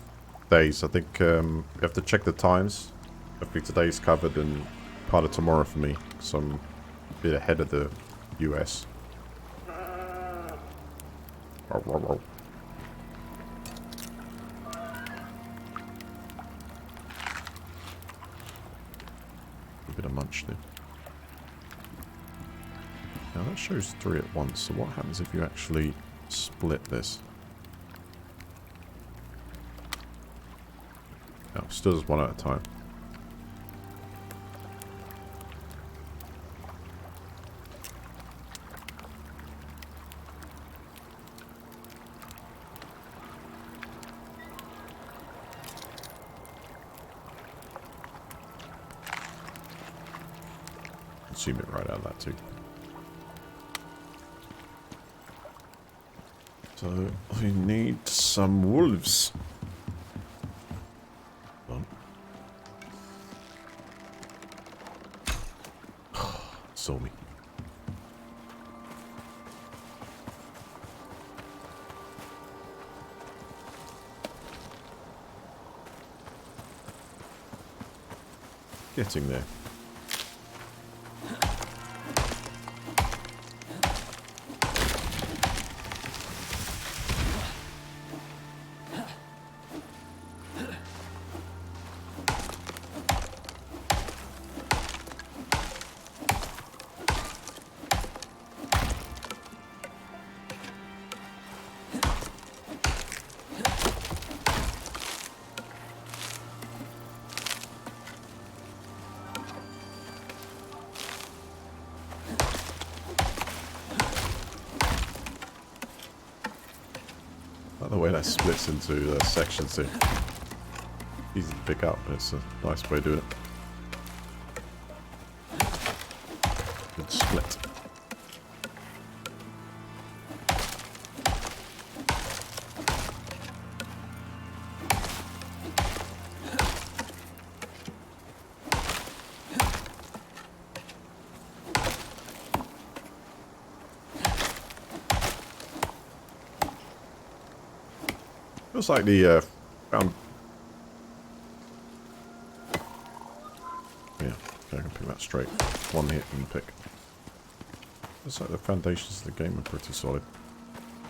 days. I think you have to check the times. Hopefully today's covered and part of tomorrow for me. So I'm a bit ahead of the US. Row, row, row. A bit of munch there. Now that shows 3 at once. So what happens if you actually split this? No, still just 1 at a time. Consume it right out of that too. So we need some wolves. Saw me. Getting there. The way that splits into sections here. Easy to pick up, but it's a nice way of doing it. Feels like the found. Yeah, I can pick that straight. One hit and pick. Feels like the foundations of the game are pretty solid.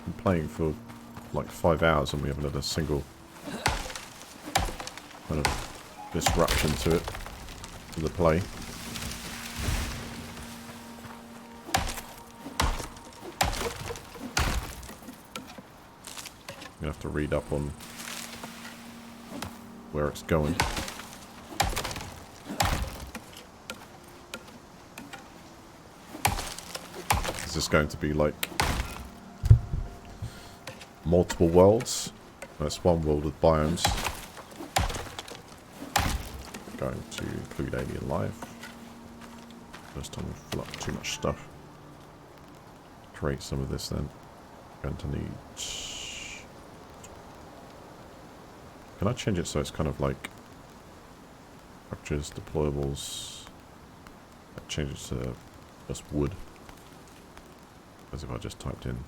Been playing for like 5 hours and we haven't had a single kind of disruption to it, to the play. You have to read up on where it's going. Is this going to be like multiple worlds? That's one world with biomes. Going to include alien life. First time we've fill up too much stuff. Create some of this then. Going to need. Can I change it so it's kind of like structures, deployables? I change it to just wood. As if I just typed in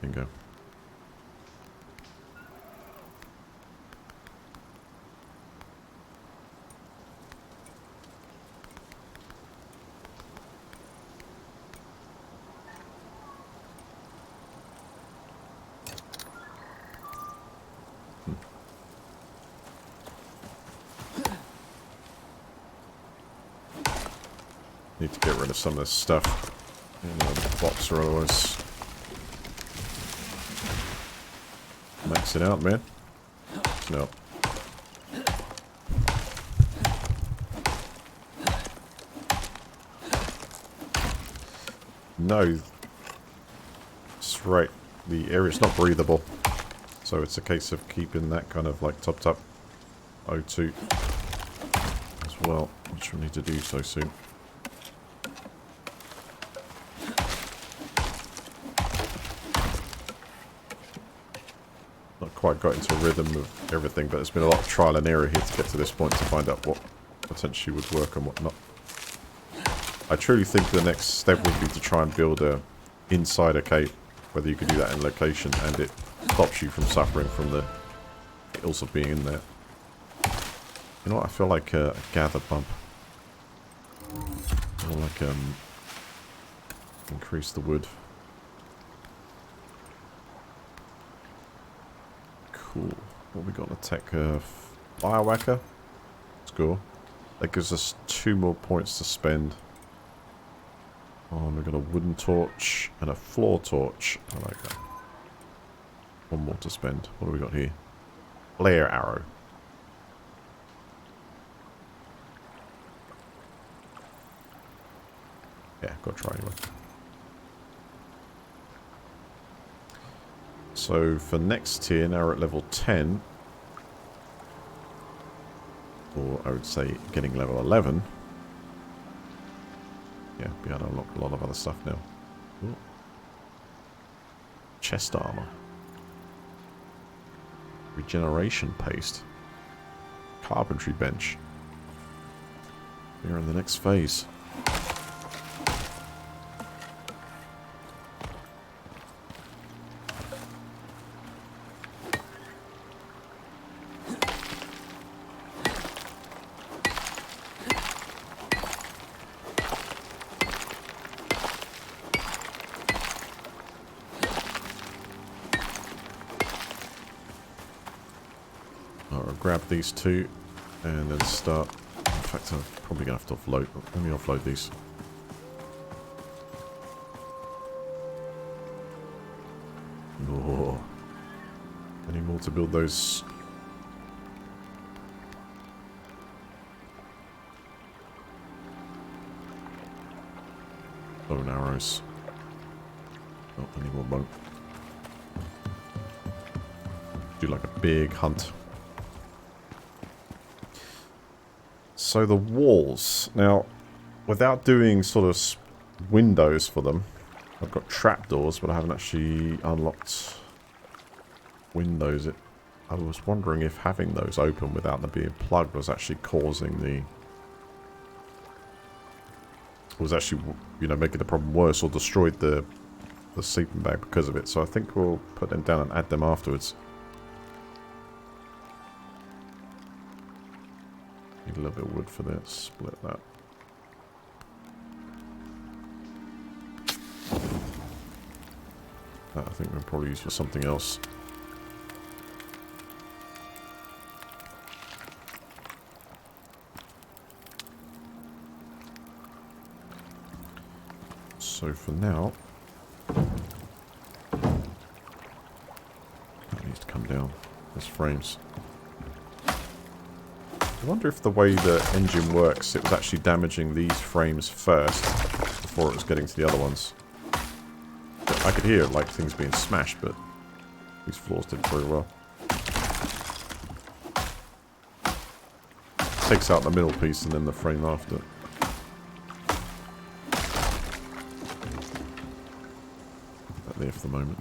bingo. Need to get rid of some of this stuff in the box or otherwise max it out, man. No. No. That's right. The area's not breathable. So it's a case of keeping that kind of like topped up O2 as well, which we'll need to do so soon. Quite got into a rhythm of everything, but there's been a lot of trial and error here to get to this point to find out what potentially would work and what not. I truly think the next step would be to try and build a inside a cave, whether you could do that in location and it stops you from suffering from the ills of being in there. You know what, I feel like a gather bump. Or like increase the wood. Cool. What we got? A tech firewhacker. Score. That gives us 2 more points to spend. Oh, and we've got a wooden torch and a floor torch. I like that. 1 more to spend. What do we got here? Flare arrow. Yeah, got to try anyway. So for next tier, now we're at level 10. Or I would say getting level 11. Yeah, be able to unlock a lot of other stuff now. Ooh. Chest armor. Regeneration paste. Carpentry bench. We're in the next phase. Grab these 2 and then start. In fact, I'm probably going to have to offload. Let me offload these. Oh. Any more to build those? Bow and arrows. Not any more bone. Do like a big hunt. So the walls. Now, without doing sort of windows for them, I've got trapdoors, but I haven't actually unlocked windows. I was wondering if having those open without them being plugged was actually causing the... was actually, you know, making the problem worse or destroyed the the sleeping bag because of it, so I think we'll put them down and add them afterwards. Need a little bit of wood for this. Split that. That I think we'll probably use for something else. So for now, that needs to come down. There's frames. I wonder if the way the engine works, it was actually damaging these frames first before it was getting to the other ones. But I could hear like things being smashed, but these floors did very well. Takes out the middle piece and then the frame after. That there for the moment.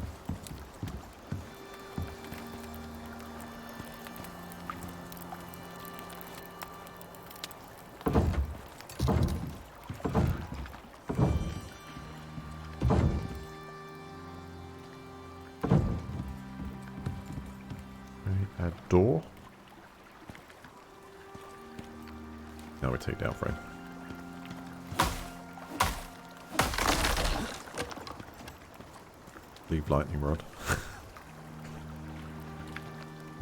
Add door. Now we take down frame. Leave lightning rod.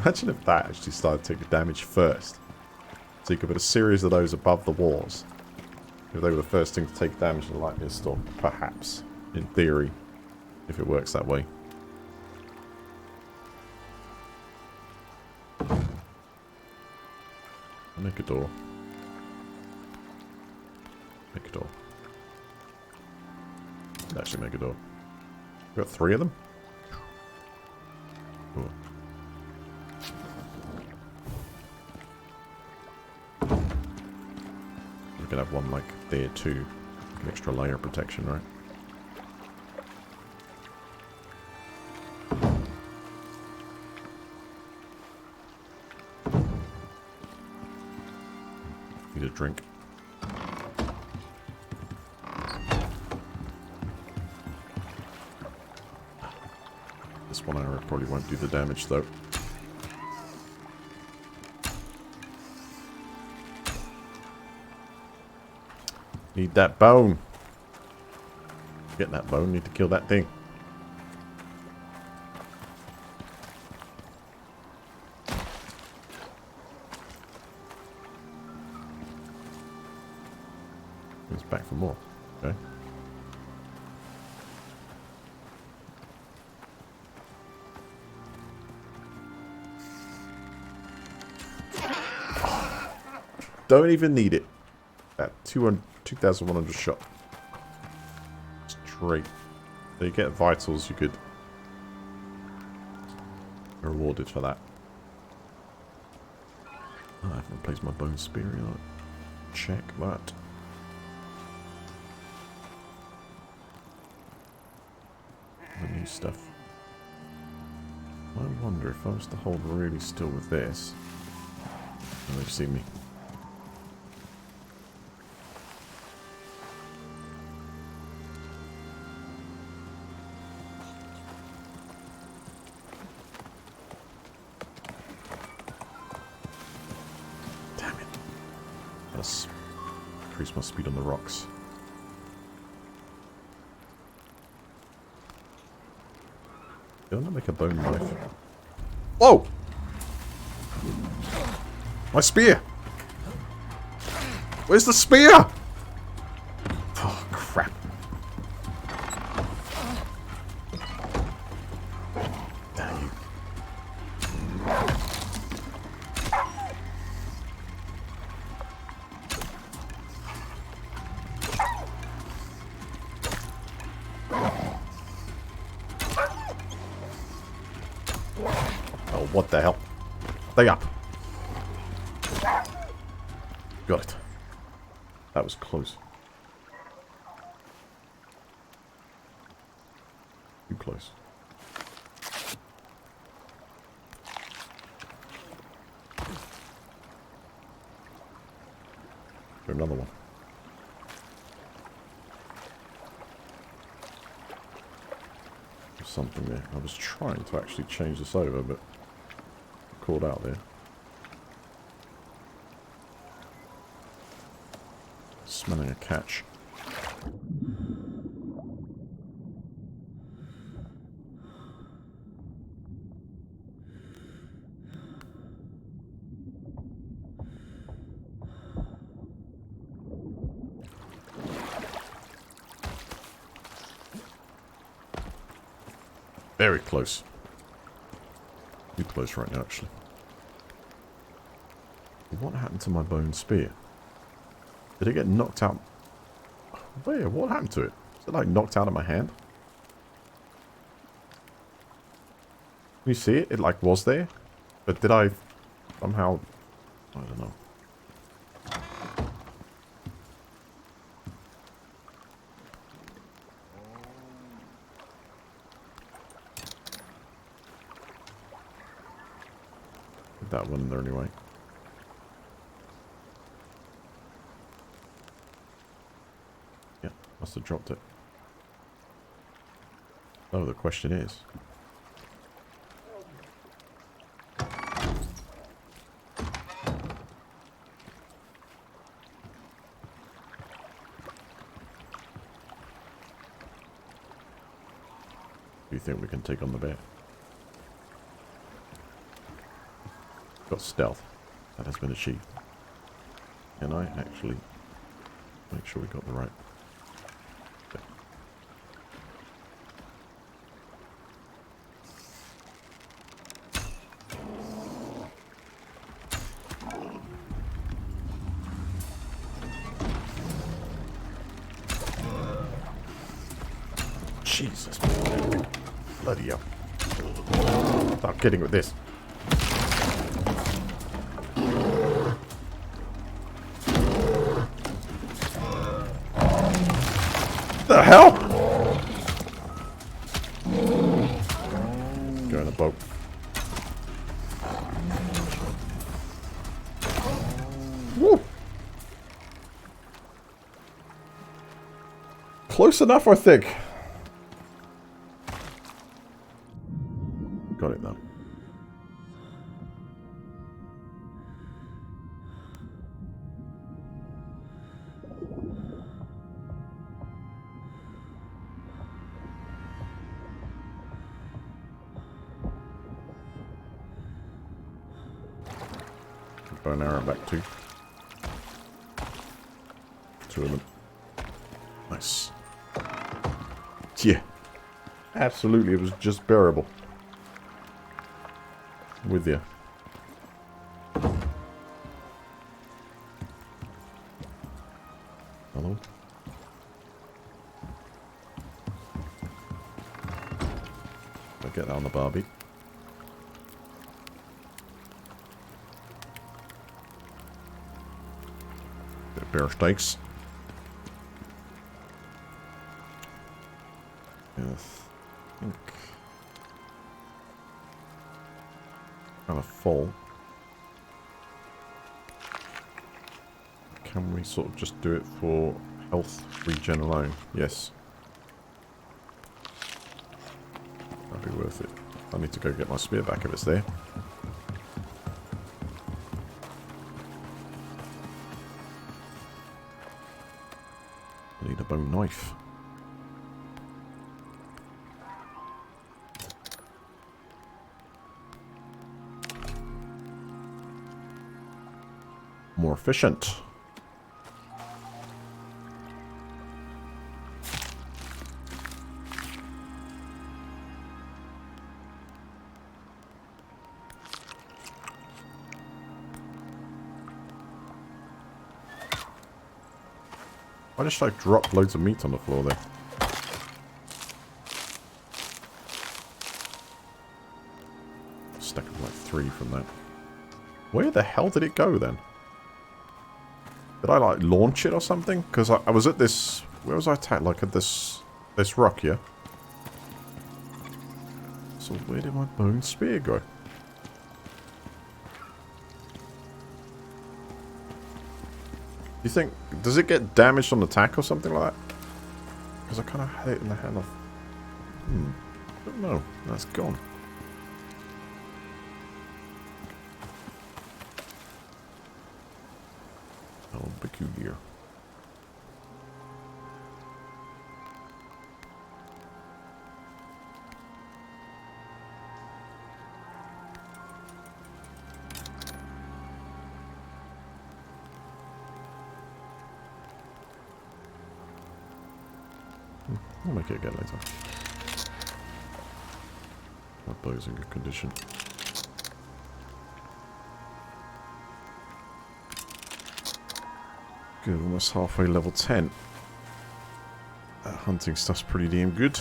Imagine if that actually started taking damage first. So you could put a series of those above the walls. If they were the first thing to take damage in a lightning storm, perhaps. In theory, if it works that way. Make a door. Make a door. Actually make a door. We've got 3 of them? Cool. We can have one like there too. Like an extra layer of protection, right? Need a drink. This one arrow probably won't do the damage though. Need that bone. Get that bone, need to kill that thing. It's back for more. Okay. Don't even need it. That 2,100 shot. Straight. So you get vitals, you could be rewarded for that. Oh, I haven't replaced my bone spear yet. Check that. The new stuff. I wonder if I was to hold really still with this. Oh, they've seen me. Damn it. Let's increase my speed on the rocks. Don't I make a bone knife? Whoa! My spear! Where's the spear? Oh, crap. Damn you. Oh, what the hell? Stay up. Got it. That was close. Too close. Do another one. something there. I was trying to actually change this over, but called out there. Smelling a catch. Very close. Too close right now, actually. What happened to my bone spear? Did it get knocked out? Where? What happened to it? Is it like knocked out of my hand? Can you see it? It like was there? But did I somehow... I don't know. Put that one in there anyway. Yeah, must have dropped it. Oh, the question is... do you think we can take on the bear? Got stealth. That has been achieved. Can I actually make sure we got the right... Okay. Jesus. Bloody hell. Stop kidding with this. The hell? Go in a boat. Woo. Close enough, I think. Got it though. Bow and arrow back too. Two of them. Nice. Yeah. Absolutely, it was just bearable. With you. Hello? I'll get that on the Barbie. Bit of bear steaks. Yes. I think... kind of full. Can we sort of just do it for health regen alone? Yes. That'd be worth it. I need to go get my spear back if it's there. I need a bone knife. More efficient. I just like dropped loads of meat on the floor there. Stack of like 3 from that. Where the hell did it go then? Did I like launch it or something? Because I was at this... Where was I attacked? Like at this rock here. So where did my bone spear go? Do you think... Does it get damaged on attack or something like that? Because I kind of had it in the hand of... Oh no, that's gone. Oh, peculiar. We'll make it again later. My bow's in good condition. Good, almost halfway level 10. That hunting stuff's pretty damn good.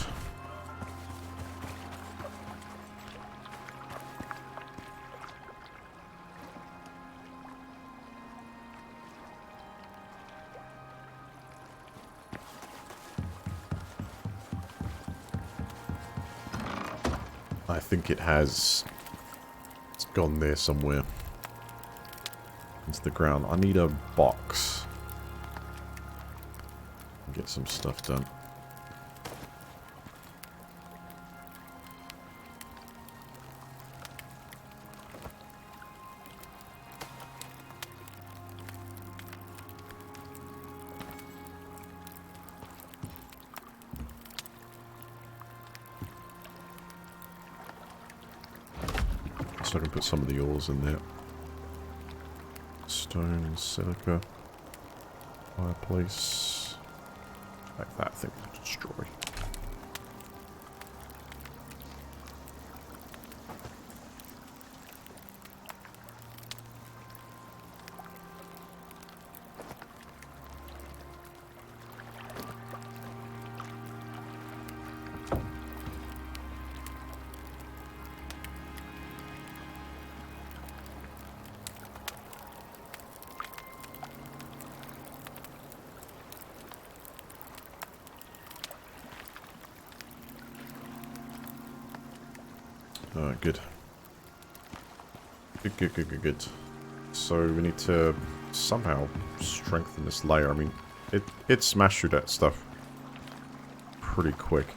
I think it has... It's gone there somewhere. Into the ground. I need a box. Get some stuff done. So I can put some of the ores in there. Stone, silica, fireplace. Like that thing to destroy. Alright, good. Good. So we need to somehow strengthen this layer. I mean, it smashed through that stuff pretty quick.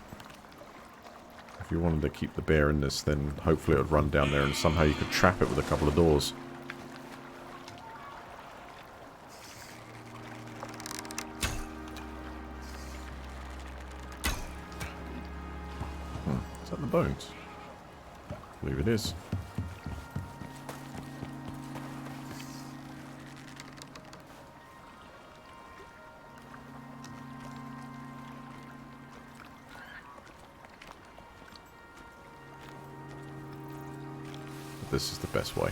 If you wanted to keep the bear in this, then hopefully it would run down there and somehow you could trap it with a couple of doors. Is that the bones? I believe it is. This is the best way.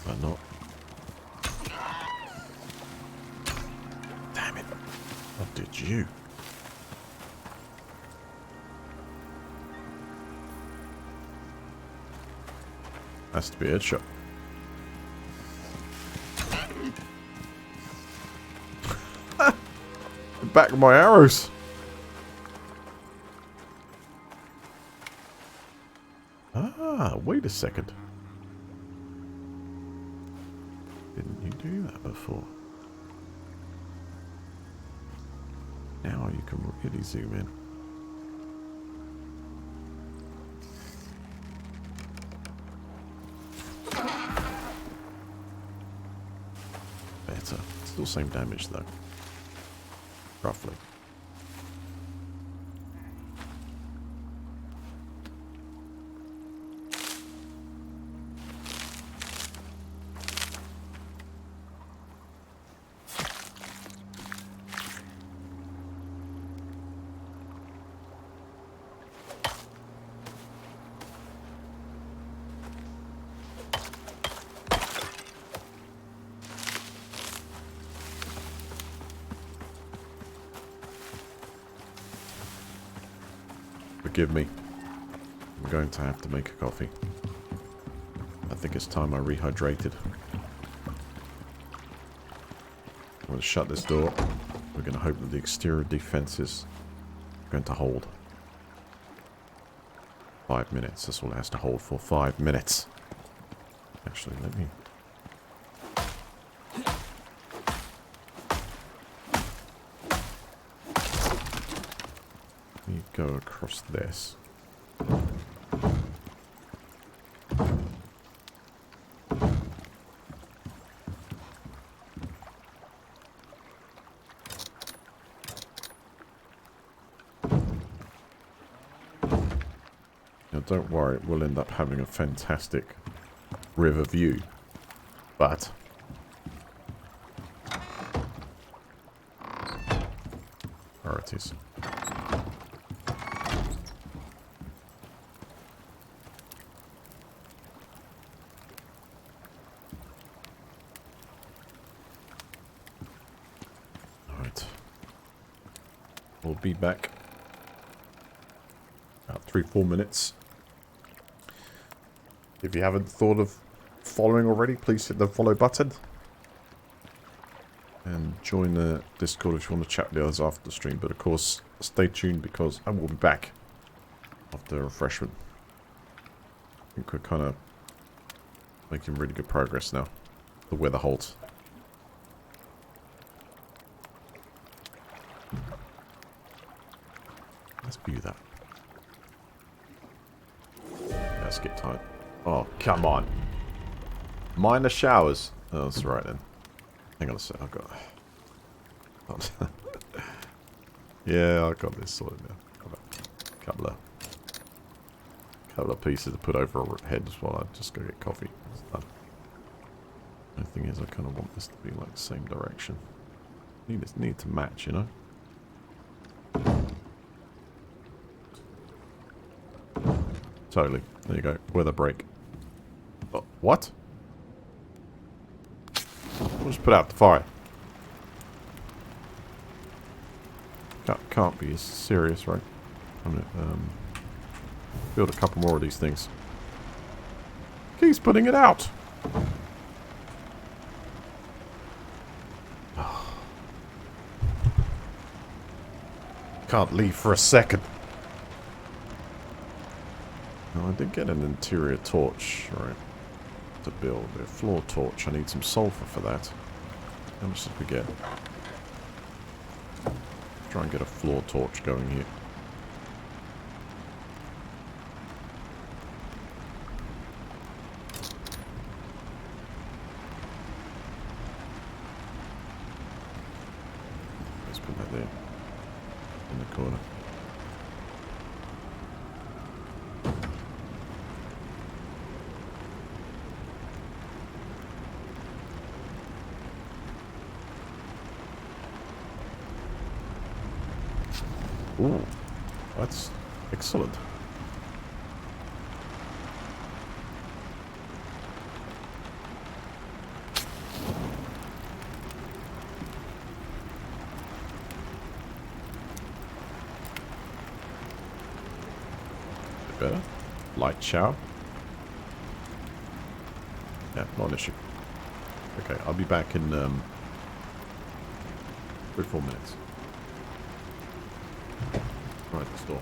But not. Damn it. What did you? Has to be a headshot. The back of my arrows. Ah, wait a second. Didn't you do that before? Now you can really zoom in. Better. Still same damage though. Roughly. Forgive me. I'm going to have to make a coffee. I think it's time I rehydrated. I'm going to shut this door. We're going to hope that the exterior defenses are going to hold. 5 minutes. That's all it has to hold for. 5 minutes. Actually, let me... go across this. Now don't worry, we'll end up having a fantastic river view. But priorities. Alright. We'll be back about 3-4 minutes. If you haven't thought of following already, please hit the follow button. And join the Discord if you want to chat with the others after the stream. But of course, stay tuned because I will be back after refreshment. I think we're kind of making really good progress now. The weather holds. Let's view that. Yeah, skip time. Oh, come on. Minor showers. Oh, that's right then. Hang on a sec. I've got... yeah, I've got this sorted now. A couple of pieces to put over our heads while I just go get coffee. It's done. The thing is, I kind of want this to be like the same direction. Need to match, you know? Totally. There you go. Weather break. Oh, what? We'll just put out the fire. Can't be serious, right? I'm gonna build a couple more of these things. He's putting it out. Can't leave for a second. Now, I did get an interior torch, right, to build. A floor torch. I need some sulfur for that. How much did we get? Try and get a floor torch going here. Let's put that there. In the corner. Ooh, that's excellent. Bit better. Light shower. Yeah, not an issue. Okay, I'll be back in 3-4 minutes. Right, the store.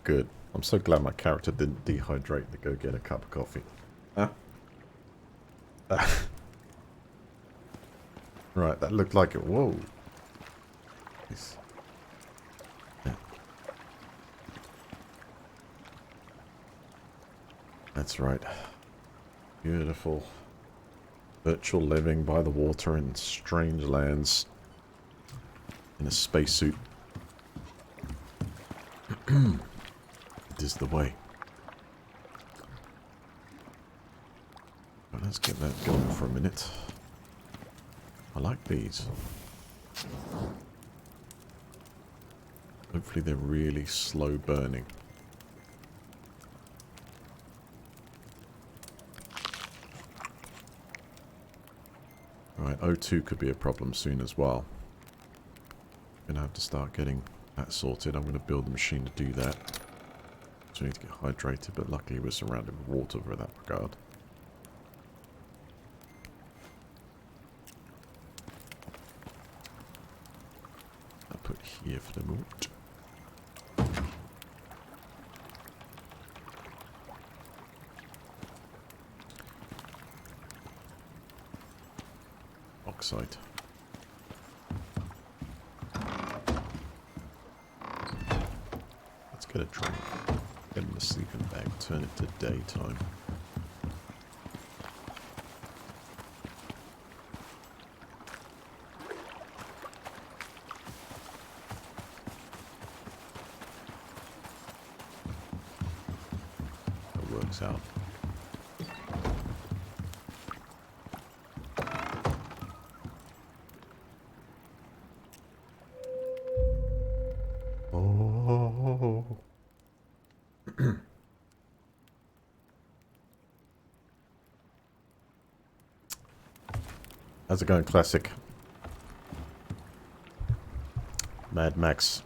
Good. I'm so glad my character didn't dehydrate to go get a cup of coffee. Huh? Right, that looked like it. Whoa. Nice. Yeah. That's right. Beautiful. Virtual living by the water in strange lands. In a spacesuit. It is the way. Well, let's get that going for a minute. I like these. Hopefully they're really slow burning. Alright, O2 could be a problem soon as well. Gonna have to start getting that sorted. I'm gonna build the machine to do that. So I need to get hydrated, but luckily we're surrounded with water for that regard. I'll put here for the moment. Oxide. Let's get a drink. Get in the sleeping bag. Turn it to daytime. That works out. Oh. How's it going, Classic? Mad Max.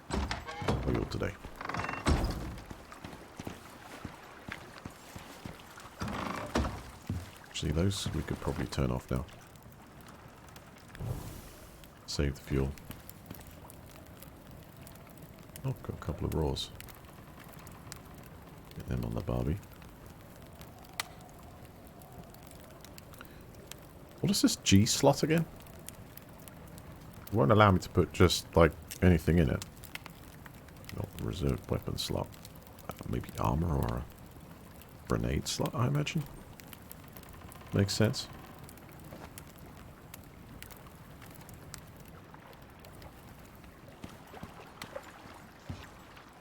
How are you all today? Actually, those we could probably turn off now. Save the fuel. Oh, got a couple of raws. Get them on the barbie. What is this G slot again? It won't allow me to put just, like, anything in it. Not the reserved weapon slot. Maybe armor or a grenade slot, I imagine. Makes sense.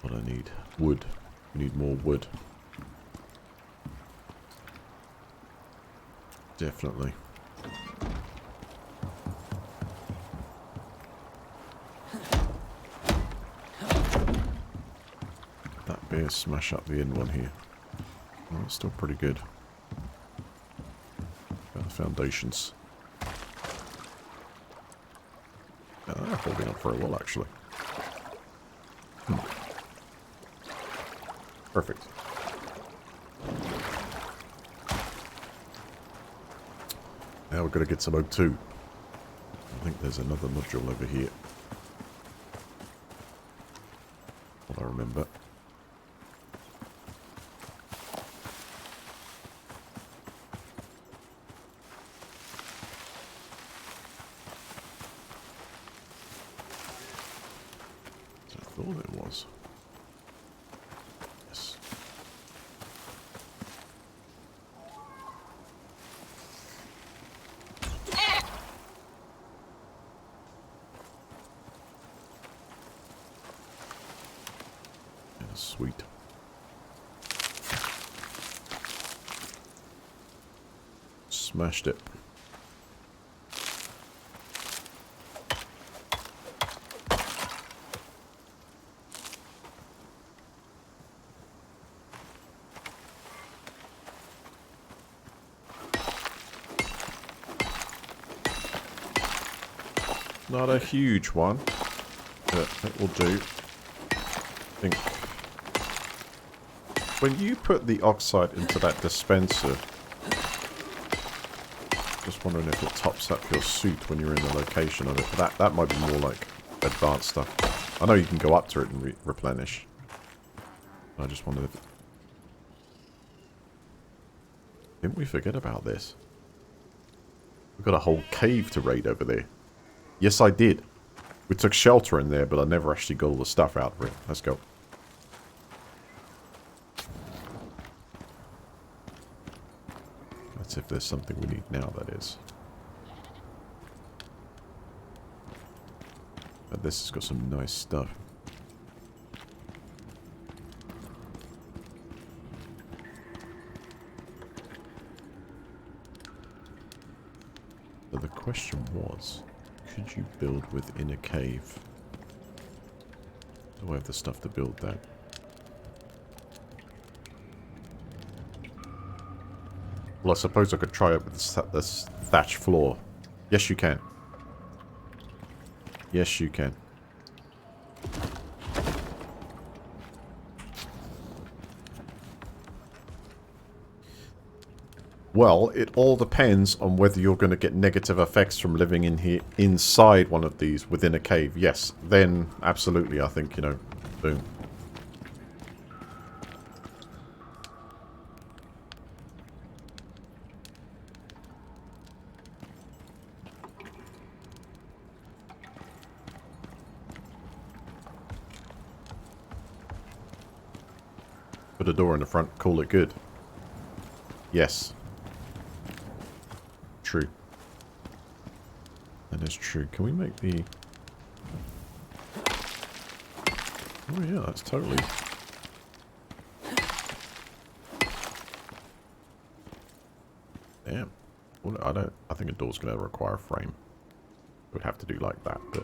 What I need? Wood. We need more wood. Definitely. That bear smash up the end one here. Oh, it's still pretty good. Got the foundations. Yeah, they're holding up very well, actually. Perfect. Now we've got to get some O2. I think there's another module over here. What I remember. I thought it was. Yes. Yeah, sweet. Smashed it. Not a huge one, but it will do. I think when you put the oxide into that dispenser, just wondering if it tops up your suit when you're in the location of it. That might be more like advanced stuff. I know you can go up to it and replenish. I just wondered if... Didn't we forget about this? We've got a whole cave to raid over there. Yes, I did. We took shelter in there, but I never actually got all the stuff out of it. Let's go. That's if there's something we need now, that is. But this has got some nice stuff. So the question was, could you build within a cave? Do I have the stuff to build that? Well, I suppose I could try it with this thatch floor. Yes, you can. Yes, you can. Well, it all depends on whether you're going to get negative effects from living in here inside one of these within a cave. Yes, then absolutely, I think, you know, boom. Put a door in the front, call it good. Yes. True. That is true. Can we make the... Oh yeah, that's totally... Damn. Well, I think a door's going to require a frame. It would have to do like that, but...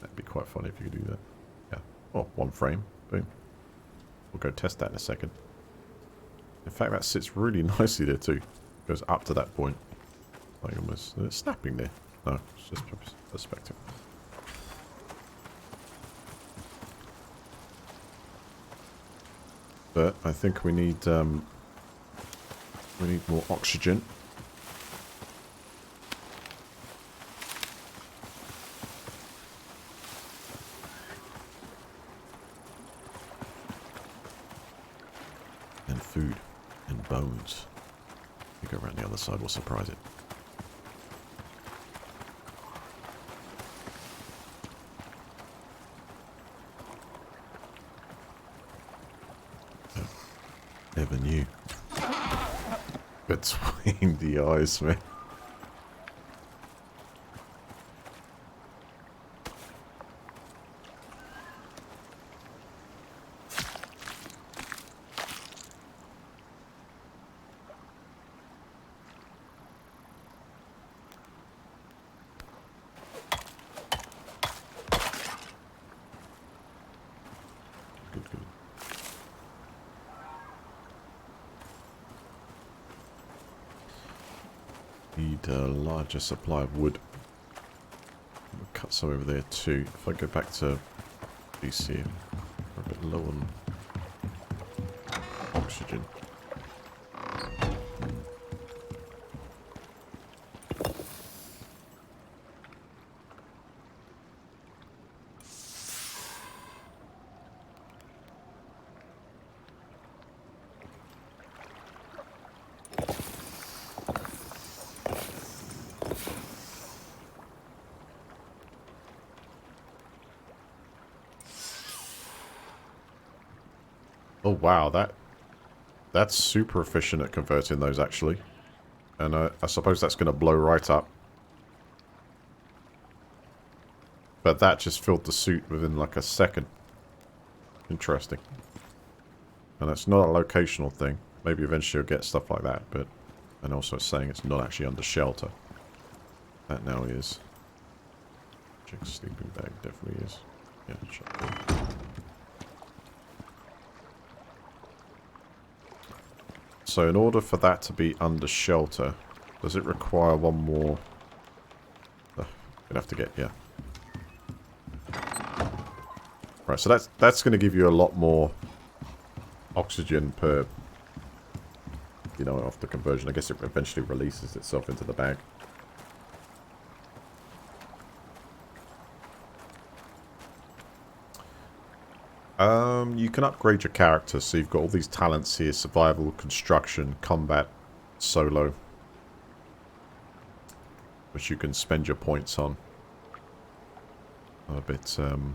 That'd be quite funny if you could do that. Yeah. Oh, one frame. Boom. We'll go test that in a second. In fact, that sits really nicely there too. Goes up to that point. Like almost... It's snapping there. No, it's just perspective. But I think we need more oxygen. And food. And bones. We go around the other side, we'll surprise it. Oh, never knew. Between the eyes, man. Need a larger supply of wood. We'll cut some over there too. If I go back to DC, we're a bit low on oxygen. Oh wow, that's super efficient at converting those actually. And I suppose that's going to blow right up. But that just filled the suit within like a second. Interesting. And that's not a locational thing. Maybe eventually you'll get stuff like that, but... And also it's saying it's not actually under shelter. That now is. Check sleeping bag, definitely is. Yeah, check. So in order for that to be under shelter, does it require one more? You'd have to get, yeah. Right, so that's going to give you a lot more oxygen per, you know, after conversion. I guess it eventually releases itself into the bag. You can upgrade your character, so you've got all these talents here: survival, construction, combat, solo, which you can spend your points on. A bit on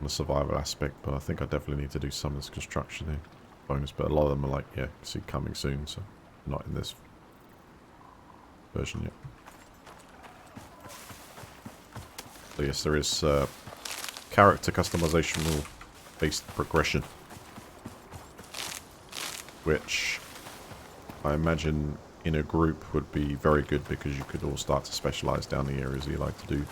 the survival aspect, but I think I definitely need to do some of this construction here. Bonus, but a lot of them are like, yeah, see, coming soon, so not in this version yet. So yes, there is character customization based progression, which I imagine in a group would be very good because you could all start to specialize down the areas you like to do.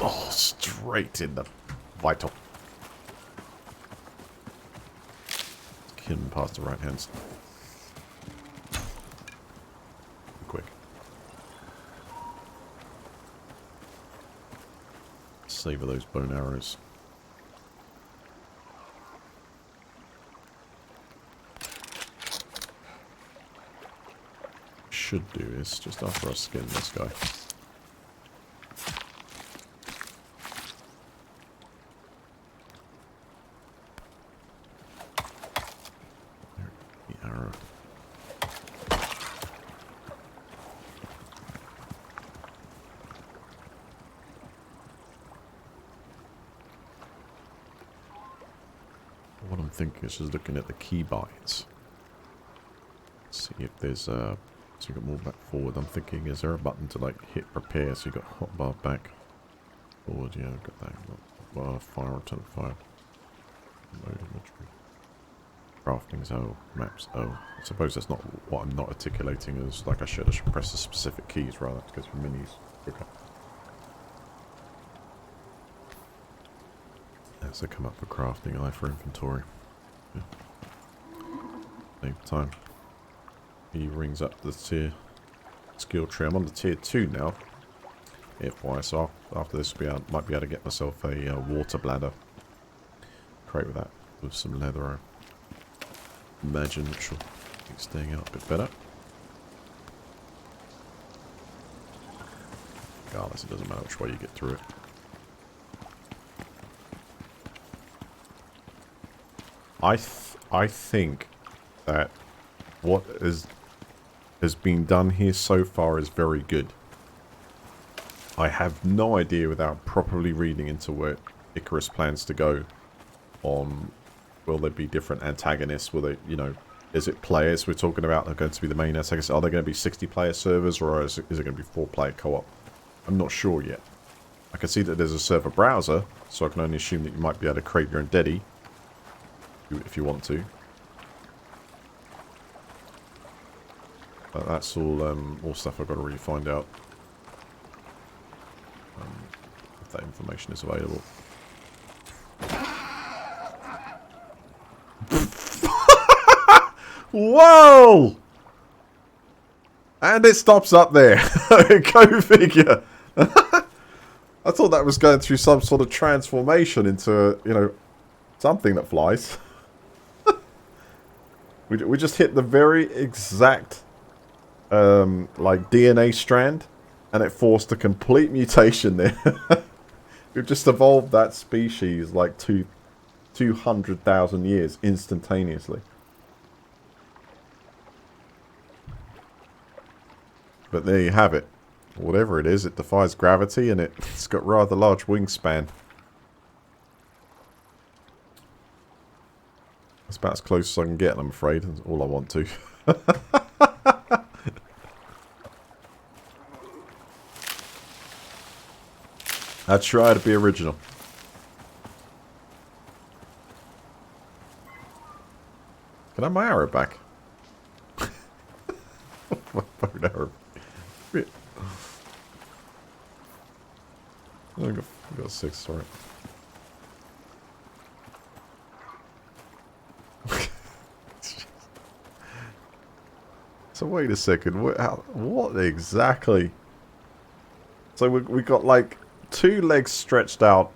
Oh, straight in the vital. Hidden past the right hand. Quick. Savor those bone arrows. Should do is just after I skin this guy. The arrow. What I'm thinking is just looking at the keybinds. See if there's a. So you got more back forward. I'm thinking, is there a button to like hit prepare? So you got hotbar back forward. Yeah, I've got that. Fire, return fire. Mode imagery. Crafting's O. Maps O. I suppose that's not what I'm not articulating as like I should. I should press the specific keys rather to go through menus quicker. As they come up for crafting, I for inventory. Yeah. Save time. He rings up the tier skill tree. I'm on the tier 2 now. FY, so after this might be able to get myself a water bladder. Create with that with some leather. I imagine, which will make staying out a bit better. Regardless, it doesn't matter which way you get through it. I think that what has been done here so far is very good. I have no idea without properly reading into where Icarus plans to go on, will there be different antagonists, will they, you know, is it players we're talking about are going to be the main antagonists, are there going to be 60 player servers or is it going to be 4 player co-op? I'm not sure yet. I can see that there's a server browser, so I can only assume that you might be able to create your own Deddy if you want to. But that's all stuff I've got to really find out. If that information is available. Whoa! And it stops up there. Go figure. I thought that was going through some sort of transformation into, you know, something that flies. We just hit the very exact like DNA strand, and it forced a complete mutation there. We've just evolved that species like 200,000 years instantaneously. But there you have it. Whatever it is, it defies gravity and it's got rather large wingspan. That's about as close as I can get, I'm afraid. That's all I want to. I try to be original. Can I have my arrow back? My phone arrow. I got 6, sorry. So wait a second, what exactly? So we got like 2 legs stretched out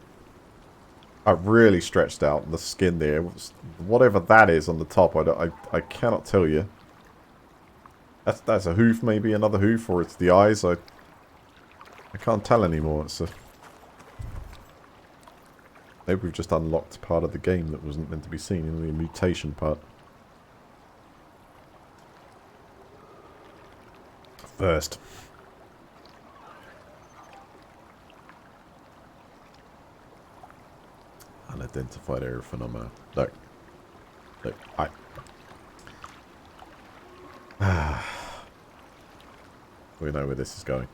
I really stretched out the skin there. Whatever that is on the top, I cannot tell you. That's a hoof, maybe another hoof, or it's the eyes. I can't tell anymore. It's a... Maybe we've just unlocked part of the game that wasn't meant to be seen in the mutation part. First. Unidentified area phenomena. Look. Look, we know where this is going.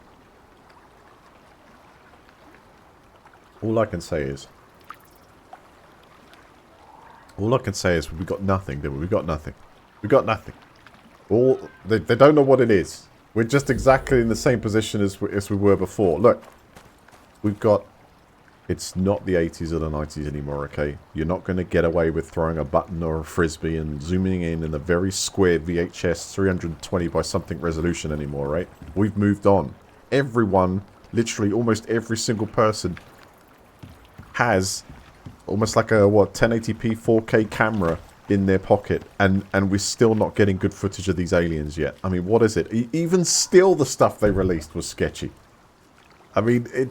All I can say is we got nothing, did we? We got nothing. We got nothing. They don't know what it is. We're just exactly in the same position as we were before. Look. We've got... It's not the 80s or the 90s anymore, okay? You're not going to get away with throwing a button or a frisbee and zooming in a very square VHS 320 by something resolution anymore, right? We've moved on. Everyone, literally almost every single person, has almost like a, 1080p 4K camera in their pocket, and we're still not getting good footage of these aliens yet. I mean, what is it? Even still, the stuff they released was sketchy. I mean,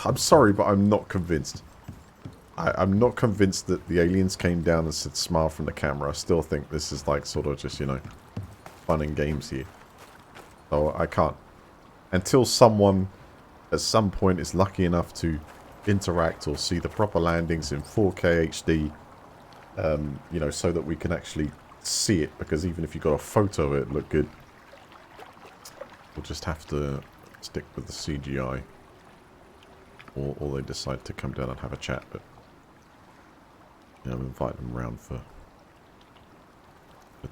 I'm sorry, but I'm not convinced. I'm not convinced that the aliens came down and said smile from the camera. I still think this is like sort of just, you know, fun and games here. So I can't. Until someone at some point is lucky enough to interact or see the proper landings in 4K HD, you know, so that we can actually see it. Because even if you got a photo of it, look good. We'll just have to stick with the CGI. Or they decide to come down and have a chat, but you know, invite them round for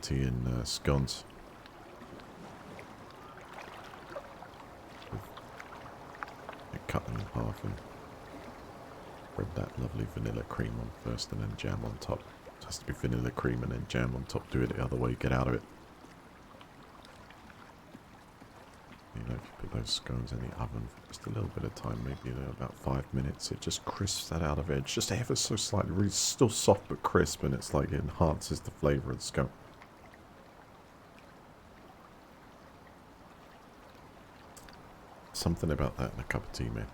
tea and scones. Cut them in half and spread that lovely vanilla cream on first and then jam on top. It has to be vanilla cream and then jam on top. Do it the other way, get out of it. You know, if you put those scones in the oven for just a little bit of time, maybe, you know, about 5 minutes, it just crisps that out of edge, just ever so slightly. Really still soft but crisp, and it's like it enhances the flavour of the scone. Something about that in a cup of tea, man.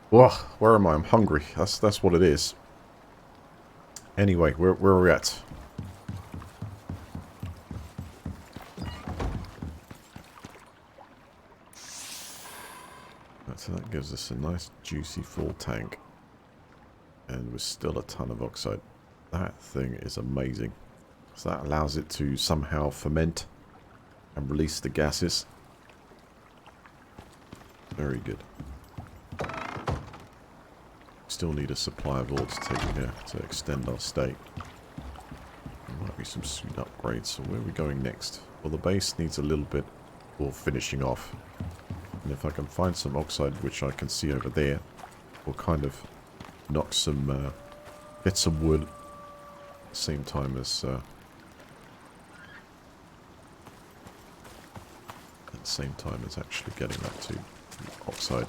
Whoa, where am I? I'm hungry. That's what it is. Anyway, where are we at? So that gives us a nice juicy full tank. And with still a ton of oxide. That thing is amazing. So that allows it to somehow ferment and release the gases. Very good. Still need a supply of ore to take here to extend our stay. There might be some suit upgrades. So where are we going next? Well, the base needs a little bit of finishing off. And if I can find some oxide, which I can see over there, we'll kind of knock some, get some wood at the same time as, actually getting that to oxide.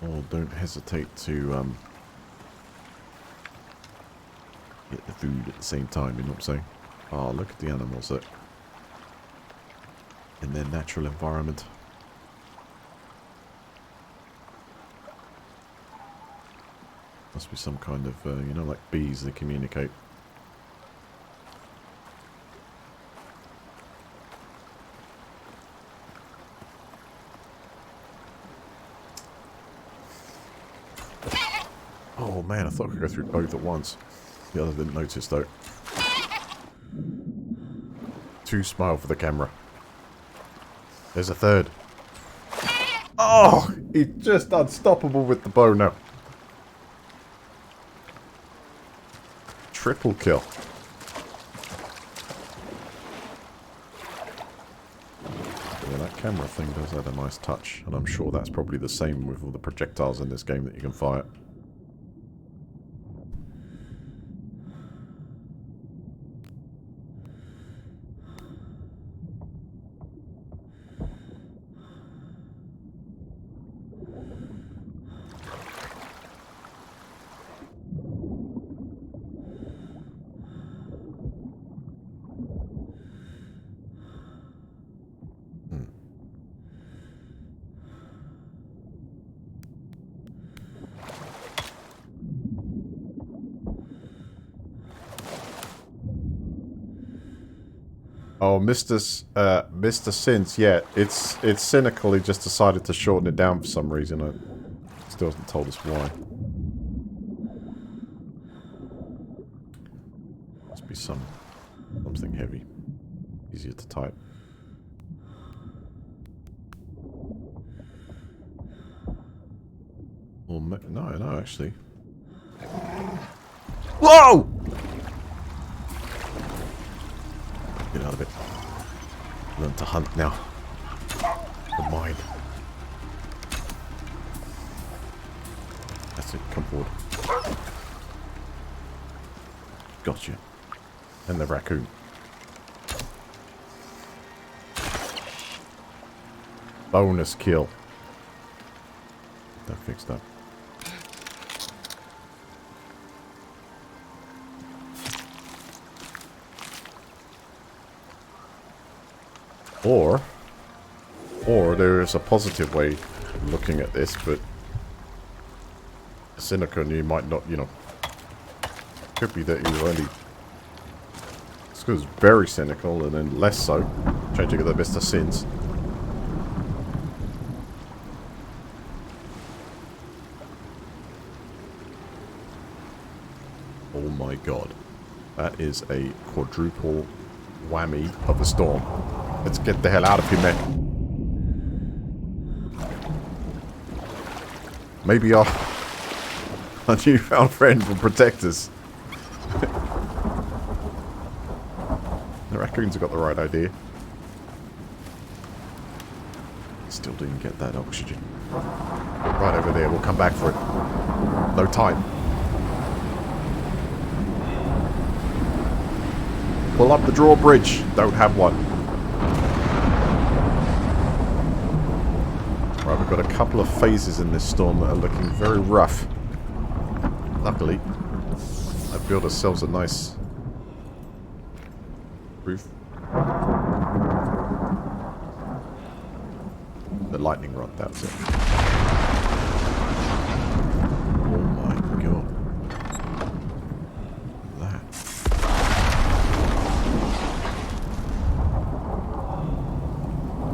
Or don't hesitate to, get the food at the same time, you know what I'm saying? Oh, look at the animals that in their natural environment. Must be some kind of, you know, like bees, they communicate. Oh man, I thought I could go through both at once. The other didn't notice though. Two smile for the camera. There's a third. Oh, he's just unstoppable with the bow now. Triple kill. Yeah, that camera thing does have a nice touch, and I'm sure that's probably the same with all the projectiles in this game that you can fire. Oh, Mr. Sins, yeah, it's cynical. He just decided to shorten it down for some reason. It still hasn't told us why. Must be something heavy. Easier to type. Or no, actually. Whoa! Get out of it. Learn to hunt now. The mine. That's it. Come forward. Gotcha. And the raccoon. Bonus kill. That fixed up. Or there is a positive way of looking at this, but cynical, and you might not, you know, could be that you only. This was very cynical, and then less so, trying to get the best of sins. Oh my god, that is a quadruple whammy of a storm. Let's get the hell out of here, man. Maybe our newfound friend will protect us. The raccoons have got the right idea. Still didn't get that oxygen. Right over there, we'll come back for it. No time. Pull up the drawbridge. Don't have one. Right, we've got a couple of phases in this storm that are looking very rough. Luckily, I've built ourselves a nice roof. The lightning rod, that's it. Oh my god. That.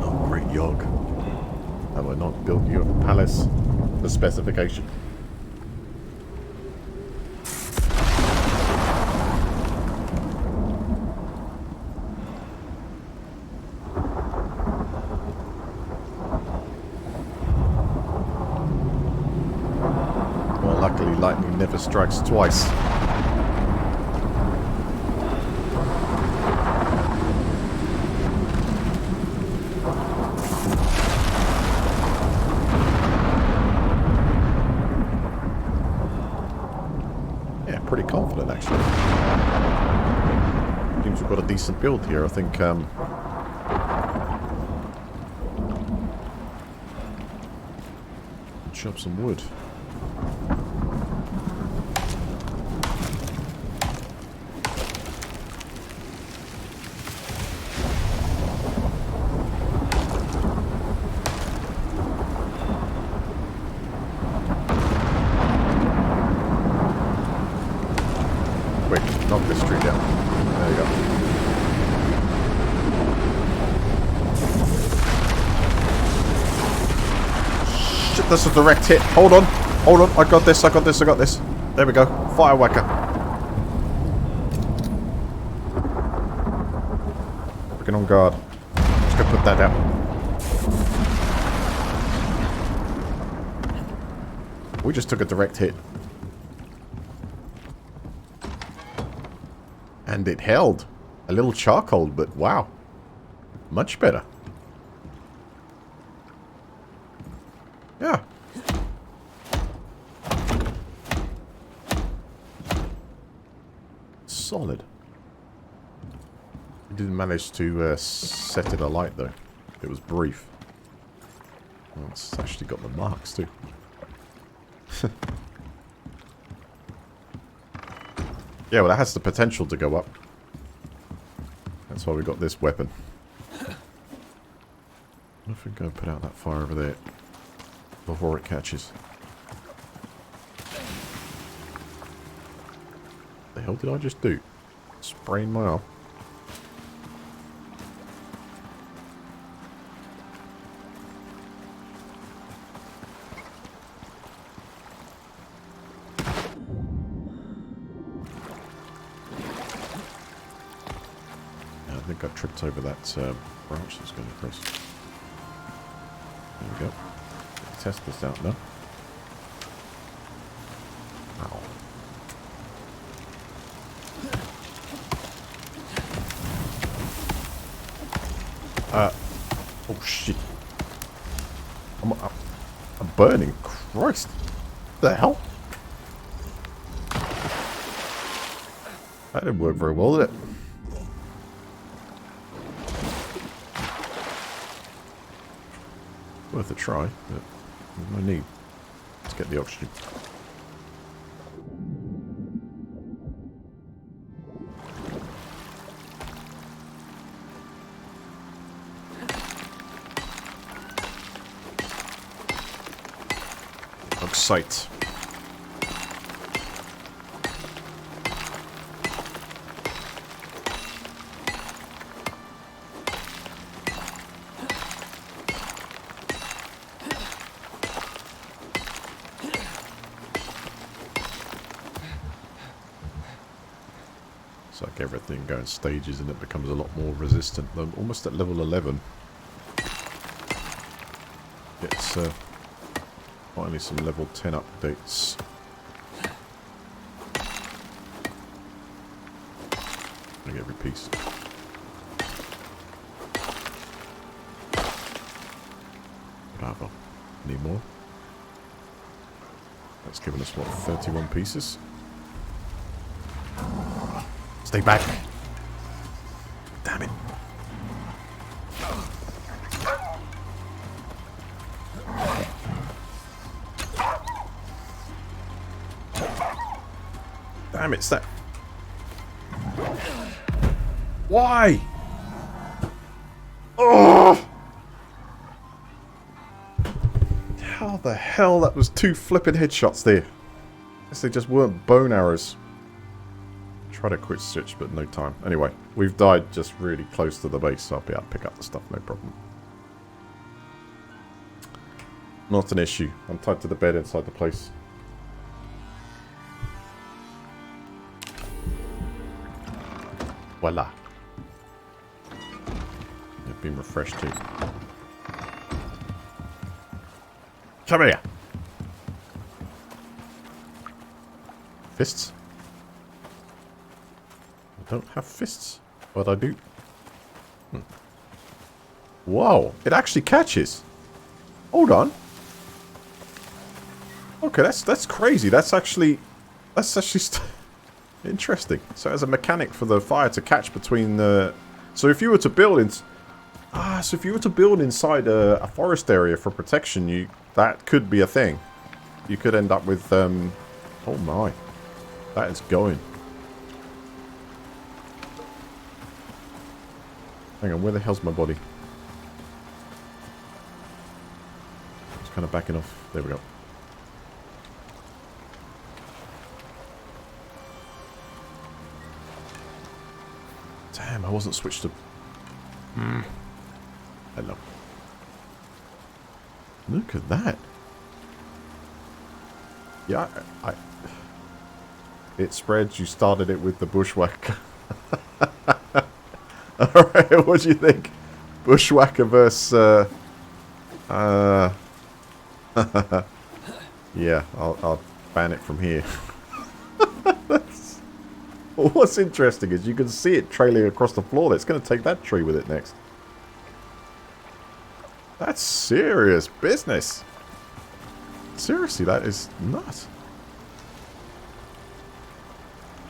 Oh, great yog. Have I not built you a palace for specification? Well, luckily lightning never strikes twice. Pretty confident, actually. Seems we've got a decent build here. I think, chop some wood. Knock this tree down. There you go. Shit, that's a direct hit. Hold on. Hold on. I got this. I got this. I got this. There we go. Fire whacker. Freaking on guard. Just gonna put that down. We just took a direct hit. And it held. A little charcoal, but wow. Much better. Yeah. Solid. We didn't manage to set it alight, though. It was brief. Oh, it's actually got the marks, too. Yeah, well, that has the potential to go up. That's why we got this weapon. I think I'll put out that fire over there before it catches. The hell did I just do? Sprain my arm. think I tripped over that branch that's going across. There we go. Test this out now. Ow. Oh shit. I'm burning. Christ. What the hell? That didn't work very well, did it? Worth a try, but there's no need. Let's get the oxygen. Sight. It's like everything going stages and it becomes a lot more resistant. Almost at level 11. It's finally some level 10 updates. Bring every piece. Bravo. Need more? That's given us, what, 31 pieces? Stay back! Damn it. Damn it, it's that... Why? Oh! How the hell? That was 2 flipping headshots there. Guess they just weren't bone arrows. Try to quick switch, but no time. Anyway, we've died just really close to the base, so I'll be able to pick up the stuff, no problem. Not an issue. I'm tied to the bed inside the place. Voila. They've been refreshed too. Come here. Fists? I don't have fists, but I do. Whoa, it actually catches. Hold on. Okay, that's crazy. That's actually interesting. So as a mechanic for the fire to catch between the... So if you were to build in... so if you were to build inside a forest area for protection, that could be a thing. You could end up with... oh my. That is going. Hang on, where the hell's my body? It's kind of backing off. There we go. Damn, I wasn't switched to... Hello. Look at that. Yeah, it spreads. You started it with the bushwhacker. Alright, what do you think? Bushwhacker versus... yeah, I'll ban it from here. What's interesting is you can see it trailing across the floor. It's going to take that tree with it next. That's serious business. Seriously, that is nuts.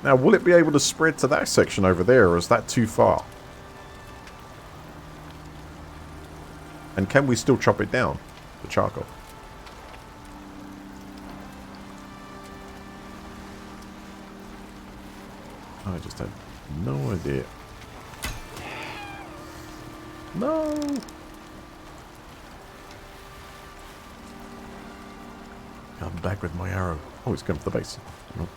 Now, will it be able to spread to that section over there, or is that too far? And can we still chop it down, the charcoal? I just had no idea. No! I'm back with my arrow. Oh, it's come to the base. Nope.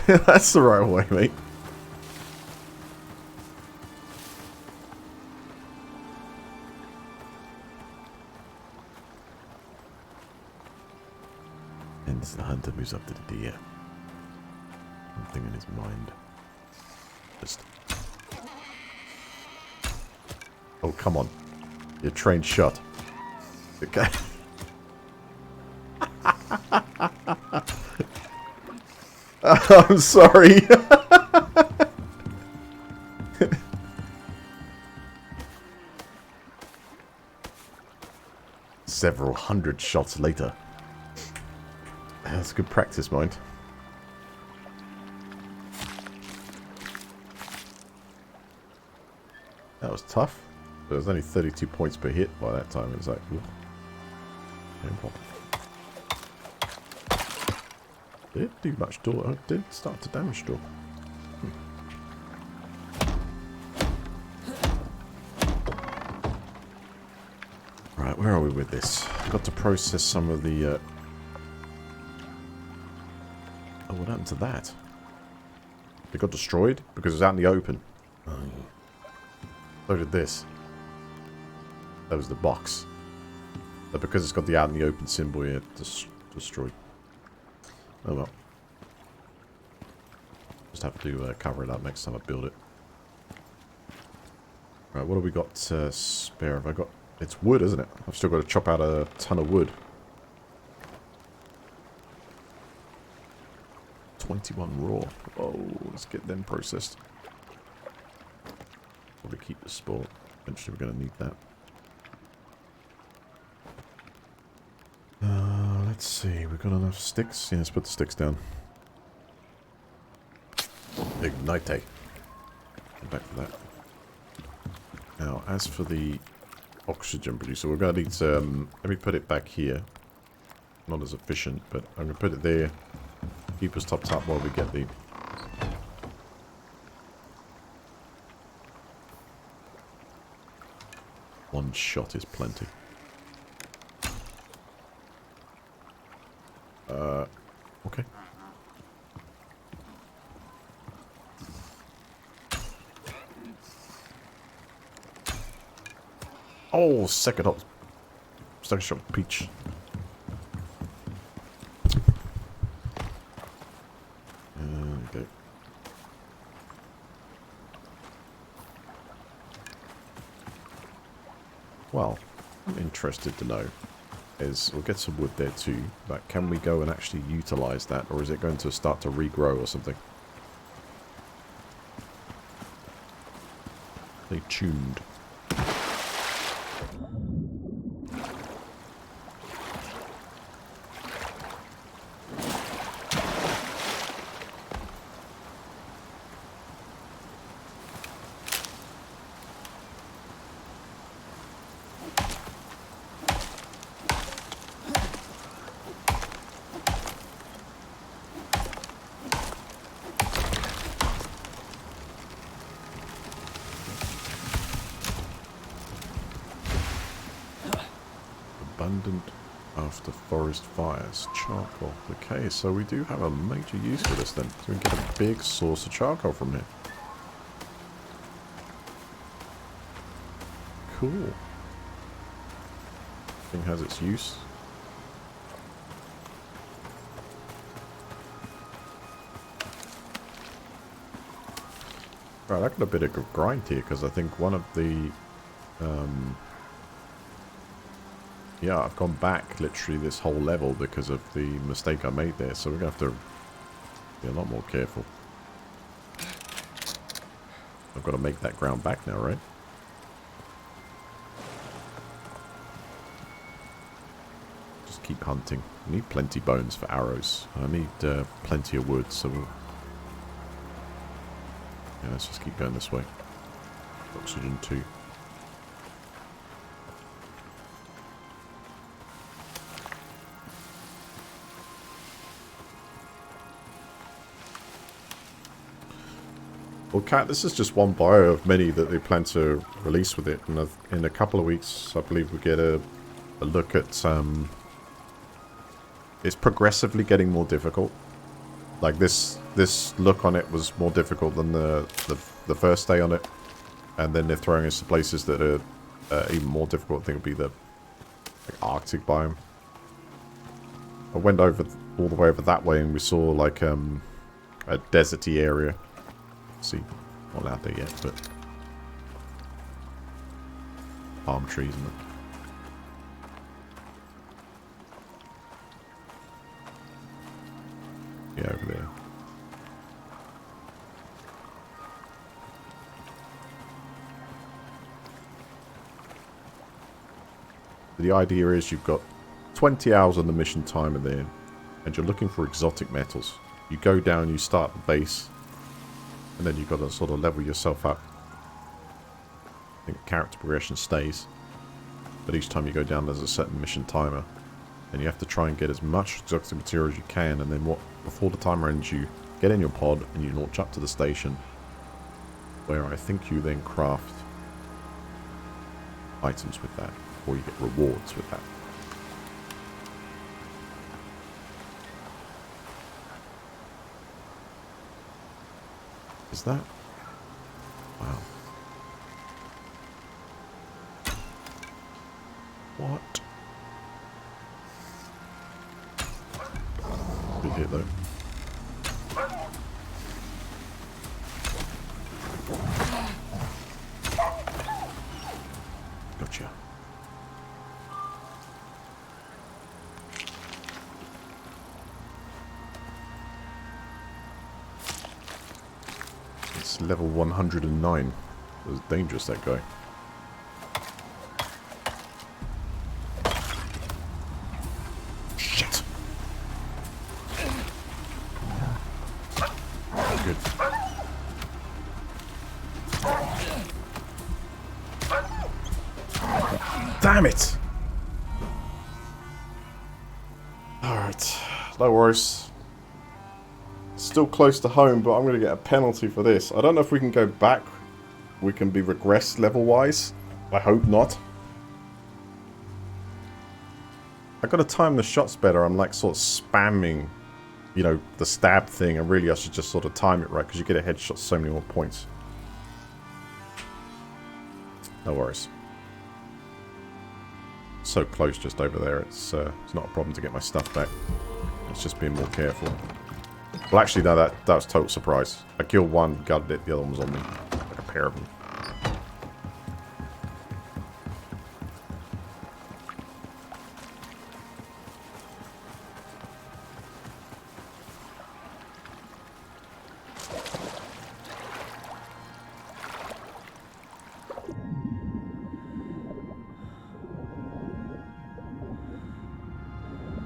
That's the right way, mate. And it's the hunter moves up to the deer. something in his mind. Just... Oh, come on. You're trained shot. Okay. I'm sorry. Several hundred shots later. That's good practice, mind. That was tough. There was only 32 points per hit by that time. It was like, ugh. Did do much door. Oh, did start to damage door. Right, where are we with this? I've got to process some of the... Oh, what happened to that? It got destroyed because it was out in the open. Oh. So did this. That was the box. But because it's got the out in the open symbol here, destroyed. Oh well. Just have to cover it up next time I build it. Right, what have we got spare? Have I got... It's wood, isn't it? I've still got to chop out a ton of wood. 21 raw. Oh, let's get them processed. Probably keep the sport. Eventually we're going to need that. Let's see. We've got enough sticks? Yeah, let's put the sticks down. Ignite. Get back to that. Now, as for the oxygen producer, we're going to need to... let me put it back here. Not as efficient, but I'm going to put it there. Keep us topped up while we get the... One shot is plenty. Okay. Oh, second shot peach. Okay. Well, I'm interested to know is we'll get some wood there too, but can we go and actually utilize that, or is it going to start to regrow or something? Stay tuned. Abundant after forest fires. Charcoal. Okay, so we do have a major use for this then. So we can get a big source of charcoal from here. Cool. Thing has its use. Right, I got a bit of grind here because I think one of the... yeah, I've gone back literally this whole level because of the mistake I made there, so we're going to have to be a lot more careful. I've got to make that ground back now, right? Just keep hunting. I need plenty bones for arrows. I need plenty of wood, so we'll... Yeah, let's just keep going this way. Oxygen 2. Well, Cat, this is just one bio of many that they plan to release with it. And in a couple of weeks, I believe we get a look at... it's progressively getting more difficult. Like, this look on it was more difficult than the first day on it. And then they're throwing us to places that are even more difficult. I think would be the Arctic biome. I went over all the way over that way and we saw, like, a a deserty area. See, not out there yet, but palm trees and yeah, over there. The idea is you've got 20 hours on the mission timer there, and you're looking for exotic metals. You go down, you start the base, and then you've got to sort of level yourself up. I think character progression stays, but each time you go down there's a certain mission timer, and you have to try and get as much exotic material as you can, and then before the timer ends you get in your pod and you launch up to the station, where I think you then craft items with that, or you get rewards with that. Is that? Wow. What? Good hit though. Gotcha. It's level 109. It was dangerous, that guy. Shit. Good. Damn it! Alright, no worries. Still close to home, but I'm going to get a penalty for this. I don't know if we can go back. We can be regressed level-wise. I hope not. I've got to time the shots better. I'm like sort of spamming, you know, the stab thing. And really I should just sort of time it right, because you get a headshot so many more points. No worries. So close just over there. It's not a problem to get my stuff back. It's just being more careful. Well, actually, no, that was a total surprise. I killed one, gutted it, the other one was on me. Like a pair of them.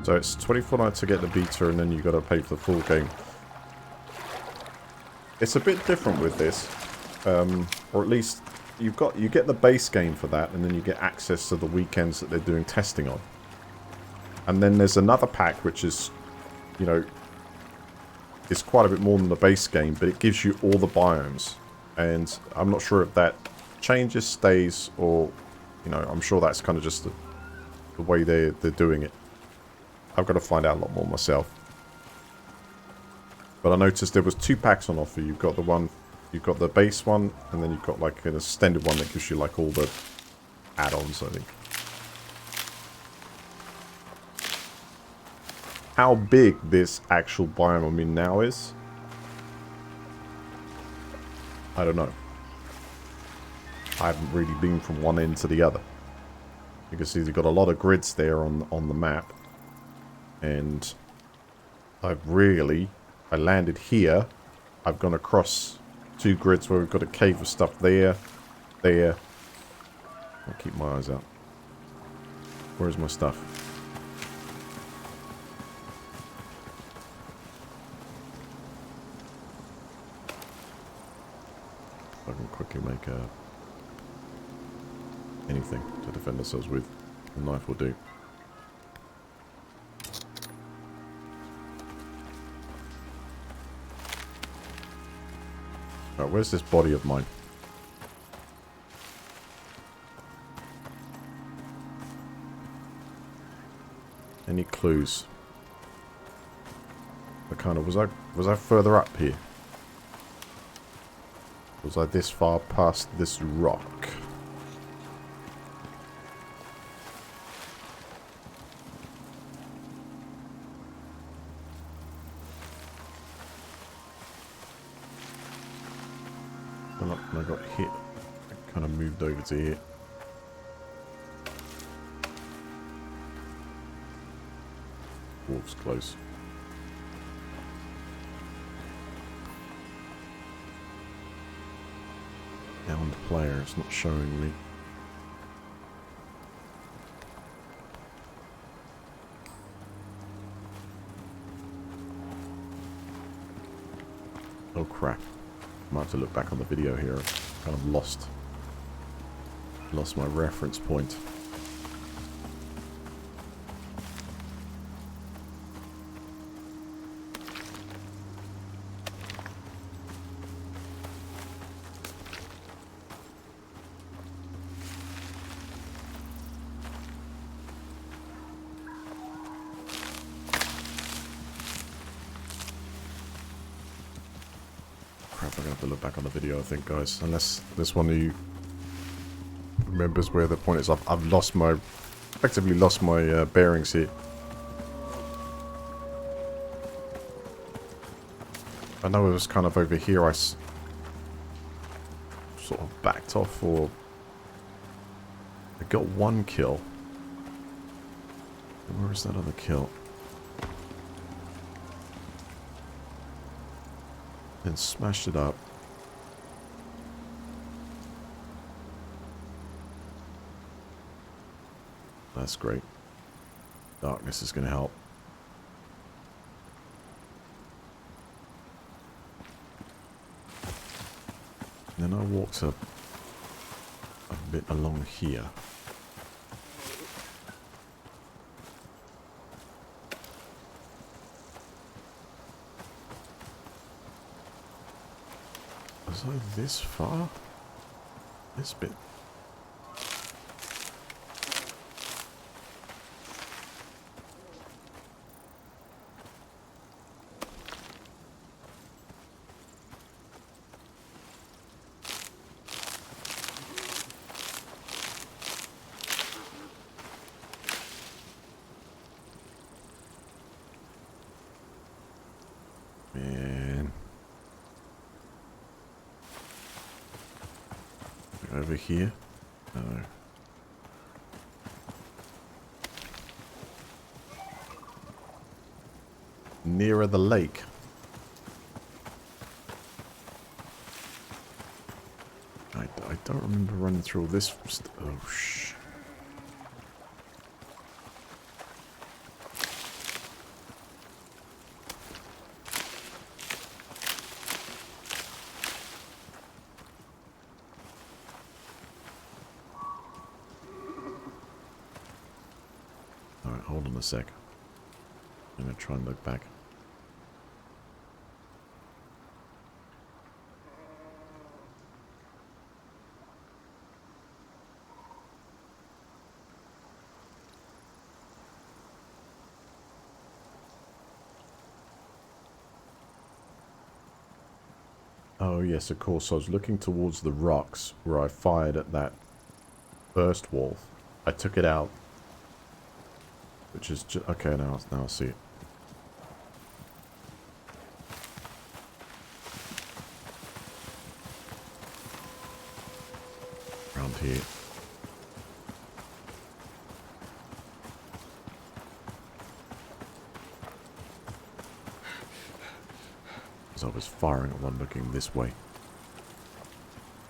So it's 24 nights to get the beta, and then you've got to pay for the full game. It's a bit different with this, or at least you get the base game for that, and then you get access to the weekends that they're doing testing on. And then there's another pack which is, you know, it's quite a bit more than the base game, but it gives you all the biomes. And I'm not sure if that changes, stays, or, you know, I'm sure that's kind of just the way they're doing it. I've got to find out a lot more myself. But I noticed there was 2 packs on offer. You've got the base one, and then you've got like an extended one that gives you like all the add-ons, I think. How big this actual biome I'm in now is, I don't know. I haven't really been from one end to the other. You can see they've got a lot of grids there on the map. And I landed here. I've gone across 2 grids where we've got a cave of stuff there. I'll keep my eyes out. Where's my stuff? I can quickly make anything to defend ourselves with. A knife will do. Right, where's this body of mine? Any clues? Was I further up here? Was I this far past this rock? and I got hit. I kind of moved over to here. Wolf's close. Downed player, it's not showing me. Oh crap. I might have to look back on the video here. I've kind of lost my reference point. Crap, I'm going to have to look back on the video, I think, guys. Unless there's one of you remembers where the point is. I've lost my... effectively lost my bearings here. I know it was kind of over here. I sort of backed off, or... I got one kill. Where is that other kill? Then smashed it up. That's great. Darkness is going to help. And then I walked a bit along here. Was I this far? This bit. Man. Over here? No. Nearer the lake. I don't remember running through all this. Oh, shh. Alright, hold on a sec. I'm going to try and look back. Oh yes, of course. I was looking towards the rocks where I fired at that first wolf. I took it out. Which is just... okay, now I see it. Around here. Because I was firing at one looking this way.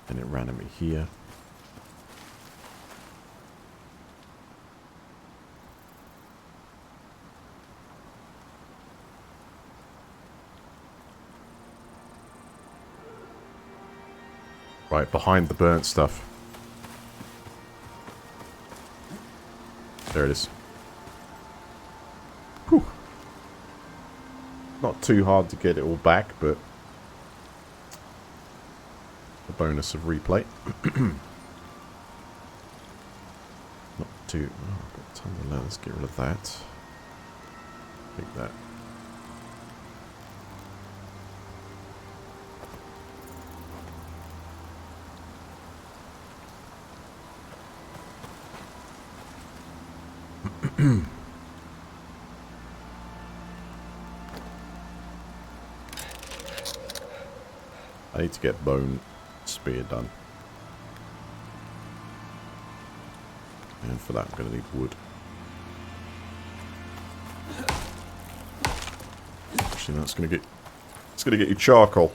And it ran at me here. Right, behind the burnt stuff. There it is. Whew. Not too hard to get it all back, but the bonus of replay. Not too... oh, I've got tons of leather. Let's get rid of that. Take that. I need to get bone spear done. And for that I'm going to need wood. Actually, that's going to get... It's going to get you charcoal.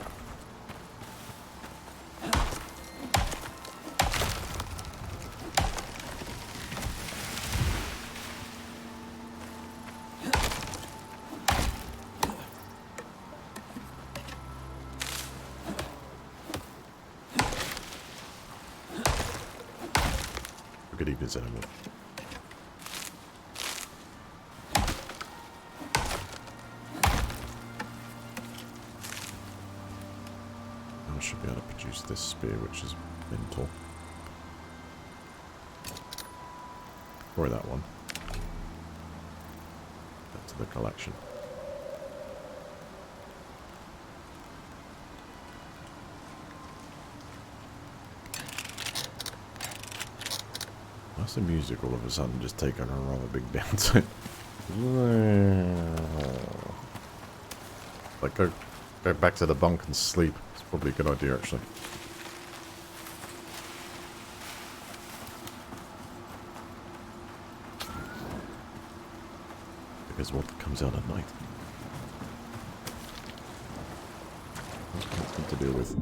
Good evening, anyone. I should be able to produce this spear, which is mental. Or that one. Back to the collection. Why's the music all of a sudden just taking a rather big downtime? Like, go back to the bunk and sleep. It's probably a good idea, actually. Because what comes out at night? That's good to deal with.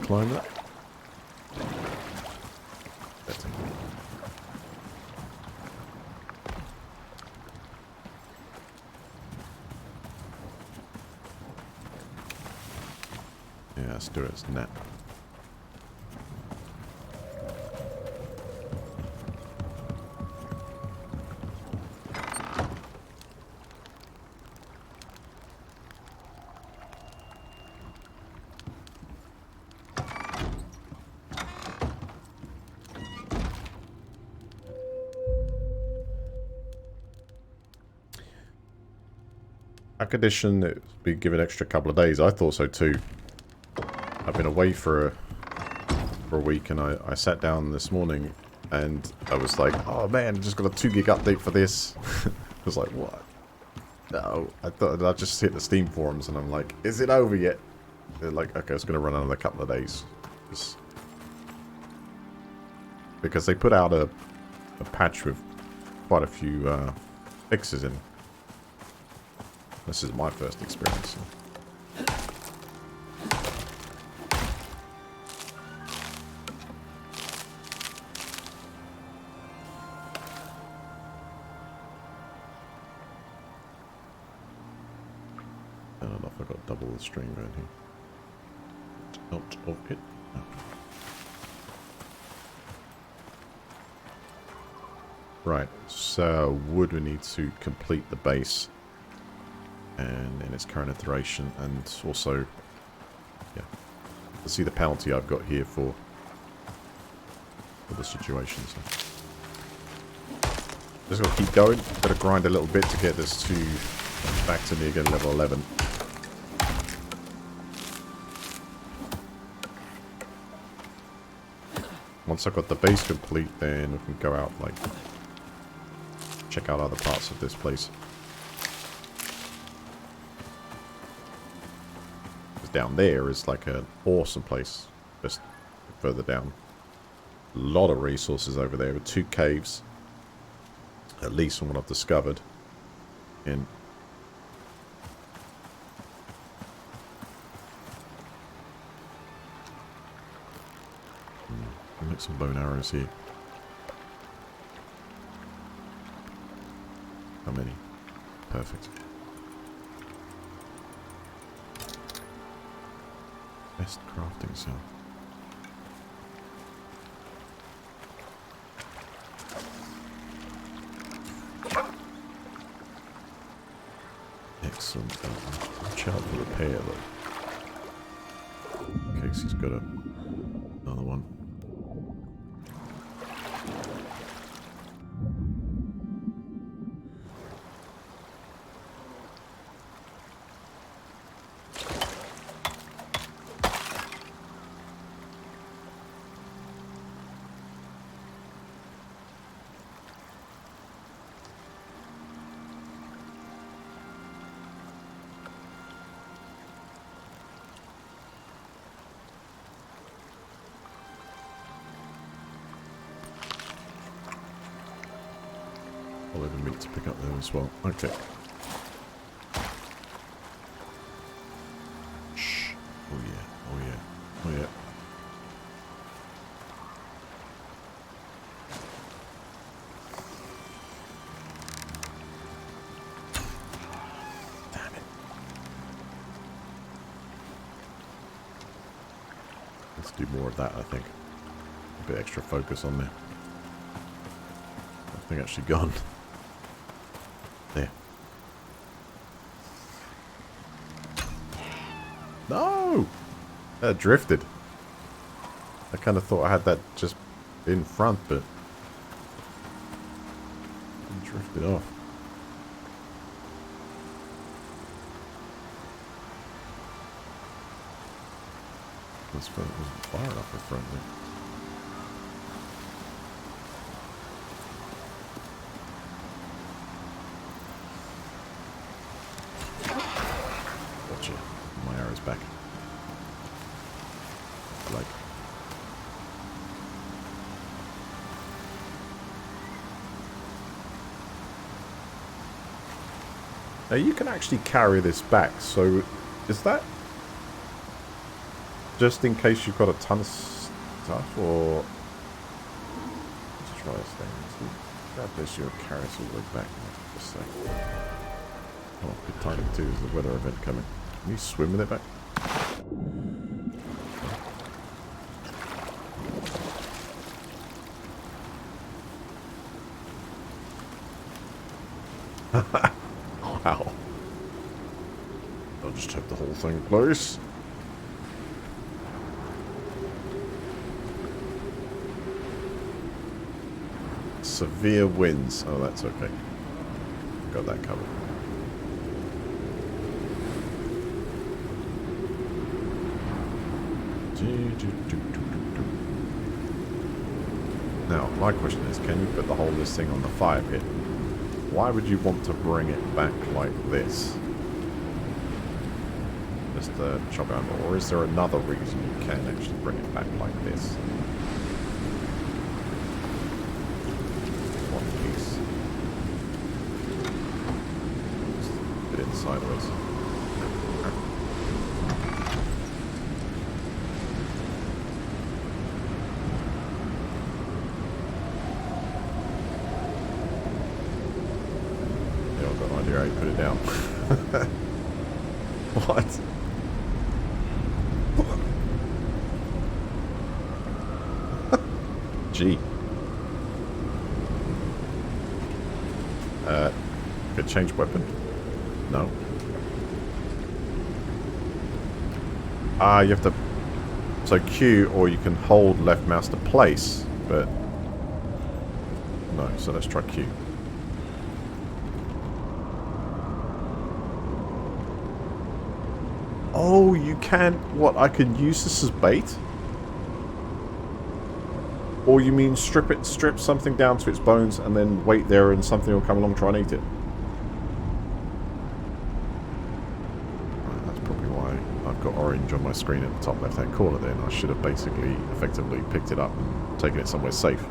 Climb that. Yeah, let's do it. It's nap. Pack edition, it'd be given extra couple of days. I thought so too. I've been away for a week, and I sat down this morning and I was like, oh man, I just got a 2 gig update for this. I was like, what? No, I thought I just hit the Steam forums and I'm like, is it over yet? They're like, okay, it's going to run another couple of days. Because they put out a patch with quite a few fixes in. This is my first experience. I don't know if I got double the string right here. Out of it. Oh. Right, so wood we need to complete the base. And in its current iteration, and also, yeah, to see the penalty I've got here for the situation. So. Just gotta keep going. Gotta grind a little bit to get this to back to me again, level 11. Once I've got the base complete, then we can go out, like, check out other parts of this place. Down there is like an awesome place just further down. A lot of resources over there with 2 caves, at least from what I've discovered. And I'll make some bone arrows here. How many? Perfect. Best crafting cell. Excellent. Watch out for repair though. In case he's got another one. meat to pick up there as well. Okay. Shh. Oh yeah. Oh yeah. Oh yeah. Damn it. Let's do more of that, I think. A bit extra focus on there. That thing actually gone. There. No! That drifted. I kind of thought I had that just in front, but it drifted off. This front wasn't far enough in front there. Gotcha. My arrow's back. Like. Now you can actually carry this back, so is that just in case you've got a ton of stuff, or let's try this thing. Let's grab this, you'll carry us all the way back. Just a sec. Oh, good timing too, there's a weather event coming. Can you swim with it back? Wow. I'll just take the whole thing, please. Severe winds. Oh, that's okay. Got that covered. Now, my question is, can you put the whole of this thing on the fire pit? Why would you want to bring it back like this? Just to chop it out, or is there another reason you can actually bring it back like this? One piece. Just put it sideways. How you put it down. What? Gee. Could change weapon? No. Ah, you have to... So Q, or you can hold left mouse to place, but... No, so let's try Q. Oh, you can... What, I could use this as bait? Or you mean strip something down to its bones and then wait there and something will come along try and eat it? Right, that's probably why I've got orange on my screen at the top left hand corner then. I should have basically effectively picked it up and taken it somewhere safe.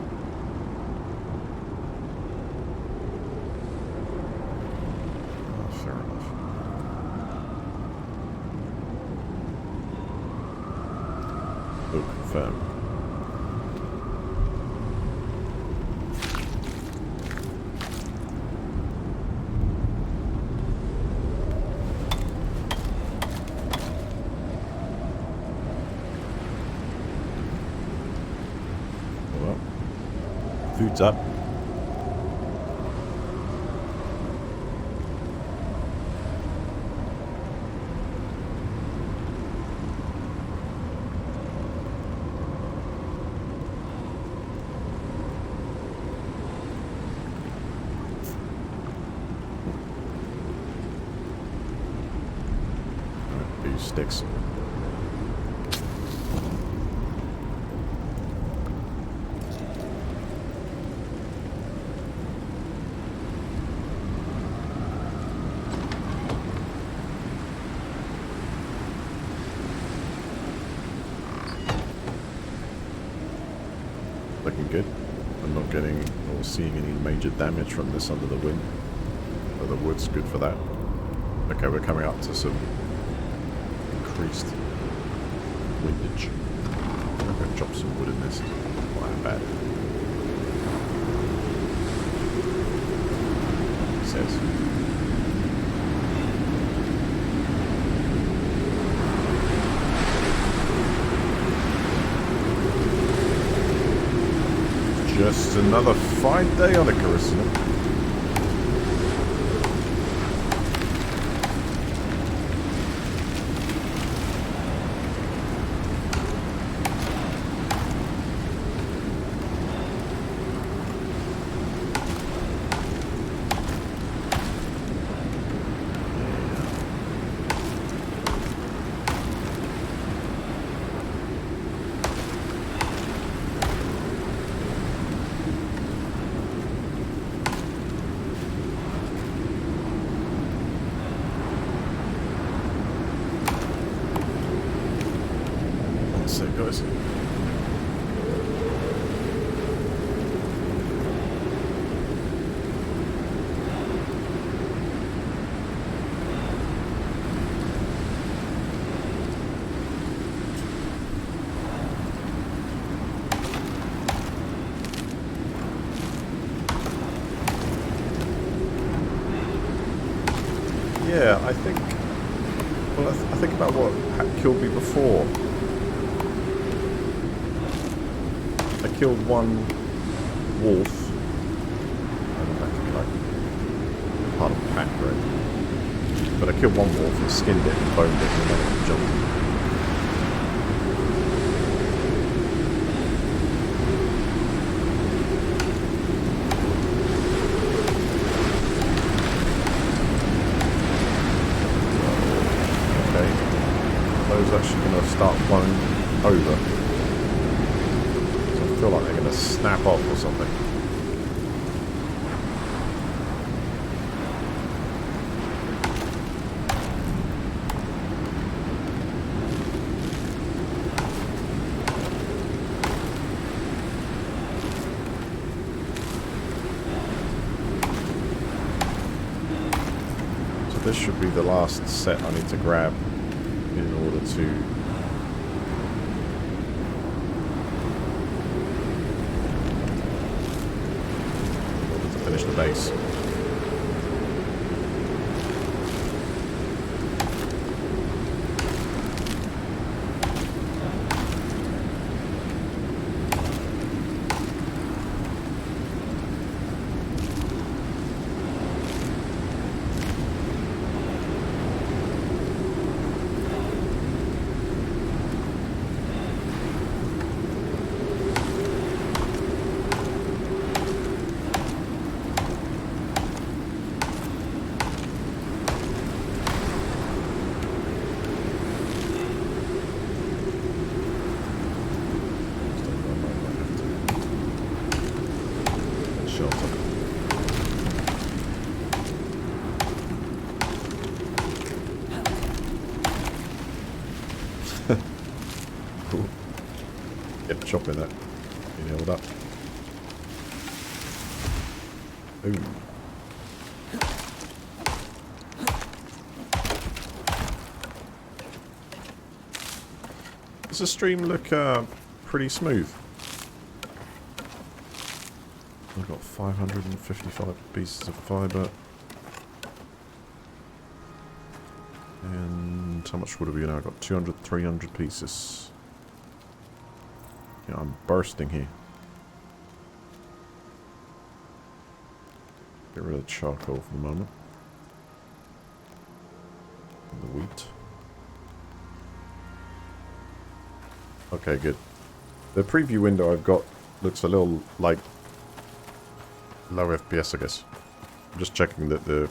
Fair enough. Oh, confirm. Well, food's up. Sticks. Looking good. I'm not getting or seeing any major damage from this under the wind. But the wood's good for that. Okay, we're coming up to some increased windage. I'm going to drop some wood in this. Not that bad. It says. Just another fine day on Icarus, isn't it? So guys, yeah, I think. Well, I think about what killed me before. I killed one wolf. I don't know, like part of the pack, right? But I killed one wolf and skinned it and boned it and then it jumped. Okay. Those are actually going to start flowing over. I feel like they're going to snap off or something. So this should be the last set I need to grab in order to finish the base. Cool. Get chopping that. You nailed up. Ooh. Does the stream look pretty smooth? I've got 555 pieces of fibre. And how much wood have we now? I've got 200, 300 pieces. Yeah, I'm bursting here. Get rid of the charcoal for the moment. And the wheat. Okay, good. The preview window I've got looks a little like low FPS, I guess. I'm just checking that the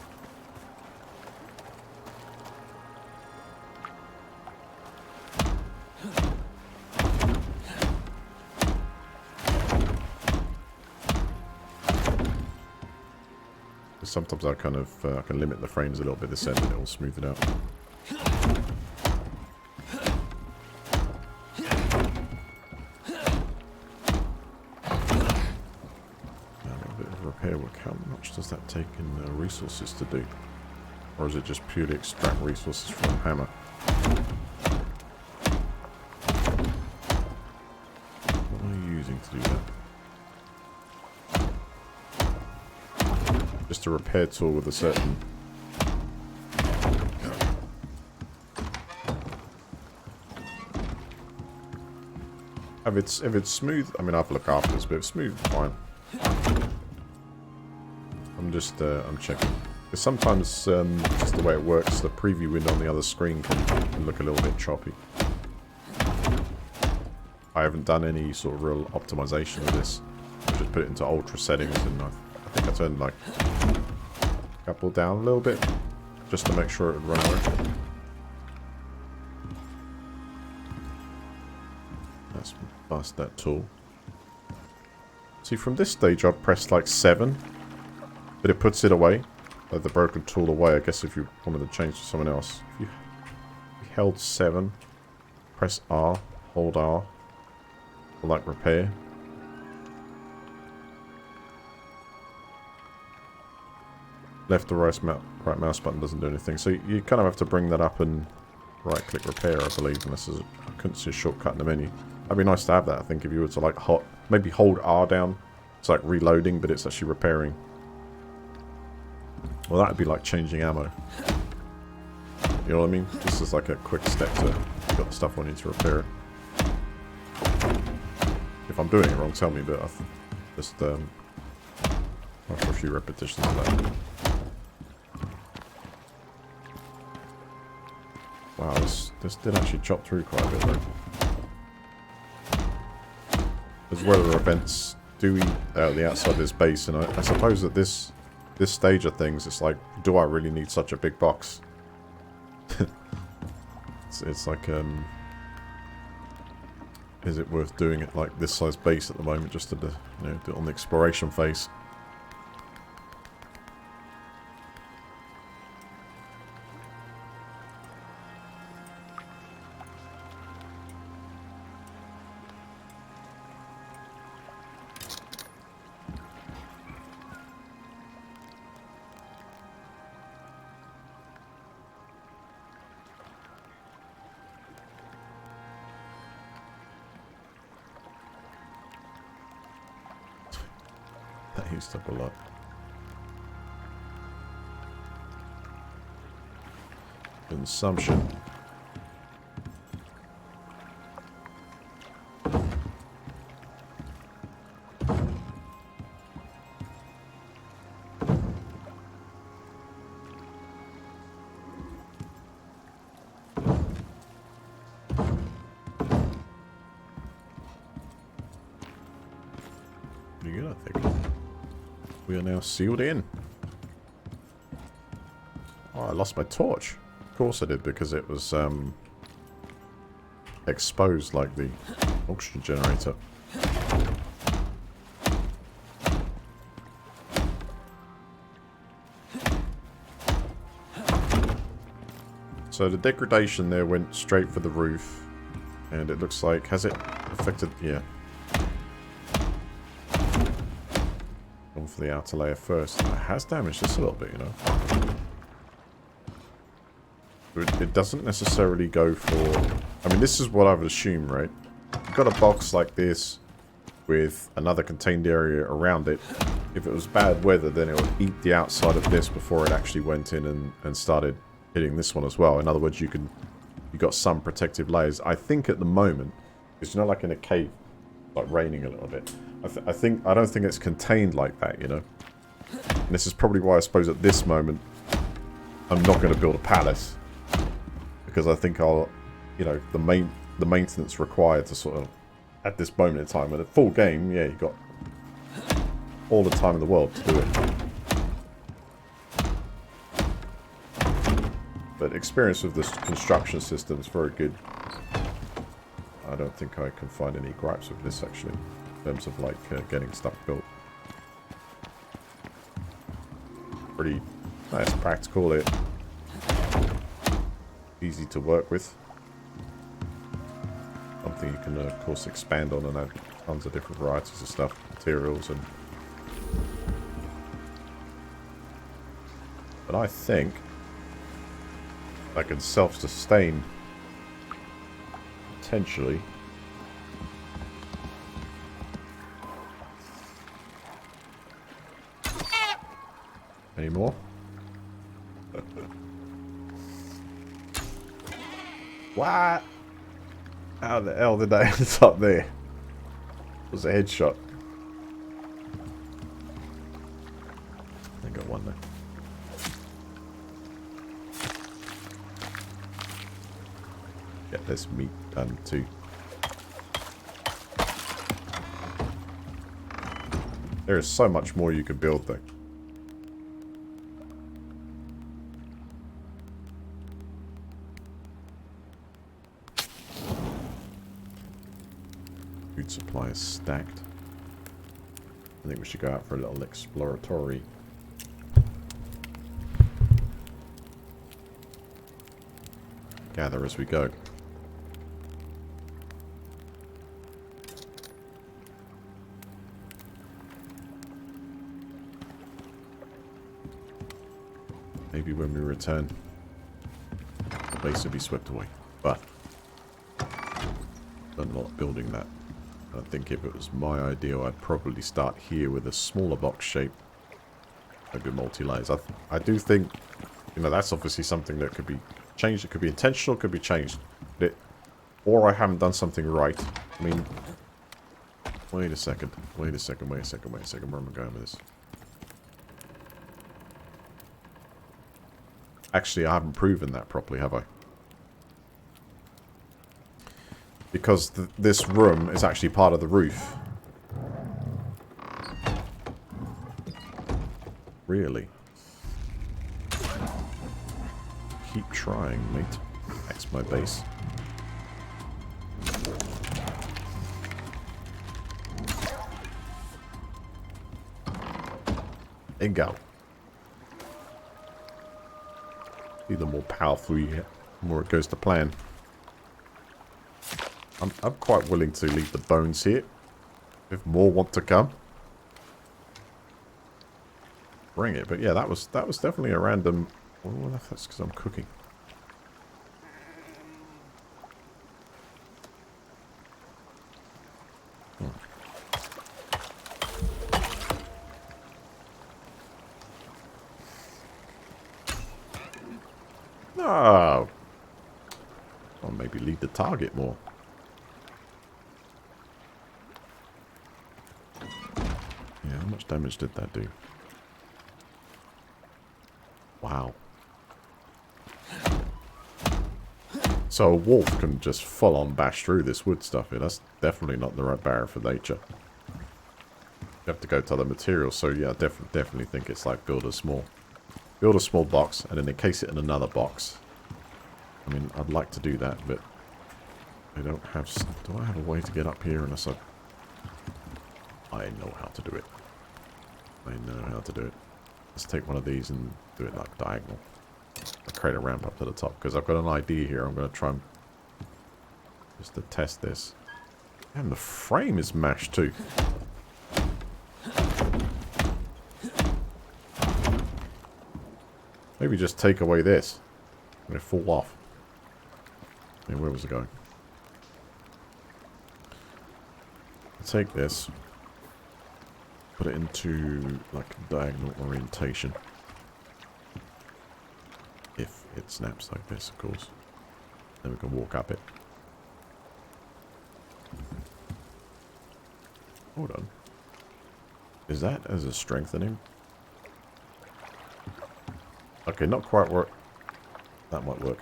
sometimes I kind of I can limit the frames a little bit this end and it will smooth it out. How much does that take in resources to do? Or is it just purely extract resources from a hammer? What are you using to do that? Just a repair tool with a certain... If it's smooth, I mean, I'll have to look after this, but if it's smooth, fine. I'm checking. Because sometimes, just the way it works, the preview window on the other screen can look a little bit choppy. I haven't done any sort of real optimization of this. I just put it into ultra settings, and I think I turned like a couple down a little bit, just to make sure it would run well. Let's bust that tool. See, from this stage I've pressed like 7, but it puts it away. The broken tool away, I guess if you wanted to change to someone else. If you held 7, press R, hold R, for like repair. Left or right mouse button doesn't do anything. So you kind of have to bring that up and right click repair, I believe, unless I couldn't see a shortcut in the menu. That'd be nice to have that, I think, if you were to like maybe hold R down. It's like reloading, but it's actually repairing. Well, that would be like changing ammo. You know what I mean? This is like a quick step to got stuff on you to repair it. If I'm doing it wrong, tell me, but I've just after a few repetitions of that. Wow, this did actually chop through quite a bit though. There's weather events do eat out the outside of this base, and I suppose that this stage of things, it's like, do I really need such a big box? it's like, is it worth doing it like this size base at the moment, just to do it on the exploration phase? That used up a lot. Consumption. Pretty good, I think. We are now sealed in. Oh, I lost my torch. Of course I did, because it was exposed like the oxygen generator. So the degradation there went straight for the roof, and it looks like, has it affected? Yeah. For the outer layer first. It has damaged this a little bit, you know. It doesn't necessarily go for... I mean, this is what I would assume, right? You've got a box like this with another contained area around it. If it was bad weather, then it would eat the outside of this before it actually went in and started hitting this one as well. In other words, you've got some protective layers. I think at the moment, it's not like in a cave, like raining a little bit. I don't think it's contained like that, you know. And this is probably why I suppose at this moment I'm not going to build a palace, because I think I'll, you know, the maintenance required to sort of at this moment in time. In a full game, yeah, you've got all the time in the world to do it. But experience with this construction system is very good. I don't think I can find any gripes with this actually. In terms of like getting stuff built. Pretty nice, practical, easy to work with. Something you can of course expand on and add tons of different varieties of stuff, materials, and But I think I can self-sustain potentially. Any more? What? How the hell did I end up there? It was a headshot. I got one there. Get this meat done too. There is so much more you could build though. Food supply is stacked. I think we should go out for a little exploratory. Gather as we go. Maybe when we return, the base will be swept away. But I'm not building that. I think if it was my idea, I'd probably start here with a smaller box shape. Maybe multi-layers. I do think, you know, that's obviously something that could be changed. It could be intentional, it could be changed. Or I haven't done something right. I mean, wait a second. Wait a second. Where am I going with this? Actually, I haven't proven that properly, have I? Because this room is actually part of the roof. Really? Keep trying, mate. That's my base. There you go. See, the more powerful you get, the more it goes to plan. I'm quite willing to leave the bones here. If more want to come, bring it. But yeah, that was definitely a random. Well, that's because I'm cooking. No. Or maybe lead the target more. Yeah, how much damage did that do? Wow. So a wolf can just full on bash through this wood stuff here. That's definitely not the right barrier for nature. You have to go to other materials. So yeah, definitely think it's like build a small box and then encase it in another box. I mean, I'd like to do that, but I don't have. Do I have a way to get up here unless I know how to do it. I know how to do it. Let's take one of these and do it like diagonal. I'll create a ramp up to the top because I've got an idea here. I'm going to try and just to test this. And the frame is mashed too. Maybe just take away this. And it fall off. Yeah, where was it going? Take this. Put it into like diagonal orientation. If it snaps like this, of course. Then we can walk up it. Hold on. Is that as a strengthening? Okay, not quite work. That might work.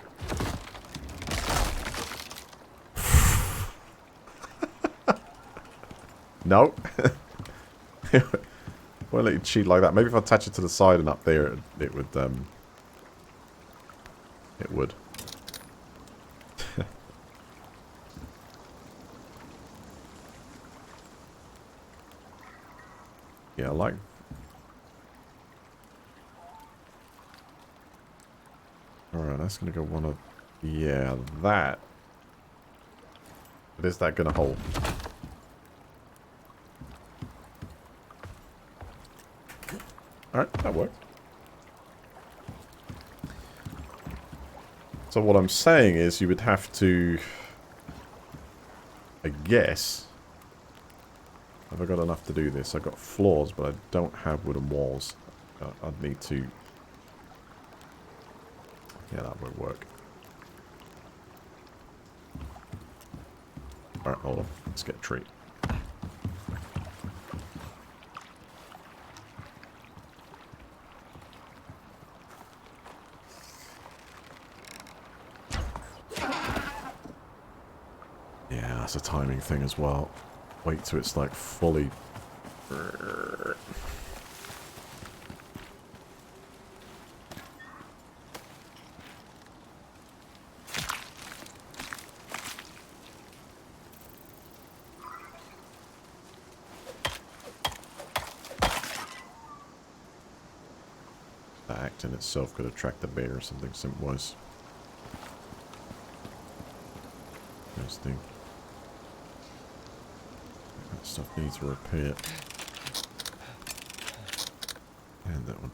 No. Won't let you cheat like that. Maybe if I attach it to the side and up there, it would. It would. Yeah, I like. Alright, that's gonna go one of. Yeah, that. But is that gonna hold? Alright, that worked. So what I'm saying is you would have to, I guess, have I got enough to do this? I've got floors, but I don't have wooden walls. I'd need to, yeah, that won't work. Alright, hold on. Let's get a tree. Yeah, that's a timing thing as well. Wait till it's like fully... That act in itself could attract the bear or something sim-wise. Interesting. That stuff needs repair. And that one.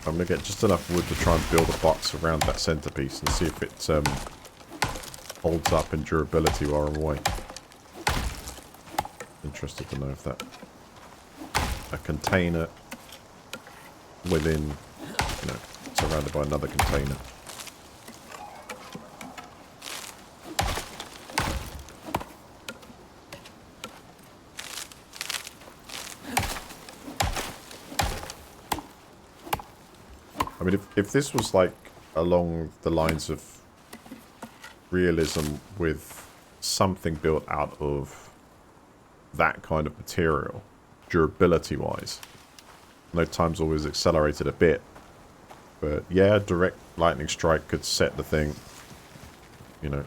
I'm going to get just enough wood to try and build a box around that centerpiece and see if it holds up in durability while I'm away. Interested to know if that... a container within, you know, surrounded by another container. I mean, if this was like along the lines of realism with something built out of that kind of material, durability-wise, no time's always accelerated a bit, but yeah, direct lightning strike could set the thing, you know,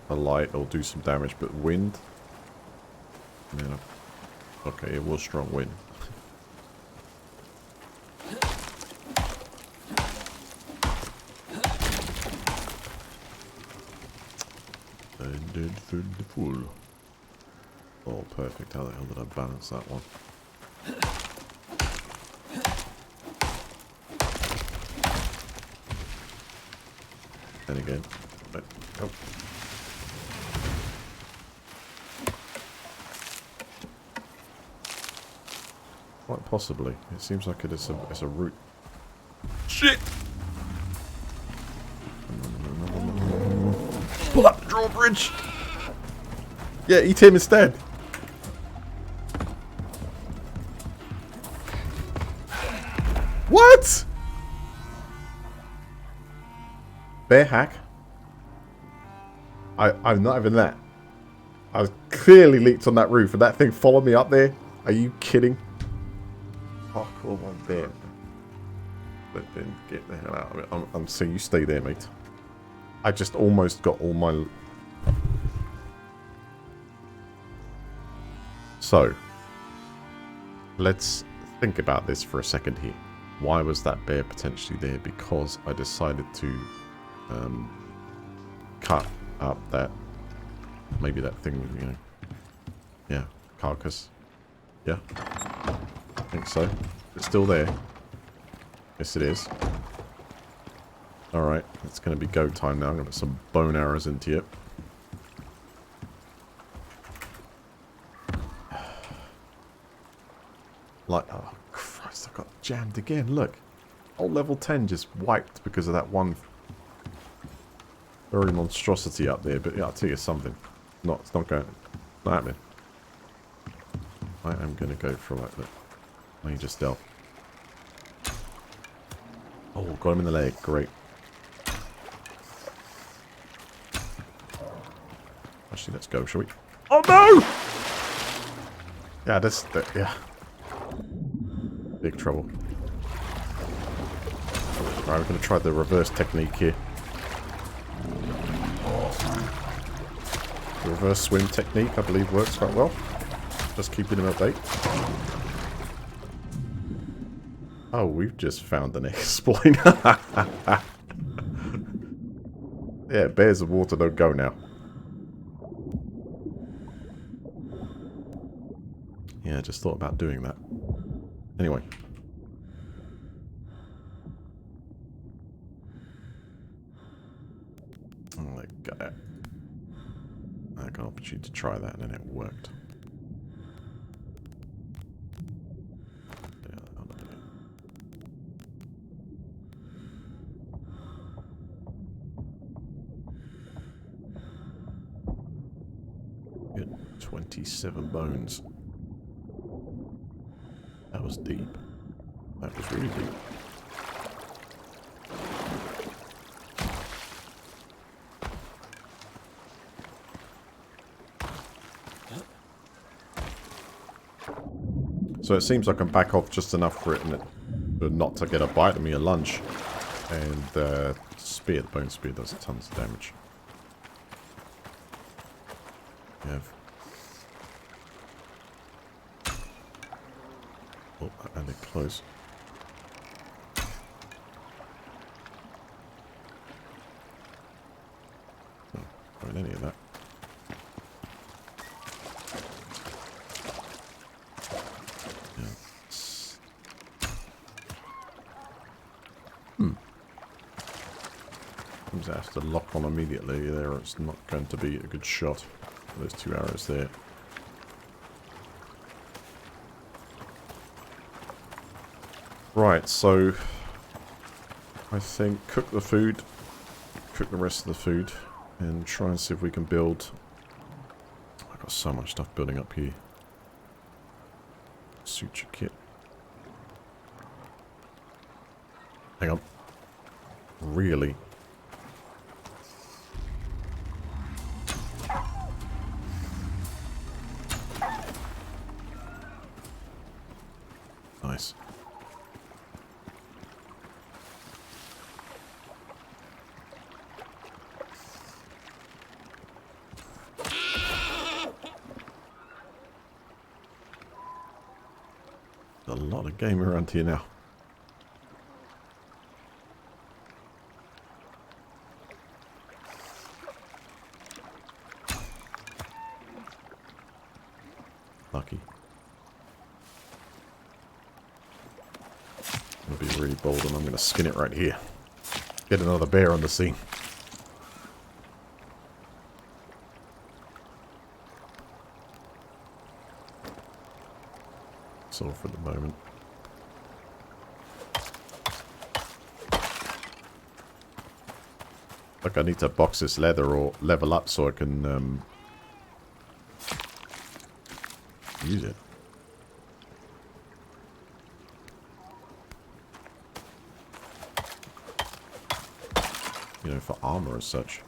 alight or do some damage, but wind, yeah, okay, it was strong wind. Through the pool. Oh, perfect. How the hell did I balance that one? And again. Oh. Quite possibly. It seems like it's a route. Shit! Pull up the drawbridge! Yeah, eat him instead. What? Bear hack? I'm not even that. I was clearly leaked on that roof and that thing followed me up there. Are you kidding? Oh, cool, I'm there. But then get the hell out of it. I'm saying you stay there, mate. I just almost got all my... So, let's think about this for a second here. Why was that bear potentially there? Because I decided to cut up that, maybe that thing, you know, yeah, carcass. Yeah, I think so. It's still there. Yes, it is. Alright, it's going to be go time now. I'm going to put some bone arrows into it. Like, oh Christ, I got jammed again. Look, whole level 10 just wiped because of that one very monstrosity up there. But yeah, I'll tell you something. It's not going, not happening. I am going to go for like, look, major stealth. Oh, got him in the leg. Great. Actually, let's go, shall we? Oh no! Yeah, yeah. Big trouble. Alright, we're going to try the reverse technique here. The reverse swim technique, I believe, works quite well. Just keeping him at bay. Oh, we've just found an exploit. Yeah, bears of water don't go now. Yeah, I just thought about doing that. Anyway. Oh, I got it. I got an opportunity to try that and then it worked. Yeah, I'll do it. Good. 27 bones. That was deep. That was really deep. So it seems I can back off just enough for it not to get a bite of me at lunch. And the bone spear does tons of damage. Yeah. Oh, and it close. Oh, not any of that. I have to lock on immediately there. It's not going to be a good shot. There's 2 arrows there. Right, so I think cook the food, cook the rest of the food, and try and see if we can build. I've got so much stuff building up here. Suture kit. Hang on. Really? Nice. A lot of game around here now. Lucky. I'm going to be really bold and I'm going to skin it right here. Get another bear on the scene. That's all for the moment. Look, I need to box this leather or level up so I can use it. You know, for armor as such.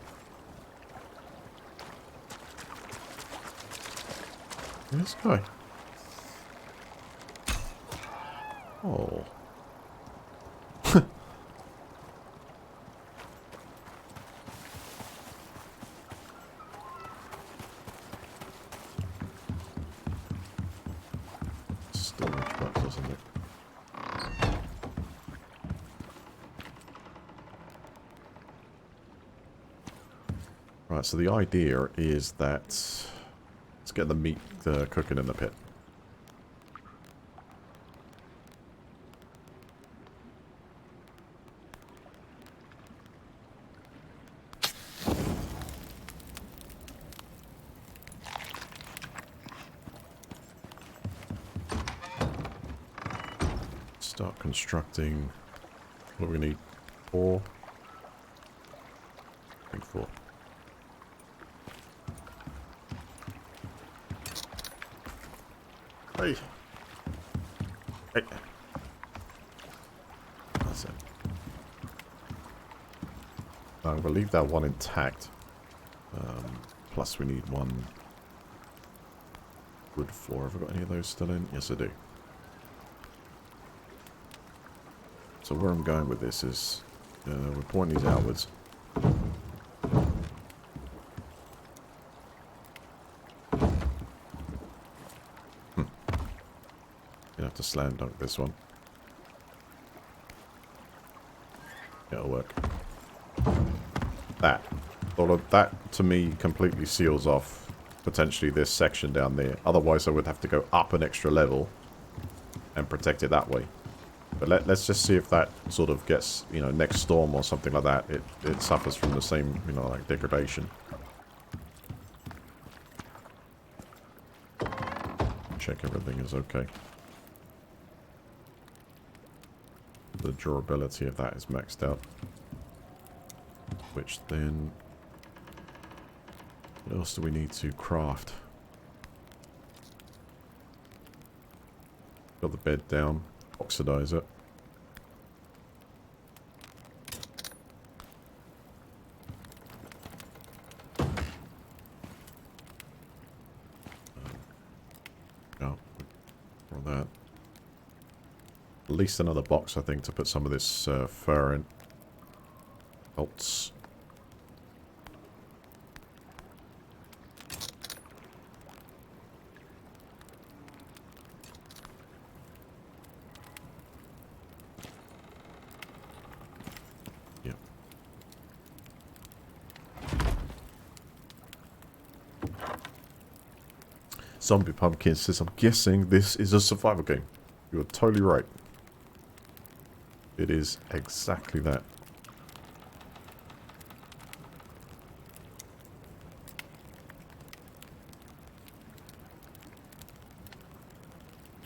This guy. Oh. Storage box, isn't it? Right, so the idea is that let's get the meat cooking in the pit. Start constructing. What do we need? 4. I think 4. Hey. Hey. That's it. I'm going to leave that one intact. Plus we need 1 wood floor. Have I got any of those still in? Yes, I do. So where I'm going with this is we're pointing these outwards. You have to slam dunk this one. It'll work. That to me completely seals off potentially this section down there. Otherwise, I would have to go up an extra level and protect it that way. But let's just see if that sort of gets, you know, next storm or something like that, it suffers from the same, you know, like degradation. Check everything is okay. The durability of that is maxed out. Which then... what else do we need to craft? Got the bed down. Oxidize it. Oh, for that. At least another box, I think, to put some of this fur in. Bolts. Yep. Zombie Pumpkin says, I'm guessing this is a survival game. You're totally right. It is exactly that.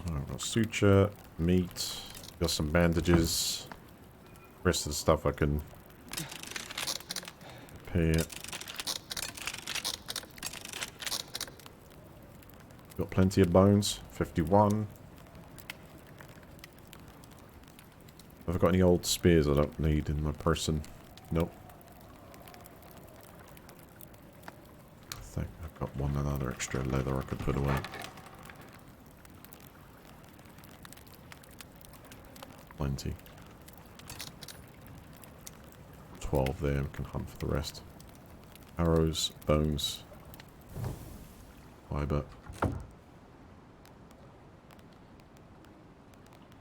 I've got suture, meat, got some bandages. Rest of the stuff I can repair. Got plenty of bones. 51. Have I got any old spears I don't need in my person? Nope. I think I've got one another extra leather I could put away. Plenty. 12 there, we can hunt for the rest. Arrows, bones, fiber.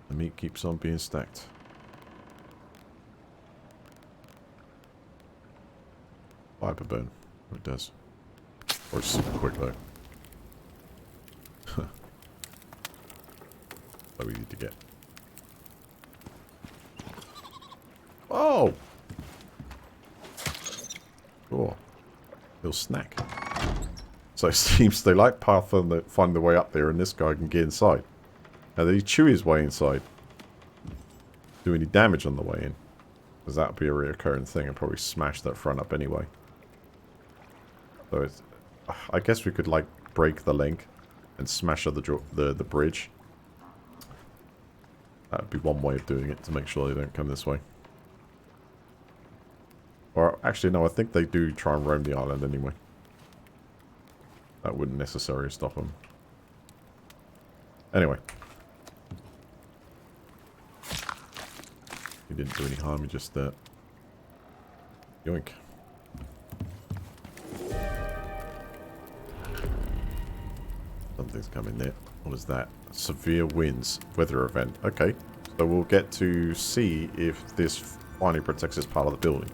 The meat keeps on being stacked. Fiber burn. It does. Or it's super quick though. So easy to get. Oh! Cool. Little snack. So it seems they like path and find the way up there, and this guy can get inside. Now did he chew his way inside? Do any damage on the way in? Because that would be a reoccurring thing. I'd probably smash that front up anyway. So it's, I guess we could like break the link and smash the bridge. That would be one way of doing it to make sure they don't come this way. Or actually no, I think they do try and roam the island anyway. That wouldn't necessarily stop them. Anyway. He didn't do any harm, he just yoink. Something's coming there. What is that? Severe winds. Weather event. Okay. So we'll get to see if this finally protects this part of the building.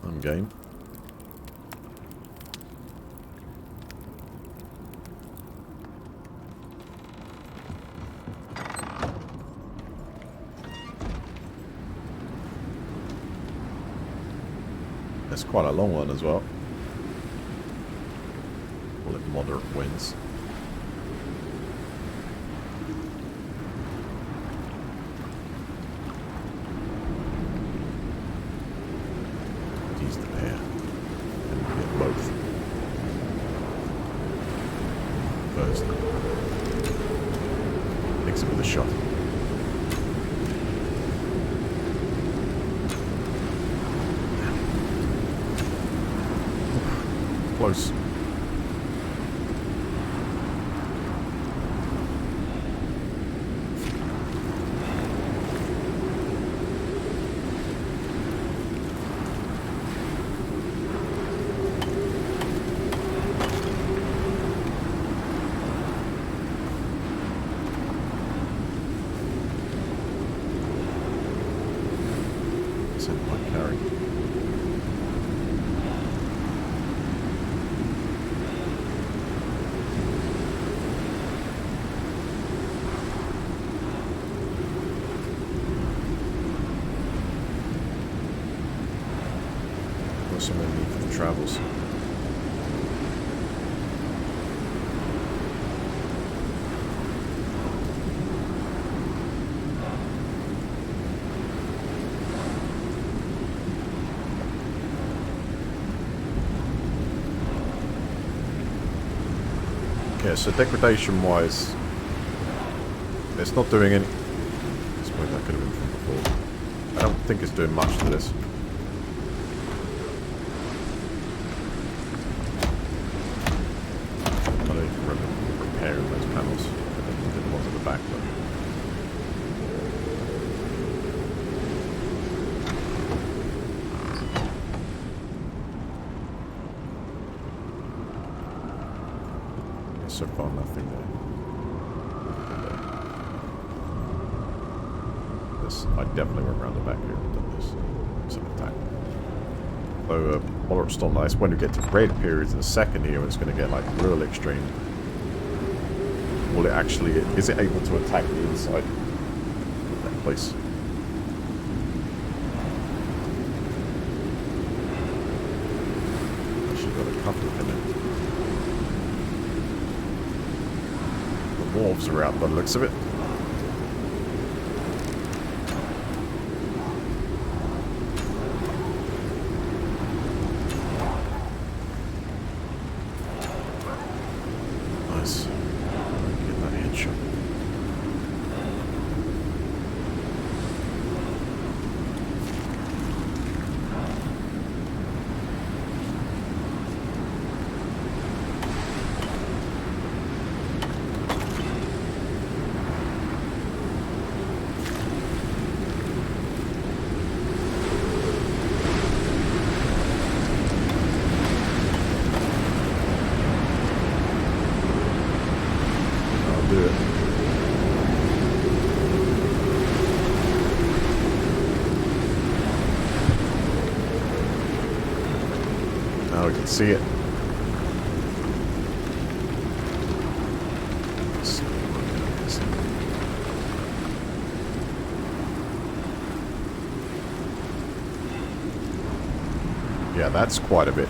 I'm game. It's quite a long one as well. Call it moderate winds. Use the pair. And we get both. First. Mix it with a shot. Close. Send my carry. travels. Yeah, so degradation-wise, it's not doing any... I suppose that could have been from before. I don't think it's doing much to this. I don't even remember repairing those panels. I did the ones at the back, though. So far, nothing there. This, I definitely went around the back here and done this. Some attack. So, moderate storm nice. When we get to red periods in a second here, it's going to get like real extreme. Will it actually? Is it able to attack the inside of that place? Actually, got a couple of them in. Wolves are out by the looks of it. Nice. Get that headshot. Do it. Now we can see it. Yeah, that's quite a bit.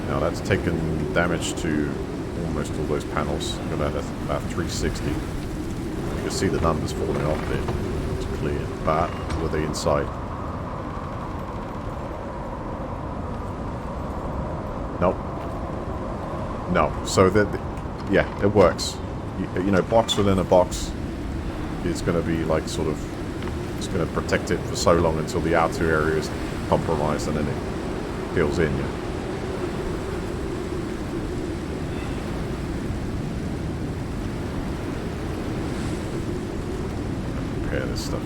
Now that's taken damage to almost all those panels. About 360. You can see the numbers falling off there. It's clear. But were they inside? Nope. No. So that, yeah, it works. You know, box within a box is going to be like sort of, it's going to protect it for so long until the outer area is compromised, and then it fills in. Yeah. This stuff.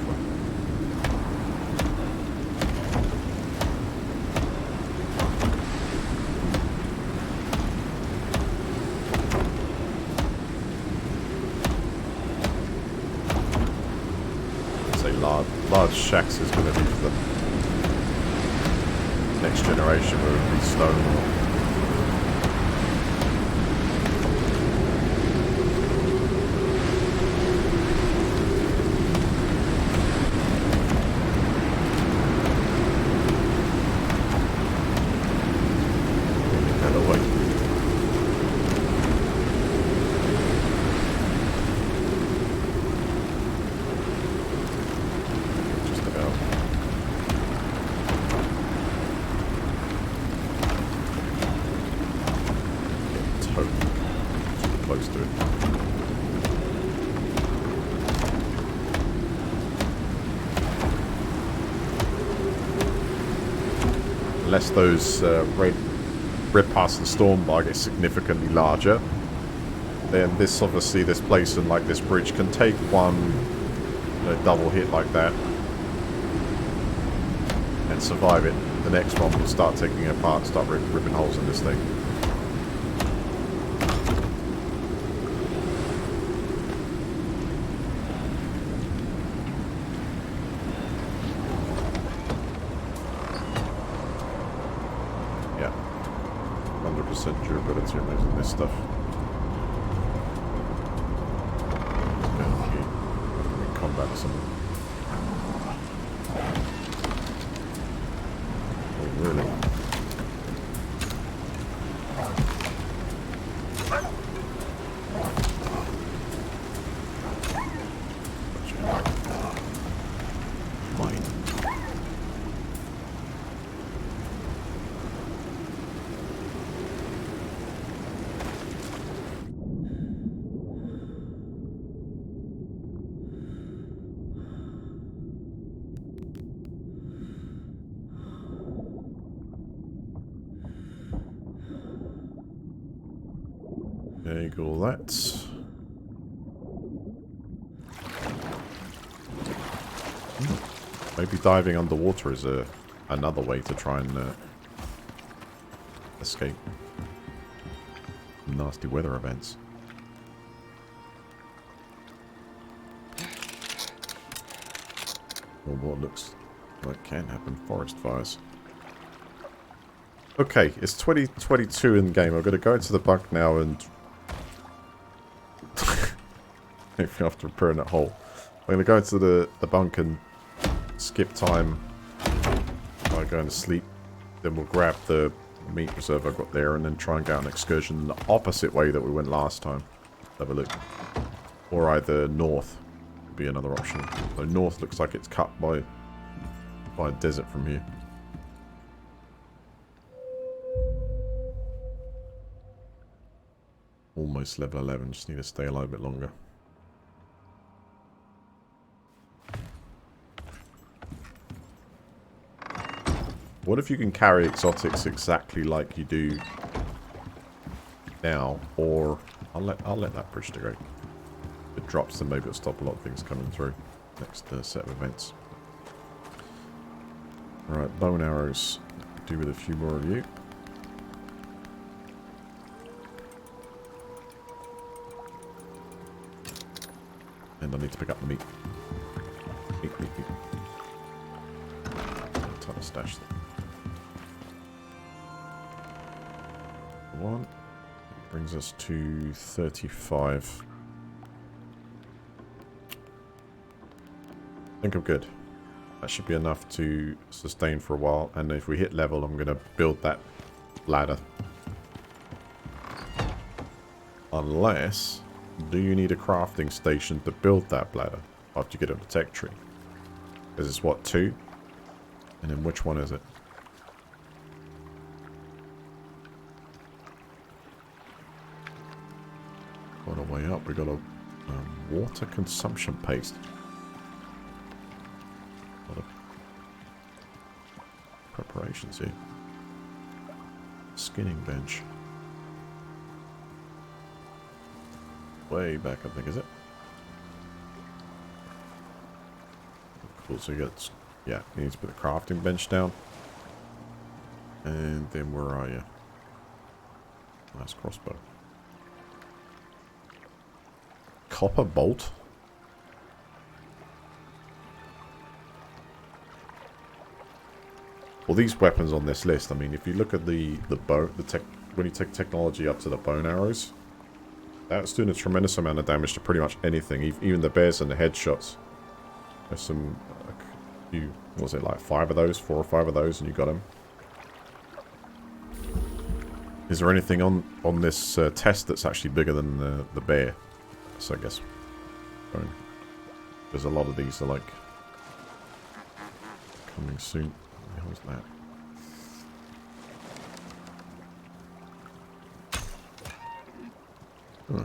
I'd say large shacks is going to be for the next generation, whether it be stone or close to it. Unless those red past the storm bar get significantly larger, then this obviously, this place and like this bridge can take one double hit like that and survive it. The next one will start taking it apart, start ripping holes in this thing. Yeah, 100% durability amazing this stuff. Combat something. Oh, really? There you go, all that. Maybe diving underwater is another way to try and escape nasty weather events. Or what looks like can happen, forest fires. Okay, it's 2022 in game. I'm going to go into the bunk now and if after repairing that hole. I'm going to go into the bunk and skip time by going to sleep. Then we'll grab the meat reserve I've got there and then try and go on an excursion the opposite way that we went last time. Have a look. Or either north would be another option. So north looks like it's cut by a desert from here. Almost level 11, just need to stay alive a bit longer. What if you can carry exotics exactly like you do now? Or I'll let that bridge to go. If it drops, then maybe it'll stop a lot of things coming through. Next set of events. Alright, bow and arrows. Do with a few more of you. And I need to pick up the meat. Meat. Ton of stash there. One. Brings us to 35. I think I'm good. That should be enough to sustain for a while. And if we hit level, I'm going to build that ladder. Unless... do you need a crafting station to build that ladder after you get on the tech tree? Because it's what, 2? And then which one is it? On our way up, we got a water consumption paste. A lot of preparations here. Skinning bench. Way back, I think, is it? Cool, so you got... yeah, you need to put the crafting bench down. And then where are you? Nice crossbow. Copper bolt? Well, these weapons on this list, I mean, if you look at the bow, when you take technology up to the bone arrows, that's doing a tremendous amount of damage to pretty much anything, even the bears and the headshots. There's some, what was it, like 5 of those, 4 or 5 of those, and you got them. Is there anything on this test that's actually bigger than the bear? So I guess bone. Because a lot of these are like coming soon. What the hell is that? Huh.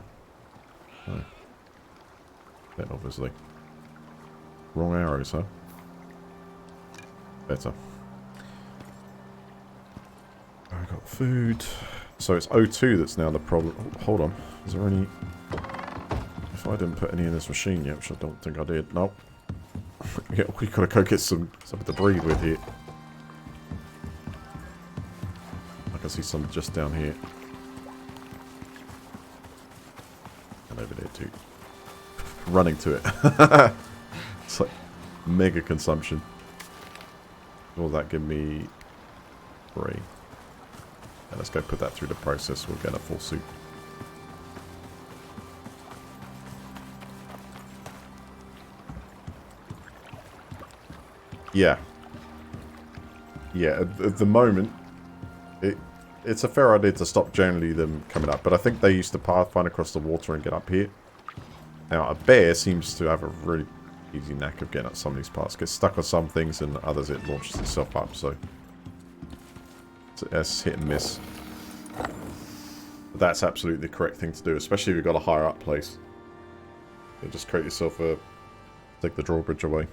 Oh. That obviously. Wrong arrows, huh? Better. I got food. So it's O2 that's now the problem. Oh, hold on. Is there any... if I didn't put any in this machine yet, which I don't think I did. Nope. Yeah, we gotta go get something to breathe with here. I can see some just down here. And over there too. Running to it. It's like mega consumption. Will that give me 3? Yeah, let's go put that through the process. We'll get a full suit. Yeah. Yeah, at the moment, it's a fair idea to stop generally them coming up. But I think they used to pathfind across the water and get up here. Now, a bear seems to have a really easy knack of getting at some of these parts. Gets stuck on some things and others it launches itself up, so... it's hit and miss. But that's absolutely the correct thing to do, especially if you've got a higher up place. You just create yourself a... take the drawbridge away.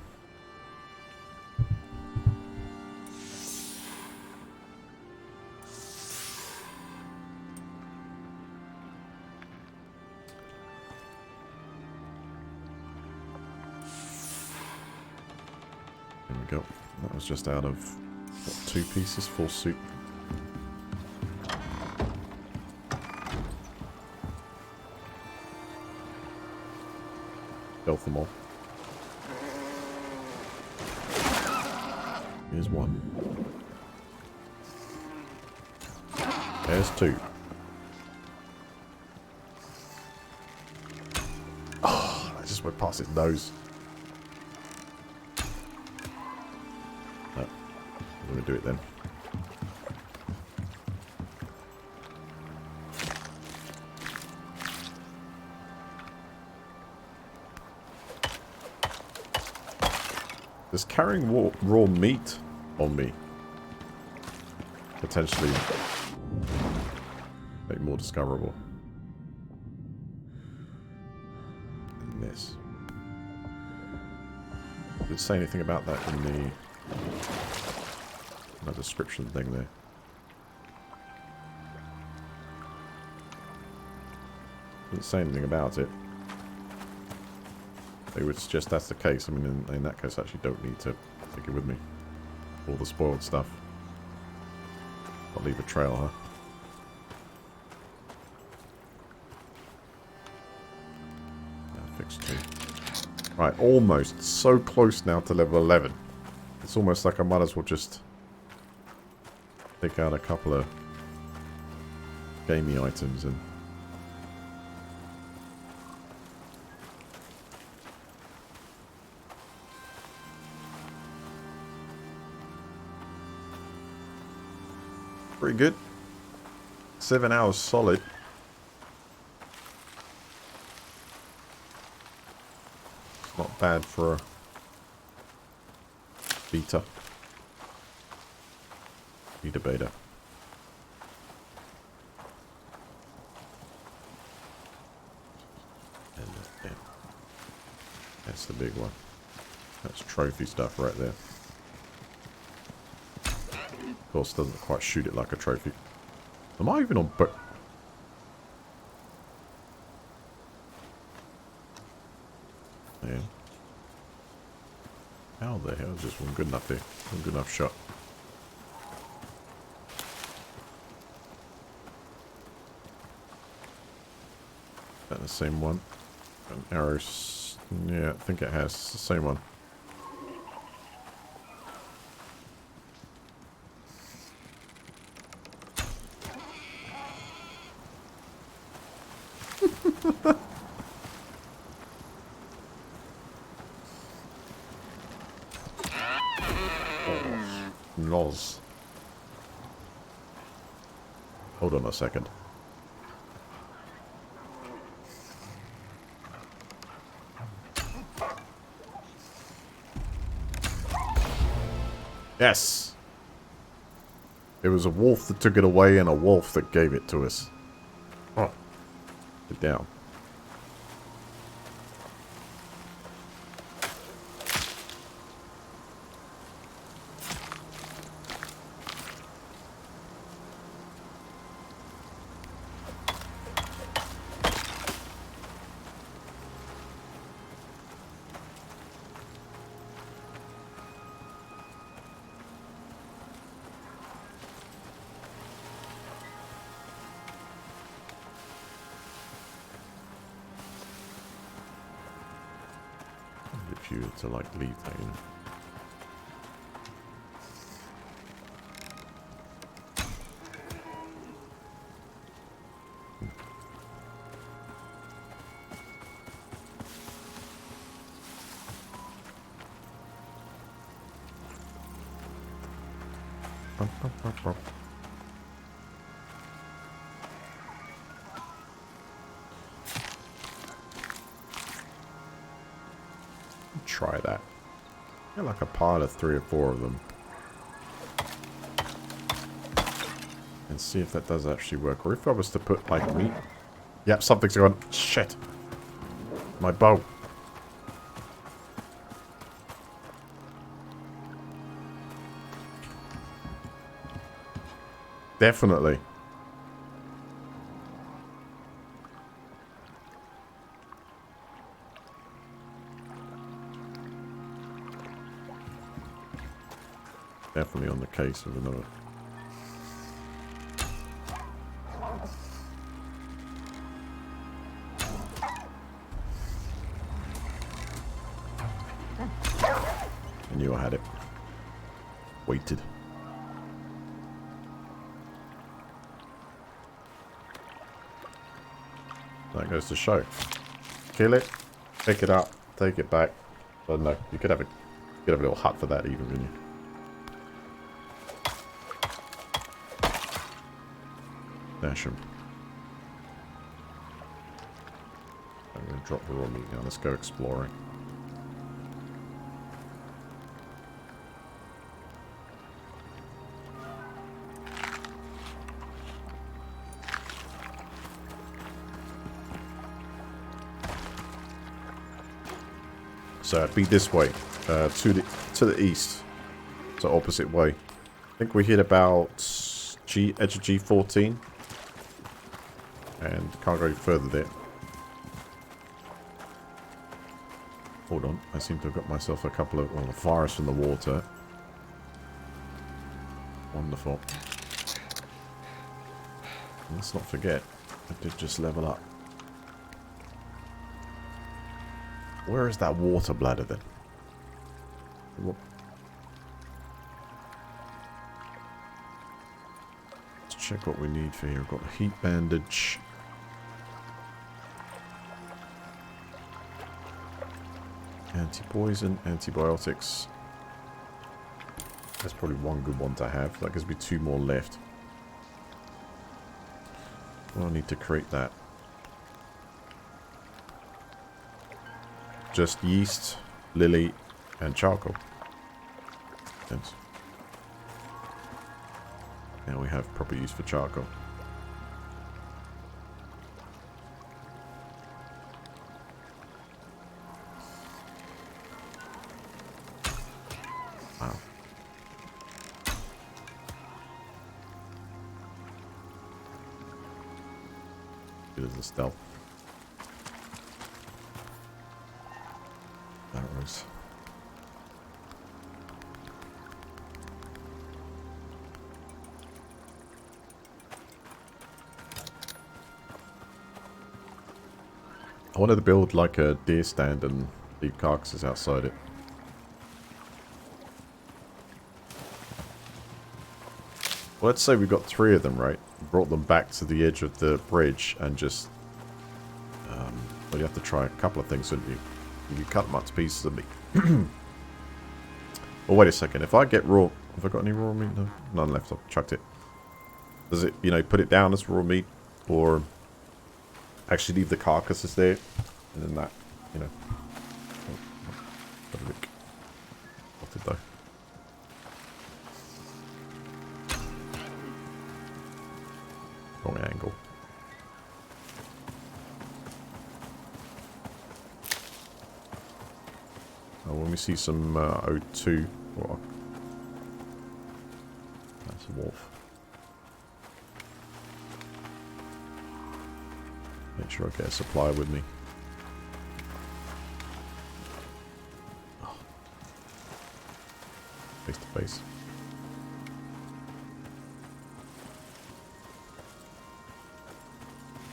go. That was just out of, what, 2 pieces? Full soup. Stealth them all. Here's 1. There's 2. Oh, I just went past his nose. No, I'm going to do it then. Does carrying raw meat on me potentially make more discoverable than this? Did it say anything about that in the description thing there? Didn't say anything about it. They would suggest that's the case. I mean, in that case, I actually don't need to take it with me. All the spoiled stuff. I'll leave a trail, huh? Yeah, fixed 2. Right, almost. So close now to level 11. It's almost like I might as well just pick out a couple of gamey items and pretty good. 7 hours solid. It's not bad for a beta. Beta. And yeah, that's the big one. That's trophy stuff right there. Of course, doesn't quite shoot it like a trophy. Am I even on boat? Yeah. How the hell is this one good enough here? One good enough shot. Is that the same one? An arrow. Yeah, I think it has. It's the same one. Noz. Hold on a second. Yes! It was a wolf that took it away and a wolf that gave it to us. Oh. Get down. If you were to like leave that in. Try that. Get like a pile of 3 or 4 of them. And see if that does actually work. Or if I was to put like meat. Yep, something's gone. Shit. My bow. Definitely. Definitely on the case of another. I knew I had it. Waited. That goes to show. Kill it, pick it up, take it back. Well, no, you could have a little hut for that even, couldn't you? Dash him. I'm going to drop the raw meat now. Let's go exploring. So it'd be this way, to the east, so opposite way. I think we hit about edge of G14, and can't go further there. Hold on, I seem to have got myself a couple of virus from the water. Wonderful. Let's not forget, I did just level up. Where is that water bladder then? Let's check what we need for here. We've got a heat bandage. Anti-poison, antibiotics. That's probably one good one to have. That gives me 2 more left. Well, I need to create that. Just yeast, lily, and charcoal. Yes. Now we have proper use for charcoal. Wow. Good as a stealth. Arrows. I wanted to build like a deer stand and leave carcasses outside it. Well, let's say we've got 3 of them, right? Brought them back to the edge of the bridge and just... well, you have to try a couple of things, wouldn't you? You cut them up to pieces of meat. Well, wait a second. If I get raw... Have I got any raw meat? No? None left. I've chucked it. Does it, you know, put it down as raw meat? Or actually leave the carcasses there? And then that, you know... Have a look. What did though? Wrong angle. Oh, when we see some O2, well, that's a wolf. Make sure I get a supply with me. Oh. Face to face.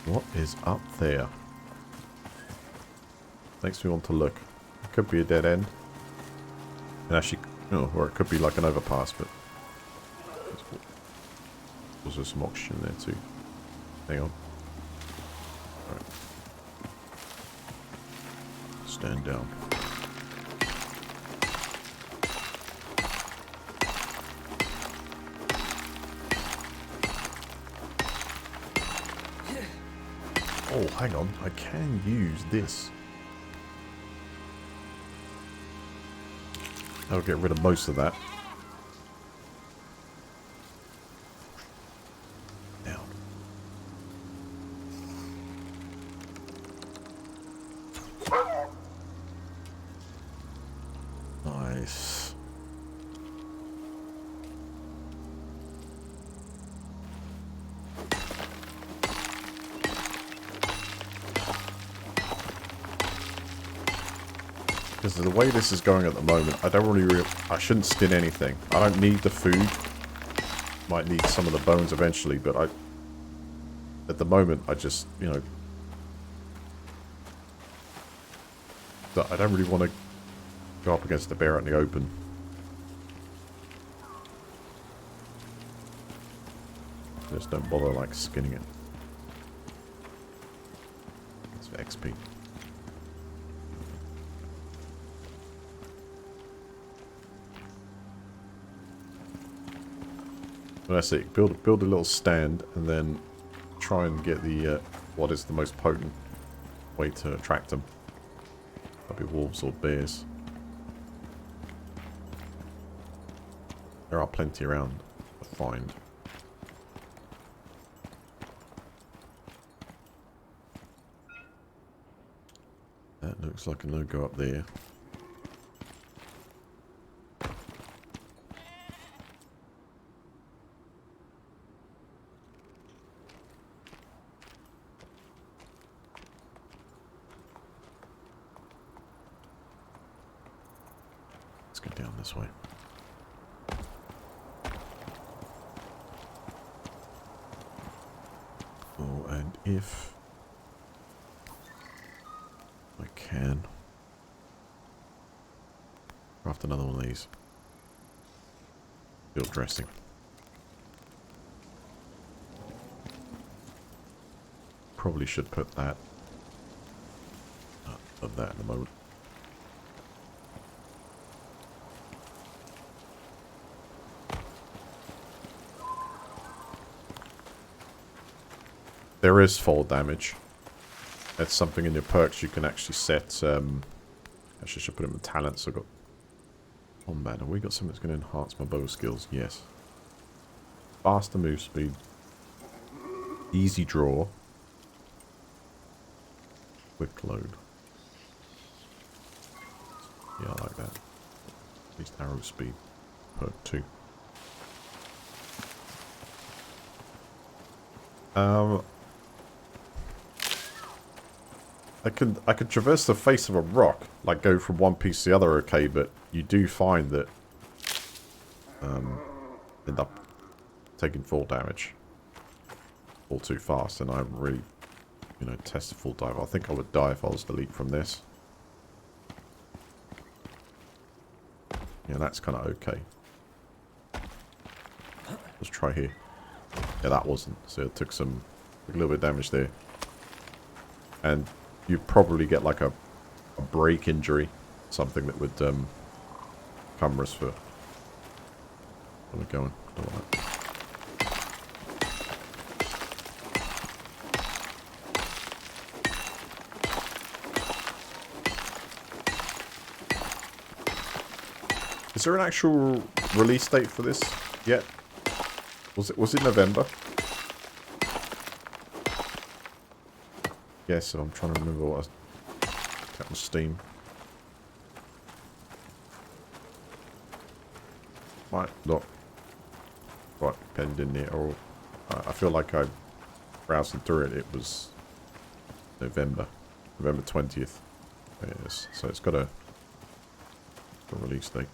What is up there? Makes me want to look. It could be a dead end. And actually, oh, or it could be like an overpass, but there's also some oxygen there too. Hang on. Alright. Stand down. Oh, hang on. I can use this. That'll get rid of most of that. Down. Nice. Because the way this is going at the moment, I don't really... I shouldn't skin anything. I don't need the food. Might need some of the bones eventually, but I... At the moment, I just, you know... I don't really want to go up against the bear out in the open. Just don't bother, like, skinning it. It's for XP. Well, that's it. Build a little stand, and then try and get the what is the most potent way to attract them. That'd be wolves or bears. There are plenty around to find. That looks like a no-go up there. Let's go down this way. Oh, and if I can craft another one of these. Field dressing. Probably should put that of that in a moment. There is fall damage. That's something in your perks you can actually set. Actually, I should put it in talents. I've got combat. Have we got something that's going to enhance my bow skills? Yes. Faster move speed. Easy draw. Quick load. Yeah, I like that. At least arrow speed. Perk 2. I could traverse the face of a rock, like go from one piece to the other, okay, but you do find that end up taking full damage all too fast, and I haven't really, you know, tested full dive. I think I would die if I was to leap from this. Yeah, that's kind of okay. Let's try here. Yeah, that wasn't. So it took a little bit of damage there. And you probably get like a break injury. Something that would come us for. Where are we going? Don't want that. Is there an actual release date for this yet? Was it November? Yes, I'm trying to remember what I kept on Steam. Might not quite penned in there, or I feel like I browsing through it. It was November 20th. Yes, so it's got a release date.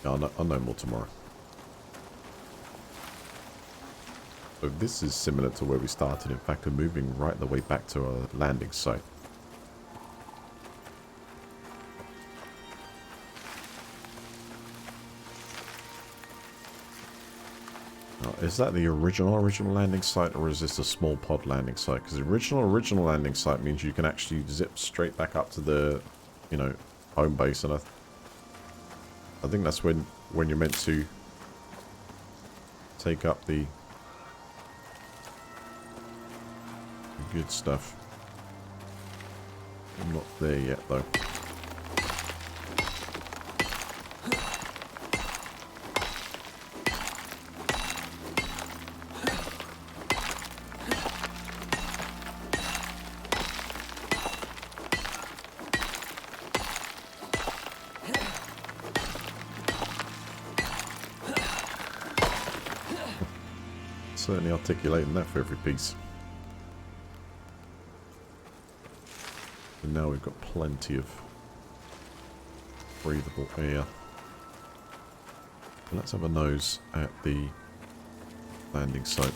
Yeah, I'll know more tomorrow. So this is similar to where we started. In fact, we're moving right the way back to our landing site. Now, is that the original landing site, or is this a small pod landing site? Because the original landing site means you can actually zip straight back up to the, you know, home base, and I think that's when you're meant to take up the good stuff. I'm not there yet, though. certainly articulating that for every piece. And now we've got plenty of breathable air. Let's have a nose at the landing site.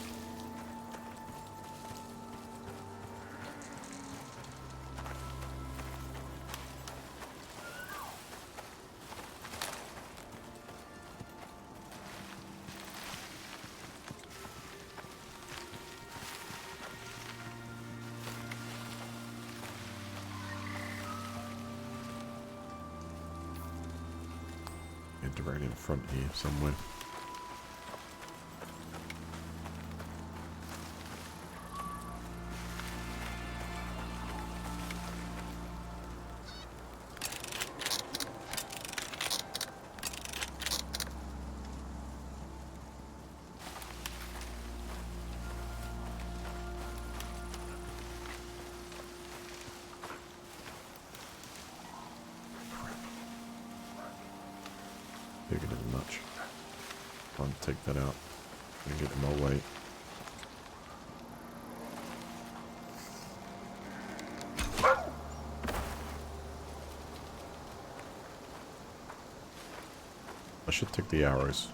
Right in front here somewhere. Big a little much. Try and take that out and get in my way. I should take the arrows.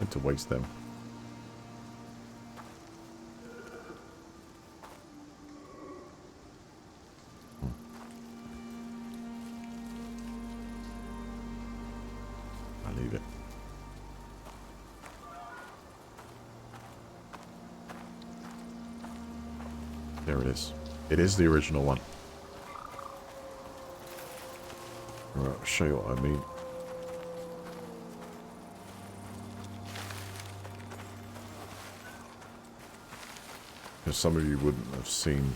I need to waste them. Leave it. There it is. It is the original one. Right, I'll show you what I mean. Because some of you wouldn't have seen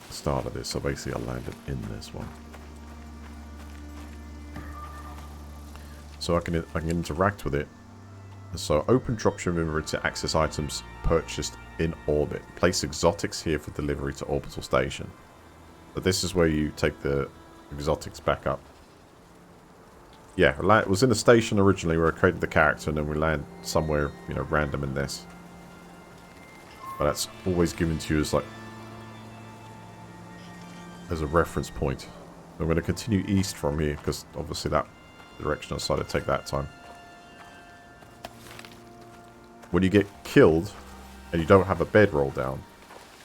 the start of this, so basically I landed in this one. So I can interact with it. So open dropship inventory to access items purchased in orbit. Place exotics here for delivery to orbital station. But this is where you take the exotics back up. Yeah, it was in a station originally where I created the character, and then we land somewhere, you know, random in this. But that's always given to you as like as a reference point. I'm going to continue east from here because obviously that direction I decided to take that time. When you get killed and you don't have a bedroll down,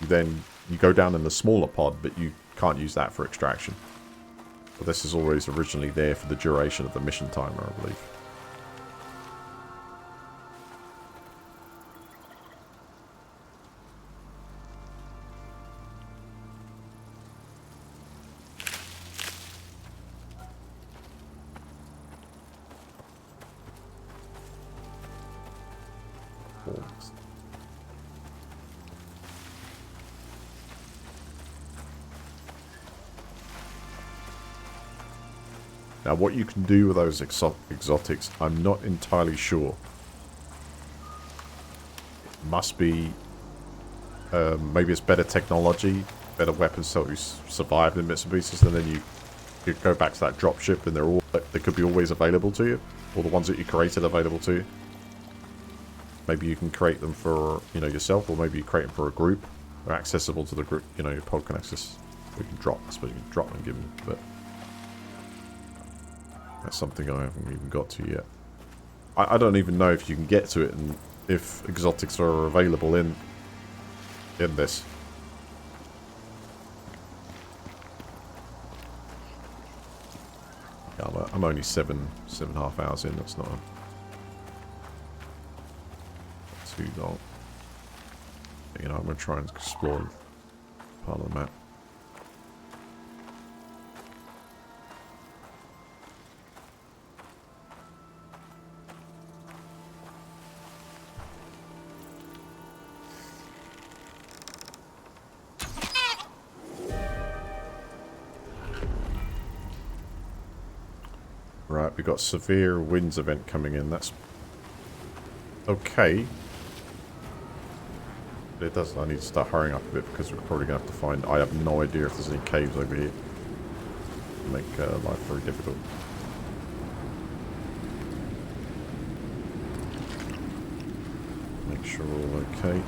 then you go down in the smaller pod, but you can't use that for extraction. But this is always originally there for the duration of the mission timer, I believe. Now, what you can do with those exotics, I'm not entirely sure. It must be... maybe it's better technology, better weapons so you survive in bits and pieces, and then you go back to that dropship and they could be always available to you. Or the ones that you created available to you. Maybe you can create them for, you know, yourself, or maybe you create them for a group. They're accessible to the group, you know, your pod can access. We can drop, I suppose you can drop and give them, but... that's something I haven't even got to yet. I don't even know if you can get to it and if exotics are available in this. Yeah, I'm only 7.5 hours in. That's not too long. But, you know, I'm going to try and explore part of the map. Right, we've got severe winds event coming in. That's okay. But it does. I need to start hurrying up a bit because we're probably going to have to find... I have no idea if there's any caves over here. Make life very difficult. make sure we're all okay.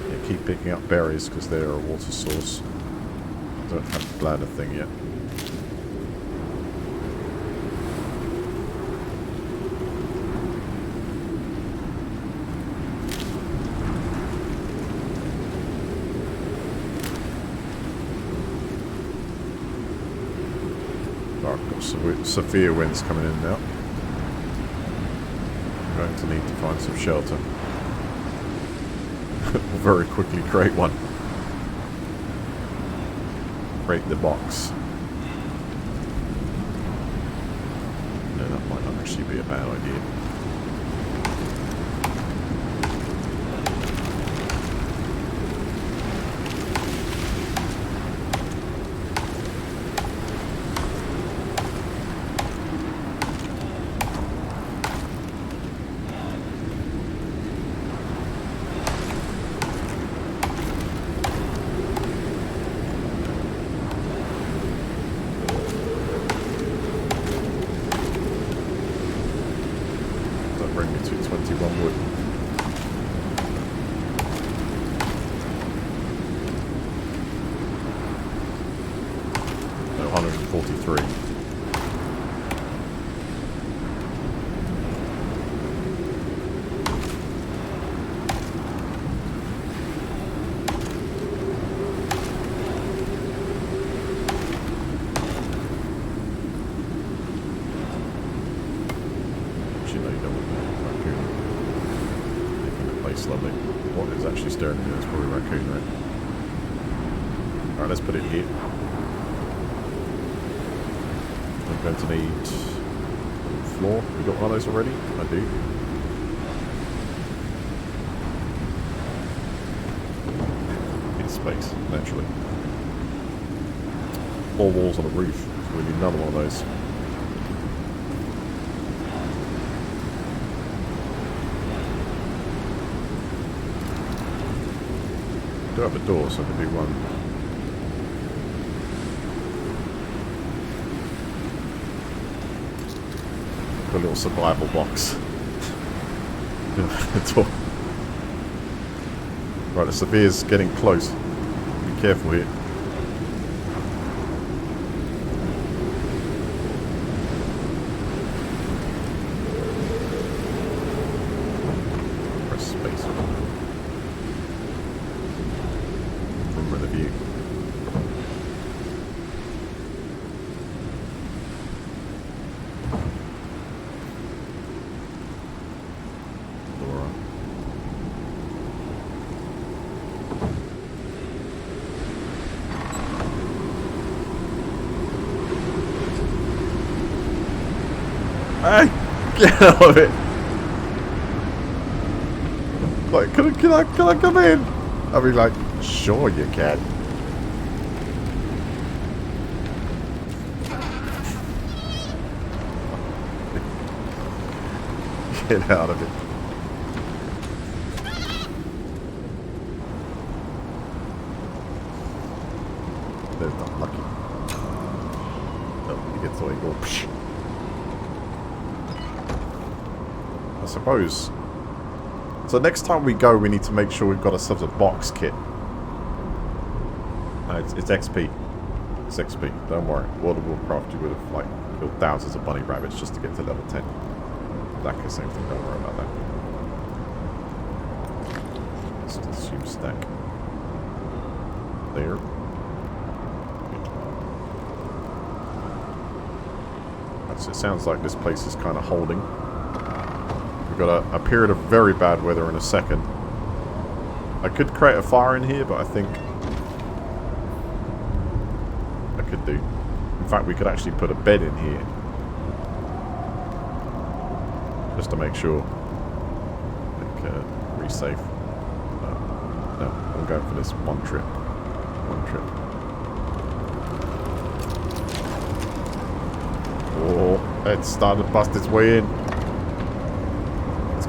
Yeah, keep picking up berries because they're a water source. Don't have the bladder thing yet. Severe winds coming in now. I'm going to need to find some shelter. We'll very quickly create one. Create the box. No, that might not actually be a bad idea. Bring me to 21 wood. No, 143. Lovely. What is actually staring at me? It's probably a raccoon, right? Alright, let's put it here. I'm going to need floor. We got one of those already? I do. Need space, naturally. 4 walls on a roof. So we need another one of those. I do have a door, so I can do one. A little survival box. The door. Right, the Severe's getting close. Be careful here. Press space. From the view. Hey, get out of it! Like, can I come in? I'll be like, sure you can. Get out of it. There's not lucky. Oh, he gets away. Go. Psh. I suppose. So next time we go, we need to make sure we've got ourselves a box kit. It's XP. It's XP. Don't worry. World of Warcraft, you would have like killed thousands of bunny rabbits just to get to level 10. Exactly the same thing. Don't worry about that. Let's assume stack. There. So it sounds like this place is kind of holding. Got a period of very bad weather in a second. I could create a fire in here, but I think I could do. In fact, we could actually put a bed in here. Just to make sure. Like, resafe. No, I'm going for this one trip. One trip. Oh, it's starting to bust its way in.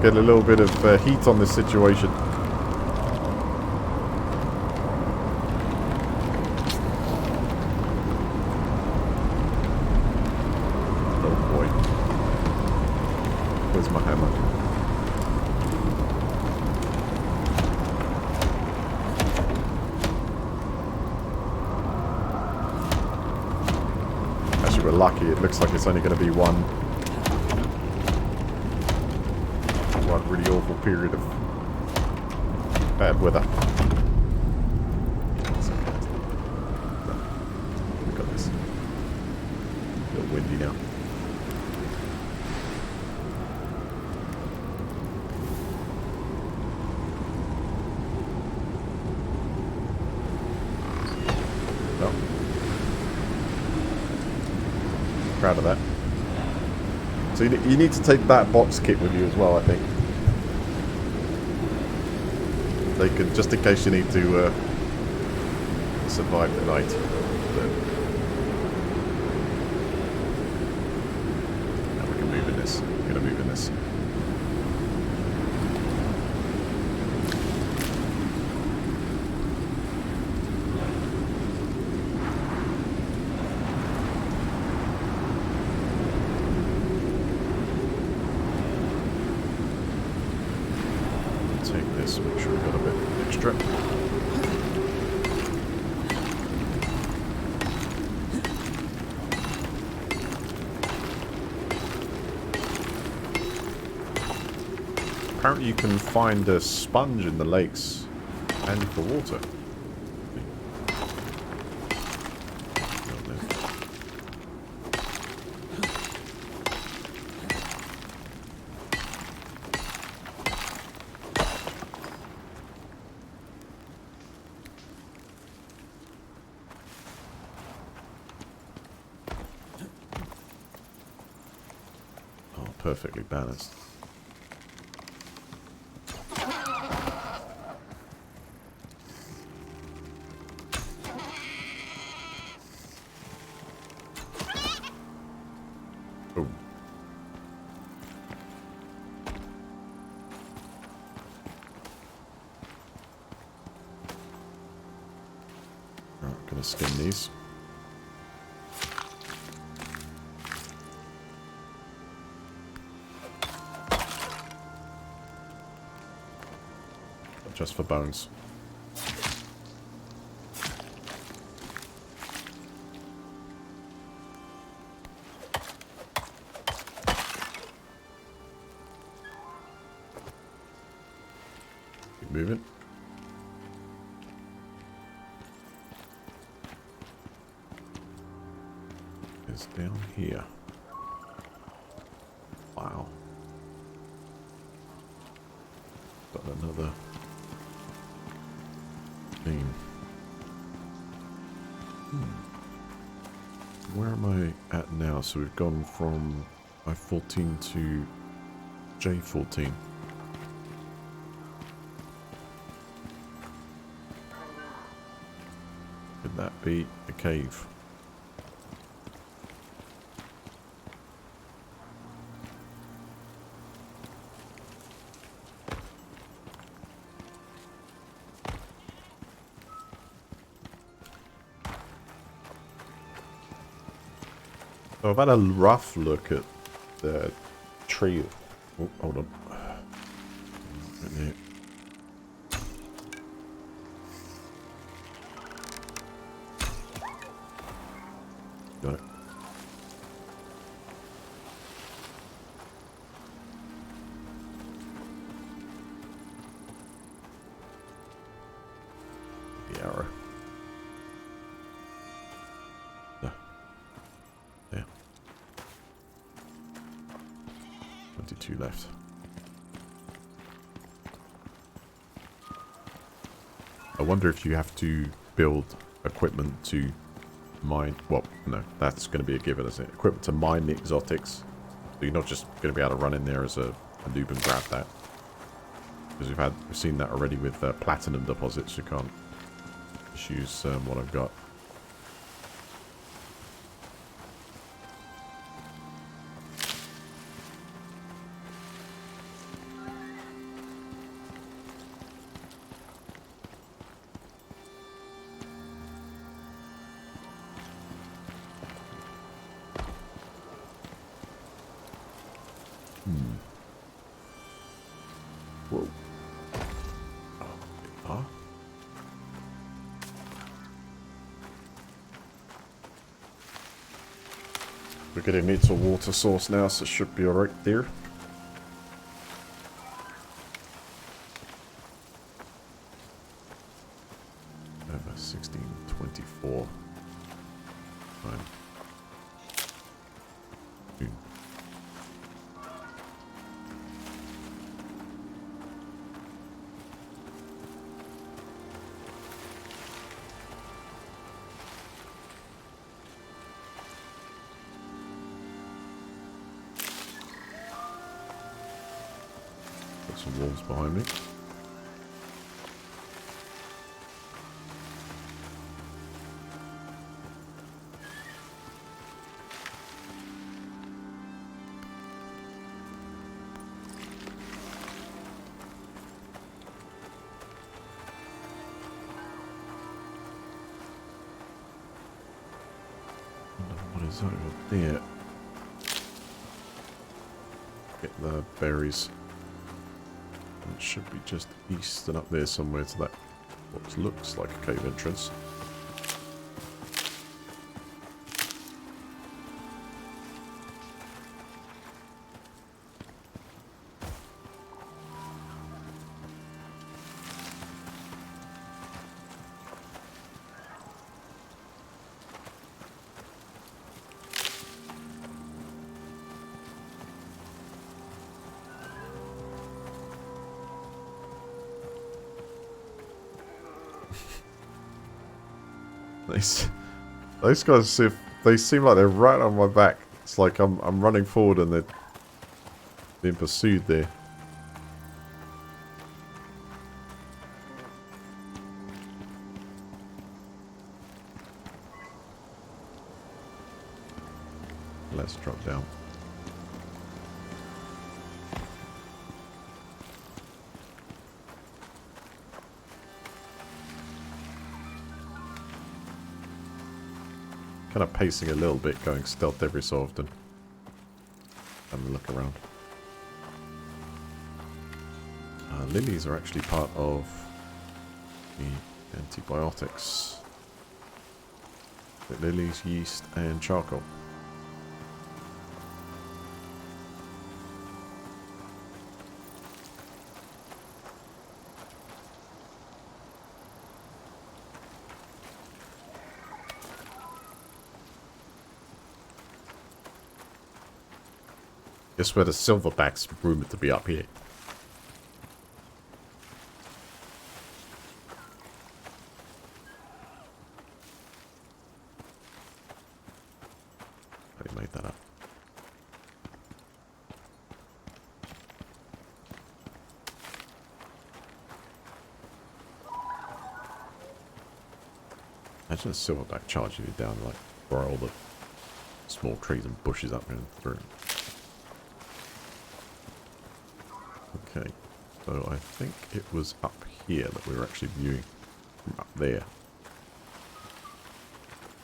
Get a little bit of heat on this situation. There's my hammer. Actually, we're lucky. It looks like it's only going to be one really awful period of bad weather. Look at this. A little windy now. Well, proud of that. So you need to take that box kit with you as well, I think. They could, just in case you need to survive the night. Now we can move in this. We're going to move in this. Take this, make sure we've got a bit extra. Apparently you can find a sponge in the lakes and for water. Perfectly balanced. Oh. Alright, gonna skin these. Just for bones. Keep moving. It's down here. Wow. Got another thing. Where am I at now? So we've gone from I-14 to J-14. Could that be a cave? So I've had a rough look at the tree. Oh, hold on. Got it. The arrow. No. There. 22 left. I wonder if you have to build equipment to mine. Well, no, that's going to be a given, isn't it? Equipment to mine the exotics. So you're not just going to be able to run in there as a noob and grab that. Because we've seen that already with platinum deposits. You can't just use what I've got. Whoa. Oh, a bit far. We're getting near to a water source now, so it should be alright there. Over 1624. Fine. Got some walls behind me. What is over there? Get the berries. It should be just east and up there somewhere to that what looks like a cave entrance. Those guys, if they seem like they're right on my back. It's like I'm running forward and they're being pursued there. Let's drop down. Kind of pacing a little bit, going stealth every so often. Having a look around. Lilies are actually part of the antibiotics. Lilies, yeast, and charcoal. Guess where the silverback's rumored to be up here. I made that up. Imagine a silverback charging you down like where all the small trees and bushes up and through. Okay, so I think it was up here that we were actually viewing from up there.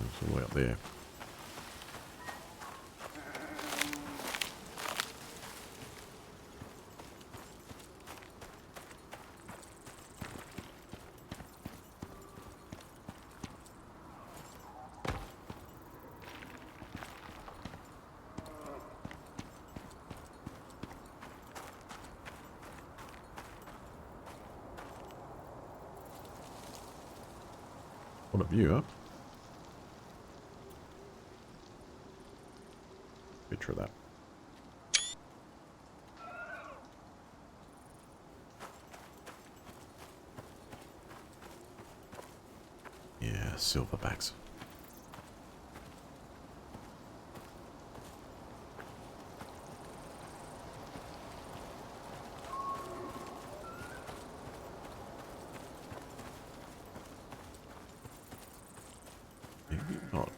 It's all the way up there. What a view, huh? Picture of that. Yeah, silverbacks. Maybe not.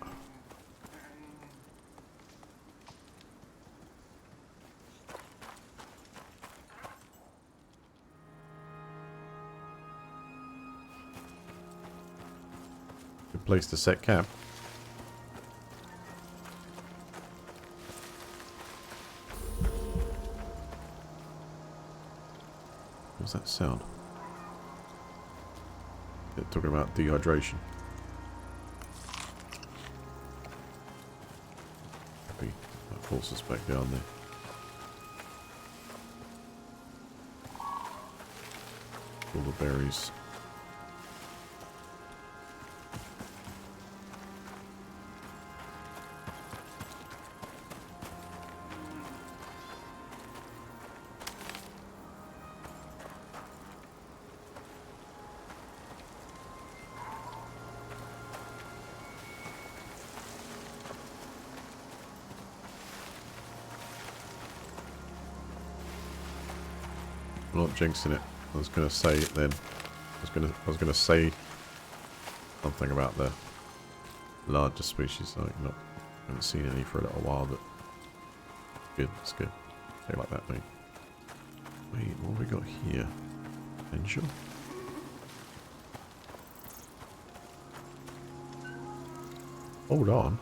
Good place to set camp. What's that sound? They're talking about dehydration. Maybe that forces us back down there. All the berries. I'm not jinxing it. I was gonna say it then. I was gonna say something about the larger species. I haven't seen any for a little while, but good. It's good. Stay like that, mate. Wait, what have we got here? Potential. Hold on.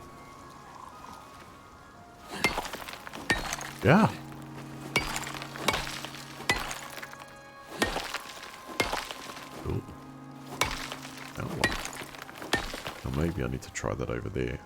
Yeah. Cool. Now what? Well, maybe I need to try that over there.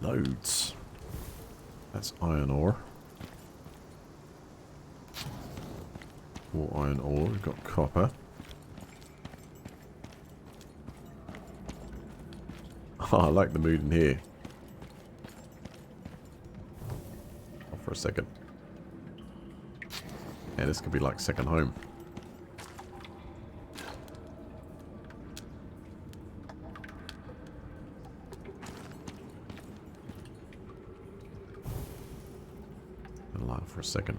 Loads. That's iron ore. More iron ore. We've got copper. Oh, I like the mood in here. Oh, for a second. Yeah, this could be like second home. For a second.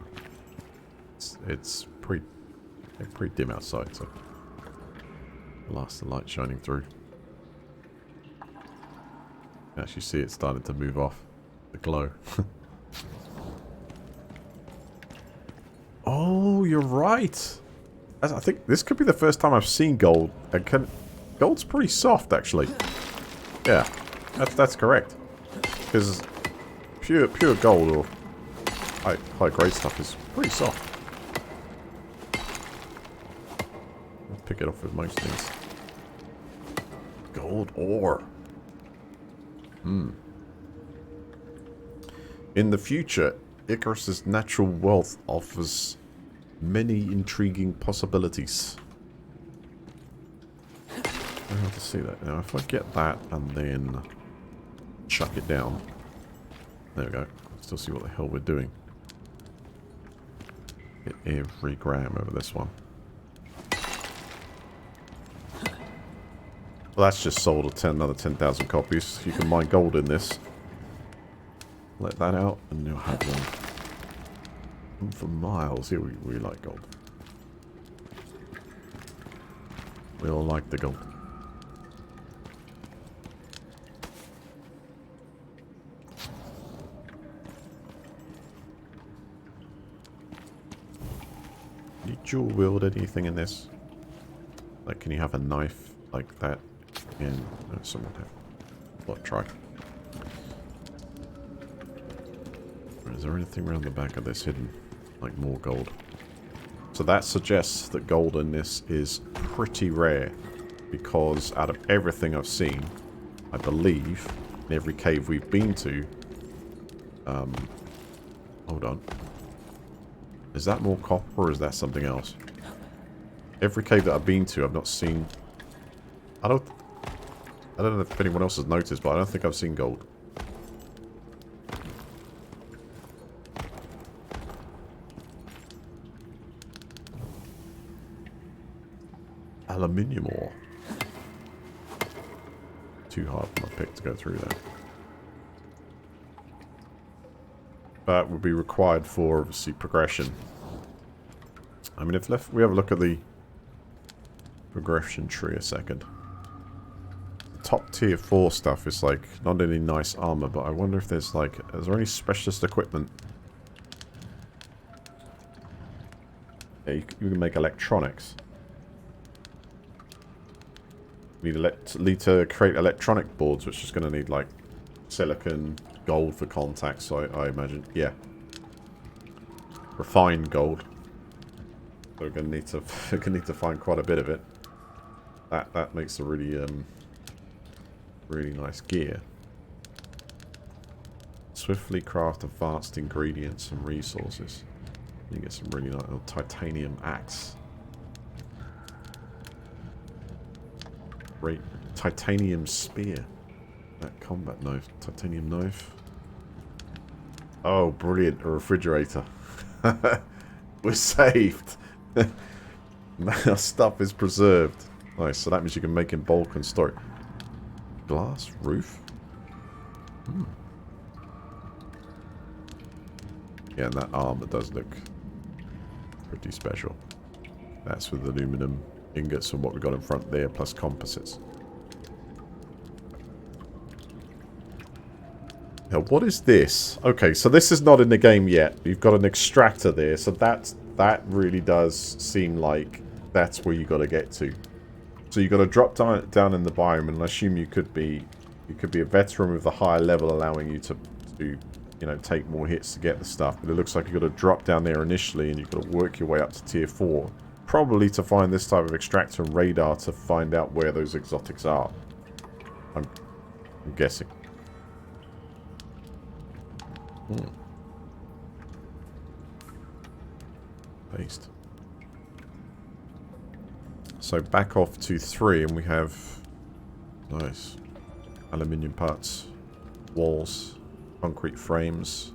It's pretty dim outside, so last the light shining through. You can actually see it starting to move off the glow. Oh, you're right. I think this could be the first time I've seen gold. Gold's pretty soft, actually. Yeah, that's correct. Because pure gold or high grade stuff is pretty soft. I'll pick it off with most things. Gold ore. In the future, Icarus's natural wealth offers many intriguing possibilities. I have to see that now. If I get that and then chuck it down. There we go. Still see what the hell we're doing. Get every gram over this one. Well, that's just sold another 10,000 copies. You can mine gold in this. Let that out, and you'll have one for miles. Here we like gold. We all like the gold. Can you dual wield anything in this? Like, can you have a knife like that? And someone have. What? Try. Is there anything around the back of this hidden? Like more gold. So that suggests that gold in this is pretty rare. Because out of everything I've seen, I believe, in every cave we've been to... hold on. Is that more copper or is that something else? Every cave that I've been to, I've not seen... I don't know if anyone else has noticed, but I don't think I've seen gold. Aluminium ore. Too hard for my pick to go through that. That would be required for, obviously, progression. I mean, if we have a look at the progression tree a second. top tier 4 stuff is like not any nice armor, but I wonder if there's like, is there any specialist equipment? Yeah, you can make electronics. You need to create electronic boards, which is going to need like silicon, gold for contacts, I imagine. Yeah. Refined gold. So we're going to need to find quite a bit of it. That makes a really really nice gear. Swiftly craft advanced ingredients and resources. You get some really nice titanium axe. Great titanium spear. That combat knife. Titanium knife. Oh, brilliant. A refrigerator. We're saved. Our stuff is preserved. Nice. So that means you can make in bulk and store it. Glass roof? Hmm. Yeah, and that armor does look pretty special. That's with aluminum ingots and what we got in front there, plus composites. Now, what is this? Okay, so this is not in the game yet. You've got an extractor there, so that really does seem like that's where you got to get to. So you got to drop down in the biome, and I assume you could be a veteran with a higher level, allowing you to you know, take more hits to get the stuff. But it looks like you got to drop down there initially, and you've got to work your way up to tier 4, probably to find this type of extractor and radar to find out where those exotics are. I'm guessing. Paste. So back off to 3, and we have nice aluminium parts, walls, concrete frames,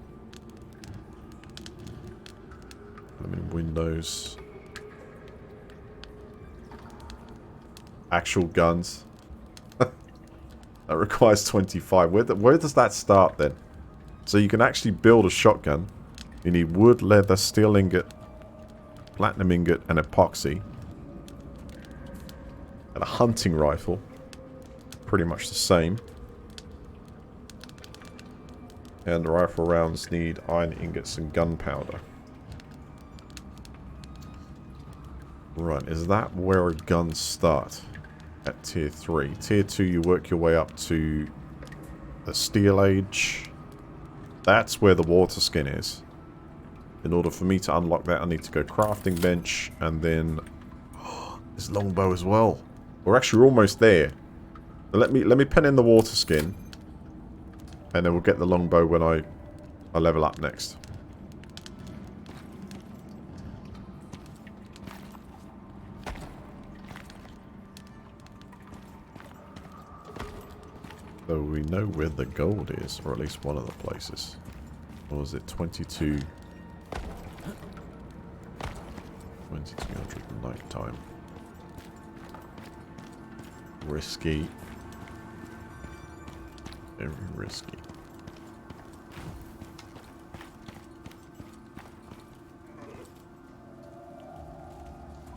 aluminium windows, actual guns. That requires 25. Where does that start then? So you can actually build a shotgun. You need wood, leather, steel ingot, platinum ingot, and epoxy. And a hunting rifle. Pretty much the same. And the rifle rounds need iron ingots and gunpowder. Right, is that where guns start? At tier 3. Tier 2, you work your way up to the steel age. That's where the water skin is. In order for me to unlock that, I need to go crafting bench, and then this longbow as well. We're actually almost there. So let me pen in the water skin, and then we'll get the longbow when I level up next. So we know where the gold is, or at least one of the places. Or was it 22? 2200 night time. Risky. Very risky.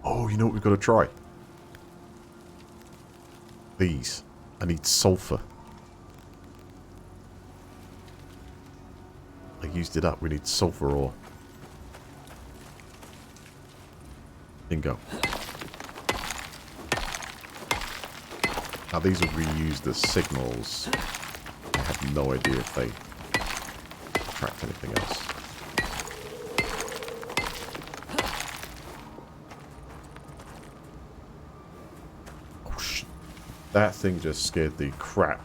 Oh, you know what we've got to try? These. I need sulfur. I used it up. We need sulfur ore. Bingo. Now these will be used as signals. I have no idea if they attract anything else. Oh shit. That thing just scared the crap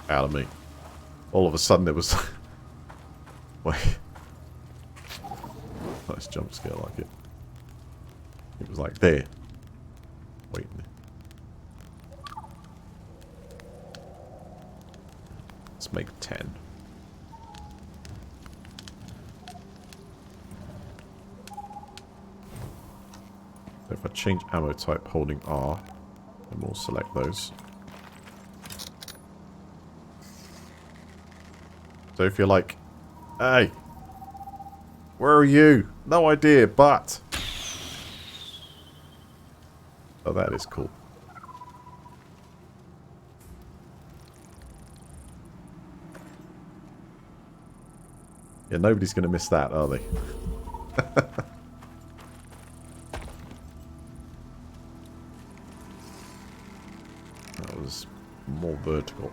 out of me. All of a sudden it was... Wait. Nice jump scare, I like it. It was like there. Wait. Let's make 10. So if I change ammo type holding R, then we'll select those. So if you're like, hey, where are you? No idea, but... Oh, that is cool. Yeah, nobody's going to miss that, are they? That was more vertical.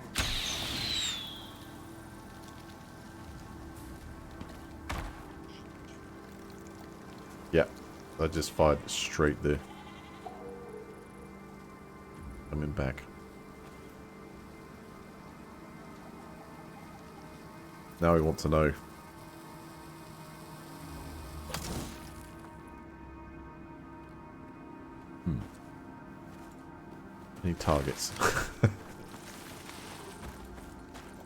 Yeah, I just fired straight there. Coming back. Now we want to know. Any targets?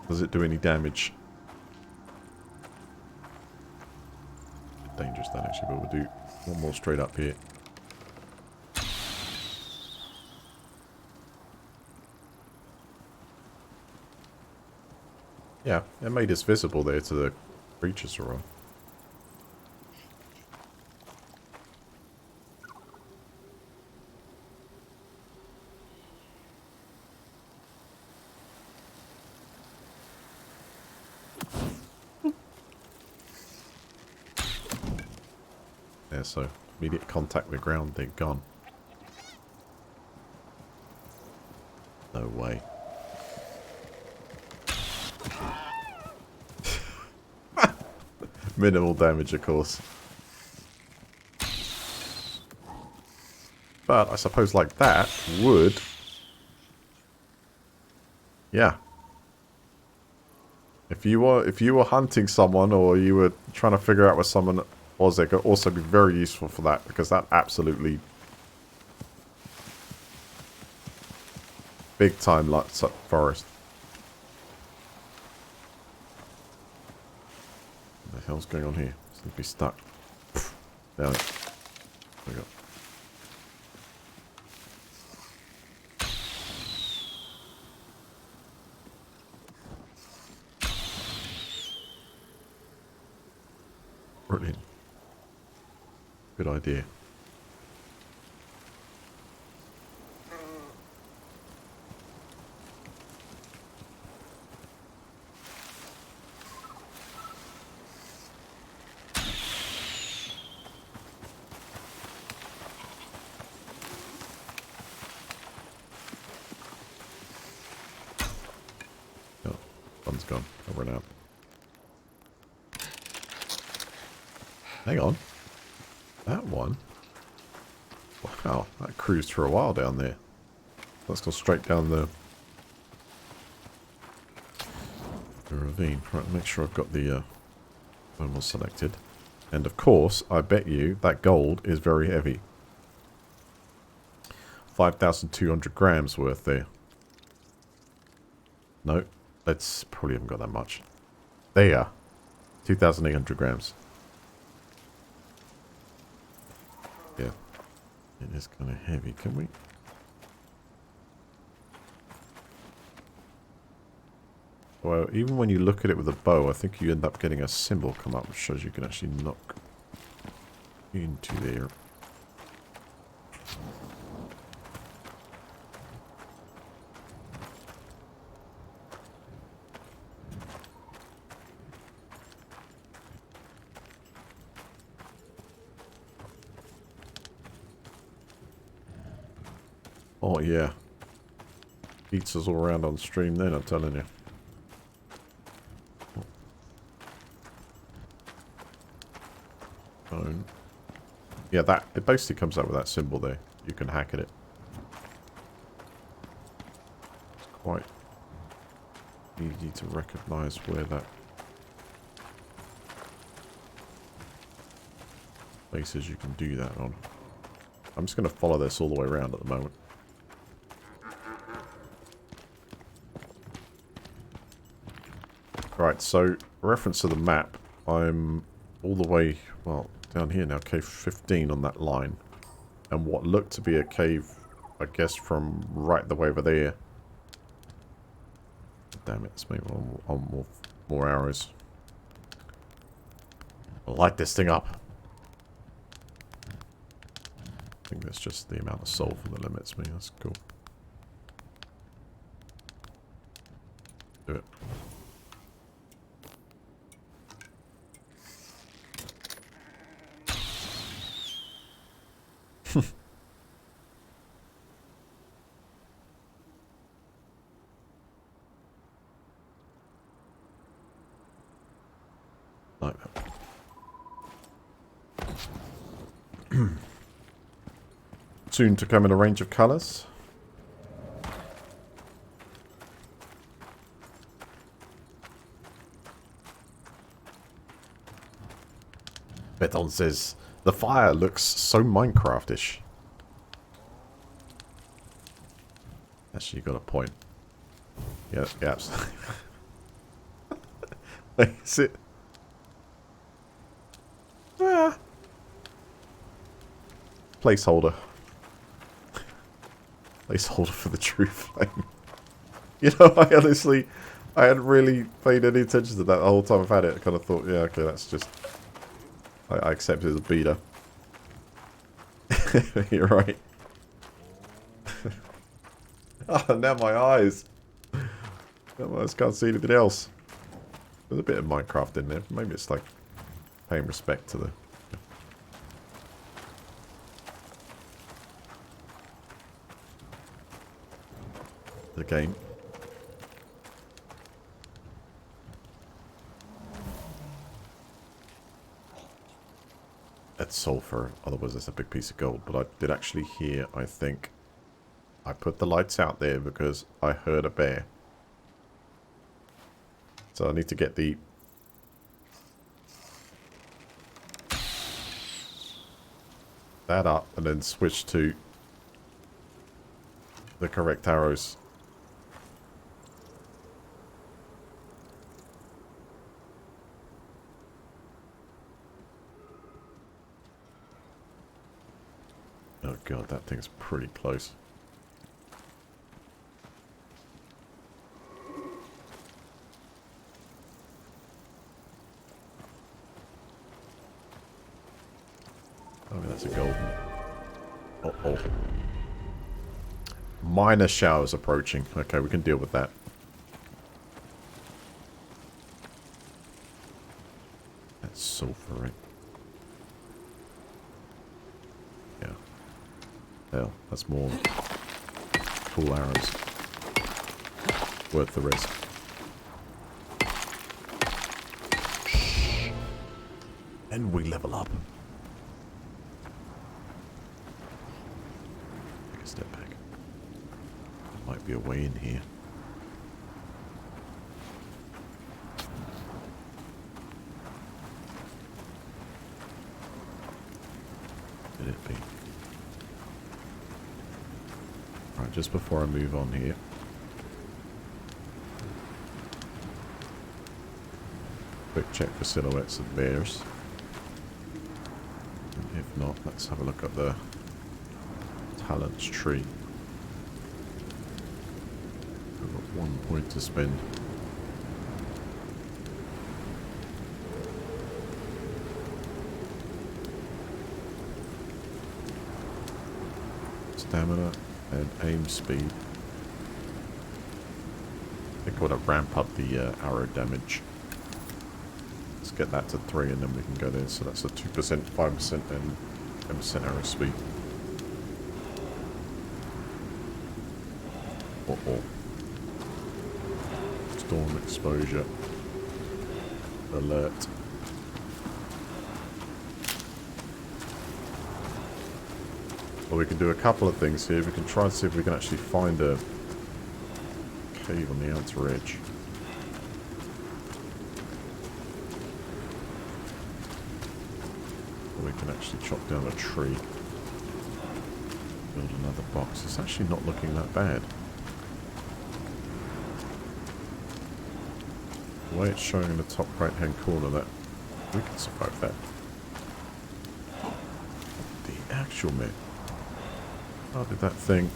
Does it do any damage? Dangerous that actually, but we'll do one more straight up here. Yeah, it made us visible there to the creatures around. Yeah, so immediate contact with the ground, they're gone. No way. Minimal damage, of course. But I suppose like that would... Yeah. If you were hunting someone or you were trying to figure out where someone was, it could also be very useful for that, because that absolutely big time lights up forest. What the hell's going on here? Seems to be stuck. Down it. There we go. Brilliant. Good idea. Oh, fun's gone. I'll run out. Hang on. That one? Wow, that cruised for a while down there. Let's go straight down the ravine. Right, make sure I've got the thermal selected. And of course, I bet you that gold is very heavy. 5,200 grams worth there. No, let's probably haven't got that much. There. 2,800 grams. Yeah. It is kind of heavy. Can we? Well, even when you look at it with a bow, I think you end up getting a symbol come up which shows you can actually knock into there. Oh, yeah. Beats us all around on stream then, I'm telling you. Phone. Yeah, that it basically comes up with that symbol there. You can hack at it. It's quite easy to recognize where that places you can do that on. I'm just going to follow this all the way around at the moment. Right, so reference to the map, I'm all the way, well, down here now, cave 15 on that line. And what looked to be a cave, I guess, from right the way over there. Damn it, it's maybe on more arrows. I'll light this thing up. I think that's just the amount of sulfur that limits me, that's cool. Do it. Like that. Soon to come in a range of colours. Beton says, the fire looks so Minecraft-ish. Actually, you got a point. Yeah, absolutely. Is it? Ah. Placeholder. Placeholder for the true flame. You know, I hadn't really paid any attention to that the whole time I've had it. I kind of thought, yeah, okay, that's just... I accept it as a beater. You're right. Oh, now my eyes. Now I just can't see anything else. There's a bit of Minecraft in there. Maybe it's like paying respect to the game. That's sulfur, otherwise that's a big piece of gold. But I did actually hear, I think, I put the lights out there because I heard a bear. So I need to get that up and then switch to the correct arrows. Oh god, that thing's pretty close. Oh, that's a golden. Uh-oh. Minor showers approaching. Okay, we can deal with that. That's sulfur, right? Yeah. Hell, that's more cool arrows. Worth the risk. And we level up. Take a step back. There might be a way in here. Could it be? Right, just before I move on here. Quick check for silhouettes of bears. And if not, let's have a look at the talents tree. We've got 1 point to spend. Stamina and aim speed. I think I want to ramp up the arrow damage. Let's get that to 3 and then we can go there. So that's a 2%, 5% and 10% arrow speed. Uh-oh. Storm exposure. Alert. Well, we can do a couple of things here. We can try and see if we can actually find a cave on the outer edge. Or we can actually chop down a tree. Build another box. It's actually not looking that bad. The way it's showing in the top right hand corner, that we can survive that. The actual man. How did that thing...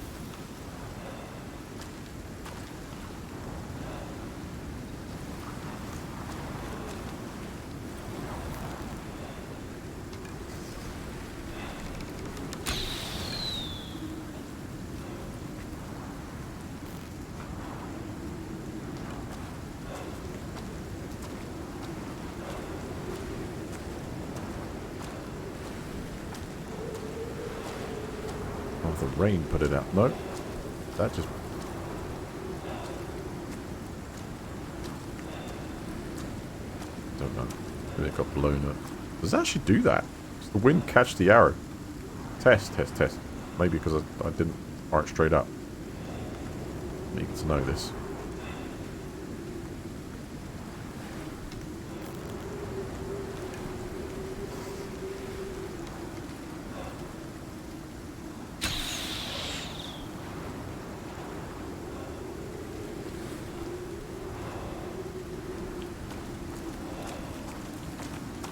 rain put it out. No. That just... Don't know. Maybe it got blown up. Does it actually do that? Does the wind catch the arrow? Test. Maybe because I didn't fire it straight up. Need to know this.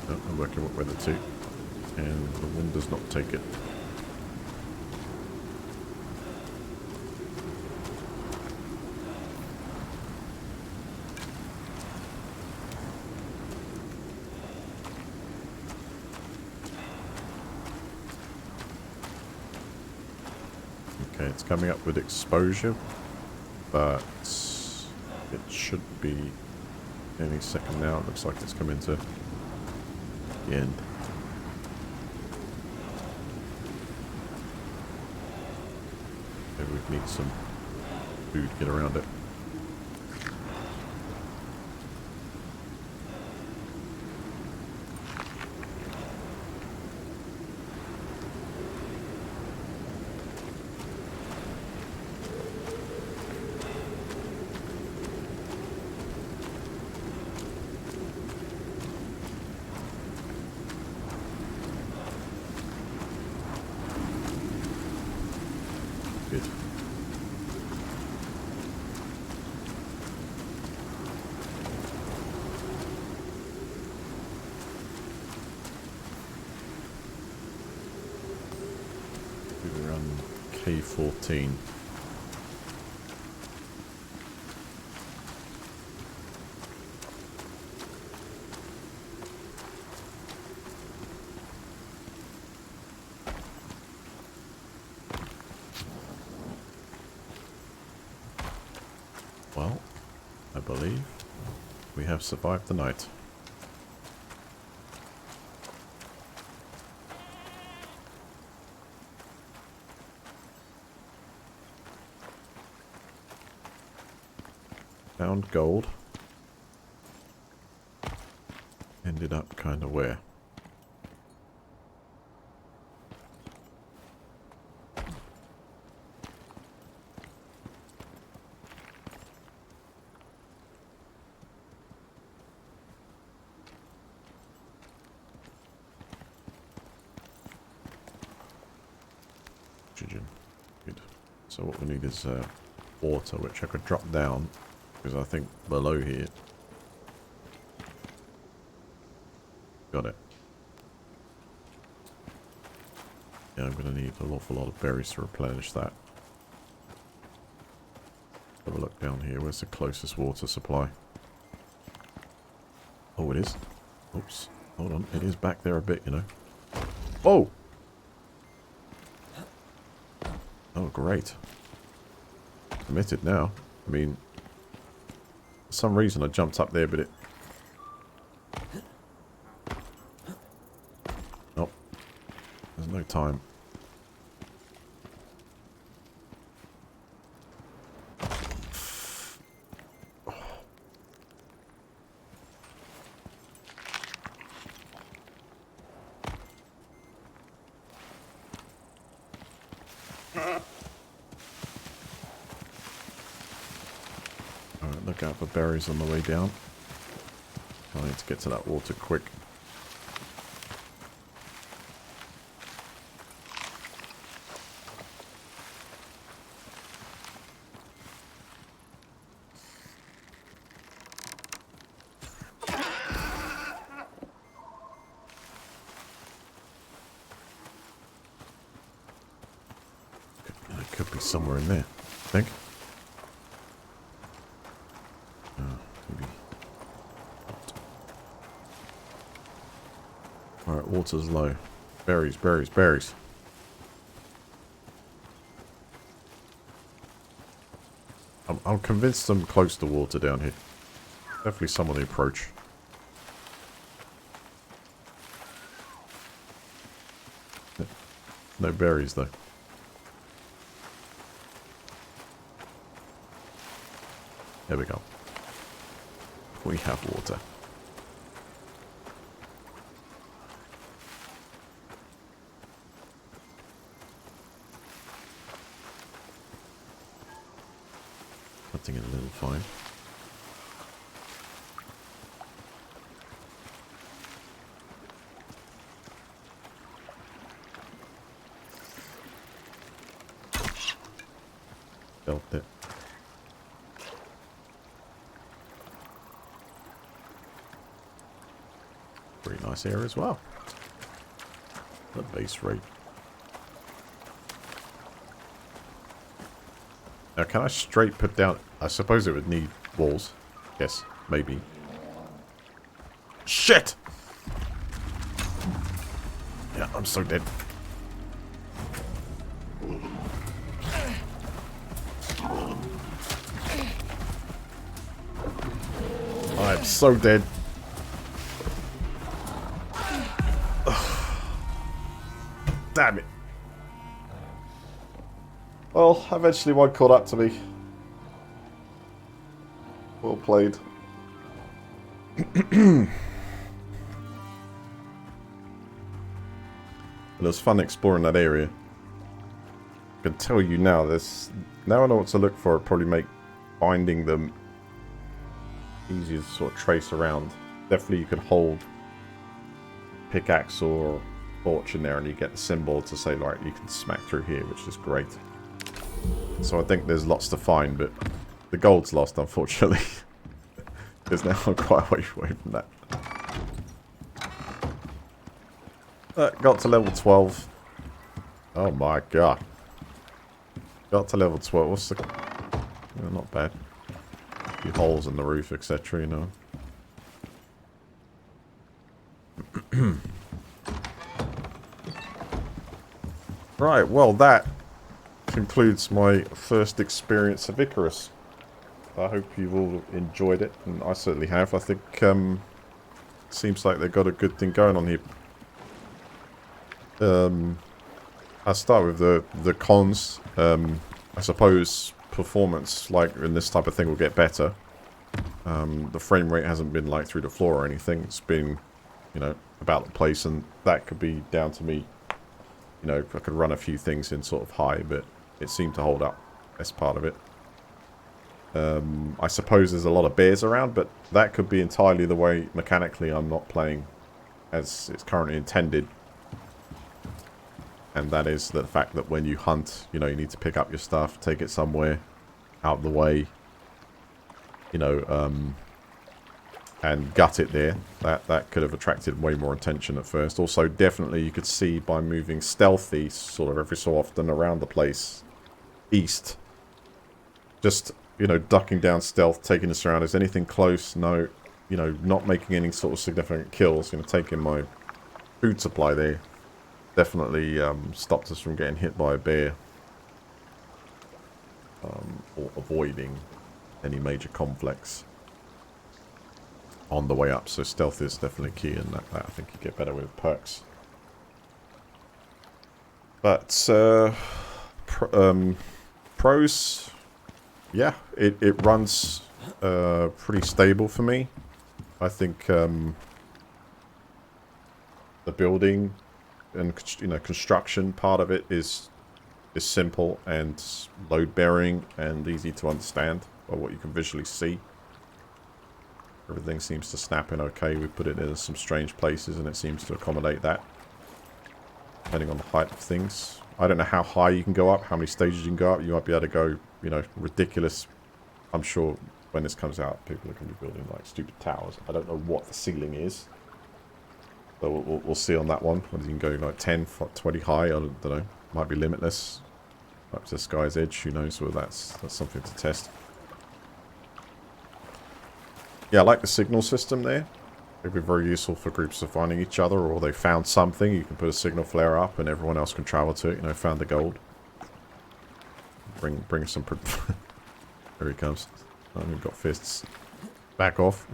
I'm working with weather too, and the wind does not take it. Okay, it's coming up with exposure, but it should be any second now. It looks like it's coming to the end. Maybe we need some food to get around it. Good. We run K14. Well, I believe we have survived the night. Found gold. Ended up kind of where? Oxygen. Good. So what we need is water, which I could drop down, because I think below here. Got it. Yeah, I'm going to need an awful lot of berries to replenish that. Have a look down here. Where's the closest water supply? Oh, it is. Oops. Hold on. It is back there a bit, you know. Oh! Oh, great. Committed now. I mean, for some reason I jumped up there, but it... Oh. There's no time. Alright, look out for berries on the way down. I need to get to that water quick. It could be somewhere in there, I think. Maybe not. Alright, water's low. Berries, berries, berries. I'm convinced I'm close to water down here. Definitely some on the approach. No berries though. There we go. We have water. Hunting in a little fine. Felt it. Pretty nice here as well. The base rate. Now, can I straight put down... I suppose it would need walls. Yes, maybe. Shit! Yeah, I'm so dead. I'm so dead. Damn it. Well, eventually one caught up to me. Well played. It was fun exploring that area. I can tell you now, now I know what to look for. It'd probably make finding them easier to sort of trace around. Definitely you could hold pickaxe or torch in there and you get the symbol to say, like, you can smack through here, which is great. So I think there's lots to find, but the gold's lost, unfortunately. Because now I'm quite away from that. Got to level 12. Oh my god. Got to level 12. What's the... Oh, not bad. A few holes in the roof, etc., you know. Right, well that concludes my first experience of Icarus. I hope you've all enjoyed it, and I certainly have. I think seems like they've got a good thing going on here. I'll start with the cons. I suppose performance, like in this type of thing, will get better. The frame rate hasn't been like through the floor or anything. It's been, you know, about the place, and that could be down to me. You know, I could run a few things in sort of high, but it seemed to hold up. That's part of it. I suppose there's a lot of bears around, but that could be entirely the way mechanically I'm not playing as it's currently intended. And that is the fact that when you hunt, you know, you need to pick up your stuff, take it somewhere out of the way, you know, and gut it there. That could have attracted way more attention at first. Also, definitely you could see by moving stealthy sort of every so often around the place east, just, you know, ducking down stealth, taking us around. Is anything close? No. You know, not making any sort of significant kills. You know, taking my food supply there. Definitely stopped us from getting hit by a bear. Or avoiding any major conflicts on the way up. So stealth is definitely key, and that I think you get better with perks. But pros, yeah, it runs pretty stable for me. I think the building and, you know, construction part of it is simple and load bearing and easy to understand by what you can visually see. Everything seems to snap in okay. We put it in some strange places and it seems to accommodate that, depending on the height of things. I don't know how high you can go up, how many stages you can go up. You might be able to go, you know, ridiculous. I'm sure when this comes out, people are going to be building like stupid towers. I don't know what the ceiling is. So we'll see on that one. Whether you can go like 10, 20 high, I don't know. Might be limitless. Up to the sky's edge, who knows, whether that's something to test. Yeah, I like the signal system there. It'd be very useful for groups of finding each other, or they found something. You can put a signal flare up and everyone else can travel to it. You know, found the gold. Bring some... There he comes. Oh, we've got fists. Back off.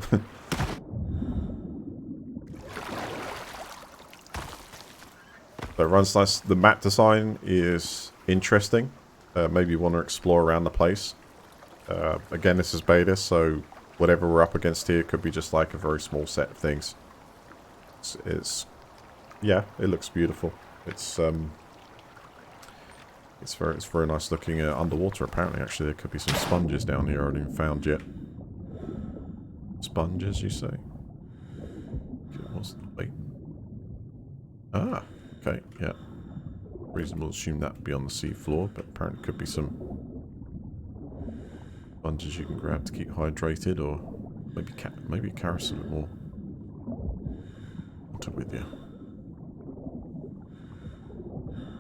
So it runs nice. The map design is interesting. Maybe you want to explore around the place. Again, this is beta, so whatever we're up against here could be just like a very small set of things. Yeah, it looks beautiful. It's very nice looking underwater. Apparently, actually, there could be some sponges down here I haven't even found yet. Sponges, you say? Wait. Ah, okay, yeah. Reasonable to assume that would be on the sea floor, but apparently could be some sponges you can grab to keep hydrated, or maybe carry some more water with you.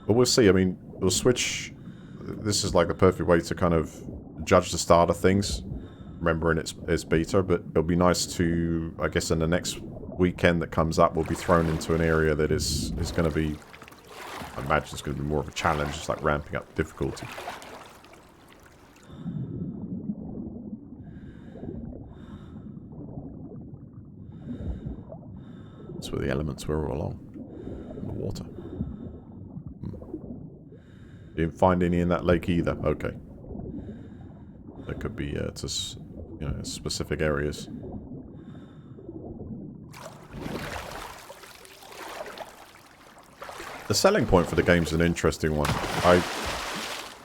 But we'll see. I mean, we'll switch. This is like the perfect way to kind of judge the start of things, remembering it's beta, but it'll be nice to, I guess, in the next weekend that comes up, we'll be thrown into an area that is going to be, I imagine it's going to be more of a challenge. It's like ramping up difficulty. That's where the elements were all along. In the water. Didn't find any in that lake either. Okay. There could be just, specific areas. The selling point for the game is an interesting one. I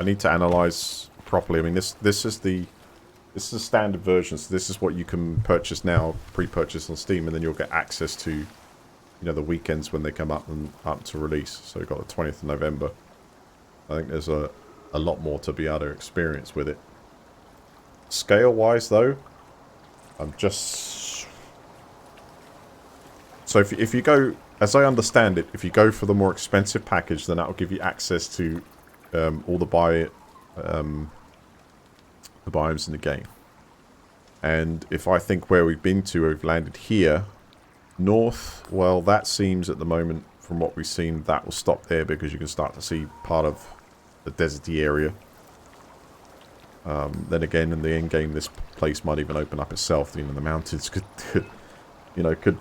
need to analyze properly. I mean, this is the standard version, so this is what you can purchase now, pre-purchase on Steam, and then you'll get access to, the weekends when they come up to release. So you've got the 20th of November. I think there's a lot more to be able to experience with it. Scale-wise, though, I'm just... So if you go, as I understand it, if you go for the more expensive package, then that will give you access to all the biomes in the game. And if I think where we've been to, we've landed here, north, well, that seems at the moment, from what we've seen, that will stop there because you can start to see part of the deserty area. Then again, in the end game, this place might even open up itself. The mountains could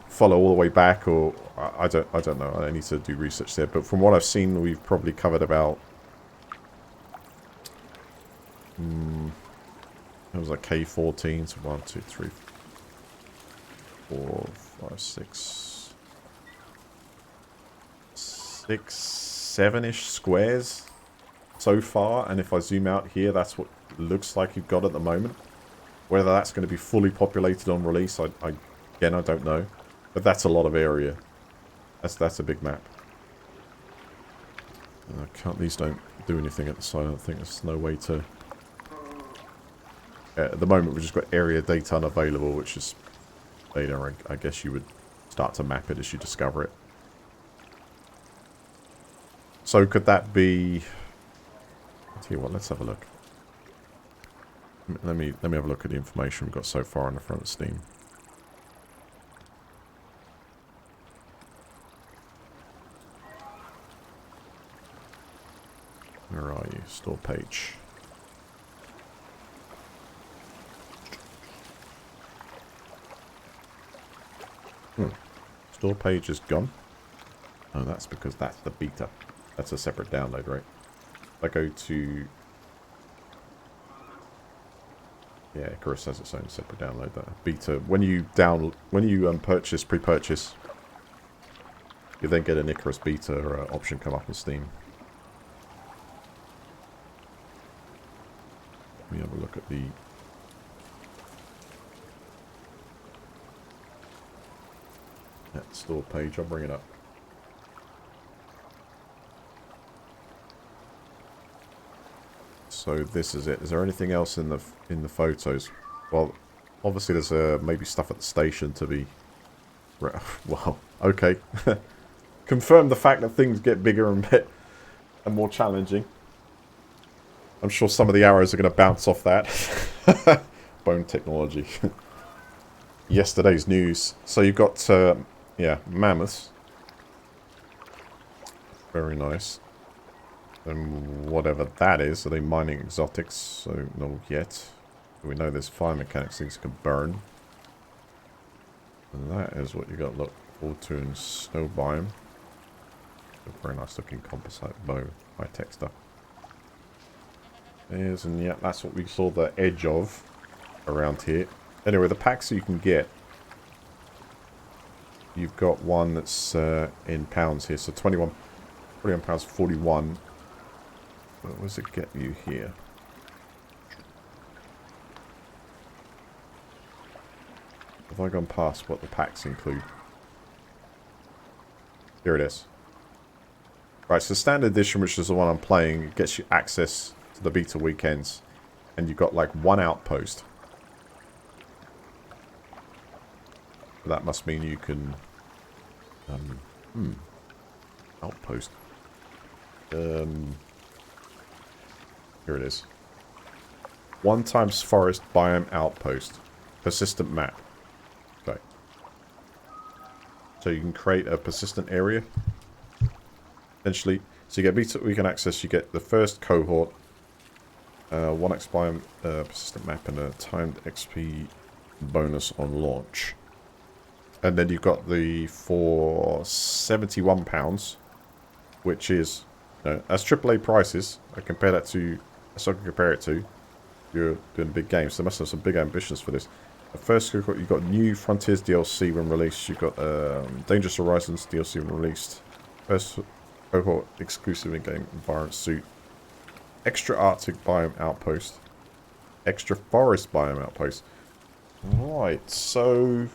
follow all the way back, or I don't know. I need to do research there. But from what I've seen, we've probably covered about. It was like K14, so 1, 2, 3, 4, 5, 6, 7-ish squares so far. And if I zoom out here, that's what it looks like you've got at the moment. Whether that's going to be fully populated on release, again, I don't know. But that's a lot of area. That's a big map. These don't do anything at the side. I don't think there's no way to... at the moment, we've just got area data unavailable, which is data. I guess you would start to map it as you discover it. So could that be... I'll tell you what, let's have a look. Let me have a look at the information we've got so far on the front of Steam. Where are you? Store page. Store page is gone. Oh, that's because that's the beta. That's a separate download, right? If I go to... Yeah, Icarus has its own separate download. That beta. When you pre-purchase, you then get an Icarus beta option come up on Steam. Let me have a look at the... that store page. I'll bring it up. So this is it. Is there anything else in the photos? Well, obviously there's maybe stuff at the station to be... Well, okay. Confirm the fact that things get bigger and more challenging. I'm sure some of the arrows are going to bounce off that. Bone technology. Yesterday's news. So you've got, yeah, mammoths. Very nice. And whatever that is, are they mining exotics? So, not yet. We know there's fire mechanics, things can burn. And that is what you got to look forward to in snow biome. A very nice looking composite bow, high tech stuff. There's, and yeah, that's what we saw the edge of around here. Anyway, the packs you can get, you've got one that's in pounds here, so 21 pounds 41. What does it get you here? Have I gone past what the packs include? Here it is. Right, so standard edition, which is the one I'm playing, it gets you access to the beta weekends, and you've got like one outpost. That must mean you can... outpost. Here it is. 1 times forest biome outpost. Persistent map. Okay. So you can create a persistent area. Essentially, so you get beta weekend access, you get the first cohort, 1x biome persistent map, and a timed XP bonus on launch. And then you've got the for £71, which is, you know, as AAA prices. I compare that to, so I can compare it to. You're doing big games, so they must have some big ambitions for this. First, you've got New Frontiers DLC when released. You've got Dangerous Horizons DLC when released. First cohort exclusive in-game environment suit. Extra Arctic biome outpost. Extra forest biome outpost. Right, so...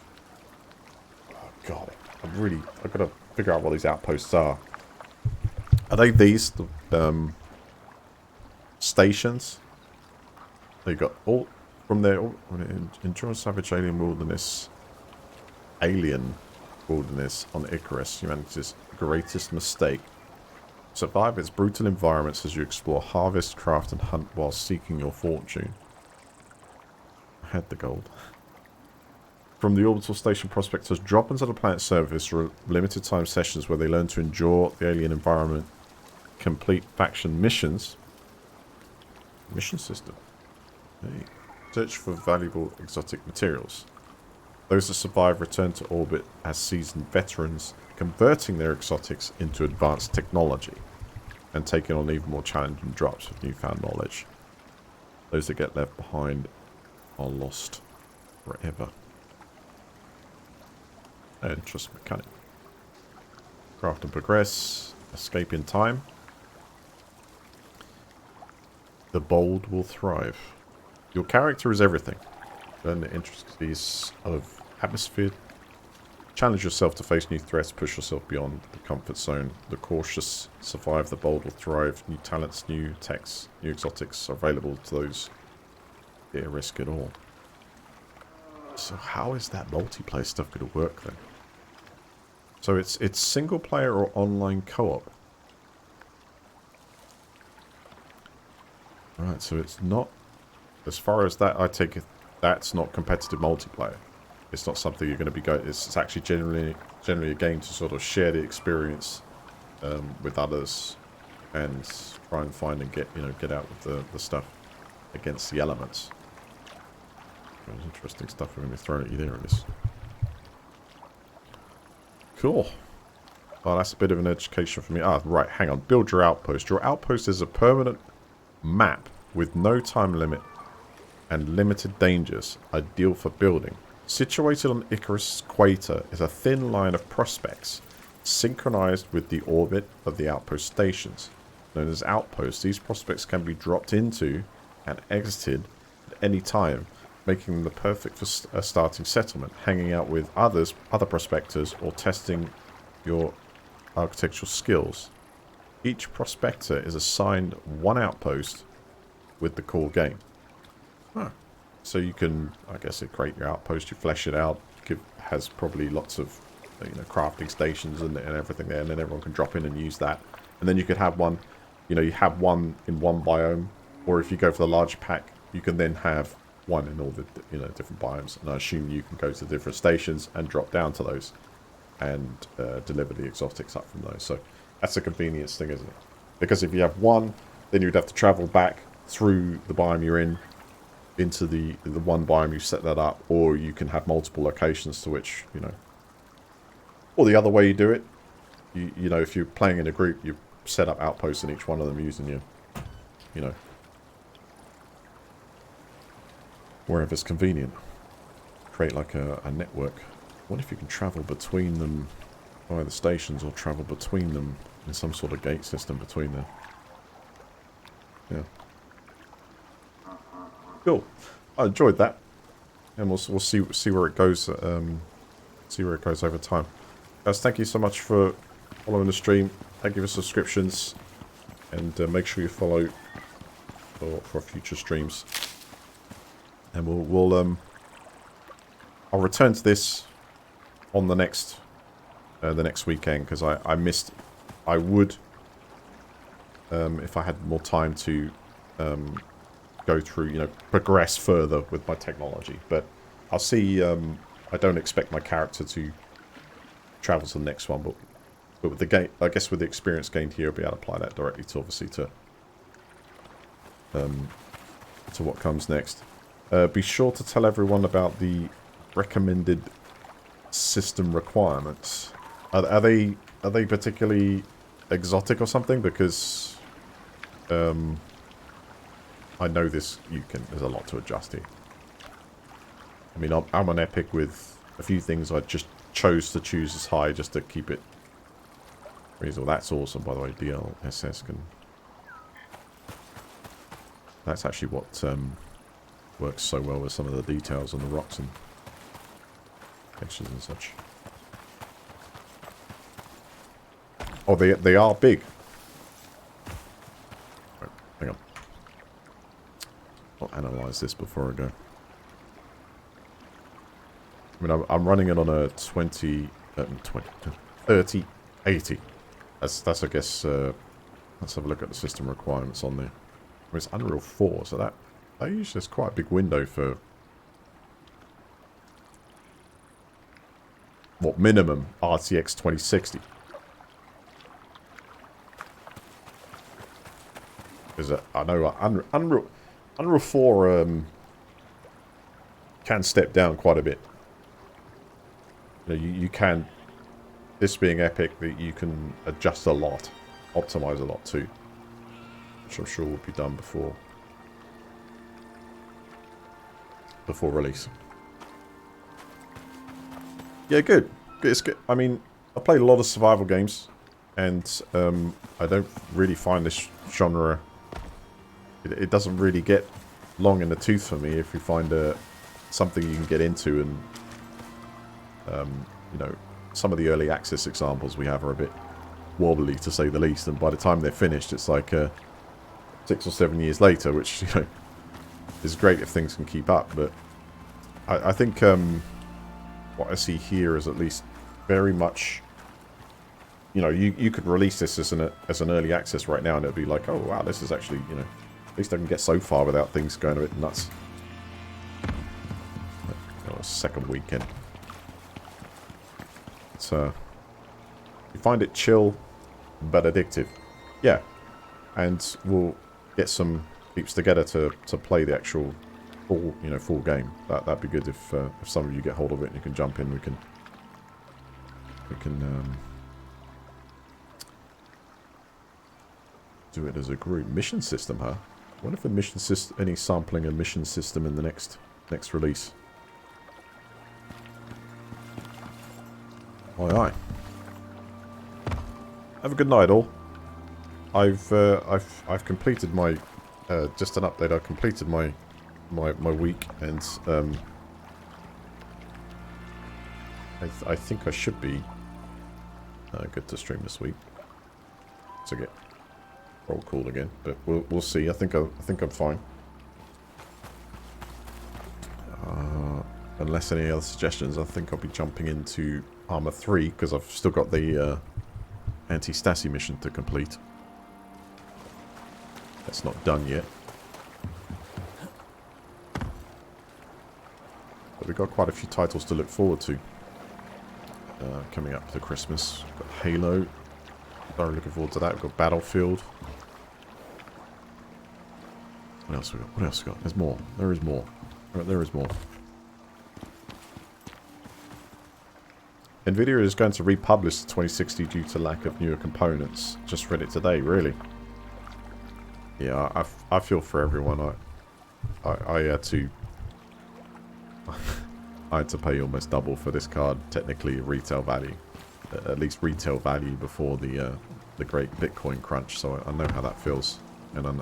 God, I've got to figure out what these outposts are. Are they these? The stations? They got all from there. Enjoy savage alien wilderness. Alien wilderness on Icarus, humanity's greatest mistake. Survive its brutal environments as you explore, harvest, craft, and hunt while seeking your fortune. I had the gold. From the orbital station, prospectors drop into the planet's surface for limited time sessions where they learn to endure the alien environment, complete faction missions. Mission system. Hey. Search for valuable exotic materials. Those that survive return to orbit as seasoned veterans, converting their exotics into advanced technology and taking on even more challenging drops with newfound knowledge. Those that get left behind are lost forever. Interesting mechanic. Craft and progress. Escape in time. The bold will thrive. Your character is everything. Learn the intricacies of atmosphere. Challenge yourself to face new threats. Push yourself beyond the comfort zone. The cautious survive. The bold will thrive. New talents, new techs, new exotics are available to those who dare risk it all. So how is that multiplayer stuff going to work then? So it's single player or online co-op. Right, so it's not, as far as that, I take it that's not competitive multiplayer. It's not something you're going to be going. It's actually generally a game to sort of share the experience with others and try and find and get out with the stuff against the elements. There's interesting stuff I'm going to be throwing at you there in this. Cool. Oh, that's a bit of an education for me. Ah, right, hang on. Build your outpost. Your outpost is a permanent map with no time limit and limited dangers, ideal for building. Situated on Icarus' equator is a thin line of prospects, synchronized with the orbit of the outpost stations. Known as outposts, these prospects can be dropped into and exited at any time, making them the perfect for a starting settlement, hanging out with other prospectors, or testing your architectural skills. Each prospector is assigned one outpost with the core game. Huh. So you can, I guess, create your outpost, you flesh it out, has probably lots of crafting stations and everything there, and then everyone can drop in and use that. And then you could have one, you have one in one biome, or if you go for the large pack, you can then have one in all the different biomes, and I assume you can go to different stations and drop down to those and deliver the exotics up from those. So that's a convenience thing, isn't it? Because if you have one, then you'd have to travel back through the biome you're in into the one biome you set that up, or you can have multiple locations to which or the other way you do it, if you're playing in a group, you set up outposts in each one of them using your wherever's convenient. Create like a network. I wonder if you can travel between them via the stations or travel between them in some sort of gate system between them. Yeah. Cool. I enjoyed that. And we'll see where it goes. See where it goes over time. Guys, thank you so much for following the stream. Thank you for subscriptions, and make sure you follow for future streams. And I'll return to this on the next weekend, because I missed. I would, if I had more time to go through, progress further with my technology. But I'll see. I don't expect my character to travel to the next one, but with the game, I guess with the experience gained here, I'll be able to apply that directly to obviously to what comes next. Be sure to tell everyone about the recommended system requirements. Are they particularly exotic or something? Because I know there's a lot to adjust here. I mean, I'm on Epic with a few things I just chose to choose as high just to keep it reasonable. That's awesome, by the way. DLSS can... That's actually what works so well with some of the details on the rocks and textures and such. Oh, they are big. Right, hang on. I'll analyze this before I go. I mean, I'm running it on a 3080. That's I guess, let's have a look at the system requirements on there. I mean, it's Unreal 4, so that usually is quite a big window for... What, minimum? RTX 2060. Because I know Unreal 4 can step down quite a bit. You can, this being Epic, that you can adjust a lot, optimize a lot too, which I'm sure will be done before release. Yeah, good. It's good. I mean, I played a lot of survival games, and I don't really find this genre. It doesn't really get long in the tooth for me if you find something you can get into and. Some of the early access examples we have are a bit wobbly, to say the least, and by the time they're finished, it's like 6 or 7 years later, which is great if things can keep up. But I think what I see here is at least very much, you could release this as an early access right now, and it'll be like, oh wow, this is actually, at least I can get so far without things going a bit nuts. Second weekend. So, you find it chill, but addictive. Yeah. And we'll get some peeps together to play the actual full game. That'd be good if some of you get hold of it and you can jump in. We can do it as a group. Mission system, huh? I wonder if a mission system, any sampling a mission system in the next release. Aye, aye. Have a good night, all. I've completed my just an update. I've completed my week, and I think I should be good to stream this week to get roll call again. But we'll see. I think I'm fine. Unless any other suggestions, I think I'll be jumping into Armor 3, because I've still got the anti-Stasi mission to complete. That's not done yet. But we've got quite a few titles to look forward to coming up to Christmas. We've got Halo. Very looking forward to that. We've got Battlefield. What else we got? What else we got? There's more. There is more. There is more. Nvidia is going to republish the 2060 due to lack of newer components. Just read it today, really. Yeah, I feel for everyone. I had to I had to pay almost double for this card, technically retail value. At least retail value before the great Bitcoin crunch, so I know how that feels. And I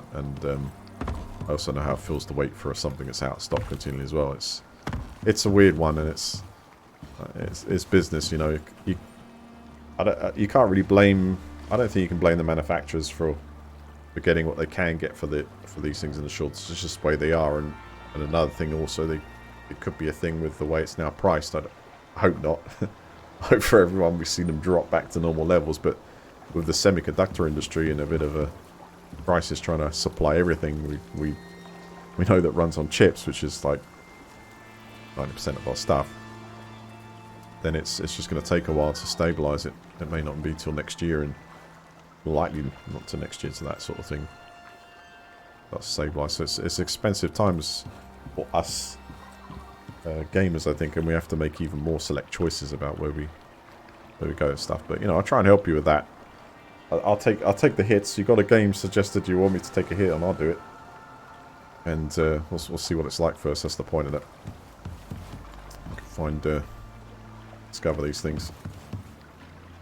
also know how it feels to wait for something that's out of stock continually as well. It's a weird one, and it's business, you know. You can't really blame. I don't think you can blame the manufacturers for getting what they can get for these things in the shorts. It's just the way they are. And another thing also, it could be a thing with the way it's now priced. I hope not. I hope for everyone we've seen them drop back to normal levels. But with the semiconductor industry in a bit of a crisis trying to supply everything we know that runs on chips, which is like 90% of our stuff, then it's just going to take a while to stabilize it. It may not be till next year, and likely not to next year to that sort of thing. That's stabilized. So it's expensive times for us gamers, I think, and we have to make even more select choices about where we go and stuff. But you know, I'll try and help you with that. I'll take the hits. You got a game suggested you want me to take a hit on, I'll do it. And we'll see what it's like first. That's the point of it. I can find discover these things.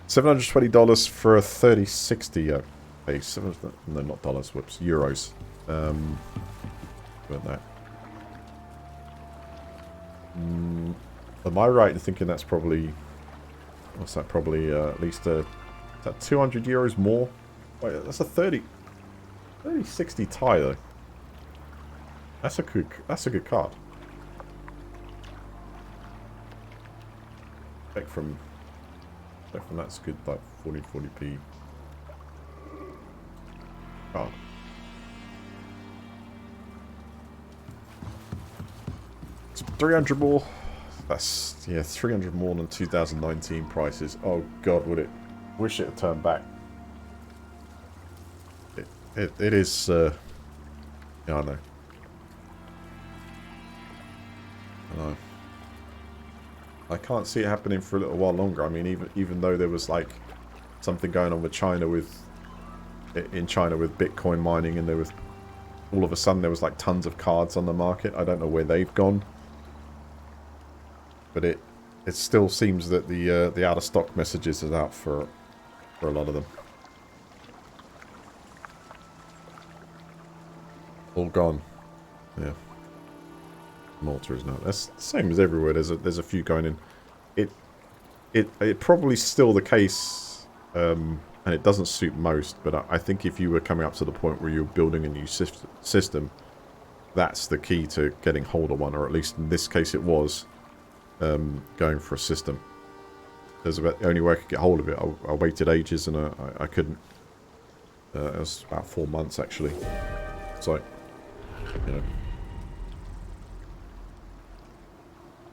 $720 for a 3060 base. No, not dollars. Whoops, euros. But that. Am I right in thinking that's probably? What's that? Probably at least is that 200 euros more? Wait, that's a 3060 Ti though. That's a good card. Back from that's good, like 40p card. It's 300 more. That's, yeah, 300 more than 2019 prices. Oh god, would it? Wish it had turned back. It is, yeah, I know. I know. I can't see it happening for a little while longer. I mean, even though there was like something going on with China in China with Bitcoin mining, and there was all of a sudden there was like tons of cards on the market. I don't know where they've gone, but it still seems that the out of stock messages is out for a lot of them. All gone. Yeah. Malta is not. That's the same as everywhere. There's a few going in. It probably still the case, and it doesn't suit most. But I think if you were coming up to the point where you're building a new system, that's the key to getting hold of one, or at least in this case it was going for a system. There's about the only way I could get hold of it. I waited ages and I couldn't. It was about 4 months actually. So, you know.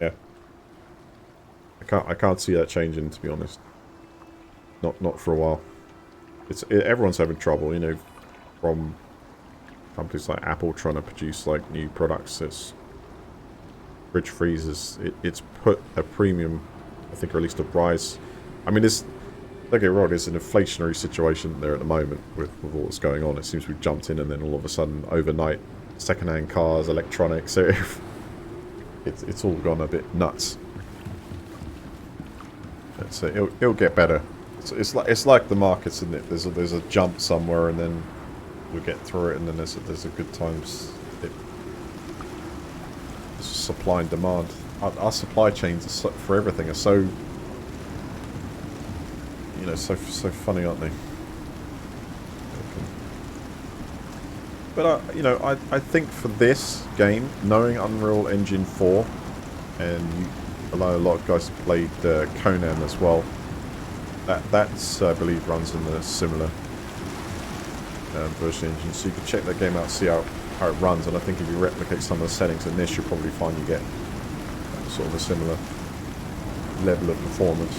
Yeah. I can't see that changing, to be honest. Not for a while. Everyone's having trouble, you know, from companies like Apple trying to produce like new products. It's fridge freezers. It's put a premium, I think, or at least a price. I mean, don't get me wrong, there's an inflationary situation there at the moment with all that's going on. It seems we've jumped in, and then all of a sudden, overnight, second-hand cars, electronics, it's all gone a bit nuts. It'll get better. It's like the markets, isn't it? There's a jump somewhere, and then we'll get through it, and then there's a good times. It's supply and demand. Our supply chains for everything are so, you know, so funny, aren't they? But you know, I think for this game, knowing Unreal Engine 4, and a lot of guys have played Conan as well. That's I believe runs in a similar version engine, so you can check that game out, see how it runs. And I think if you replicate some of the settings in this, you'll probably find you get sort of a similar level of performance.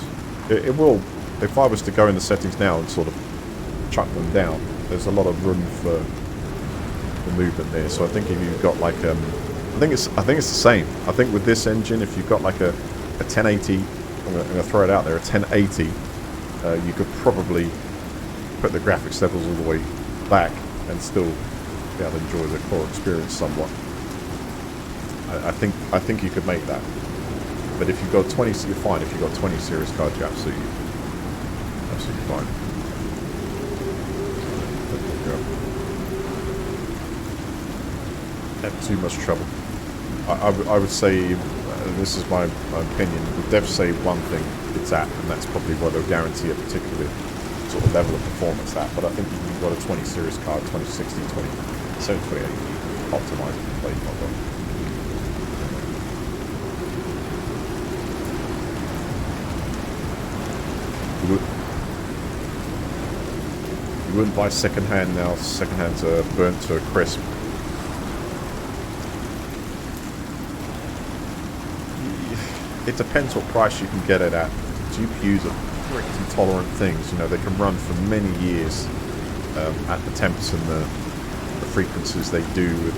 It will, if I was to go in the settings now and sort of chuck them down, there's a lot of room for the movement there. So I think if you've got like I think it's the same. I think with this engine, if you've got like a 1080, I'm gonna throw it out there, a 1080, you could probably put the graphics levels all the way back and still be able to enjoy the core experience somewhat. I think you could make that. But if you've got 20, you're fine. If you've got 20 series cards, you're absolutely fine. Had too much trouble. I would say, this is my opinion, the devs say one thing it's at, and that's probably why they'll guarantee a particular sort of level of performance at. But I think if you've got a 20 series card, 2060, 2028, optimize it and play quite well. You wouldn't buy second hand now. Second hands are burnt to a crisp. It depends what price you can get it at. GPUs are pretty tolerant things. You know, they can run for many years at the temps and the frequencies they do.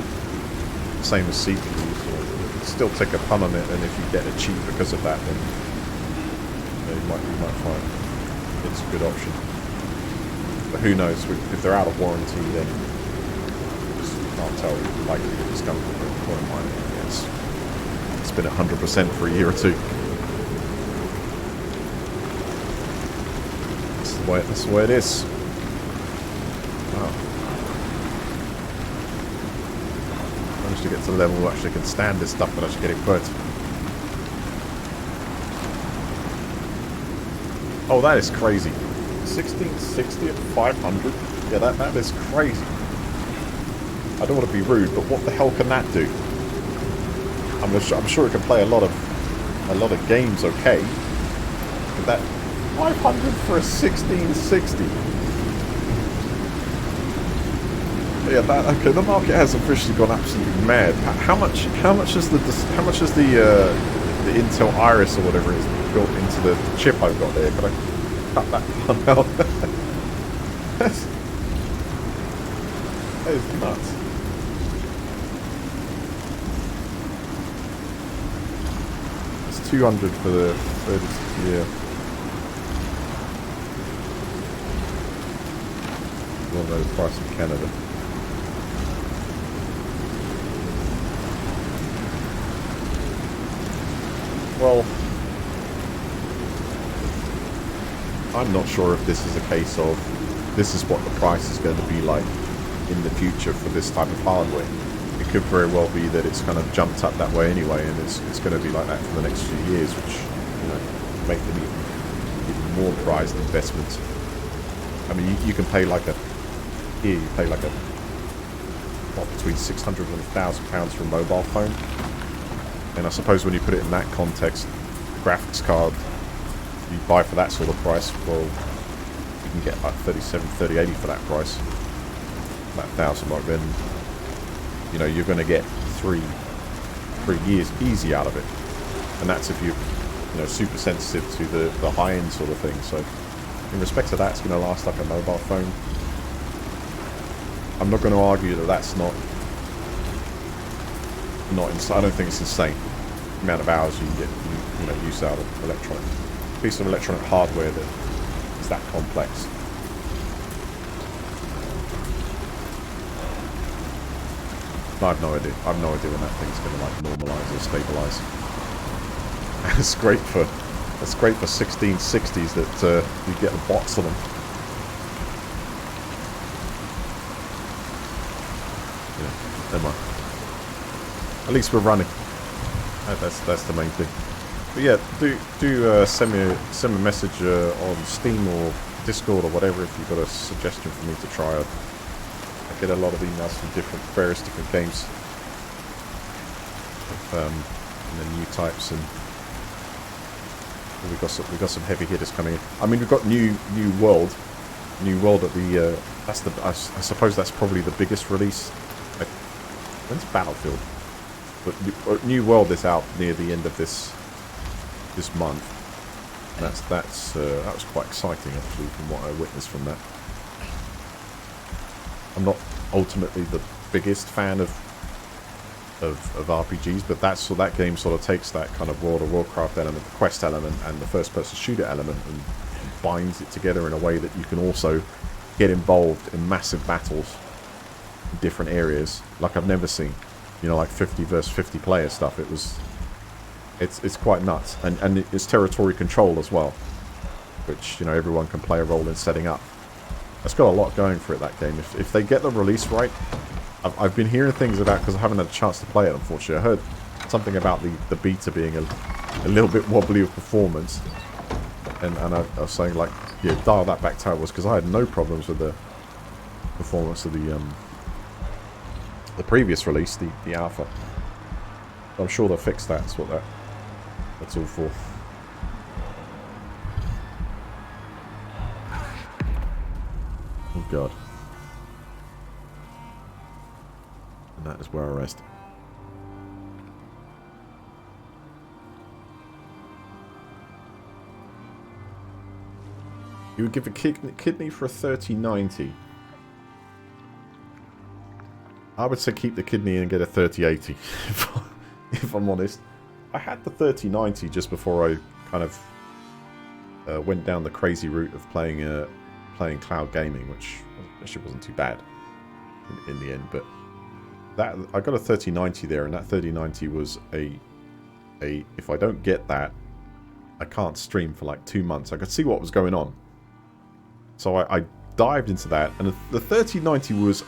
Same as CPUs. You can still take a pun on it, and if you get it cheap because of that, then you might find it's a good option. But who knows? If they're out of warranty, then you can't tell. Likely it's coming from a coin mine. Yes. It's been 100% for a year or two. That's the way it is. Wow. Managed to get to the level where I actually can stand this stuff, but I should get it burnt. Oh, that is crazy. 1660 at 500? Yeah, that is crazy. I don't want to be rude, but what the hell can that do? I'm sure it can play a lot of games okay. But that 500 for a 1660. Yeah, okay. The market has officially gone absolutely mad. How much is the Intel Iris or whatever it is built into the chip I've got there? Can I cut that one out? That is nuts. It's 200 for the 30 year. You want to know the price of Canada? Well, I'm not sure if this is a case of this is what the price is going to be like in the future for this type of hardware. It could very well be that it's kind of jumped up that way anyway, and it's going to be like that for the next few years, which, you know, make them even more prized investments. I mean, you can pay like a between £600 and £1,000 for a mobile phone. And I suppose when you put it in that context, graphics card you buy for that sort of price, well, you can get like 3080 for that price, about 1,000 mark. Then, you know, you're going to get three years easy out of it, and that's if you know, super sensitive to the high end sort of thing. So, in respect to that, it's going to last like a mobile phone. I'm not going to argue that that's not I don't think it's insane the amount of hours you can get use out of electronic piece of electronic hardware that is that complex. I have no idea. I have no idea when that thing's going to like normalise or stabilise. It's great for 1660s that you get the bots on them. Yeah, never mind. At least we're running. That's the main thing. But yeah, do send me a message on Steam or Discord or whatever if you've got a suggestion for me to try. I get a lot of emails from various different games, and then new types, and we got some heavy hitters coming in. I mean, we've got New World at the I suppose that's probably the biggest release. When's Battlefield? But New World is out near the end of this month. And that was quite exciting actually, from what I witnessed from that. I'm not ultimately the biggest fan of RPGs, but that game sort of takes that kind of World of Warcraft element, the quest element, and the first-person shooter element, and binds it together in a way that you can also get involved in massive battles in different areas like I've never seen. you know, like 50 versus 50 player stuff. It's quite nuts, and it's territory control as well, which, you know, everyone can play a role in setting up. It's got a lot going for it, that game. If they get the release right, I've been hearing things about, because I haven't had a chance to play it, unfortunately. I heard something about the beta being a little bit wobbly of performance, and I was saying, like, yeah, dial that back to how it was, because I had no problems with the performance of the previous release, the alpha. I'm sure they'll fix that. That's what that's all for. Oh god. And that is where I rest. You would give a kidney for a 3090. I would say keep the kidney and get a 3080. If I'm honest. I had the 3090 just before I kind of went down the crazy route of playing cloud gaming, which actually wasn't too bad in the end. But that, I got a 3090 there, and that 3090 was a if I don't get that, I can't stream for like 2 months. I could see what was going on. So I dived into that, and the 3090 was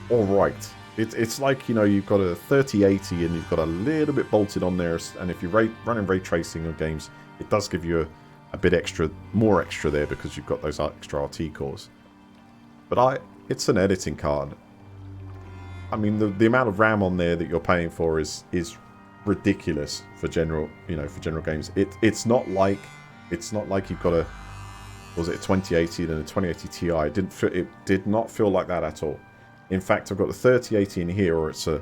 alright. It's like, you know, you've got a 3080 and you've got a little bit bolted on there, and if you're running ray tracing on games, it does give you a bit extra, more extra there, because you've got those extra RT cores. But it's an editing card. I mean, the amount of RAM on there that you're paying for is ridiculous for general, you know, for general games. It's not like you've got a, was it a 2080 and a 2080 Ti? It did not feel like that at all. In fact, I've got the 3080 in here, or it's a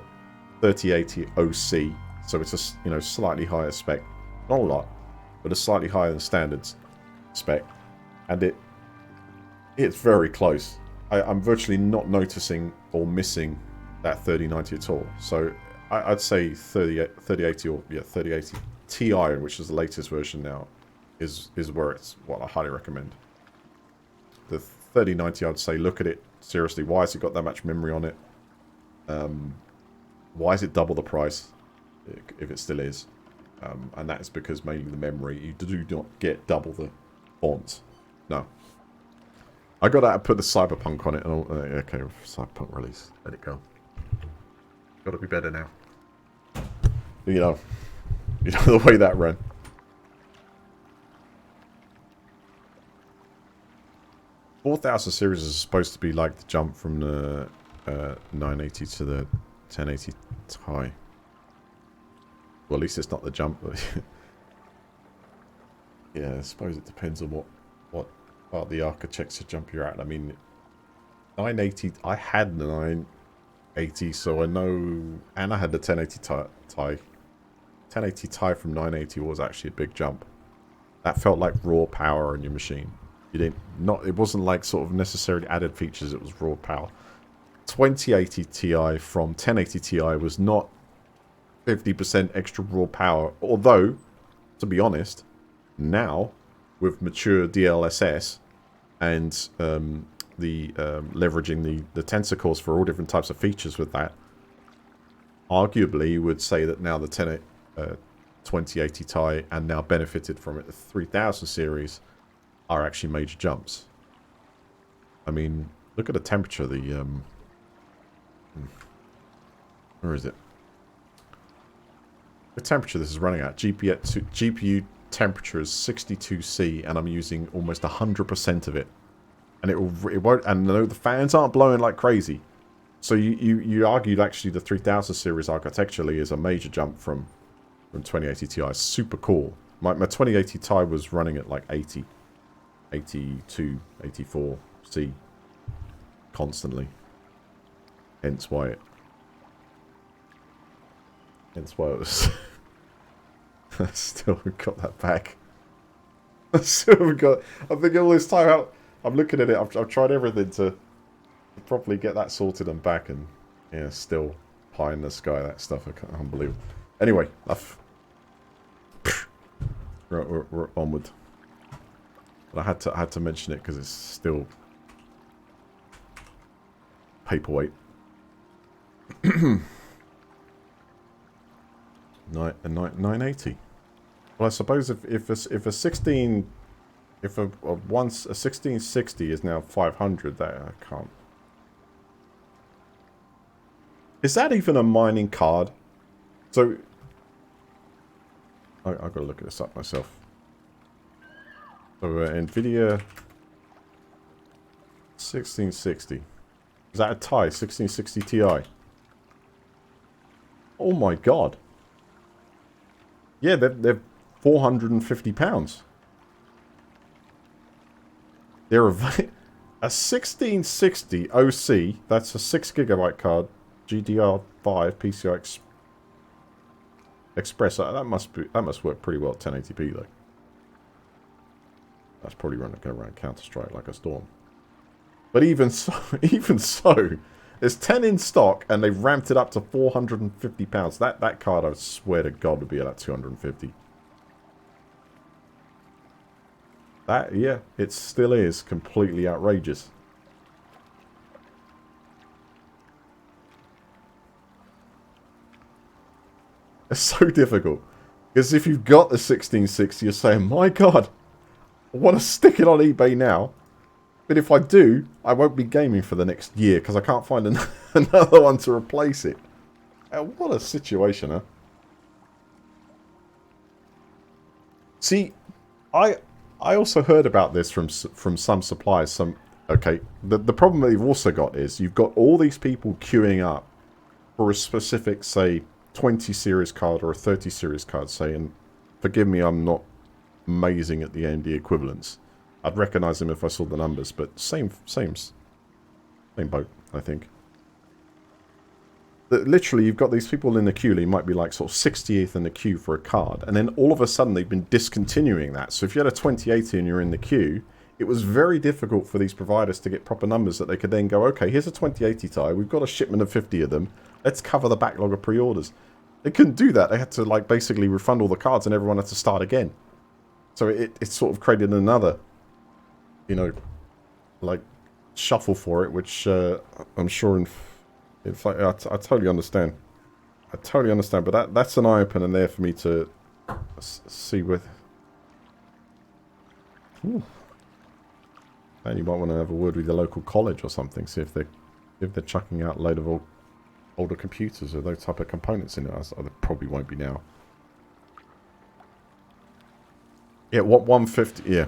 3080 OC, so it's a, you know, slightly higher spec, not a lot, but a slightly higher than standards spec, and it's very close. I'm virtually not noticing or missing that 3090 at all. So I'd say 3080 or 3080 Ti, which is the latest version now, is where it's what I highly recommend. The 3090, I'd say look at it seriously. Why has it got that much memory on it? Why is it double the price, if it still is? And that is because mainly the memory. You do not get double the fonts. No. I got to put the Cyberpunk on it. And okay, Cyberpunk release. Let it go. Got to be better now. You know the way that ran. 4000 series is supposed to be like the jump from the 980 to the 1080 Ti. Well, at least it's not the jump. Yeah, I suppose it depends on what part of the architecture jump you're at. I mean, 980, I had the 980, so I know, and I had the 1080 Ti. 1080 Ti from 980 was actually a big jump. That felt like raw power in your machine. It wasn't like sort of necessarily added features, it was raw power. 2080 Ti from 1080 Ti was not 50% extra raw power, although, to be honest, now with mature DLSS and leveraging the tensor cores for all different types of features with that, arguably you would say that now the 2080 Ti, and now benefited from it, the 3000 series, are actually major jumps. I mean, look at the temperature. Where is it? The temperature this is running at. GPU temperature is 62C, and I'm using almost 100% of it. And it won't. And no, the fans aren't blowing like crazy. So you argued actually the 3000 series architecturally is a major jump from 2080 Ti. Super cool. My 2080 Ti was running at like 80. 82, 84 C constantly. Hence why it was. I still haven't got that back. I still haven't got. I think all this time out, I'm looking at it. I've tried everything to properly get that sorted and back, and yeah, still pie in the sky. That stuff, I can't believe. Anyway, we're onward. But I had to mention it because it's still paperweight. 980. Well, I suppose if a 1660 is now 500, that I can't. Is that even a mining card? So I've got to look at this up myself. So Nvidia 1660. Is that a tie? 1660 Ti. Oh my god. Yeah, they're £450. They're a 1660 OC. That's a 6GB card. GDR5 PCI Express. That must work pretty well at 1080p though. That's probably going to run Counter-Strike like a storm. But even so, there's 10 in stock, and they've ramped it up to £450. That card, I swear to God, would be at 250. That, yeah, it still is completely outrageous. It's so difficult. Because if you've got the 1660, you're saying, my God, I want to stick it on eBay now. But if I do, I won't be gaming for the next year because I can't find another one to replace it. What a situation, huh? See, I also heard about this from some suppliers. Okay, the problem that you've also got is you've got all these people queuing up for a specific, say, 20 series card or a 30 series card, say, and forgive me, I'm not amazing at the AMD equivalents. I'd recognise them if I saw the numbers, but same boat, I think. Literally, you've got these people in the queue, you might be like sort of 68th in the queue for a card, and then all of a sudden they've been discontinuing that. So if you had a 2080 and you're in the queue, it was very difficult for these providers to get proper numbers that they could then go, okay, here's a 2080 Ti, we've got a shipment of 50 of them, let's cover the backlog of pre-orders. They couldn't do that. They had to like basically refund all the cards and everyone had to start again. So it sort of created another, you know, like shuffle for it, which I'm sure it's like I totally understand. I totally understand, but that's an eye opener there for me to see with. Ooh. And you might want to have a word with your local college or something, see if they're chucking out a load of older computers or those type of components in it. They probably won't be now. Yeah, what 150? Yeah.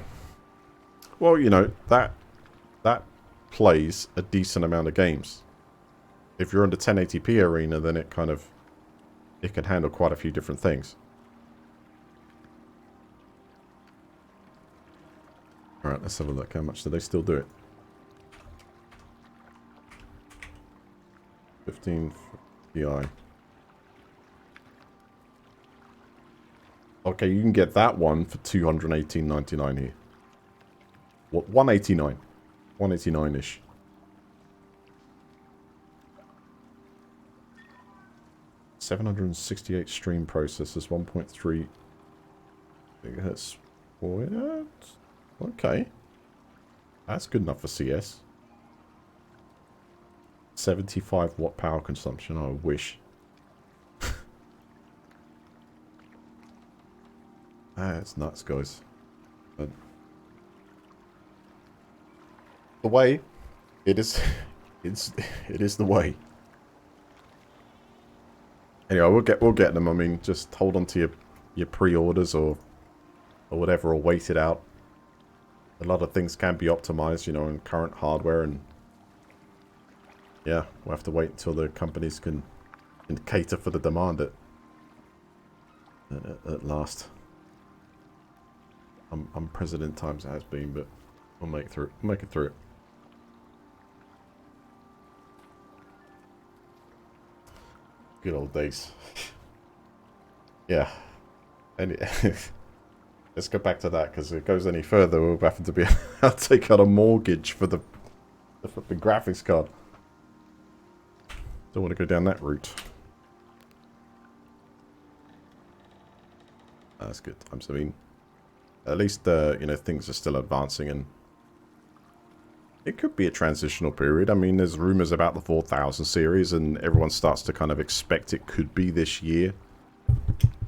Well, you know that plays a decent amount of games. If you're on the 1080p arena, then it can handle quite a few different things. All right, let's have a look. How much do they still do it? 15 Ti. Okay, you can get that one for $218.99 here. What? 189. 189-ish. $768 stream processors, 1.3 gigahertz. What? Okay. That's good enough for CS. 75 watt power consumption, I wish. That's nuts, guys. But the way it is, it is the way. Anyway, we'll get them. I mean, just hold on to your pre-orders or whatever, or wait it out. A lot of things can be optimized, you know, in current hardware, and yeah, we'll have to wait until the companies can cater for the demand at last. Unprecedented times it has been, but we'll make it through it. Good old days. Yeah. And let's go back to that, because if it goes any further, we'll have to be able to take out a mortgage for the graphics card. Don't want to go down that route. That's good. I mean, at least you know, things are still advancing, and it could be a transitional period. I mean, there's rumors about the 4000 series, and everyone starts to kind of expect it could be this year.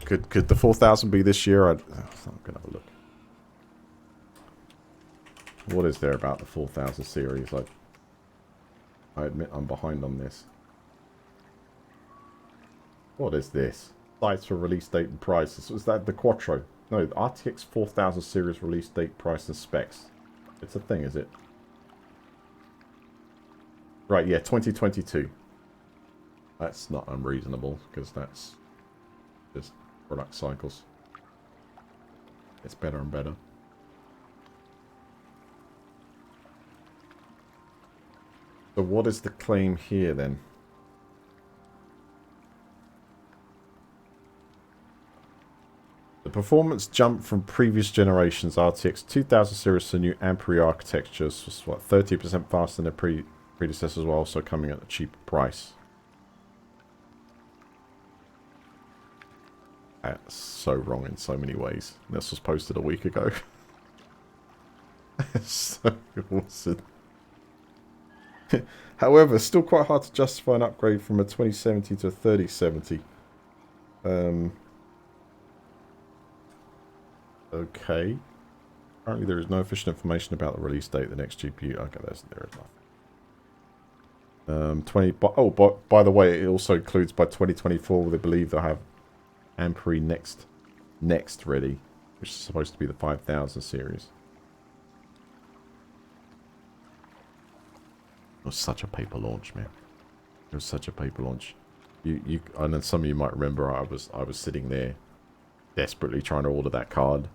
Could the 4000 be this year? I'm gonna have a look. What is there about the 4000 series? I admit I'm behind on this. What is this? Sites for release date and prices. Was that the Quattro? No, the RTX 4000 series release date, price, and specs. It's a thing, is it? Right, yeah, 2022. That's not unreasonable, because that's just product cycles. It's better and better. So what is the claim here, then? The performance jump from previous generations RTX 2000 series to new Ampere architectures was, what, 30% faster than their predecessors, while also coming at a cheaper price. That's so wrong in so many ways. This was posted a week ago. So awesome. However, still quite hard to justify an upgrade from a 2070 to a 3070. Okay. Apparently there is no official information about the release date of the next GPU. Okay, there is nothing. By the way, it also includes by 2024 they believe they'll have Ampere next ready, which is supposed to be the 5000 series. It was such a paper launch, man. It was such a paper launch. I know some of you might remember I was sitting there desperately trying to order that card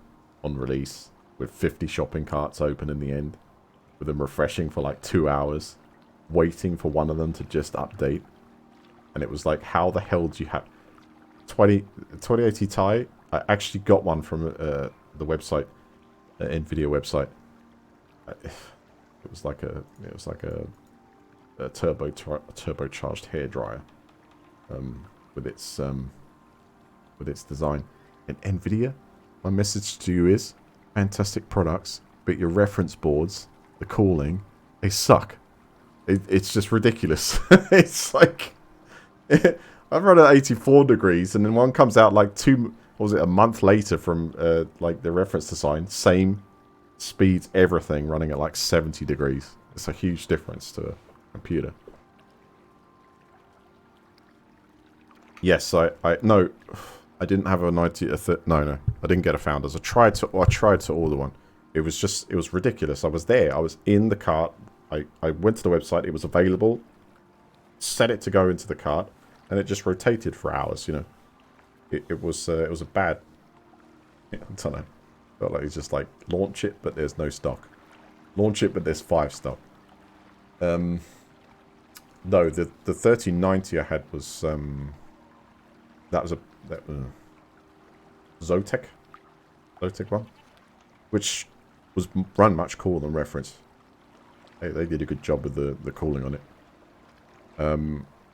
on release with 50 shopping carts open in the end, with them refreshing for like 2 hours, waiting for one of them to just update. And it was like, how the hell do you have 2080 Ti? I actually got one from the website, Nvidia website. It was like a turbocharged hairdryer with its design. And Nvidia, my message to you is fantastic products, but your reference boards, the cooling, they suck. It's just ridiculous. It's like I've run at 84 degrees, and then one comes out like a month later from like the reference design, same speeds, everything running at like 70 degrees. It's a huge difference to a computer. Yes, I didn't have a 90. No, I didn't get a Founders. I tried to order one. It was ridiculous. I was there. I was in the cart. I went to the website. It was available. Set it to go into the cart, and it just rotated for hours. You know, it was a bad. I don't know. Felt like it's just like launch it, but there's no stock. Launch it, but there's 5 stock. No, the 3090 I had was Zotac one, which was run much cooler than reference. They did a good job with the cooling on it.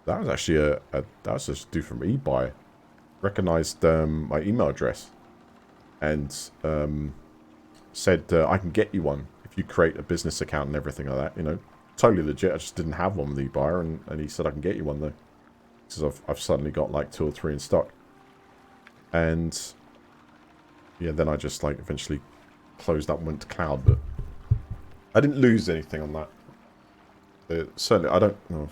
That was actually that was just due from eBay. Recognized my email address and said I can get you one if you create a business account and everything like that. You know, totally legit. I just didn't have one with eBay, and he said I can get you one though. Because I've suddenly got like 2 or 3 in stock. And yeah, then I just like eventually closed up and went to cloud, but I didn't lose anything on that. Certainly, I don't. No,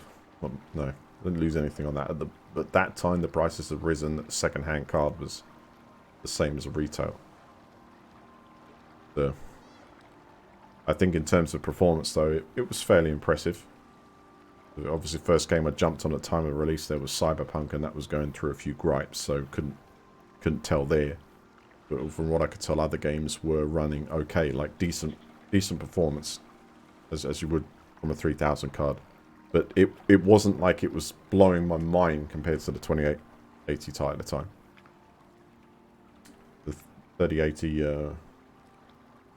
I didn't lose anything on that. At that time, the prices had risen. The second-hand card was the same as a retail. I think in terms of performance, though, it was fairly impressive. Obviously, first game I jumped on at the time of release, there was Cyberpunk, and that was going through a few gripes, so couldn't tell there. But from what I could tell, other games were running okay, like decent performance, as you would from a 3000 card. But it wasn't like it was blowing my mind compared to the 2880 Ti at the time. The 3080,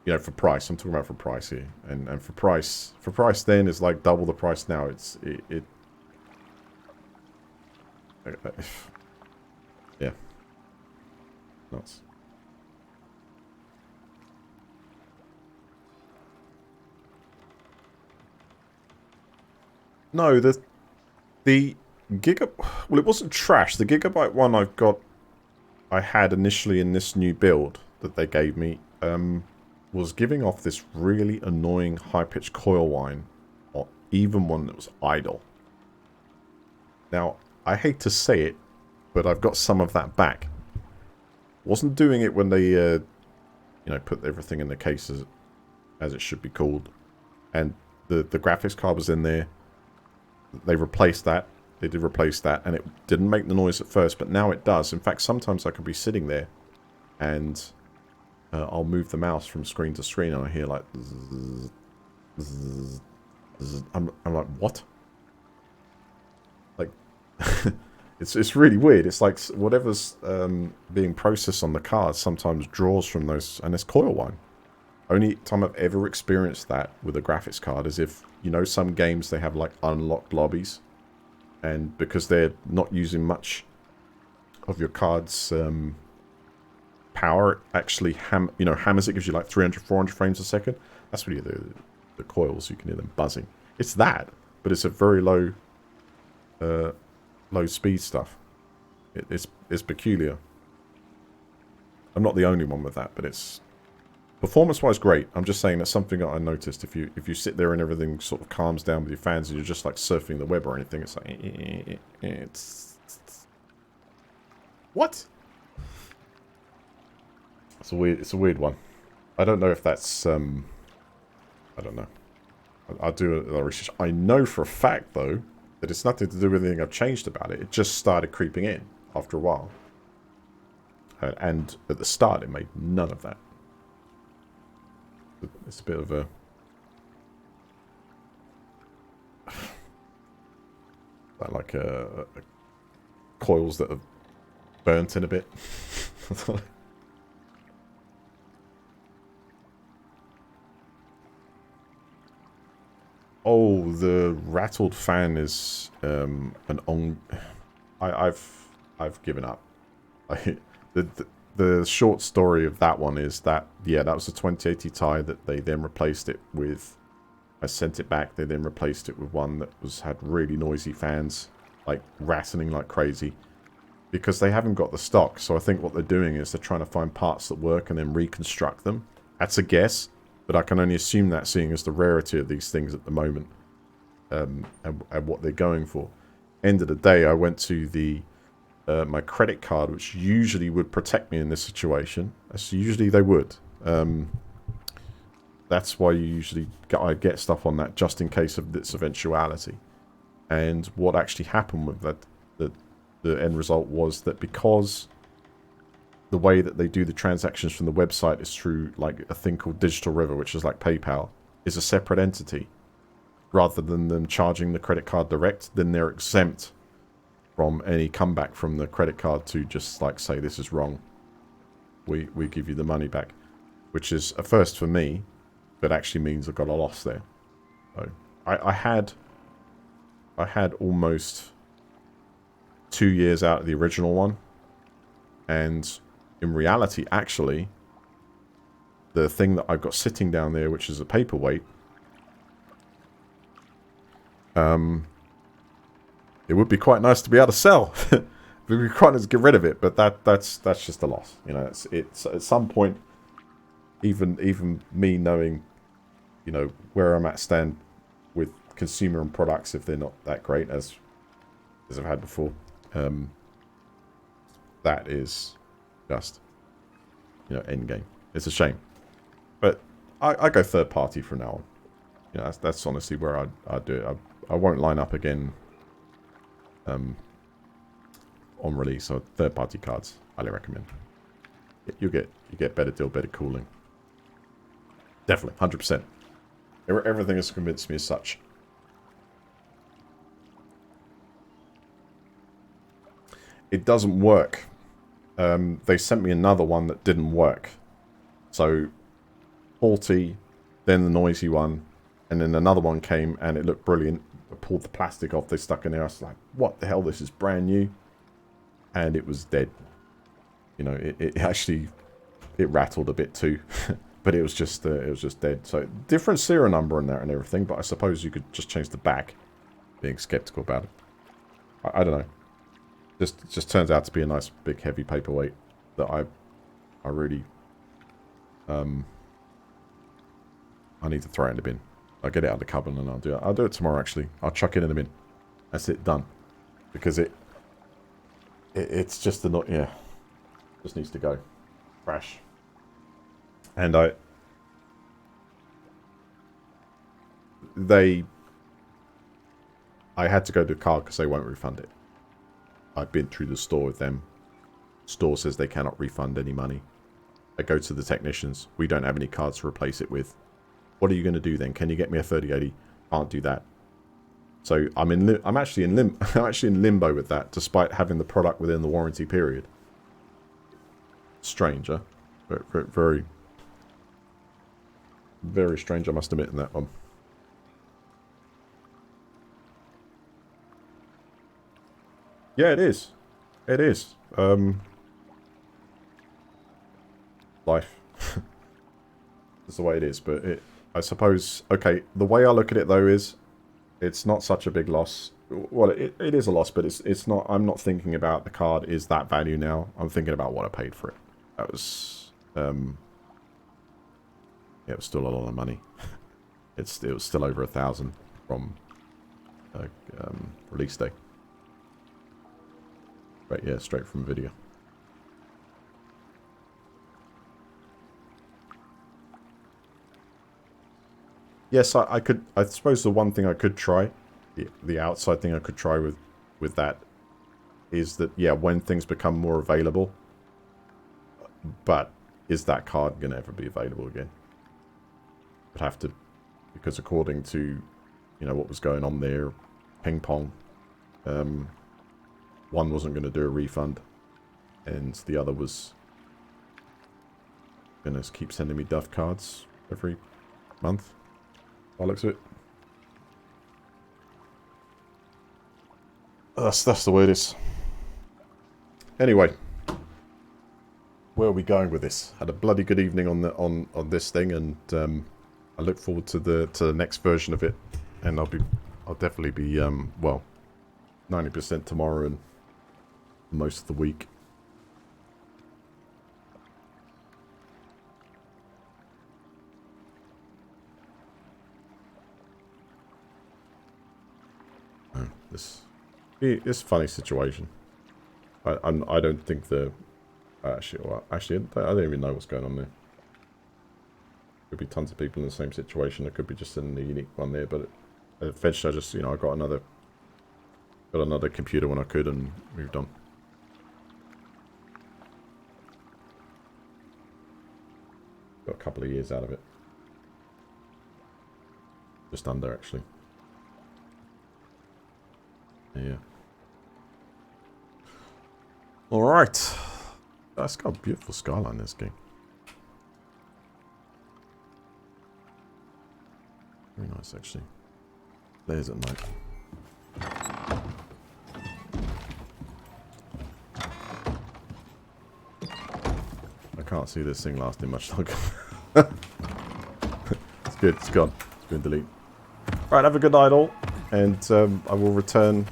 you know, for price, I'm talking about for price here, and for price then is like double the price now. Yeah, nuts. No, the Gigabyte, well, it wasn't trash. The Gigabyte one I've got I had initially in this new build that they gave me was giving off this really annoying high-pitched coil whine, or even one that was idle. Now, I hate to say it, but I've got some of that back. Wasn't doing it when they, put everything in the cases as it should be called. And the graphics card was in there. They replaced that. They did replace that, and it didn't make the noise at first, but now it does. In fact, sometimes I can be sitting there, and I'll move the mouse from screen to screen, and I hear like, zzz, zzz, zzz. I'm like, what? Like, it's really weird. It's like whatever's being processed on the card sometimes draws from those, and it's coil whine. Only time I've ever experienced that with a graphics card is if, some games they have like unlocked lobbies. And because they're not using much of your card's power, it actually hammers it, gives you like 300, 400 frames a second. That's really the coils, you can hear them buzzing. It's that, but it's a very low speed stuff. It's peculiar. I'm not the only one with that, but it's performance-wise great. I'm just saying that's something that I noticed. If you sit there and everything sort of calms down with your fans and you're just like surfing the web or anything, it's like what? It's a weird one. I don't know if that's I don't know. I'll do a research. I know for a fact though that it's nothing to do with anything I've changed about it. It just started creeping in after a while. And at the start it made none of that. It's a bit of a like a coils that have burnt in a bit. Oh, the rattled fan is I've given up. The short story of that one is that, yeah, that was a 2080 Ti that they then replaced it with. I sent it back. They then replaced it with one that had really noisy fans, like rattling like crazy, because they haven't got the stock. So I think what they're doing is they're trying to find parts that work and then reconstruct them. That's a guess, but I can only assume that, seeing as the rarity of these things at the moment, and what they're going for. End of the day, I went to my credit card, which usually would protect me in this situation. As usually they would. That's why I get stuff on that, just in case of this eventuality. And what actually happened with that, the end result was that because the way that they do the transactions from the website is through like a thing called Digital River, which is like PayPal, is a separate entity, rather than them charging the credit card direct, then they're exempt from any comeback from the credit card to just like say this is wrong. We give you the money back, which is a first for me, but actually means I got a loss there. So I had almost 2 years out of the original one, and in reality, actually, the thing that I've got sitting down there, which is a paperweight, it would be quite nice to be able to sell. It would be quite nice to get rid of it, but that's just a loss. It's at some point, even me knowing, where I'm at stand with consumer and products, if they're not that great as I've had before, that is just end game. It's a shame, but I go third party from now on. That's honestly where I do it. I won't line up again. On release, so third party cards, highly recommend. You get better deal, better cooling. Definitely, 100%. Everything has convinced me as such. It doesn't work. They sent me another one that didn't work. So, faulty, then the noisy one, and then another one came and it looked brilliant. I pulled the plastic off they stuck in there. I was like, what the hell, this is brand new. And it was dead. It actually, it rattled a bit too. But it was just dead. So, different serial number in there and everything, but I suppose you could just change the back. Being skeptical about it. I don't know. Just turns out to be a nice, big, heavy paperweight. that I really, I need to throw it in the bin. I'll get it out of the cupboard and I'll do it. I'll do it tomorrow, actually. I'll chuck it in the bin. That's it, done. Because it's just not, yeah. Just needs to go. Crash. And I had to go to the car because they won't refund it. I've been through the store with them. Store says they cannot refund any money. I go to the technicians. We don't have any cards to replace it with. What are you going to do then? Can you get me a 3080? Can't do that. So I'm actually in limbo with that, despite having the product within the warranty period. Strange, huh? Very, very strange, I must admit, in that one. Yeah, it is. It is. Life. That's the way it is, but I suppose, okay, the way I look at it, though, is it's not such a big loss. Well, it is a loss, but it's not, I'm not thinking about the card is that value now. I'm thinking about what I paid for it. That was, yeah, it was still a lot of money. It was still over 1,000 from release day. But yeah, straight from video. Yes, I could. I suppose the one thing I could try, the outside thing I could try with that, is that, yeah, when things become more available. But is that card going to ever be available again? Would have to, because according to, you know, what was going on there, ping pong, one wasn't going to do a refund, and the other was going to keep sending me duff cards every month. By the looks of it. That's the way it is. Anyway, where are we going with this? Had a bloody good evening on this thing, and I look forward to the next version of it. And I'll definitely be well, 90% tomorrow and most of the week. It's a funny situation. I don't think the actually I don't even know what's going on there. Could be tons of people in the same situation. It could be just a unique one there, but eventually I just, you know, I got another computer when I could and moved on. Got a couple of years out of it. Just under, actually. Yeah. Alright. That's got a beautiful skyline, this game. Very nice, actually. There's at night. I can't see this thing lasting much longer. It's good, it's gone. It's been deleted. Alright, have a good night all. And I will return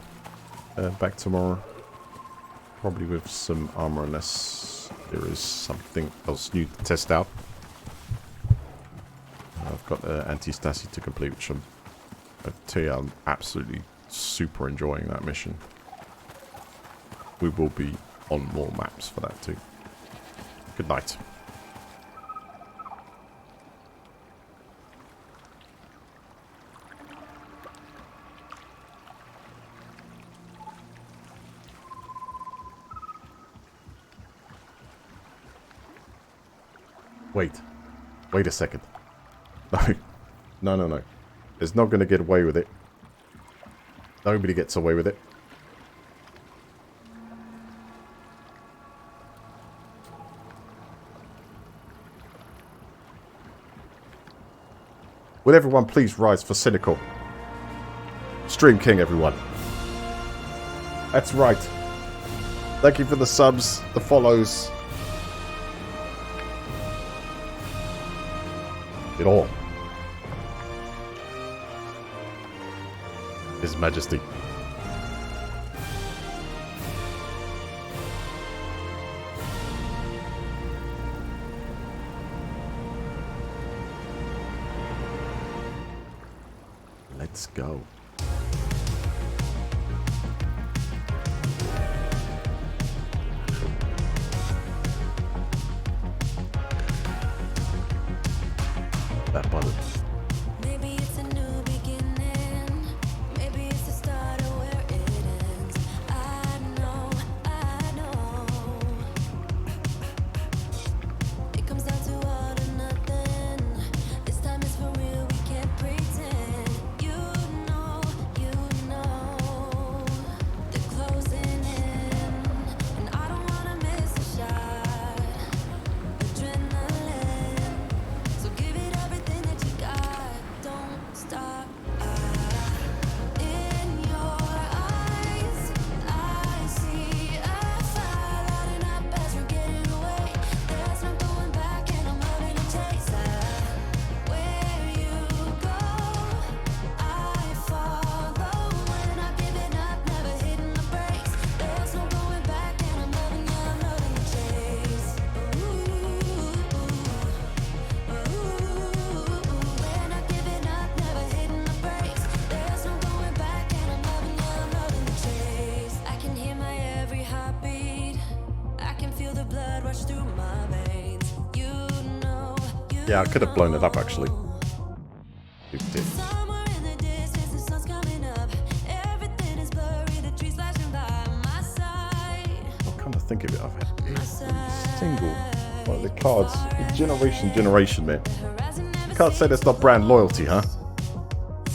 back tomorrow. Probably with some armor, unless there is something else new to test out. I've got anti-Stasi to complete, which I tell you, I'm absolutely super enjoying that mission. We will be on more maps for that too. Good night. Wait a second. No. It's not going to get away with it. Nobody gets away with it. Would everyone please rise for Cynical? Stream King, everyone. That's right. Thank you for the subs, the follows. It all. His Majesty. Let's go. That button. Maybe it's a new beginning. Maybe it's the start of where it ends. I know. It comes down to all or nothing. This time it's for real, we can't pretend. You know. They're closing in. And I don't wanna miss a shot. Adrenaline. So give it everything that you got. Don't stop. In your eyes, I see a fire lighting up as we're getting away. There's no going back, and I'm loving the chase. Where you go, I follow. We're not giving up, never hitting the brakes. There's no going back, and I'm loving the chase. We're not giving up, never hitting the brakes. There's no going back, and I'm loving the chase. I can hear my every heartbeat. I can feel the blood rush through my veins. You know. Yeah, I could have blown it up actually. It did. Somewhere in the distance, the sun's coming up. Everything is blurry, the trees flashing by my side. I'll come to think of it, I've had every single one of the cards in generation, man. You can't say that's not brand loyalty, huh?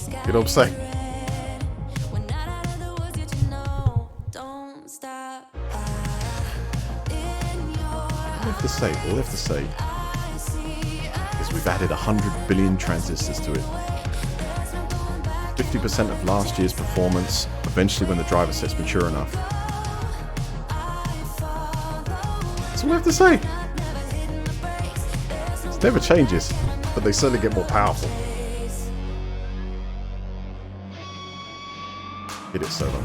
You know what I'm saying? We're not out of the woods yet, you know. Don't stop. In your All we have to say I see a is we've added 100 billion transistors to it. 50% of last year's performance, eventually when the driver set's mature enough. That's all we have to say. It never changes, but they certainly get more powerful. Hit it, Solo.